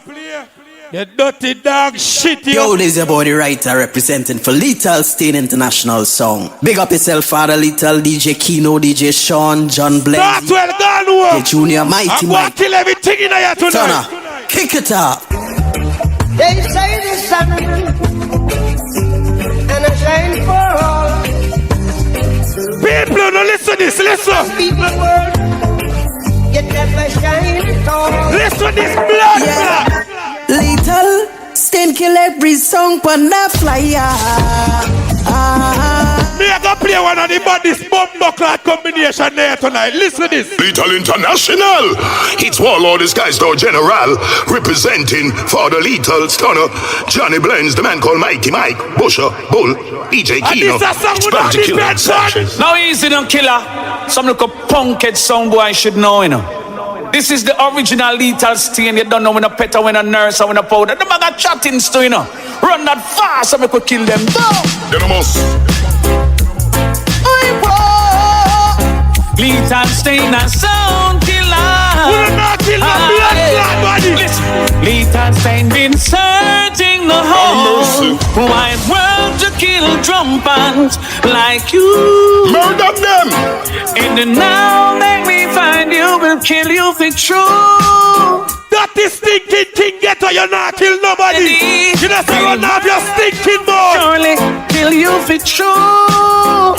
You dirty dog shit, you. Yo, this is your body writer representing for Lethal Stane International Song. Big up yourself, Father Lethal, DJ Kino, DJ Sean, John Blaine. That's well done, work. Junior, Mighty I'm Mike. kill everything in here tonight. Turner, kick it up. They say the sun and a shine for all. People, no listen to this, listen. People world, you never shine at all. Listen to this blood. Yeah. Lethal Stane kill every song on the flyer. Me I go play one of the baddest bumbuckler combination there tonight. Listen to this. Lethal International. It's Warlord disguised or General. Representing for the Lethal Stunner. Johnny Blends, the man called Mikey Mike. Busher, Bull, DJ Kino. Now easy don't killer. Some look a punkhead song boy I should know, you know. This is the original Lethal Stane. You don't know when a pet or when a nurse or when a powder. The man got chattings too, you know. Run that fast so we could kill them. Go! Lethal Stane and sound killer. We're not killing blood body. Lethal Stane been searching the whole wide world to kill drum bands like you. Murder them. And then now make me find you, will kill you for true. That is stinking King Ghetto, you not kill nobody. You just run off your stinking boy. Surely kill you for true.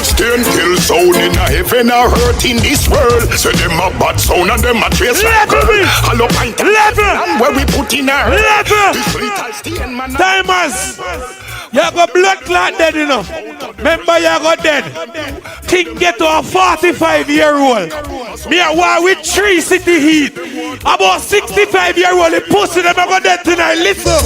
Stane kill sound in a heaven or hurt in this world. So them a bad sound and them a trace like hello pint level where we put in our level. Tymers, you got blood clot dead, you know. Remember you got dead. King Ghetto a 45-year-old. Me a war with 3 city heat. About 65-year-old, the pussy them a got dead tonight. Listen.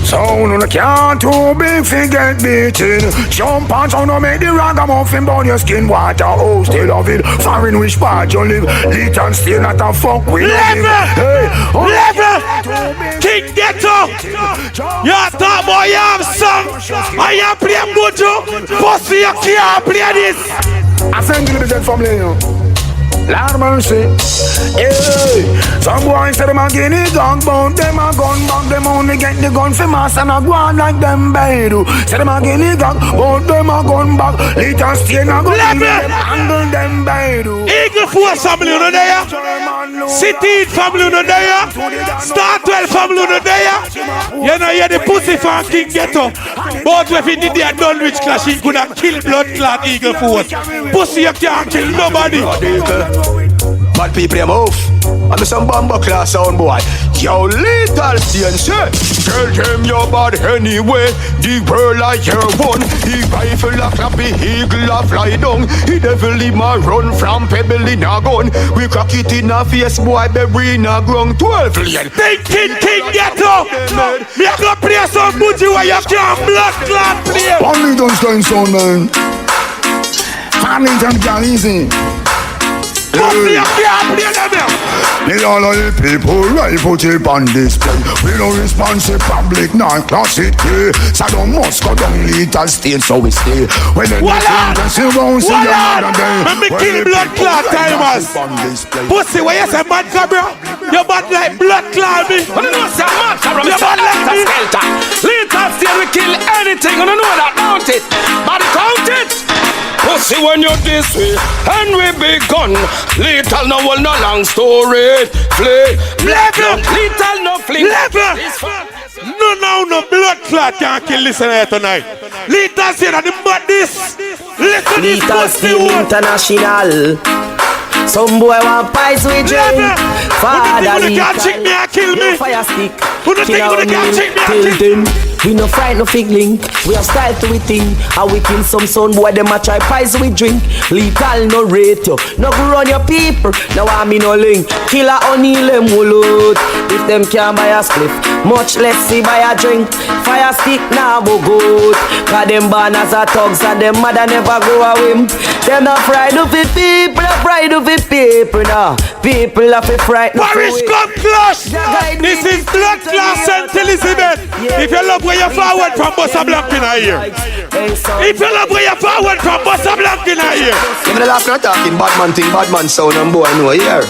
Sound on the can't too big for get beaten. Jump on sound no make the ragamuffin burn your skin. Water oh still love it. Foreign which part you live. Lethal Stane not a fuck with level. Hey, level. King Ghetto. You talk about you have song. I am play Mojo. Pussy you can't play this. I send you the dead family. Lord mercy, hey. Some boys say them a guinea dog, but them a gun bag. Them only get the gun for mass and a go on like them Bedu. Say them a guinea dog, but them a gun bag. Lethal Stane a go handle them Bedu. Eagle Force family no there. City family no there. Star 12 family no there. You know you the pussy from King Ghetto. But if he did that Dunwich clash, he could have killed blood clot Eagle Force. Pussy you can't kill nobody. Bad people you move. I'm some bomber class sound boy. Yo, Lethal Stane say, tell them you're bad anyway. The world like your one. He rifle a clappy, eagle a fly down. He devil him a run from pebble in a gun. We crack it in a face boy, baby in a ground 12 million. Thinking King Ghetto. Me a go play some booty where you can't blood clot play. Only don't stand sound man. Farmington can easy. Need all of the people right put it on display. We no responsive public, non-classic key. So don't must go down Lethal Stane, so we stay. When the see won't see your mother day. Let me kill blood clot Tymers. Pussy, where you say mad cabra? You bad like blood clot me. I don't know what's mad cabra. You bad like me. Lethal Stane will kill anything. I don't know that, count it. But count it. Pussy when you're this way, and we be gun. Lethal no will no long story. Flay, level, lethal no fling. Level. No blood clot can't kill this here tonight. Lethal Stane the badness. Listen this Lethal Stane International. Some boy want pies with drink. Father Lethal, no fire stick. Kill them. We no fright, no fig link. We have style to we think. And we kill some son boy, them a try pies we drink. Lethal no rate you, no go run your people. Now I me no link. Killer only them will load. If them can't buy a spliff, much less see buy a drink. Fire stick now go good. Cause them born as a thugs and them mother never grow a whim. Them not fright of the people, not fright of the people now. People have to fright. Parish come clash. This is blood class St. Elizabeth. If you love where you forward from Bossa Blanc in here. If you love where you forward from Bossa Blanc in here. Give me the laugh not talking bad man thing, bad man sound and boy know here.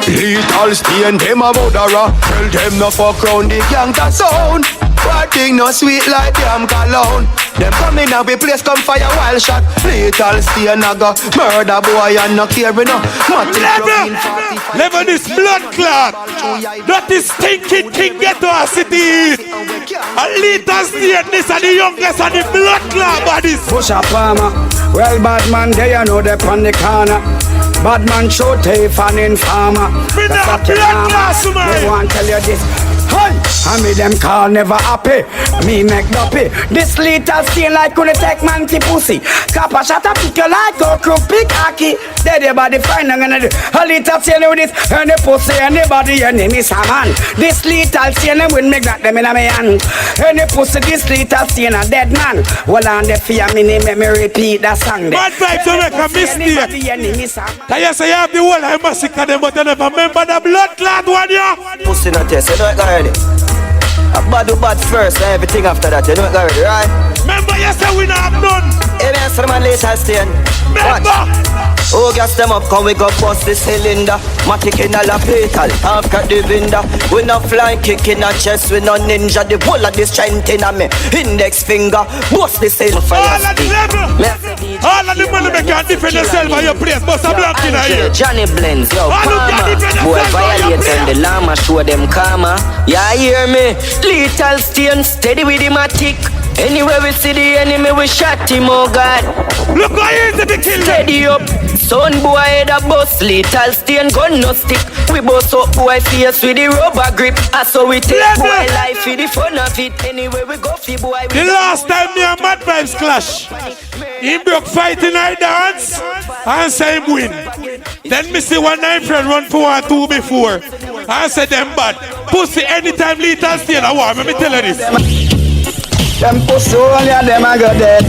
Lethal Stane, them a borderer. Tell them no fuck round the gangsta sound. Bad thing no sweet like damn cologne. Them come in and we place come fire wild shot. Lethal Stane a go murder boy and no care we no. Level this blood clot. That is stinking King Ghetto a city. A Lethal Stane, this are the youngest and the blood clot bodies. Push a farmer. Well bad man they you know they on the corner. Bad man show tape and informer. That's what you know. They want tell you this. Hey! And me them call never happy. Me make duppy. This Lethal Stane like couldn't take man to pussy. Kappa shot a pick you like a crook pick hockey. Dead body fine I'm gonna do. A Lethal Stane with this. And the pussy anybody enemy a man. This Lethal Stane when me got them in a me hand. And the pussy this Lethal Stane a dead man. Well on the fear me name me repeat that song. Bad vibes to make a mistake. I say you have the whole I massacre them but you never remember the blood clot one ya. Pussy not test, you know it already. A bad do bad first and everything after that, you know it already, right? Remember you say we not have none. Hey man, so man Lethal Stane. Watch. Oh, gas them up, come we go bust the cylinder. Matic in a la fatal, after the window. We no fly kick in a chest, we no ninja. The whole of this strength in a me index finger. Bust the cylinder for all of the level. All of the money make you defend yourself by your place. Bust a blank in a here. Johnny Blends, yo, karma. Boy violate and the llama show them karma. Yeah, hear me? Lethal Stane, steady with him a tick. Anywhere we see the enemy, we shot him, oh God. Look how easy the kill. Steady up. Son boy head a bust. Lethal Stane gun no stick. We bust up boy face with the rubber grip. I saw we take boy life for the fun of it. Anywhere we go for boy. The last time me and Mad Vibes clash, he broke fight in our dance and say him win. Then me see one nine friend run for 1-2 before. I said them bad. Pussy anytime Lethal Stane I want. Let me tell you this. Them pussy only and them a go dead.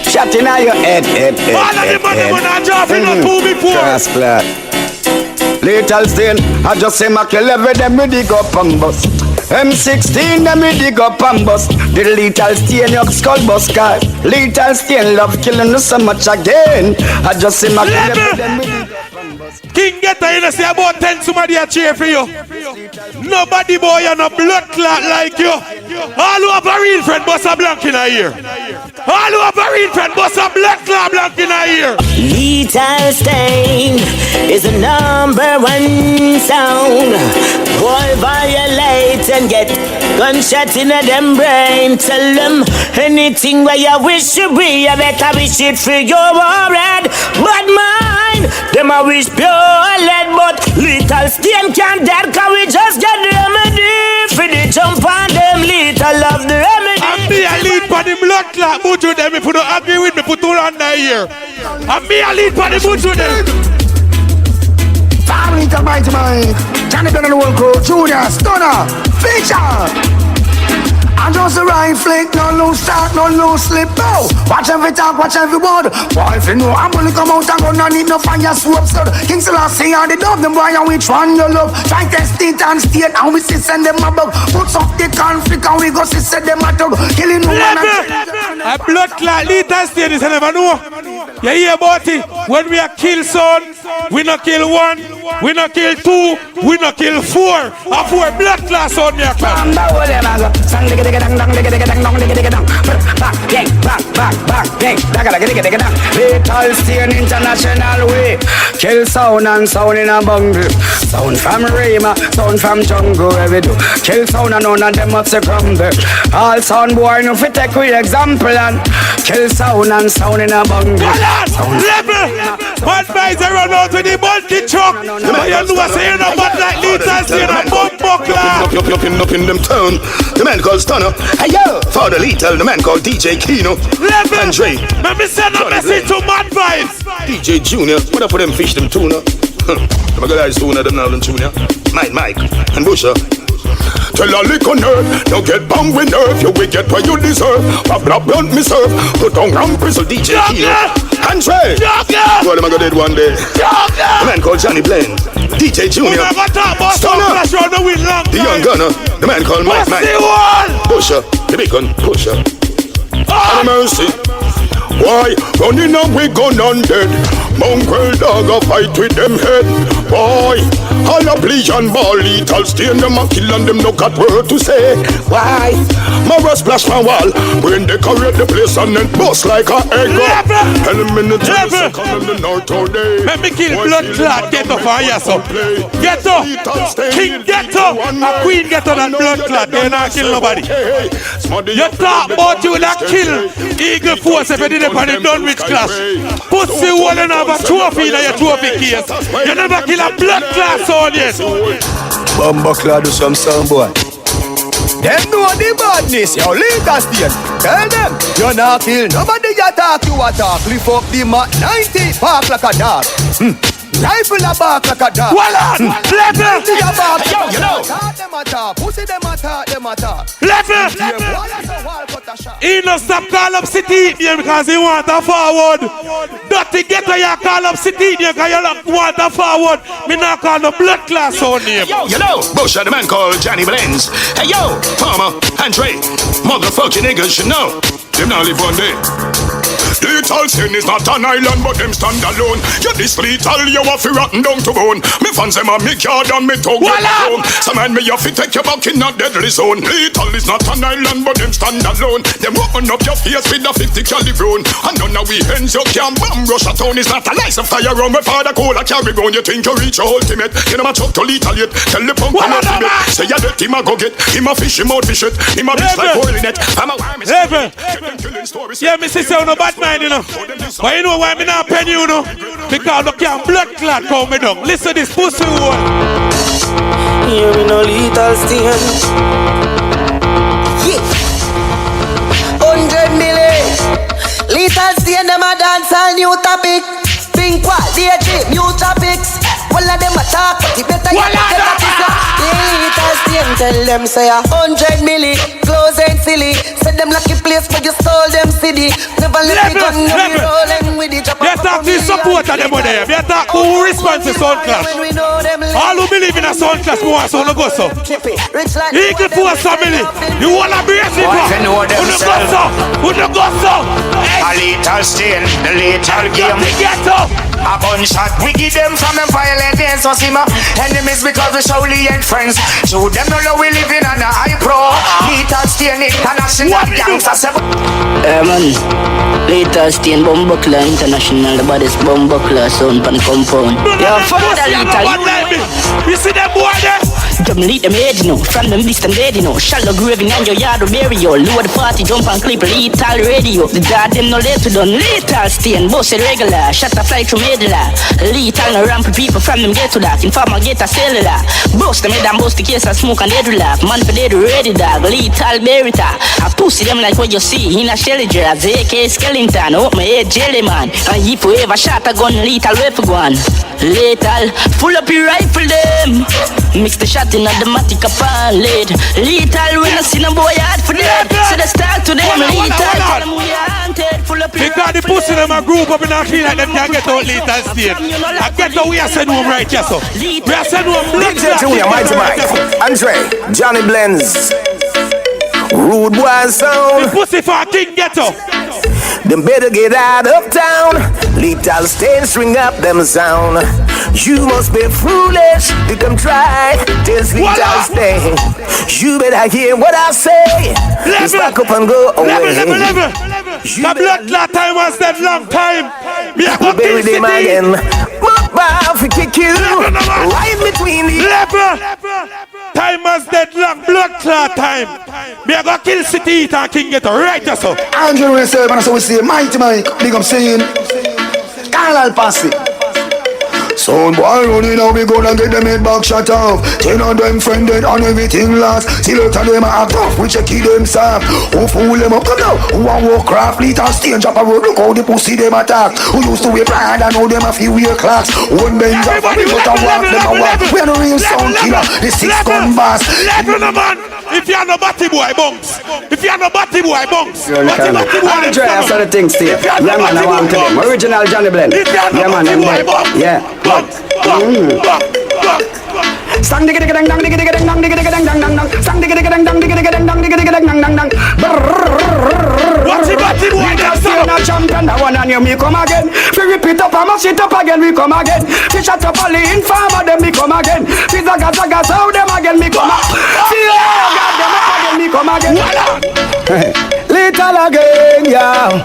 Shot in your head. All of the money gonna drop in the 2 before. Transclat. Lethal Stane, I just say my kill every them me dig up and bust. M16 them me dig up and bust. The Lethal Stane your skull bust car. Lethal Stane love killing us so much again. I just say my kill every them me dig up and bust. King Ghetto, you know, say about 10 somebody a cheer for you. Nobody boy, you no blood clot like you. All who have a real friend, bust a blank in a ear. All who have a real friend, bust a blood clot blank in a ear. Lethal Stane is the #1 sound. Boy, violate and get gunshot in a them brain. Tell them anything where you wish to be, you better wish it for your red. But mine, them I wish pure lead, but Lethal Stane can't dead, cause we just get the remedy. For the jump on them, Lethal love the remedy. And me a lead for the blood clot, both of them, if you don't agree with me, put two under here. And me a lead for the both of them. Family to my Johnny Bell and the World Crew, Junior, Stunner, Feature. I just a right flick, no loose start, no loose slip, no. Watch every talk, watch every word. Boy, if you know I'm gonna come out and go, no need no fire swoop, sir. King Selassie and the dove, them boy, and which one you love? Try test it and state, and we see send them above. Puts up the conflict, and we go see set them at dog. Killing no man and a blood clot, Lethal Stane is never know. You hear about it? When we are kill son, we not kill 1, we not kill 2, we not kill 4. A 4 blood clot son, me a come. Lethal Stane international way. Kill sound and sound in a bungle. Sound from Rima, sound from jungle where we do. Kill sound and none of them must crumble. All sound boy no fit take we example and kill sound and sound in a bungle. Level! Bad boys are run out with the bulky truck. But you know say you know bad like Lethal Stane and bumbo clock. Up in them town. The man called Stunner. Hey yo! Father Lethal, the man called DJ Kino. Level! Andre. Let me send a message to Mad Vibes. DJ Junior. What up for them fish, them tuna? The guys tuna, them now, them Junior. Mike, and Busher. Tell a little nerd, don't get bang with nerve. You will get what you deserve. Pop rap blunt me serve. Put on ram bristle DJ here. Andre, what am I gonna do one day? The man called Johnny Blaine, DJ Junior, Stunner, the young gunner, the man called Mike Knight, Pusher, the big gun, Pusher. Have mercy. Why? Running up we gun undead. Mongrel dog a fight with them head. Why? All a plea and ball lethal Stane them a kill and them no got word to say. Why? Mara splash my wall. Brain decorate the place and then bust like a egg. Never. Come in the north all day. Let me kill blood clot Ghetto for you so. Ghetto. King Ghetto. A Queen Ghetto than blood clot. They not kill nobody. You talk about you that kill Eagle Force if you did it on the Dunwich class. Pussy wall and have a trophy in your trophy case. You never kill a blood class on yet. Bumbuckler do some sound boy. Them know the badness, yo, later Stane. Tell them, you not kill nobody you talk, you a talk. Lift up the mat 90, park like a dog. Rifle a bark like a dog. Level! You know. Them a talk, pussy them a talk. Level! He no stop call up City name because he want a forward. Dirty Ghetto you call up City name because you want a forward. Me not call no blood class on name. Yo, you know, Bush the man called Johnny Blends. Hey yo, Palmer, Andre, motherfucking niggas, you know. Them not live one day. Lethal Stane is not an island, but them stand alone. You this lethal, you have to rotten down to bone. Me fans them a make yard and me tongue get home. Some man me have to take you back in a deadly zone. Lethal is not an island, but them stand alone. Them open up your face with a 50 caliber. And none of we hands you can bomb rush a town. It's not a license fire around my father cola carry on. You think you reach your ultimate? You know my chuck to lethal yet. Tell the punk come out of it. Say you let him a go get. Him a fish, him out fish it. Him a fish like boiling it. I'm a worm. Yeah, me say no bad mind, you know. But you know why me not pen you know? Because look here, blood clot come me down. Listen this pussy one. Here we no Lethal Stane. Yeah. 100 million. Lethal Stane them a dance on new topic. Pink what? DJ new topics. All of them attack, but it better you get a ticker. Lethal Stane tell them say 100 milli. Clothes ain't silly. Said them lucky place but you stole them city. Never let me gun, no be rolling with it. You talk to support of them over there. You talk who responds to sound class. All who believe in a sound class who want to go so. Eagle Force family. You want to be a people. Who no go so. A Lethal Stane, the lethal game. Ghetto. A gunshot, we give them from them violent dance. So see my enemies because we surely ain't friends. So them no know we living on a high pro. Lethal Stane, international gangster. Man, Lethal Stane, Bumbuckler International, the baddest Bumbuckler sound pan compound. Yo, fuck that Lethal. You see them boy there? Them lead them head, you know. From them distant dead, you know. Shallow graving and your yard of burial. Lower the party, jump and clip, Lethal radio. The dad them no let to done. Lethal Stane, boss it regular. Shut a fly through medulla. Lethal no ramp people from them get to that. Informer get a cellular. Boss them head and boss the case and smoke and dead laugh. Man for dead ready dog. Lethal berita. I pussy them like what you see in a shelly jazz. AK skeleton. Oh my head jelly man. And if you ever shot a gun, lethal weapon one. Lethal, full up your rifle them. Mix the shot in a dramatic palette. Lethal when I see no boy hard for them. So they start to them. Lethal tell them we are haunted. Full up your because the pussy them a group up and I feel like them can't get out Lethal Stane. I get out we are sending home right here so. We are sending home blood. DJ Junior, Mighty Mike, Andre, Johnny Blends, Rude Boy Sound. The pussy for King Ghetto. Them better get out of town. Lethal Stane, string up them sound. You must be foolish to come try this Lethal Stane. You better hear what I say. Just back up and go away. Level. The blood clot time was that long time. We are going to bury them again. Bob for kick you right between the level. Time was that long blood clot time. We are going to kill City and King Ghetto right there so. Andrew will say, man, so we say, Mighty Mike, big up saying, Carl Alpassi. Sound boy running out, we gonna get them head back shut off. 10 of them friended and everything lost. See lot of them act off, we check them soft. Who fool them up, come now. Who want walk craft, little stage up a road, look how the pussy them attack. Who used to wear brand and now them a few wear clocks. One Benz off, we put a walk, them a walk. We are the real sound killer, the 6-gun boss. Level no man, if you are no batty boy bunks. If you are no batty boy bunks. Batty boy Andre, I saw the things there. Yeah man, I want to them. Original Johnny Blend. Yeah man, them there. Yeah. Sang digga digga dang dang digga digga dang dang digga digga dang dang dang. Sang digga digga dang dang digga digga dang dang digga digga dang dang dang dang. What's it batty boy? You're not champion, that one and you me come again. We repeat up, I'ma sit up again, we come again. Fish at up, Ali in farmer, then we come again. Fish a gas, how them again, me come again. See God, them up again, me come again. Little again, yeah.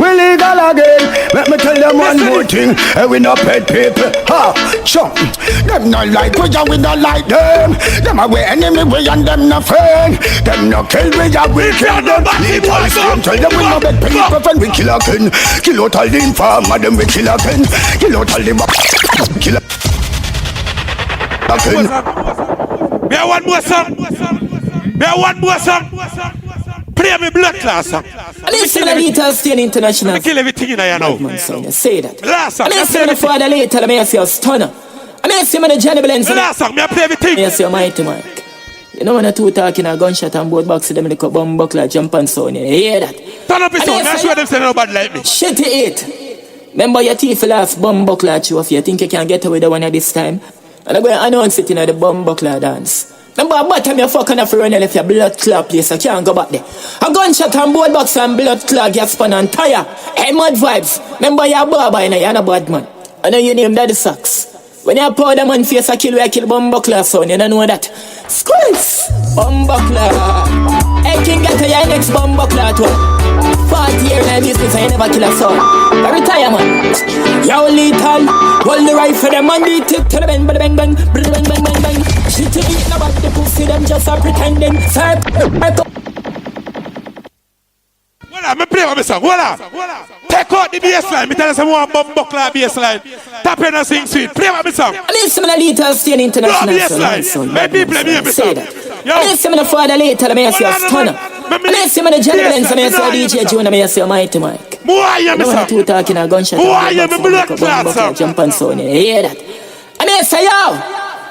We legal again. Let me tell them one more thing. We no pet people. Ha, chum. Them not like we and we not like them. Them are we enemy, we and them no friend. Them no kill we and we kill them. Little Stane tell them we no beg people friend. We kill again. Kill out all the informer, them we kill again. Kill out all the kill again. Me have one more song. Me have one more song. Play me blood class song. Listen to Little Stane International. I kill everything in there now. Say that. Last song. I say the father later, I may say a stunner. I may say the Johnny Blends. Last song, me play everything. I say a mighty Mike. You know when the two talking a gunshot and both box them in the bomb buckler jump and so on. You hear that? Turn up his sound. That's why them say nobody like me. Shit it. Remember your teeth last bomb buckler at you if you think you can get away with the one at this time. And I'm going to announce it in the bomb buckler dance. Remember, bottom your fucking off run if your blood clot place, I can't go back there. A gunshot and board box and blood clot get spun and tire. Hey, mad vibes. Remember your barber and you're not bad man. I know you name Daddy Socks. When you pour them on face, I kill Bumbuckler, son. You don't know that. Squeeze! Bumbuckler. Hey, King Ghetto, your next Bumbuckler too. 40 years in business, I never kill a son. I retire, man. Yo, lethal. Hold the rifle, them on the tip to the bang, bang, bang, bang, bang, bang, bang, bang. Shit to eat about the pussy, them just are pretending. Voila, me play with me song. Voila. Take out the bass line. Me tell you some more Bumbuckler bass line. Tap in and sing sweet. Play with me song. I need some of the Little Stane International. No bass line. Make people play me song. I need some of the father later, I may say a stunner. I need some of the Johnny Blends, I may say a DJ June, I may say a mighty Mike. Who are you, me song? Two talking a gunshot. Who are you, me blood clot song? Jump and so on. You hear that? I may say, yo,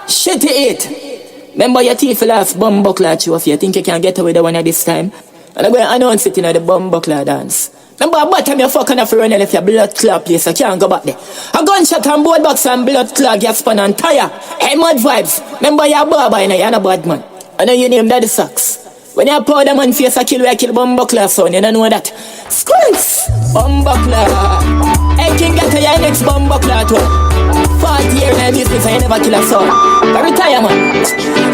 shit it. Remember your teeth last Bumbuckler at you if you think you can get away with the one at this time. And I'm going to announce it in the Bumbuckler dance. Remember, bottom your fucking off run if your blood clot place, I can't go back there. A gunshot and board box and blood clot get spun and tire. Hey, mad vibes. Remember your barber and you're not bad man. I know you name Daddy Socks. When you pour them on face, I kill Bumbuckler, son. You don't know that. Squeeze! Bumbuckler. Hey, King Ghetto, your next Bumbuckler too. 40 years in business, I never kill a son. I retire, man.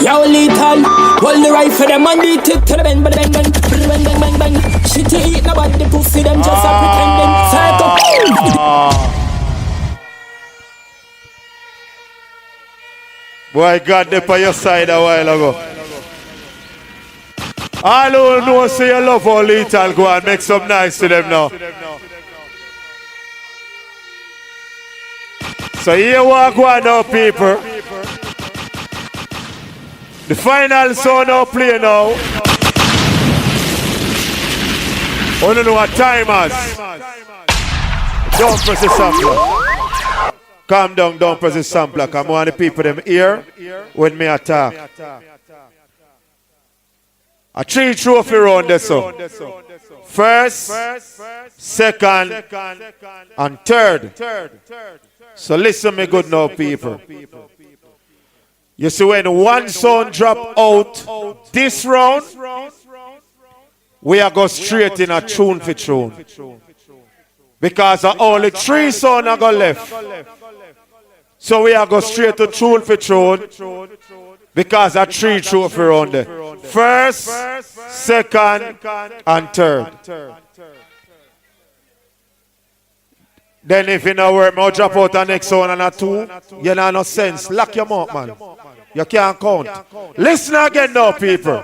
Yo, lethal. Hold the rifle, them on the tip to the bang, bang, bang, bang, bang, bang, bang, bang. Shit to eat nobody, the pussy, them just are pretending. Boy, God, they by your side a while ago. All who know say you love all little, go and make some nice to them now. So here we go now, people. The final song now play now. Oh no, what Tymers. Don't press the sampler. Calm down, don't press the sampler. Come on, the people them here when me attack. A 3 trophy round this song. First, second, and third. So listen me good now, people. You see when one song drop out this round, we are go straight in a tune for tune. Because only 3 songs are go left. So we are go straight to tune for tune. Because a 3 trophy round there. First, second, and third. Then if you know where I'll drop out the next one and a 2, you know no sense. Lock your mouth, man. You can't count. Listen again now, people.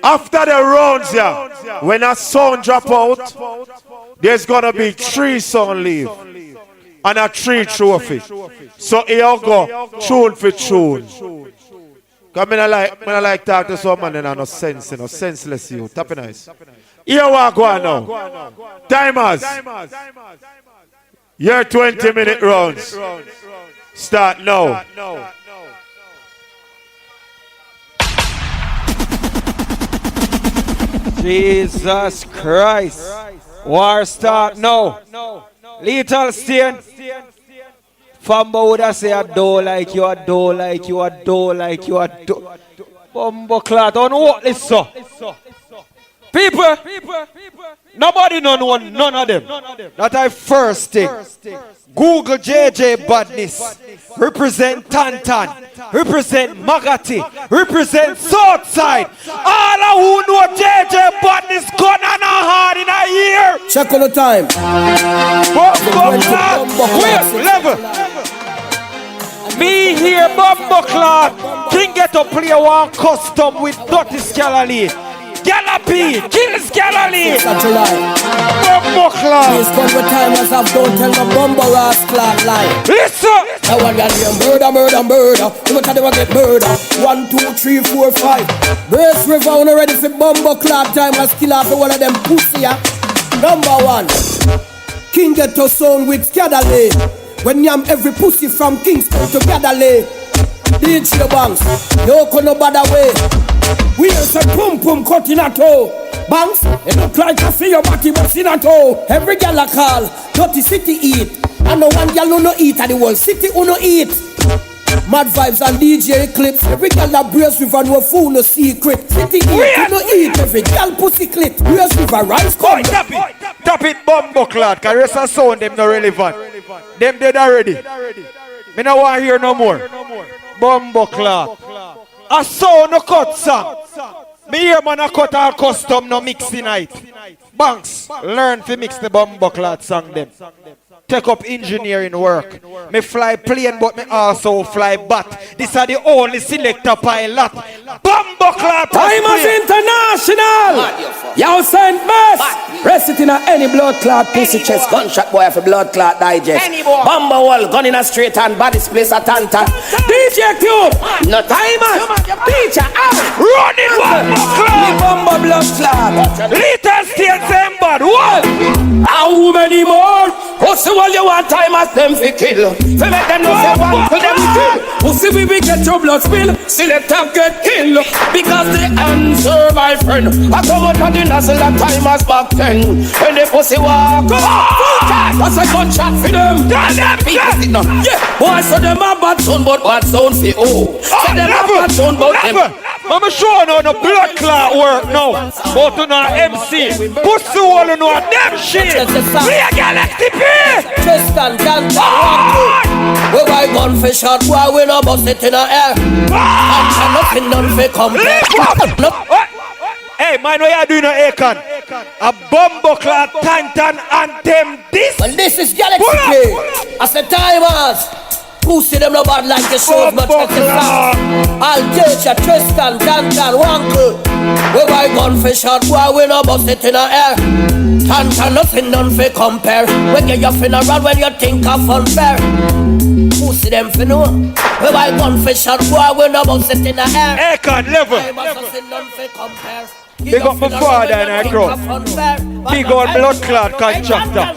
After the rounds here, when a song drop out, there's gonna be 3 songs leave. and a 3 trophy. So here you go, tune for tune. Because I like talk to someone and I no sense, you know, senseless you. Tap it nice. Here we go now. Tymers. Your 20-minute rounds. Start now. Jesus Christ. War start now. Lethal Stane. Fambo would I say I do like you, I do like you, I do like you, I do. Bumbo clot, don't what this so. People, nobody know none of them. That I first thing. Google JJ Badness. Represent Tantan. Represent Magati. Represent Southside. All of who know JJ Badness gone on a hard in a year. Check on the time. Wait, level. Me here, Bumbo Clot. King Ghetto play one custom with Dirty Scalali. Gallopy, kill Scalali. Bumbo Clot. Please come with Tymers have don't tell no Bumbo Ross Clot lie. Listen. Now one guy named murder. You want to get murder. 1, 2, 3, 4, 5. Brace River on ready for Bumbo Clot. Tymers kill off one of them pussy. Number 1. King Ghetto sound with Scalali. When yam every pussy from Kingston to Gadale. DJ Banks, no can no bother way. We are some pum pum cutting a toe. Banks, it look like I see your body but in a toe. Every gal a call, Dirty City eat. And no one gal no eat and the whole city no eat. Mad vibes and DJ clips. Every gal that Brace River no fool no secret. City eat, no eat. Every gal pussy clip. Brace River rice come. Tap it, Bumbo Clot, cause rest of sound them no relevant. Them dead already. Me no want hear no more. Bumbo Clot. A sound no cut song. Me hear man a cut all custom no mix tonight. Banks, learn to mix the Bumbo Clot song them. Take up engineering work. Me fly plane but me also fly bat. This are the only selector pilot. Bumbo Clot. Tymers International. Yo St. Mass. Rest it in a any blood clot pussy chest. Gunshot boy for blood clot digest. Bumbo wall gun in a straight and body place a tanta. DJ Cube. No Tymers. DJ out. Running Bumbo Clot. Bumbo blood clot. Little Stane same bad. What? How many more? Pussy all you want Tymers them fi kill. Fi make them know say one to them kill. Pussy we get your blood spill. Select and get kill. Because the answer my friend. I come out of the nozzle at Tymers back then. When the pussy walk what's a gunshot for them? Yeah, boy so them a bad sound but bad sound fi oh. So them a bad sound but them. Mama show no the blood clot work now. But to no MC. Pussy all you know them shit. We a Galaxy P. Tristan, Dantan, we buy gun for shot, why we no bust it in the air? And nothing done for come. Hey, man, what you doing on Akon? A Bumbo Clot, Tantan, and them this? Well, this is Galaxy P. As the Tymers. Pussy them no bad like the shows much as the I'll teach ya Tristan, Dantan, Wankle. We buy gun for shot, why we no bust it in the air? Tantan, nothing done for compare. When you finna run when you think of unfair. Pussy them for know. We buy gun for shot, why we no bust it in the air? Akon level. Nothing done for compare. Big up my father and I grow. Big old blood clot contractor.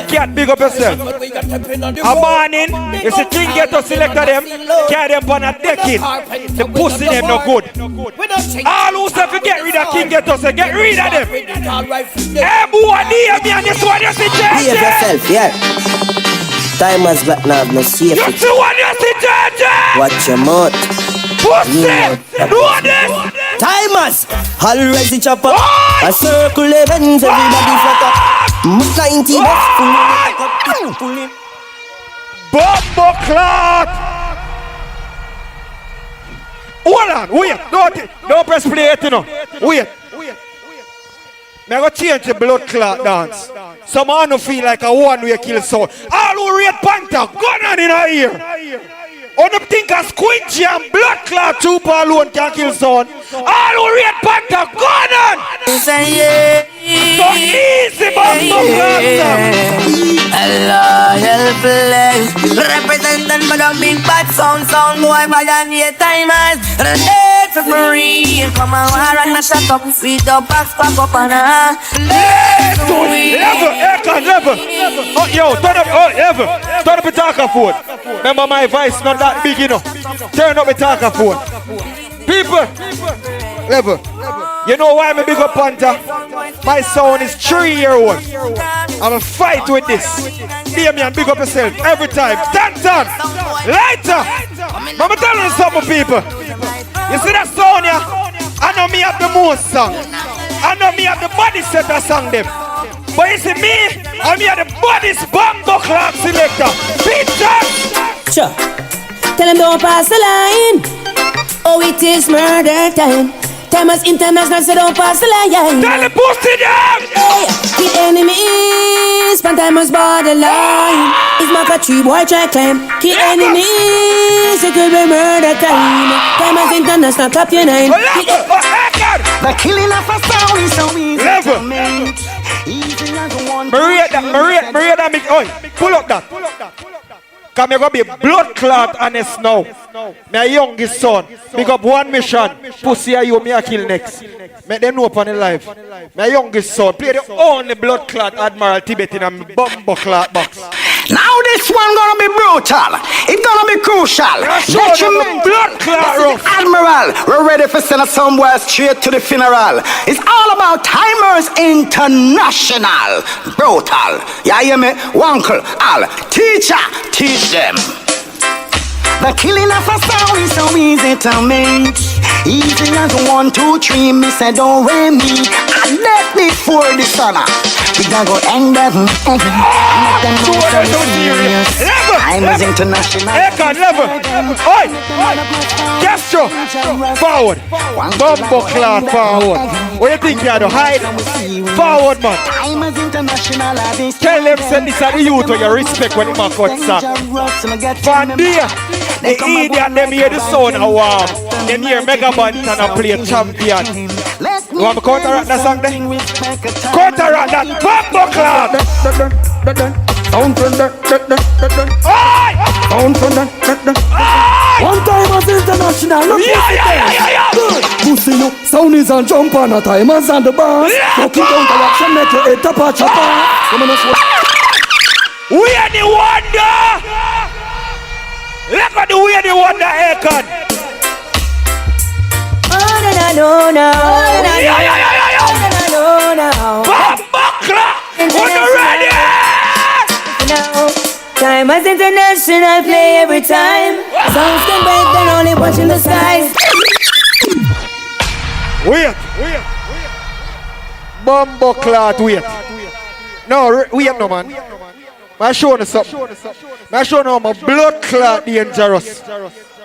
Can't big up yourself. A morning, if the King Ghetto selected them, carry them on a decade. The pussy them no good. All who say to get rid of King Ghetto say get rid of them. Hey boy, dear me and this one you see JJ. Behave yourself, yeah. Tymers got now no safety. You see one you see JJ. Watch your mouth. Pussy, do this. Tymers, always the chopper. A circle events, everybody fucker. 90 Bumbo Clot. Hold on, wait. Don't press play it, you know. Wait. Me go change the blood clot dance. Some man who feel like a one-way kill sound. All who read Panther, gun on in our ear. On them think a squinty and blood clot troop alone can kill someone. All who read Panther, gun on! So easy, Bumbo Clot. A loyal a big bad sound boy violate Tymers. And a dead for Marine. Come on, war and a shut up. Feed up, pack up and a Level. Oh, yo, turn up, turn up the talker phone. Remember my voice not that big, you know. Turn up the talker phone. People, level. You know why I'm a big up Panther? My son is 3-year-old. I'm a fight with this. Damien, big up yourself every time. Tantan, lighter. I'm telling you something, people. You see that song here? I know me have the most song. I know me have the body setter song them. But you see me, I'm here the body's bumbo clock selector. Peter! Sure. Tell him don't pass the line. Oh, it is murder time. Tymers International, so don't pass the line. Tell the pussy down! Hey, the enemy is from Tymers borderline. It's my tree boy try climb. The enemy is, it could be murder time. Tymers International, clap your nine. The killing of a sound is so easy to make. Maria, that big. Oi, pull up that. Come here, go be blood clot honest now. My youngest son, big up one mission. Pussy you, me a kill next. Make them know upon the life. My youngest son, play the only blood clot Admiral Tibet in a bumbo clot box. Now this one gonna be brutal. It's gonna be crucial. Blood clot rough. Admiral, we're ready for send us somewhere straight to the funeral. It's all about Tymers International. Brutal. Yeah, hear me? Uncle, Al, teacher, teach them. The killing of a sound is so easy to make. Easy as 1, 2, 3. Me say don't worry me. I left before the sun. We gonna go end them. Make them know so serious. Tymers International. Level. Oi. Gesture. Forward. Bumbo cloud forward. What do you think you have to hide? Forward, man. Tymers International. Tell them send this to the youth where you respect when you make out song. Fandia. The idiot, them hear the sound of warm. Them hear Megaband and a play champion. You want me to counteract that song then? Counteract that bumbo cloud. Sound from the Sound from the One Tymers International. Look pussy you. Sound is on jump on a Tymers on the bar. Fuck it down to watch and make your head tap a chopper. We are the wonder. Look at the way the wonder Akon. No. Tymers International play every time. Songs can break, they're only watching the skies. Wait. Bumbo clot, wait. No, wait no man. I show you something. I show you how my blood clot dangerous.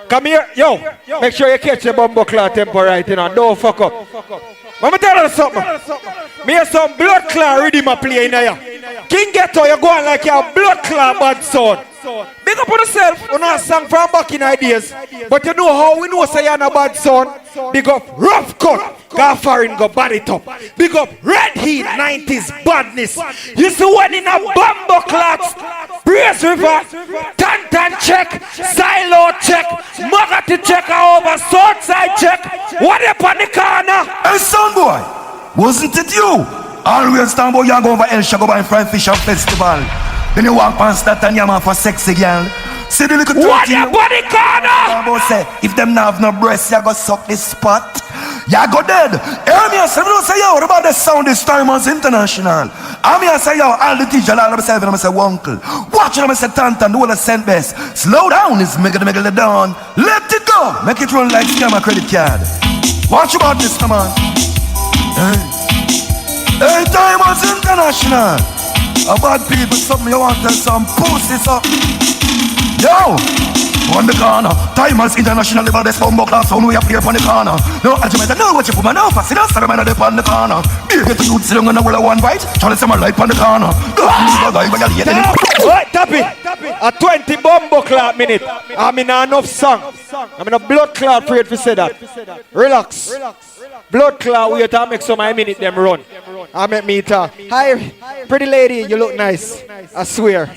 Come here, yo. Make sure you catch the bumbo clot tempo right, you know. Don't fuck up. Let me tell you something. Me have some blood clot riddim play in here. King Ghetto, you going like your blood clot bad son. Big up on yourself. You know a song from back in ideas. But you know how we know say you're not a bad son. Big up rough cut. Go foreign, go bad it up. Big up red heat 90s badness. You see one in a bumbo clots. Brace River. Tantan check. Silo check. Magati check over Southside check. What up on the corner? Hey son boy, wasn't it you? Always stand boy, you go over El Shago and Fried Fish Festival. Then you walk past that and you man for sexy girl. See the little what up on the corner? Say, if them not have no breasts, you go suck this spot. You go dead. Hear me say, yo, what about the sound this Tymers International? I'm here say, yo, all the teachers, all of myself, and I say, uncle. Watch it, I say, Tantan, do all the cent best. Slow down, it's make it down. Let it go. Make it run like scammer credit card. Watch about this, man. Hey, Tymers International. A bad people, something you want to tell some pussy, so. Yo! On the corner, Tymers International, the baddest bumbo class, so we up here on the corner. No, I just know what you put my nose for, see that ceremony up on the corner. Be get the youth sitting on the wall of one bite, trying to see my light on the corner. Right, tap it. A 20 bumbo clock minute. I'm in enough song. I'm in a blood clot for you to say that. Relax. Blood clot, we have to make some minute them run. I make me talk. Hi, pretty lady, you look nice. I swear.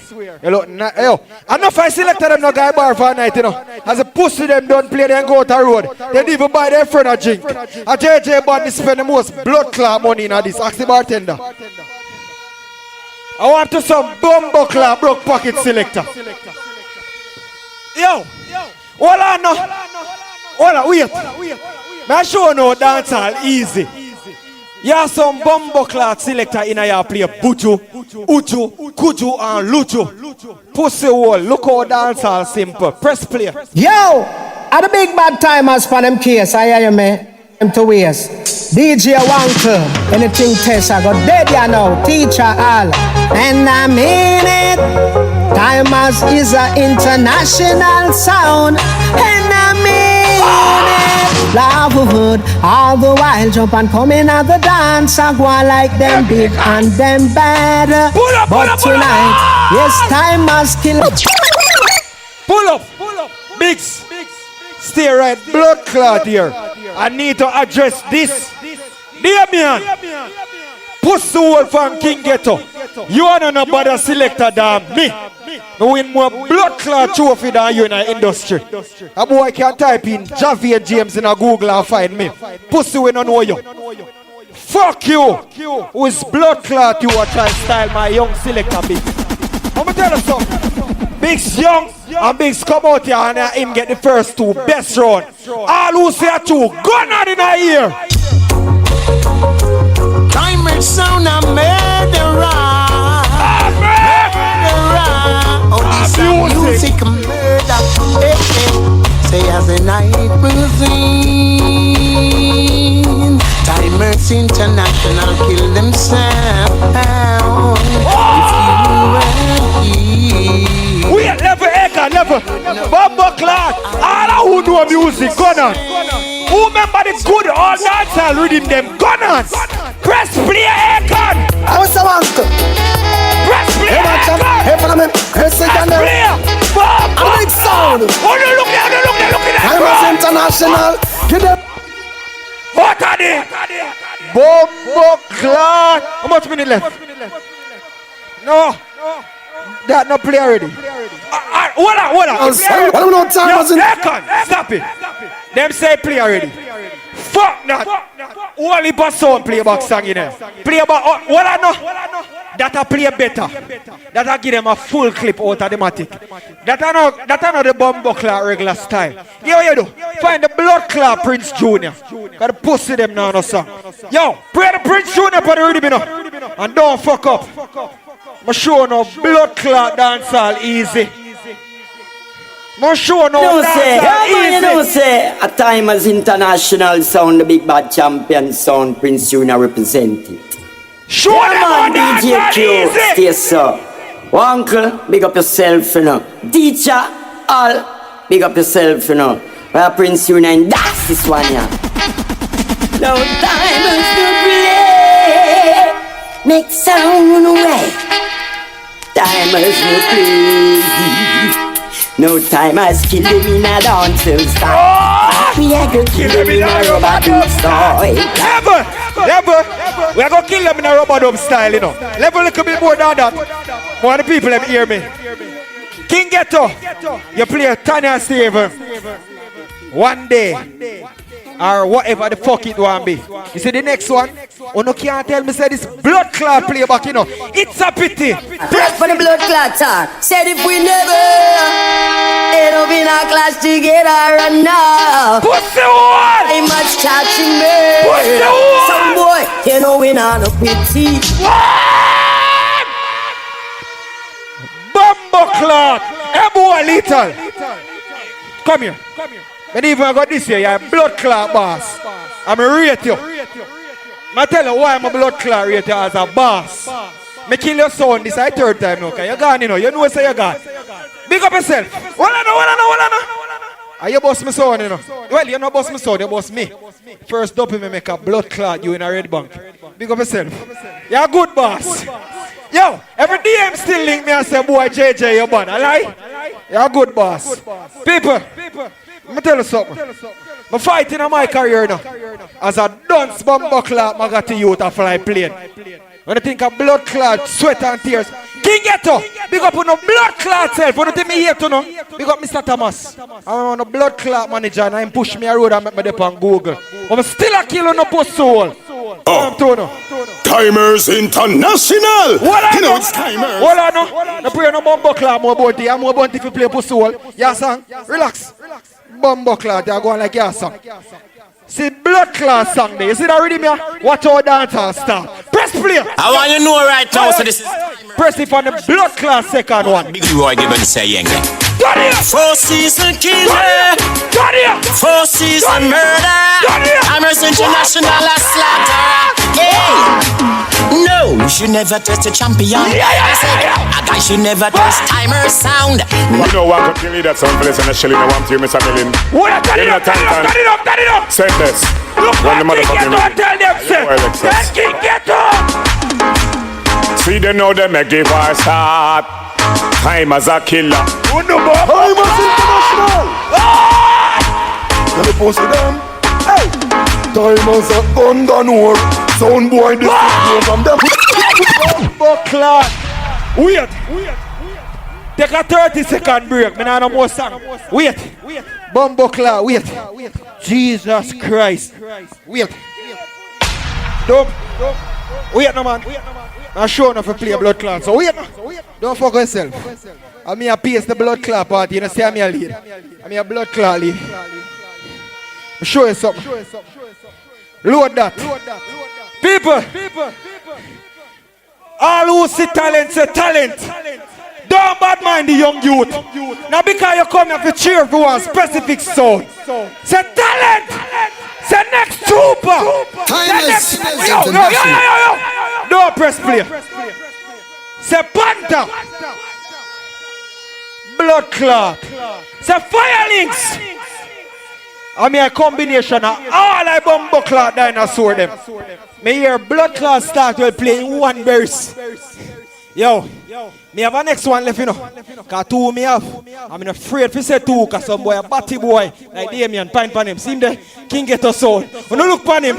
You look nice. Yo, enough I selected them no guy bar for a night, you know. As a pussy them don't play, they go out the road. They didn't even buy their friend a drink. A JJ Bond spend the most blood clot money in this. Ask the bartender. I want to some bumbo clot broke pocket selector. Yo, hold on no. Hold on, wait. I show you no dancehall easy. You have some bumbo clot selector in your play Buju, Uju, Kuju and Luju. Pussy wall, look how dancehall simple. Press play. Yo, at the big bad timers for them case, I hear you, man. Them to waste. DJ Wanker, anything test, I got dead ya now, teacher all. And I mean it. Timers is an international sound. And I mean it. Lovewood, all the while jump and come in at the dance. I go like them big and them bad. But tonight, yes, timers kill. Pull up. Bigs. Stay right, blood clot here. I need to address this. Damian, pussy hole from King Ghetto. You are not better selector than me. I win more blood clot trophy than you in the industry. A boy can type in Javier James in a Google and find me. Pussy we don't know you. Fuck you. Who is blood clot you are trying to style my young selector big. I'm gonna tell you something. Big's young and Big's come out here and him get the first two best round. All who say a two, gun out in a ear. Tymers sound a murderer. Oh, this music murder. Say as the night moves in, Tymers International kill themselves. We never echo, never. Bumbo clock. All who know music, gun on. Who remember the good all dancehall rhythm them, gun on. Press play, Akon. I was a uncle. Press play, Akon. Hey, for me. Press play. Bumbo. I make sound. Oh, no, look there. Timers International. Give them. What are they? Bumbo clock. How much minute left? No. That not play already. Hold on. Stop it. Them say play already. Fuck that. Only but sound play back song in there. Play back. Hold on. That play better. That give them a full clip automatic. That not the bumbo clock regular style. Yo, you do. Find the blood clot Prince Jr. Gotta pussy them now no song. Yo, play the Prince Jr. for the rhythm, you know. And don't fuck up. I'm sure no blood clot dancehall easy. I'm sure no dancehall easy. You know say, a Tymers International sound, the big bad champion sound, Prince Junior represented. Sure them on DJ Q, stay so. Uncle, big up yourself, you know. Teacher, all, big up yourself, you know. Well, Prince Junior, and that's this one, yeah. No Tymers to play, make sound away. Timers no crazy. No Tymers kill them in a dancehall style. We are gonna kill them in a rubber dub style. Never. We are gonna kill them in a rubber dub style, you know. Level a little bit more than that. More the people them hear me. King Ghetto, you play Tanya Steven. One day. Or whatever the fuck it want be. You see the next one? Oh no, can't tell me say this blood clot play back, you know. It's a pity. Press for the blood clot talk. Said if we never end up in a class together and now. Pussy one! I much catching me. Pussy one! Some boy, you know we not no pity. Bumbo clot! Hey boy little. Come here. But even I got this here, you're a blood clot boss. I'm a rate you. I tell you why I'm a blood clot rate you as a boss. Me kill your son this is the third time now, okay? You're gone, you know. You know say you're gone. Big up yourself. What I know. Are you boss my son, you know? Well, you're not boss my son, you boss me. First up, me make a blood clot you in a red bank. Big up yourself. You're a good boss. Yo, every DM still link me and say, boy, JJ, you're bad. I lie? You're a good boss. People. Let me tell you something. I'm fighting in my career now. As a dunce bumbo clot, I got to youth a fly plane. When I think of blood clot, sweat and tears. King Ghetto, big up on no blood clot self. When you think me here to know, big up Mr. Thomas. I'm on a blood clot manager and I push me a road and make me up on Google. I'm still a kill on no post soul. Tymers International. What you know it's Tymers. Hold on, no. No pray no bumbo clot more about it. I'm more about if you play post soul. Yeah, son. Relax. Bumbo clot, you're going like your song. See blood clot song there. You see that rhythm here? Watch our dancehall start. Press play. I want you to know right now, so this is press it on the blood clot second one. Big Roy give and say yang. Four season killer, four season murder, Tymers International a slaughter. Hey, no, you should never test a champion. I said, a guy should never test Tymers sound. You know what could give me that sound for listening to Shelly, I want you, Mr. Millin. Turn it up. Say this. Look what King Ghetto tell them, say. Let's King Ghetto. See they know they make the war start. Tymers a killer. Tymers International. Let me post it down. Hey. Tymers a gun war. Sound boy this is from them. Buckler. Wait. Take a 30-second break. Me nah no more song. Wait. Bumbo Cloud. Wait. Jesus Christ. Wait. Don't. Wait no man. I'm sure enough to play a blood clot. So wait. Don't fuck yourself. I'm here to pace the blood clot party. You know, see I'm here lead. I'm here blood clot lead. I'll show you something. Load that. People. All who see talent say talent. Don't bad mind the young youth. Now because you come here to cheer for one specific sound. Say talent. Say next trooper. Tymers Yo. Don't press play. Say Panther. Blood clot. Say Fire Links. I mean a combination of all I bumbo clot dinosaur them. Me hear blood clot start will play in one verse. Yo, me have a next one left, you know. Cause two me have. I'm afraid if you say two, cause some boy a batty boy like Damien pine pan him. See him there? King Ghetto soul. When you look pan him,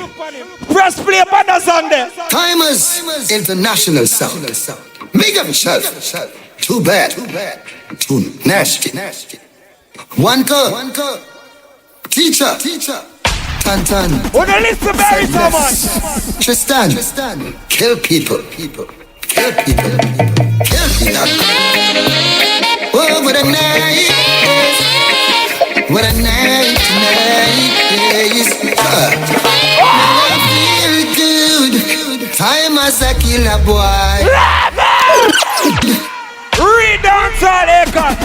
press play upon the song there. Tymers International sound. Make up yourself. Too bad. Too nasty. One cut. Teacher. Tan. When you listen to Barry so much. Tristan. Kill people. Oh, what a night. What a night tonight is. I feel good. Tymers a killer boy. Read Dancehall Acres.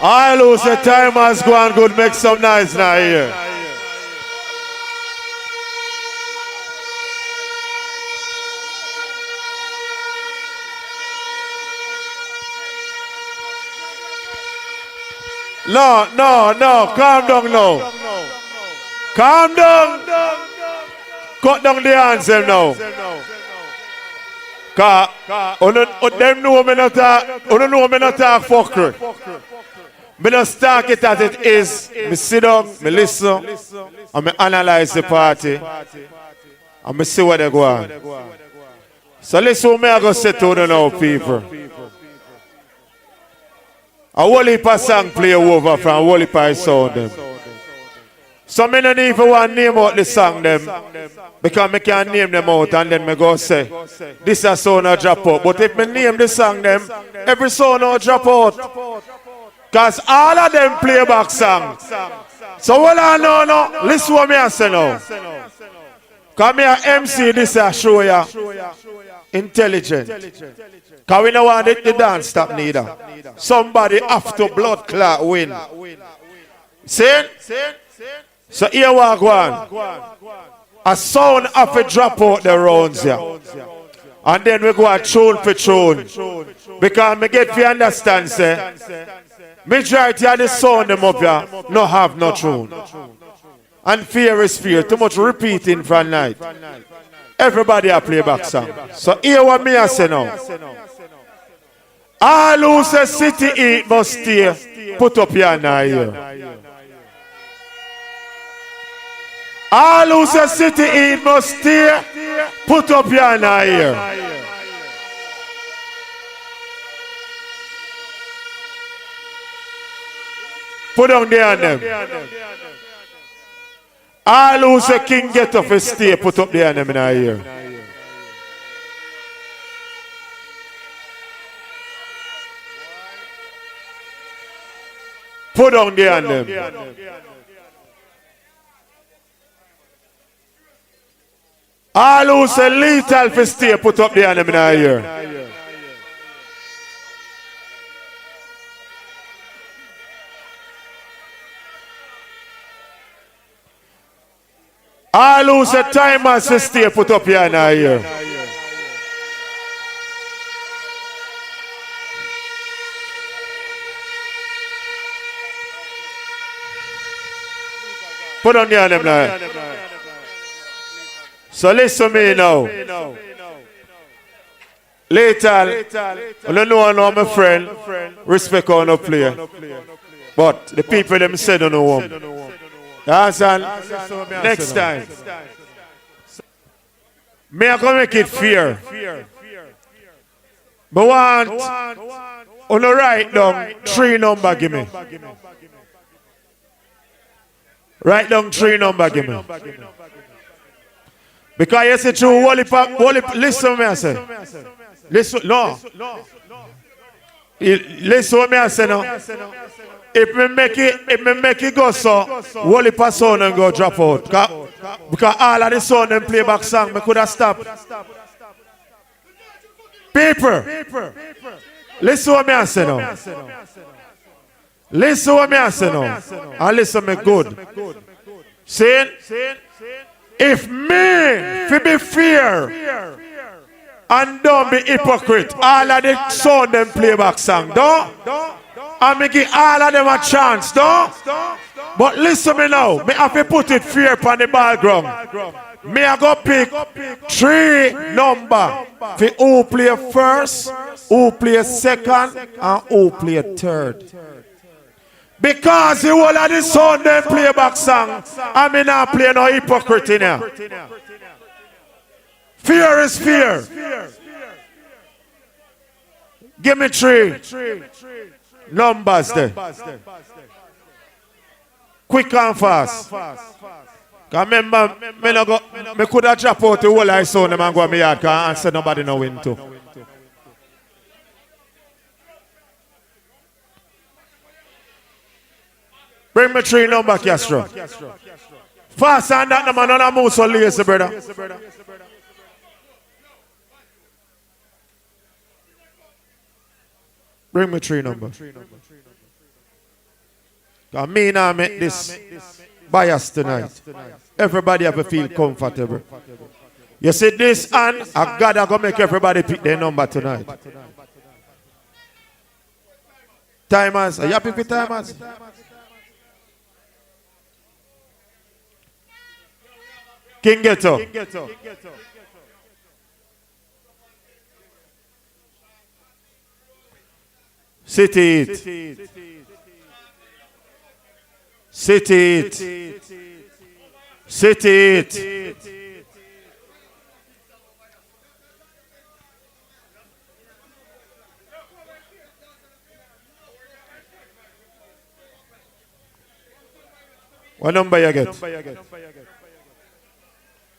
I lose the Tymers go and good make some noise now here. No, calm down now. Calm down. Cut down the answer now. Cause them know me not talk fuckery. Me just talk it as it is. Me sit down, me listen, and me analyze the party, and me see what they go on. So listen what me I go say to you now, people. A whole heap of song play over from a whole heap of sound them. So me don't even want to name out the song them, because me can name them out and then me go say, this a sound a drop out. But if me name the song them, every sound a drop out. Because all of them play back songs. So what I know, listen what me I say now. Because me a MC this a show ya intelligent. Because we don't want the dance stop neither. Somebody after blood clot win. See? So here we go on. A sound have to drop out the rounds here. And then we go a tune for tune. Because me get to understand, say, majority of the sound them up here no have no tune. And fear is fear. Too much repeating from night. Everybody a play back song. So hear what me I say now. All who say city eat must stay. put up your hand here. All who say City Eat must stay, put up your hand here. Put down there on them. All who say King Ghetto for stay, put up there on them in here. Put down there on them. All who say lethal for stay, put up there on them in here. All who say Tymers for stay, put up your hand here. Put on your hand now. So listen to me now. Later, I don't know I'm a friend. Respect on no player. But the people them said don't know him. You understand? Next time. Me I gonna make it fear. But want on the write down 3 number give me. Write down 3 number give me. Because you see true listen to me I say. Listen no. Listen to me I say now. If me make it go so, Wally pass on and go drop out. Because all of the sound and playback song, me could have stopped. People, listen what me I say now. Listen what me I say now. And listen me good. See? If me fi be fear and don't be hypocrite, all of the sound and playback song, don't? I make it all of them a chance, don't? But listen me now, me have to put it fear upon the background. Me I go pick 3 number for who play first, who play second, and who play third. Because the whole of the sound them playback song, I mean not play no hypocrite in here. Fear is fear. Give me 3 numbers there. Quick and fast. Remember, me could have dropped out the whole I saw them and go to my yard and said nobody know win too. Bring me 3 number, Castro. Fast and that man on a move so lazy, brother. Bring me 3 number. I mean I make this bias tonight. Everybody have to feel comfortable. You see this and I gotta go make everybody pick their number tonight. Tymers, are you happy with Tymers? King Ghetto. City it. City it. City it. What number you get?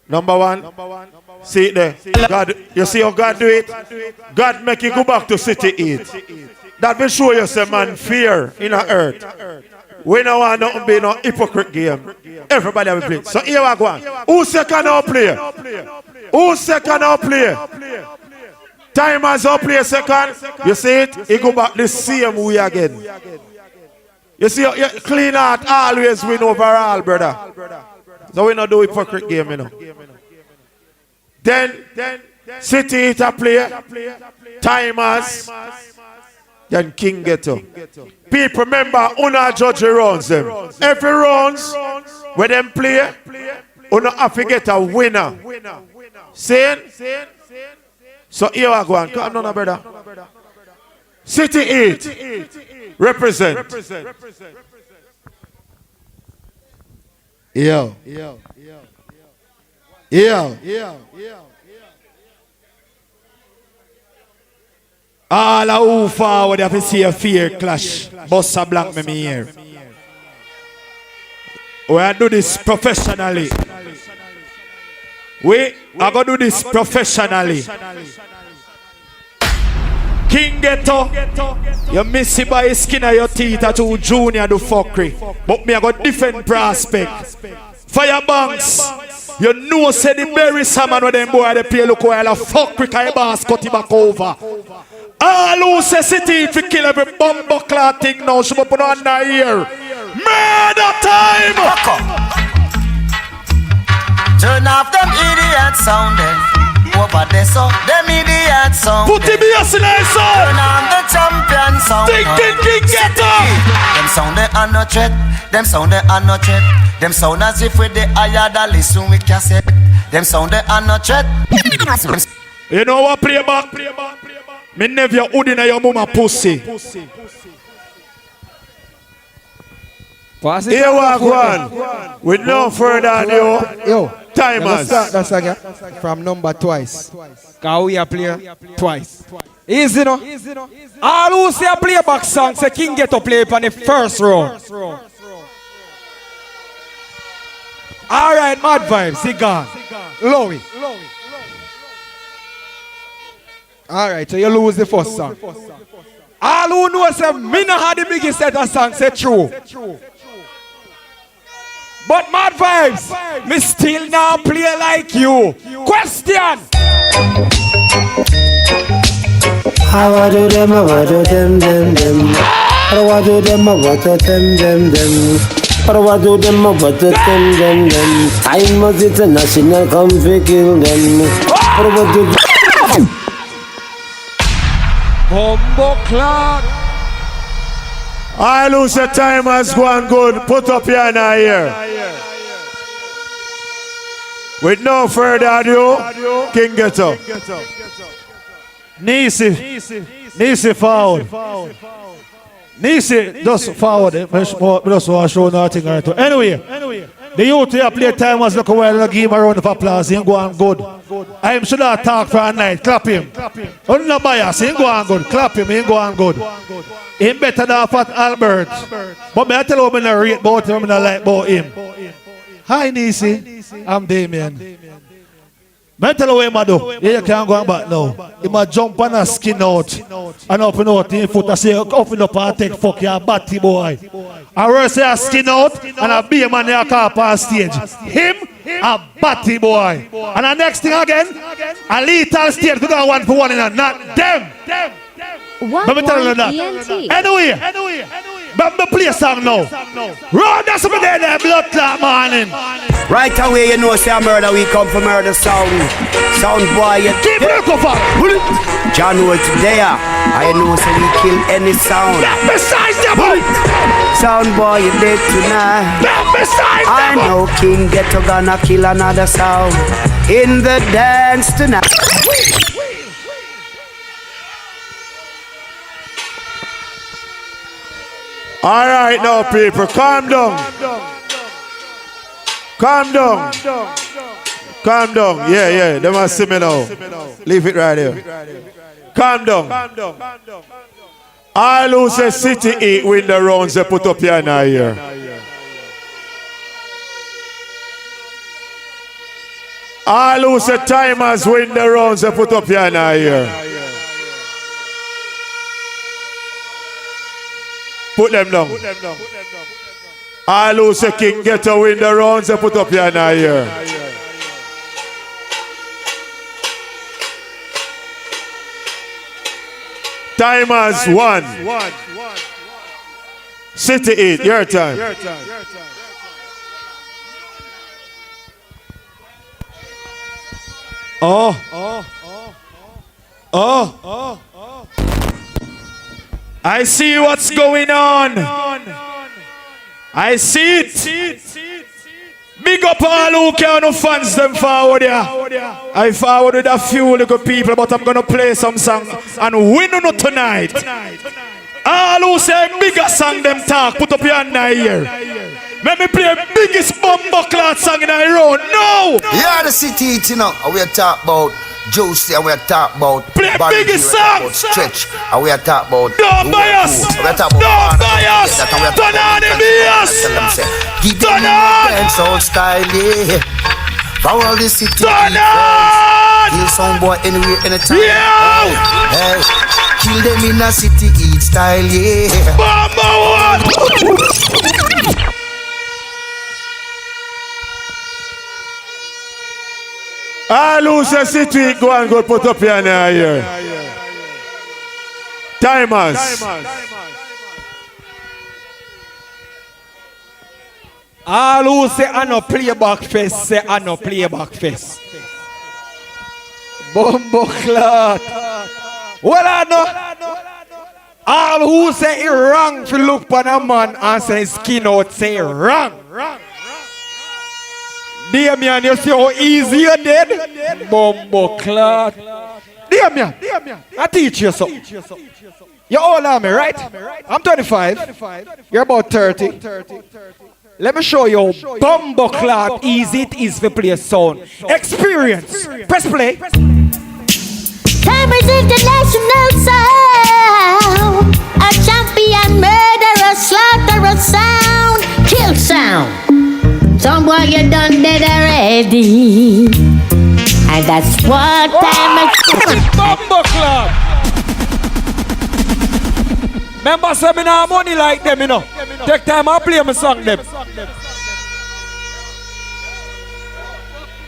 Number 1. See it there. God, you see how God do it? God make you go back to City 8. That will show you some man fear in the earth. We don't want nothing be no hypocrite game. Everybody have a play. So here we go. Who second now play? Who second now play? Tymers now play second. You see it? He go back the same way again. You see, clean out always win overall, brother. So we don't do hypocrite game, you know. Then City it a play. Tymers. Then King Ghetto. People remember, Una judge rounds them. Every rounds, when them play, Una have to get a winner. See? So here I go on. Come on, brother. City 8. Represent. Yo. All who forward have to see a fear clash. Bossa Blanc me here. We are do this professionally. We are going to do this professionally. King Ghetto, you miss it by the skin of your teeth at two junior do fuckery. But me I got different prospect. Firebanks, you know say the berry salmon with them boy they play look while a fuckery kai boss cut it back over. All who say city if you kill every bumbo clot thing now she put on the ear. Murder time! Turn off them idiot sounding. Over there so them idiot sound. Put the bass in there, son. Turn on the champion sound. King Ghetto. Them sound they are no threat. Them sound they are no threat. Them sound as if we the higher than listen with cassette. Them sound they are no threat. You know what? Play back. Me never your hood in your mama pussy. Here we go on. With no further ado. Tymers. That's again. From number twice. Cause we a play twice. Easy no? All who say a playback song say King Ghetto play on the first round. Alright, mad vibes, he gone. Lowy. Alright, so you lose the first song. All who know say me not had the biggest set of songs, say true. But mad vibes, me still now play like you. Question. How I do them, I do them. How I do them, I do them. How I do them, I do them. Tymers International, come fi kill them. How I do them. Bumbo clock. I lose the Tymers going good. Put up your hand here. With no further ado, King Ghetto. Nisi forward. Nisi just forward. Just want to show nothing right. Anyway, the youth here play Tymers look well and give him a round of applause. He go on good. I should not talk for a night. Clap him. Don't no bias. He go on good. Clap him. He go on good. He better than Fat Albert. But me I tell you, I'm not rate about him. I'm not like about him. Hi Nisi. I'm Damien. I tell you what I do. You can't go back now. He might jump on a skin out and open out in foot and say, open up and take fuck your batty boy. I will say a skin out and a be a man in a car on stage. Him, a batty boy. And the next thing again, a lethal stage to go 1-for-1 in a not them. Let me tell you that. Anyway. But me play a song now. Run that's up there, blood clot morning. Right away, you know, say a murder, we come for murder sound. Sound boy, you keep it up. John Wood there. I know, say we kill any sound. Besides them, sound boy, you dead tonight. Besides I know King Ghetto gonna kill another sound in the dance tonight. All right now, people, calm down. Calm down. Calm down. Yeah. They must see me now. Leave it right there. Calm down. All who say City 8 win the rounds, they put up your hand here. All who say Tymers win the rounds, they put up your hand here. Put them down. All who say King Ghetto win the rounds, they put up your hand here. Tymers 1. City 8, your time. I see what's going on. I see it. Big up all who can fans them forward here. I forward with a few little people, but I'm gonna play some song and win on tonight. All who say bigger song them talk, put up your hand here. Let me play biggest bumbo cloth song in the road. No! Yeah, the city, you know, we are talking about Josie, and we are talking about play biggest song, Stretch, and we are talking about don't bias, don't bias, don't on the bias. Give them dancehall style, yeah. For all the city, turn on! Kill some boy anywhere, anytime. Yeah! Hey, kill them in a city eat style, yeah. Bomba one! All who say city, go and go put up your hand here. Tymers. All who say I no playback fest, say I no playback fest. Bumbo clot. Well, I know. All who say it wrong to look on a man and say skin out, say it wrong. Damian, you see how easy you did? Bumbo clot. Damian, I teach you something. You're all on me, right? I'm 25. You're about 30. Let me show you how bumbo clot easy it is to play a sound. Experience. Press play. Tymers International Sound. A champion murderer, slaughterer sound. Kill sound. Some boy you done dead already. And that's what Tymers. Bumbo clot. Remember, say me no money like them, you know. Take time and play my song them.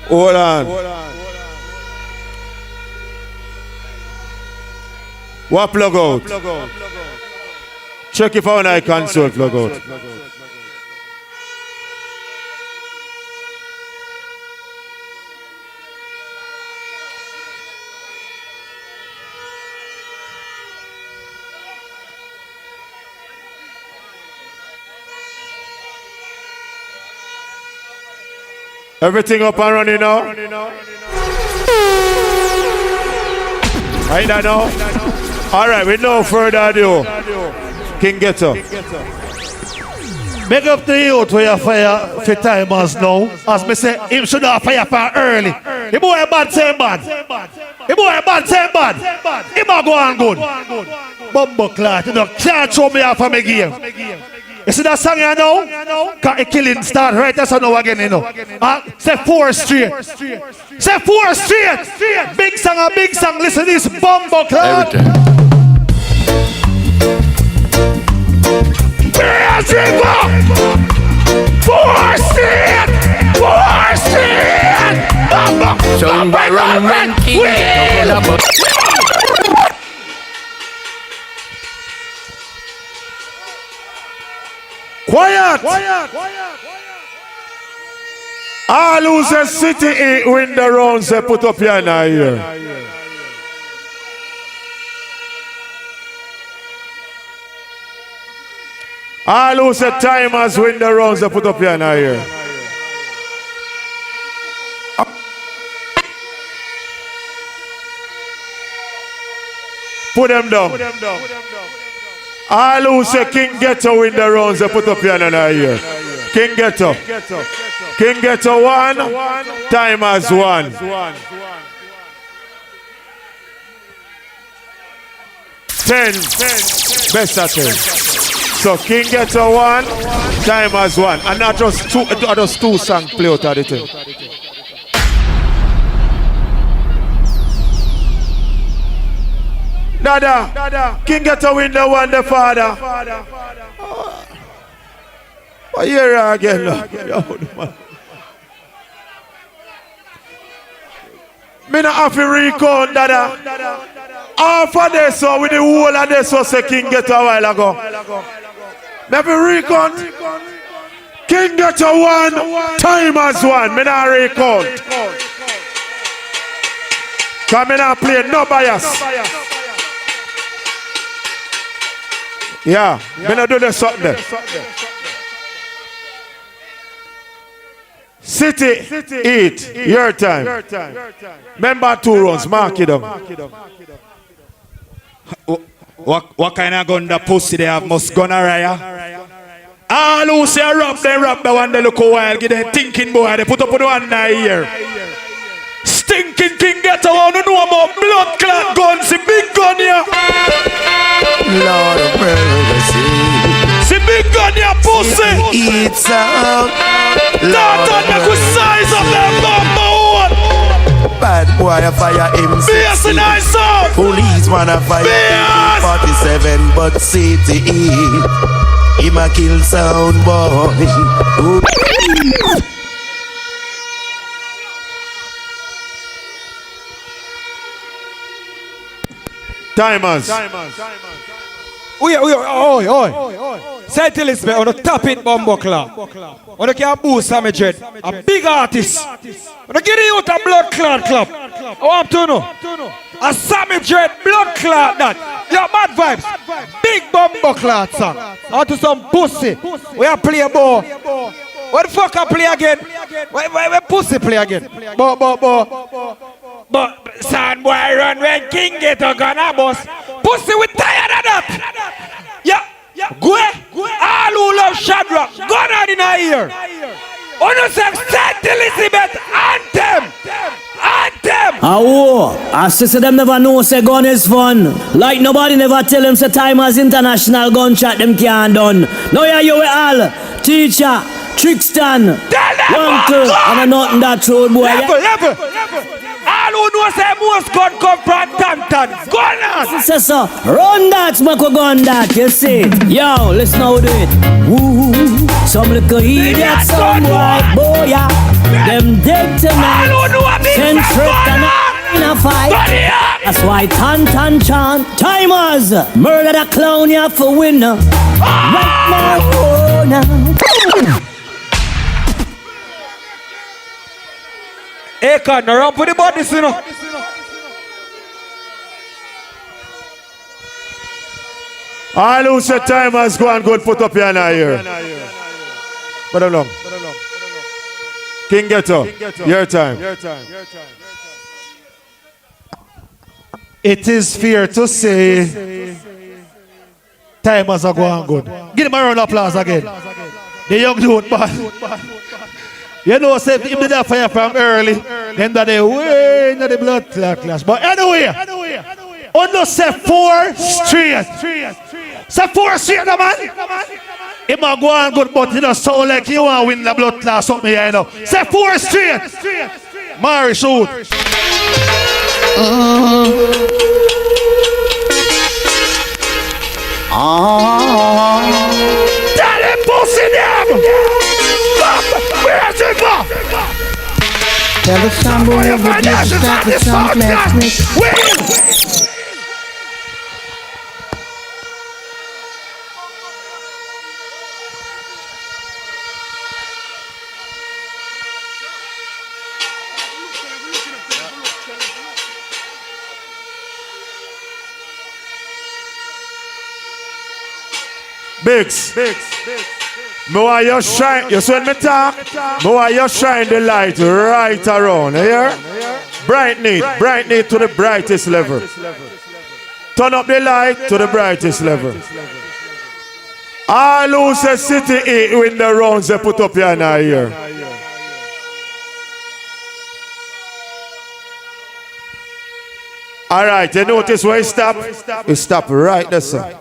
Hold on. What plug out? Check if our night console plug out. Everything up and running now? I know. Alright, with no further ado, King Ghetto. Make up the youth where you fire for Tymers now. As me say, him should have fire for early. The boy bad, say bad. The boy bad, say bad. Him a go on good. Bumbo clot, you know, can't throw me off of my game. You see that song you know? Cause the killing start right as I know again, you know. Say 4 straight. Say 4 straight. Big song, listen to this bumbo clot. Bears River! 4 straight! 4 straight! Bumbo! So run, King. Quiet! All who say city win the round, say put up your hand here. All who say Tymers win the round, say put up your hand here. Put them down. All who say King Ghetto win the rounds, they put up your hand here. King Ghetto. King Ghetto 1, Tymers 1. 10. Best of 10. So King Ghetto 1, Tymers 1. And not just two songs play out of the thing. Dada, King Ghetto win the one, the father. What year again? Me not have to recount, Dada. Half of this, so with the whole of this, was say King Ghetto a while ago. Me have to recount. King Ghetto 1, Tymers 1. Me not recount. Cause me not play no bias. Yeah, me not do this something there. City, eat, your time. Remember 2 rounds, mark it down. What kind of gun the pussy they have? Must gonorrhea? All who say rub the one they look a while, give them thinking boy, they put up on one night here. Stinking king Ghetto, I don't know about blood clot guns, the big gun here. Lord of mercy. See big gun here, pussy. It's out. That make we size up them bumbo. Bad boy a fire M60. Yes, nice up. Police wanna fire AK-47, but CTE. Him a kill sound boy. Tymers. Oi. Say to Elizabeth, on the top it bumbo club. On the can boost Sammy Dread. A big artist. On the get you out a blood clot club. I want to know. A Sammy Dread blood clot that. Yo, mad vibes. Big bumbo clot song. Out to some pussy. We are play a ball. What the fuck I play again? Where pussy play again? But son boy run when King Ghetto gonna boss. Pussy we tired of that. Yeah. Go. All who love Shadrach. Gone on in a ear. On St. Elizabeth anthem. I say them never know say gun is fun. Like nobody never tell them say Tymers international gunshot them can't done. Now you we all teacher, Trickstan, Uncle, and a nothing that road boy. Level. All who know say most gun come from Tantan. Gun on. Say so, run that, make we gun that, you see. Yo, listen how we do it. Woo, some little idiot, some white boy, yeah. Them dead tonight. Send trick and in a fight. That's why Tan chant. Tymers, murder the clown, you have for winner. Right now. Hey, can you run for the bodies, you know? All who say Tymers go and good put up your hand here. Put along. King Ghetto, your time. It is fair to say Tymers are going good. Give him a round of applause again. The young dude, but you know, say if they did fire from early, then that they way into the blood clash. But anyway, on say 4 straight. Say 4 straight, man. He might go on good, but he doesn't sound like he want to win the blood class up me here, you know. Say 4 straight. Mary shoot. Tell him pussy them. Where's it from? Tell the sun boy of the beach that the sun class. Biggs. Me want you shine, you see when me talk? Me want you shine the light right around, you hear? Brighten it to the brightest level. Turn up the light to the brightest level. All who say city eat win the rounds, they put up your hand here. Alright, you notice where it stop? It stop right there, sir.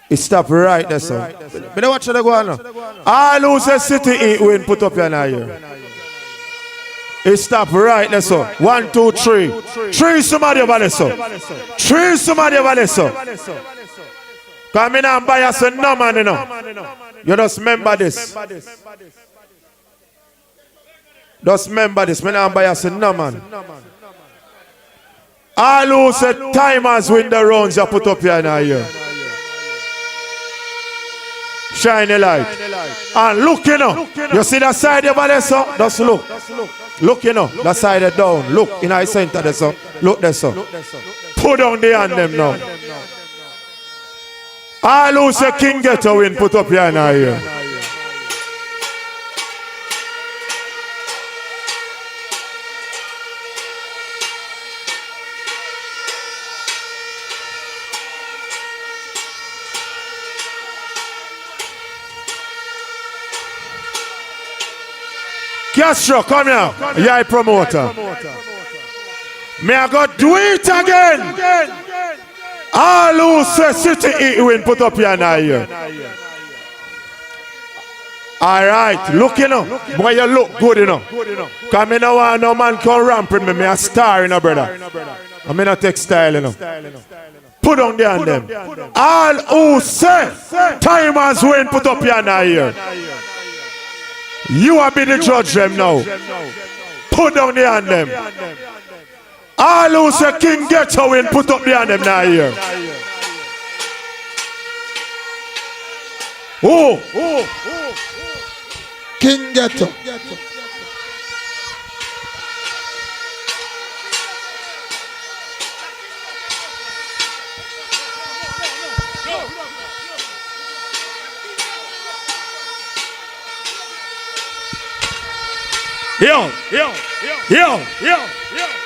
It stop right there, sir. But don't watch it go on now. All who say city eat win, put up your hand here. It stop right there, sir. 1, 2, 3. 3 somebody over there, sir. 3 somebody over there, sir. Come in and buy us a no man, you know. You just remember this. Just remember this. Me and buy us a no man. All who say Tymers win the rounds, you put up your hand here. Shine the light. And look, you know. You see that side over there, sir? Just look. Look, you know. That side down. Look in the center there, sir. Look there, sir. Put down the hand them now. All who say King Ghetto win, put up your hand here. Castro, come here. Yeah, promoter. Me I go do it again. All who say city eat win, put up your hand here. Alright, look you know. Boy, you look good you know. Cause me no want no man come ramping me. Me a star you know, brother. I me not take style you know. Put on the hand them. All who say Tymers win, put up your hand here. You have been the judge them now. Put down the hand them. All who say King Ghetto win, put up the hand them now here. Oh. King Ghetto.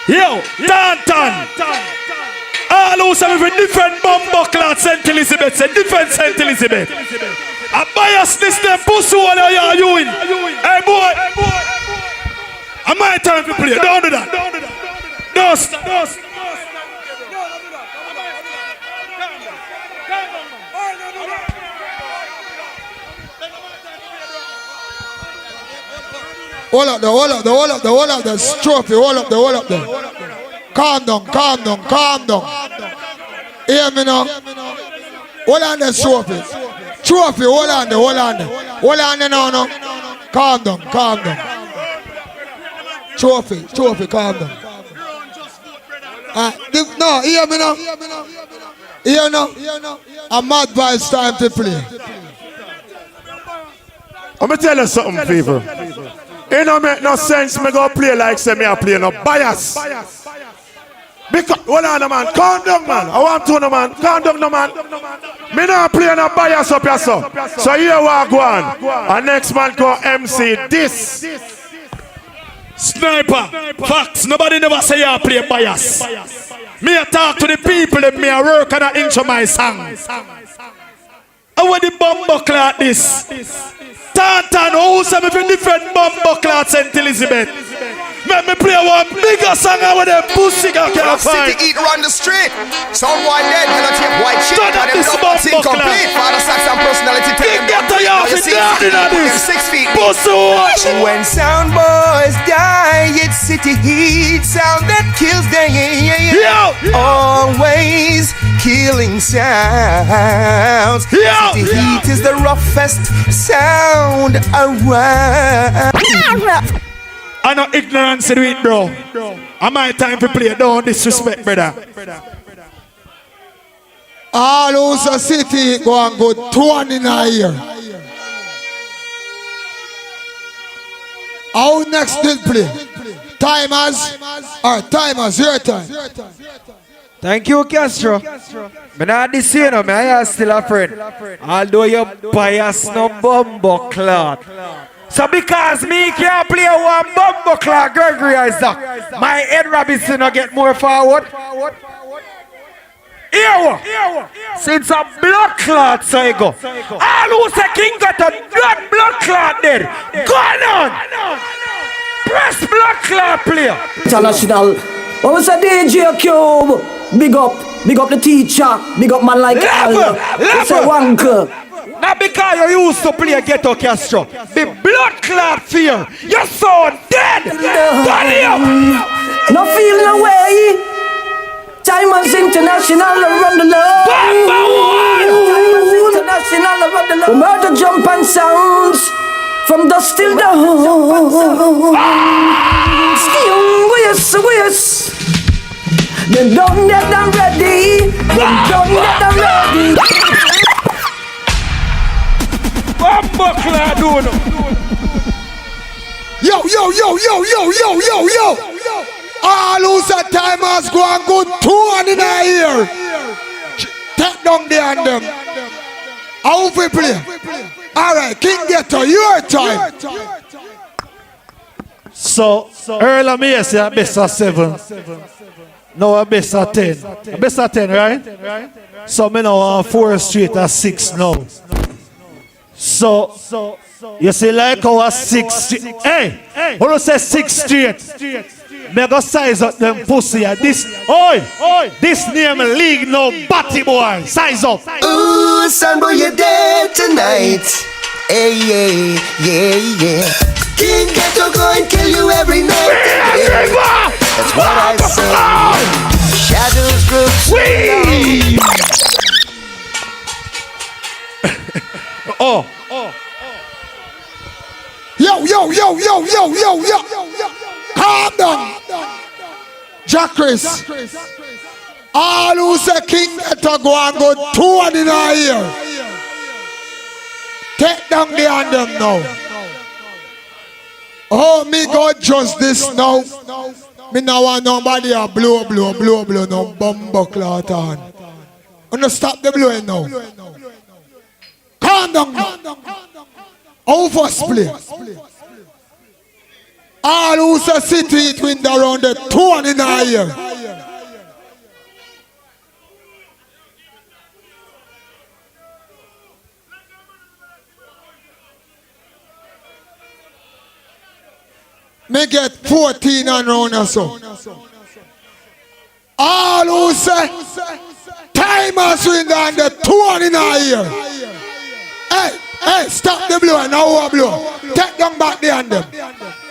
Yo, Danton. All who say we different bumbo clad St. Elizabeth, say different St. Elizabeth. A biasness them pussy all you in. Hey boy. I my time to play. Don't do that. Dust. Hold up there. Trophy, hold up there. Calm down. Hear me now. Hold on there, trophy. Trophy, hold on there now. Calm down. Trophy, calm down. No, hear me now. Hear now. A mad vibes time to play. I'm going to tell you something, people. It don't make no sense me go play like say me a play no bias. Because, hold on, man. Calm down, man. I want to know, man. Calm down, man. Me not play no bias up here, so. So here we go on. And next man go MC this. Sniper. Facts. Nobody never say you play bias. Me a talk to the people and me a work and I intro my song. I want the bumbo clot this. Tantan, who say me different bumbo clot St. Elizabeth. Let me play one bigger song with them pussy can find. City eat run the street. Someone dead, you don't take white shit. And them doubles incomplete. Father sacks and personality. Get to you off this. 6 feet. Pussy. When sound boys die, it's city heat sound that kills them. Always killing sounds. City heat is the roughest sound around. I know ignorance to do it, bro. I my time to play. Don't disrespect, brother. All who's a city go and go 20 in a year. How next did play? Tymers. Tymers, your time. Thank you, Castro. Me not this year, no. Me I still a friend. Although you bias no bumbo clot. So because me can't play one bumbo clock, Gregory Isaac, my head Robinson will get more forward. Here, since a blood clot, so you go. All who say King got a blood clot dead. Go on. Press blood clot player. International. What was a DJ Cube? Big up the teacher. Big up man like Al. It's a wanker. Not because you used to play Ghetto Castro. The blood clot fear. You're so dead. No feel no way. Tymers International around the love. Tymers International around the love. Murder jump and sounds from dusk till dawn. Yes. Them done that I'm ready. Yo. All who's at Tymers go and go 2 in a year. Take down the hand them. How we play? Alright, King Ghetto, your time. So earlier me say a best of 7. Now a best of 10. A best of 10, right? So me now on 4th Street at 6 now. So, you see, like our 6. Hey, who say 6 straight? Me go size up them pussy. This, this name league no batty boy. Size up. Ooh, son boy, you're dead tonight. Hey, yeah. King Ghetto go and kill you every night. That's what I say. Shadows groups. Yo. Calm down. Jack Chris. All who say King Ghetto go and go 2 in a year. Take down the anthem now. Oh, me go just this now. Me now want nobody a blow, no bumbo clot on. Wanna stop the blowing now. Calm down now. First play. All who say city it win around the 2 in a year. Me get 14 and round or so. All who say Tymers win down the 2 in a year. Hey, stop the blow now. Who blow? Take down back the anthem.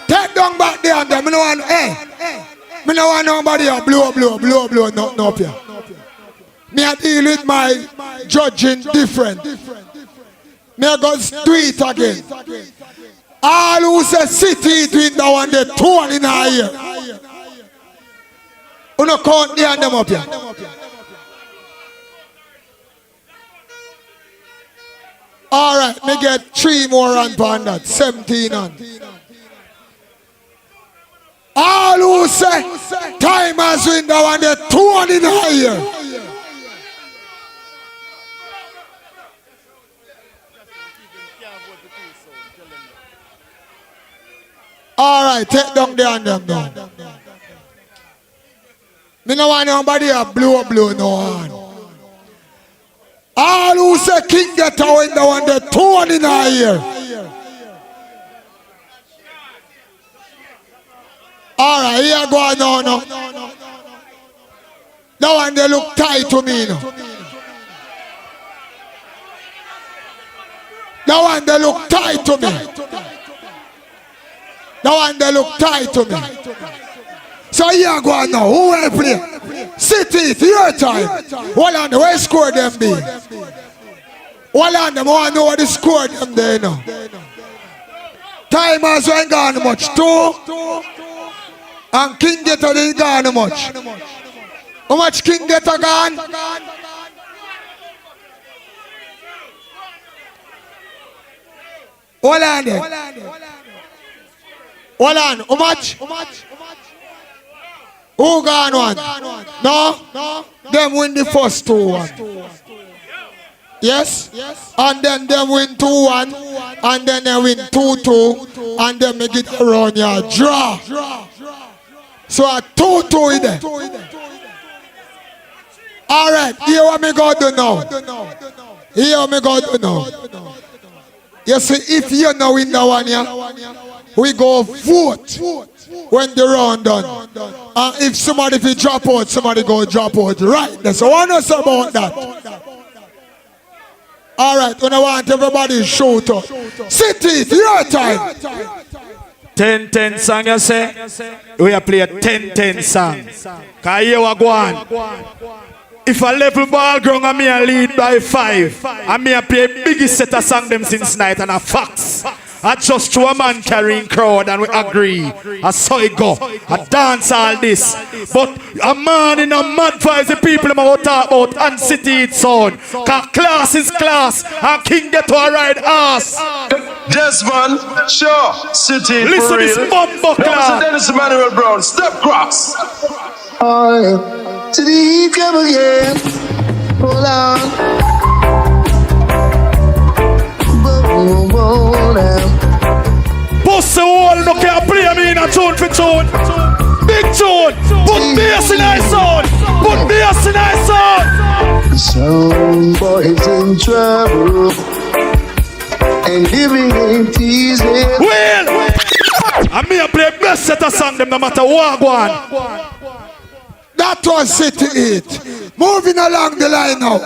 Take down back the anthem. Me no want. Me no want nobody a blow. Nothing up here. Me a deal with my judging different. Me a go do it again. All who say city it win the one the 2 in a year. Who no count the anthem up here? Alright, me get 3 more on that, 17 on. All who say Tymers win the one the 2 in a year. Alright, take down the anthem now. Me no want nobody a blow no one. All who say King Ghetto in the one the 2 in a year. Alright, here go on now. That one they look tight to me now. That one they look tight to me. That one they look tight to me. So here go on now. Who will play? City, it's your time. Hold on, where score them be? Hold on, them want to know what the score them there now. Tymers ain't gone much. 2. And King Ghetto ain't gone much. How much King Ghetto gone? Hold on there. Hold on, how much? Who gone one? No? Them win the first 2-1. Yes? And then them win 2-1. And then they win 2-2. And then make it around your draw. So a 2-2 in there. Alright, here what me go do now. You see, if you know win the one here, we go vote when the round done. And if somebody fi drop out, somebody go drop out. Right, that's what I know about that. Alright, when I want everybody shout out. City, it's your time. 10-10 song, you say? We are play a 10-10 song. Cause here we go on. If a level ball ground and me a lead by 5, and me a play biggest set of song them since night and a facts. I just to a man carrying crowd and we agree. I saw it go. I dance all this. But a man in a mad vibes the people I'm about to talk about and city it's on. Cause class is class and King Ghetto a ride ass. Yes man, sure. City listen for this real. bumbo class. Dennis Emmanuel Brown, step cross. To the heat come again. Hold on. Pussy wall, no can play me in a tune for tune. Big tune. Put bass in our sound. Put bass in our sound. Some boys in trouble. and living ain't easy. Well, I mean, I play best set of song them no matter what go on. That was City 8. Moving along the line now.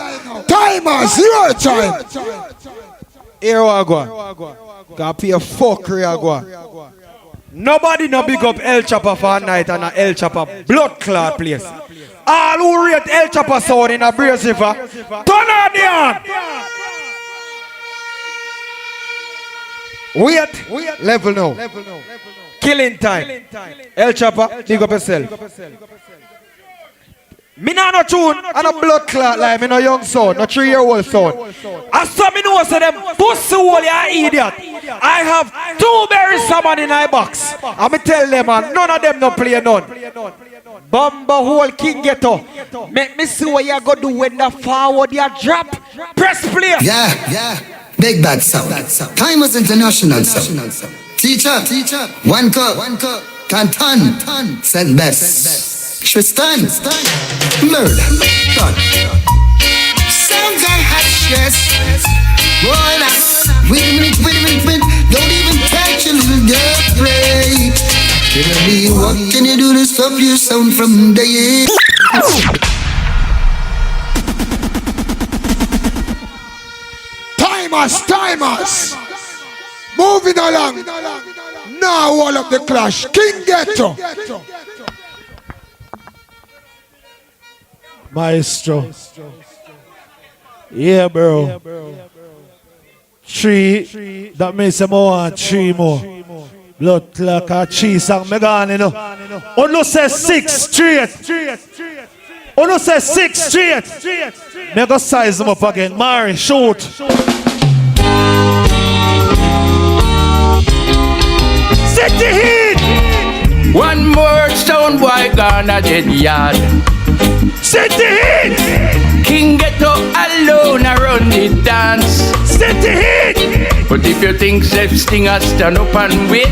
Tymers, your time. Here I go. Gotta pay a fuckery I go. Nobody no big up El Chopper for a night and a El Chopper blood clot place. All who rate El Chopper sound in a abrasive, turn on the hand. Wait, level now. Killing time. El Chopper, big up yourself. Me nah no tune and a blood clot like me no young son, no 3-year-old son. And some me know say them pussy hole you idiot. I have 2 berry salmon in my box. And me tell them and none of them no play none. Bumba hole King Ghetto. Make me see what you go do when the forward you drop. Press play. Yeah. Big bad sound. Tymers International sound. Teacher. One cup. Canton. Said best. Tristan. Murder. Done. Some guy has stress. Boy, that's win. Don't even touch a little girl play. Tell me what can you do to stop your sound from dying? Tymers. Moving along. Now all of the clash. King Ghetto. Maestro. Yeah, bro. 3. That means I want 3 more. Blood clot or cheese song. Me gone, you know. Ono say 6 straight. Ono say 6 straight. Me go size them up again. Mari, shoot. City Heat. One more stone boy gonna dead yard. City Heat. King Ghetto alone around the dance. City Heat. But if you think self stinger stand up and wait,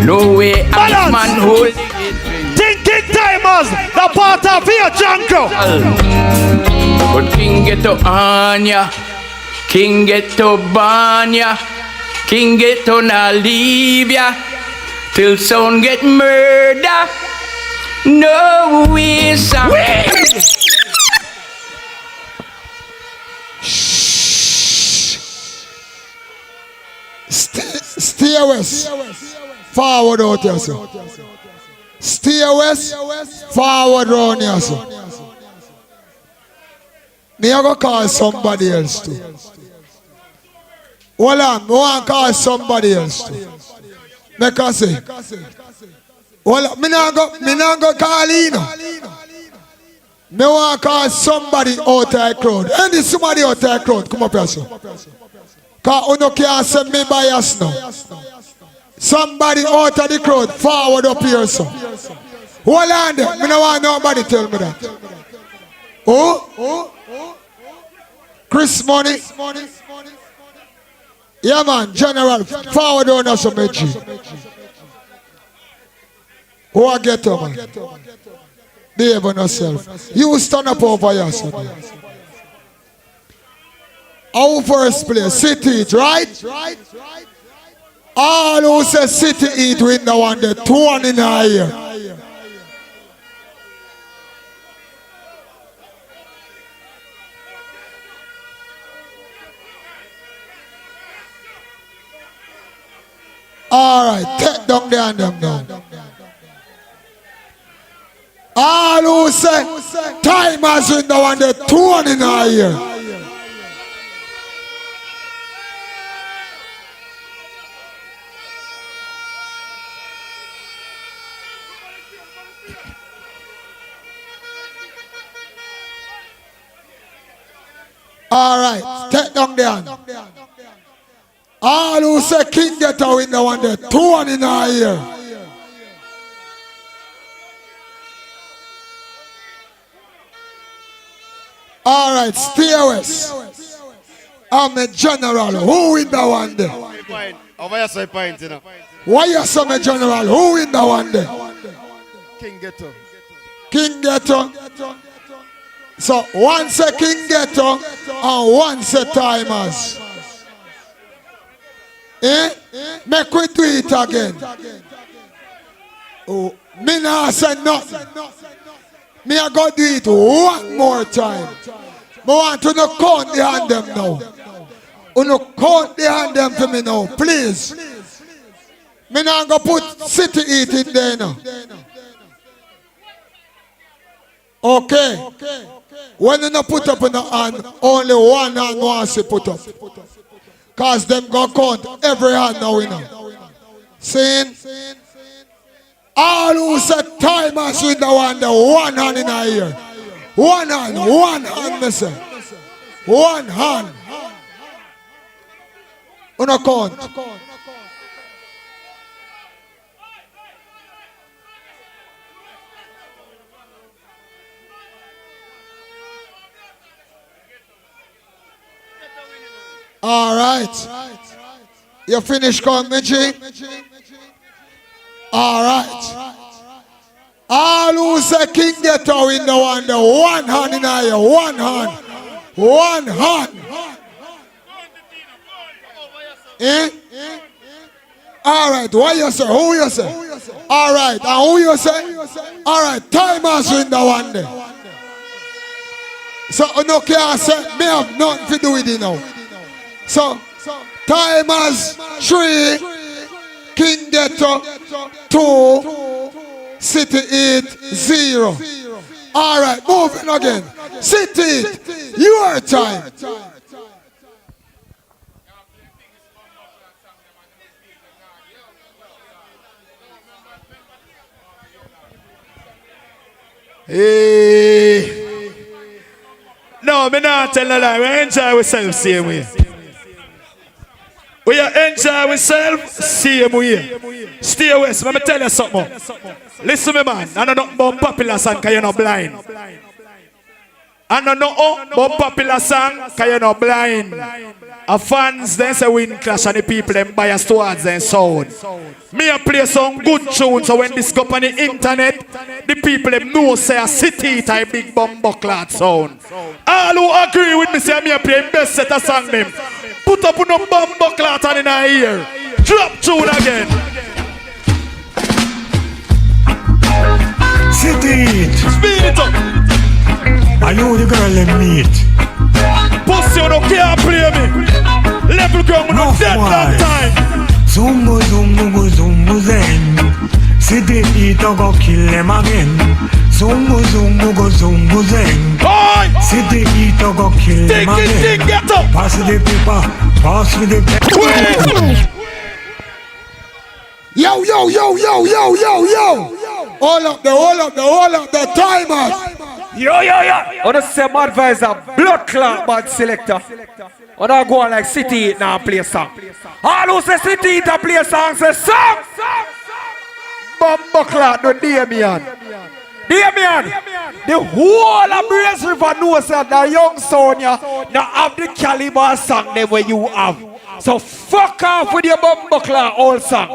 no way a man hold it. Thinking Tymers, the part of your jungle. But King Ghetto on ya, King Ghetto ban ya, King Ghetto na leave ya, till sound get murder. No way, son. Stay west. Forward out here, sir. Stay west. Forward round here, sir. Me I go call somebody else too. Hold on, I want to call somebody else too. Make us say. Hold on, me not go call you. Me want to call somebody out of the crowd. Any somebody out of the crowd, come up here, sir. Because you can't send me bias now. Somebody out of the crowd, forward up here, sir. Hold on there. I don't want nobody tell me that. Oh? Chris Money. Yeah, man, General, forward on us, Meji. Who I get to, man? Behave on yourself. You stand up over here, sir. Our first place, City Eat, right? All who say City Eat win the one, the 2 in a year. All right, take down the hand them now. All who say Tymers win the one, the 2 in a year. All right, take down the hand. All who say King Ghetto win the one, the 2 in a year. All right, stay west. I'm a general. Who win the one there? Why you say me general? Who win the one there? King Ghetto. King Ghetto. So one say King Ghetto and one say Tymers. Make we do it again. Oh, me nah say nothing. Me I go do it one more time. Me want to no count the hand them now. No count the hand them for me now, please. Me not go put city eat in there now. Okay. When you not put up in the hand, only one hand wants to put up. Cause them go count every hand now, you know. Saying, all who said Tymers with the one hand in the ear. One hand, me say. One hand. On a count. All right. You finish coming, G? All right. All who say King Ghetto in the one hand in the air. One hand. One hand. Eh? All right. What you say? Who you say? All right. And who you say? All right. Tymers in the one day. So no can say me have nothing to do with it now. So Tymers 3, King Ghetto 2, City 8 0. All right, moving again. City 8, your time. Hey. No, me not tell a lie. We enjoy ourselves same way. We enjoy ourselves same way. Stay west. Let me tell you something. Listen me, man. I know nothing about popular song because you're not blind. I know nothing about popular song because you're not blind. A fans then say win clash and the people them bias towards their sound. Me a play some good tunes so when this go on the internet, the people them know say a city type big bumbo clot sound. All who agree with me say me a play best set of song them. Put up on a bumbo clot and in our ear. Drop tune again. City. Speed it up. Are you the girl them meet? Pussy you no can't play me. Level ground with no dead that time. Zumbu zumbu zumbu zen. City eat or go kill them again. Zumbu zumbu go zumbu zen. City eat or go kill them again. Pass the paper. Pass with the paper. Yo. All up the Tymers. Yo. On the same advisor, blood clot bad selector. On I go on like City now play song. All who say City to play song say song. Bumbo clot no Damien. The whole of Brace River knows that the young Sonia now have the caliber song them where you have. So fuck off with your bumbo clot old song.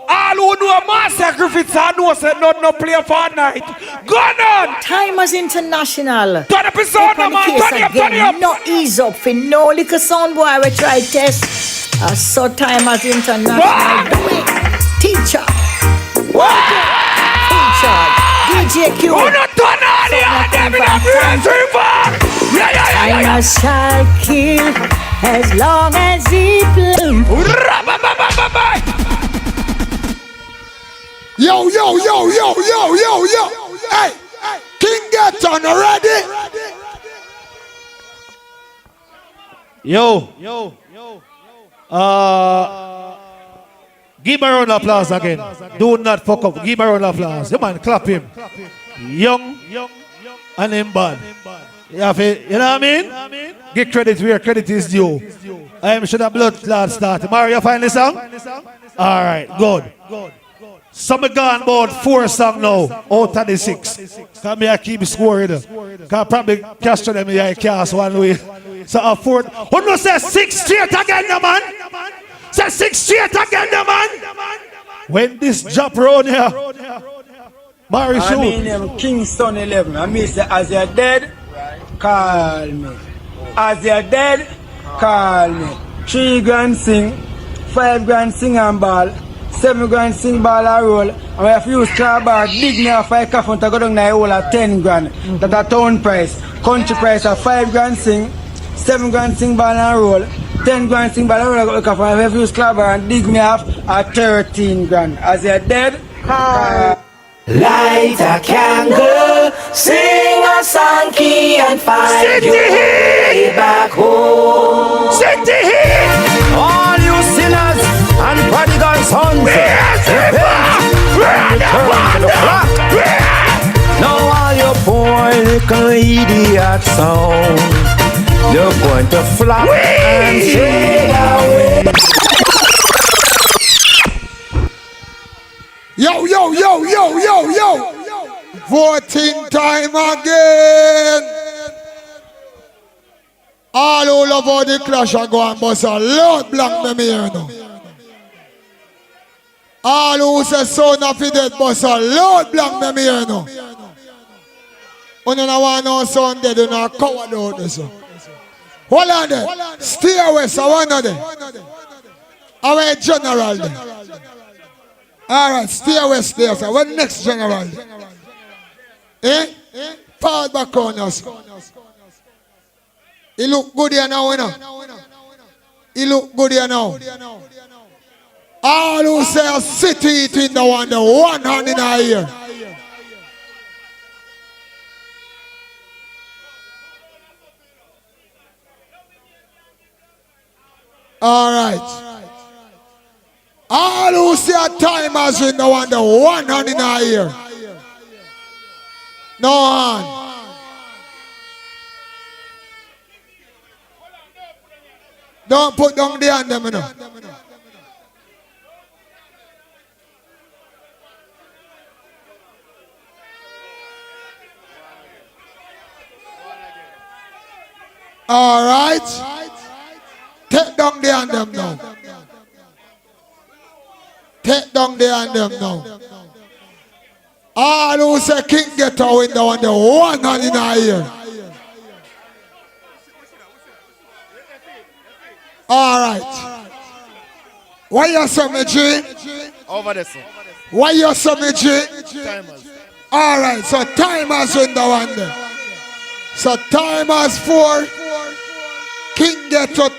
All who know Master Griffiths I know say no play for night. Go on! Tymers International. Turn up his sound, man. Turn up. No ease up for no little sound boy we try test. I saw Tymers International. Do it. Teacher. DJ Q. Who not turn on the them in a Brace River? Yeah. Tymers shall kill as long as he plays. Yo. Hey, King Ghetto, ready? Yo. Give him a round of applause again. Do not fuck up. Give him a round of applause. You man, clap him. Young and him bad. You know what I mean? Give credit where credit is due. I am sure the blood clot start. Mario, you find this song? Alright, good. Some gone about 4 songs now out of the 6. Come here, keep scoring. Can probably cast them here, cast one way. So a 4th. Who knows say 6 straight again, man? Say 6 straight again, man. When this drop round here, Mario shoot. I mean, Kingston 11. I mean, say, as you're dead, call me. As you're dead, call me. 3 grand sing, 5 grand sing and ball, 7 grand sing ball and roll, and we have to use car bar, dig me off 5 coffin to go down there hole at 10 grand. That's a town price. Country price of 5 grand sing, 7 grand sing ball and roll, 10 grand sing ball and roll, we have to use car bar and dig me off at 13 grand. As you're dead, light a candle, sing a song key and find your way back home. Sing the heat! All you sinners and prodigal sons, repent and return to the flock. Now all you poor little idiot sound, you're going to flock and fade away. Yo, yo, yo, yo, yo, yo. Voting time again. All over the clash are going bust a Lord Black them here now. All who say son of the dead bust a Lord Black them here now. When you don't want no son dead, you don't coward out this. Hold on there. Stay away, so one of them. Our general there. Alright, stay away, stay away. What next general? Eh? Fall back on us. He look good here now, you know. He look good here now. All who say city eating the one hand in our ear. Alright. All who say Tymers in the one hand in our ear. No hand. Don't put down the hand them, you know. Alright. Take down the hand them now. Take down the hand them now. All who say King Ghetto in the one hand in our ear. Alright. Why you say me G? Over there, sir. Why you say me G? Tymers. Alright, so Tymers in the one there. So Tymers 4. King Ghetto 2.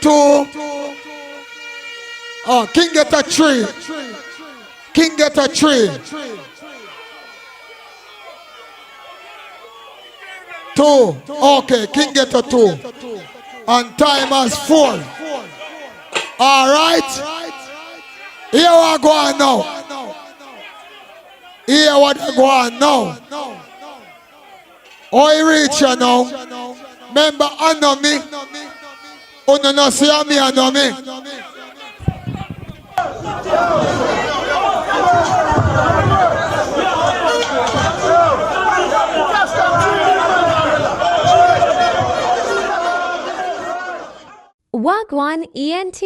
Oh, King Ghetto 3. King Ghetto 3. 2. Okay, King Ghetto 2. And Tymers 4. Alright. Here we go on now. Here what we go on now. Oh, you reach you now. Remember, I know me. Oh, no, see me, I know me. Wagwan ENT.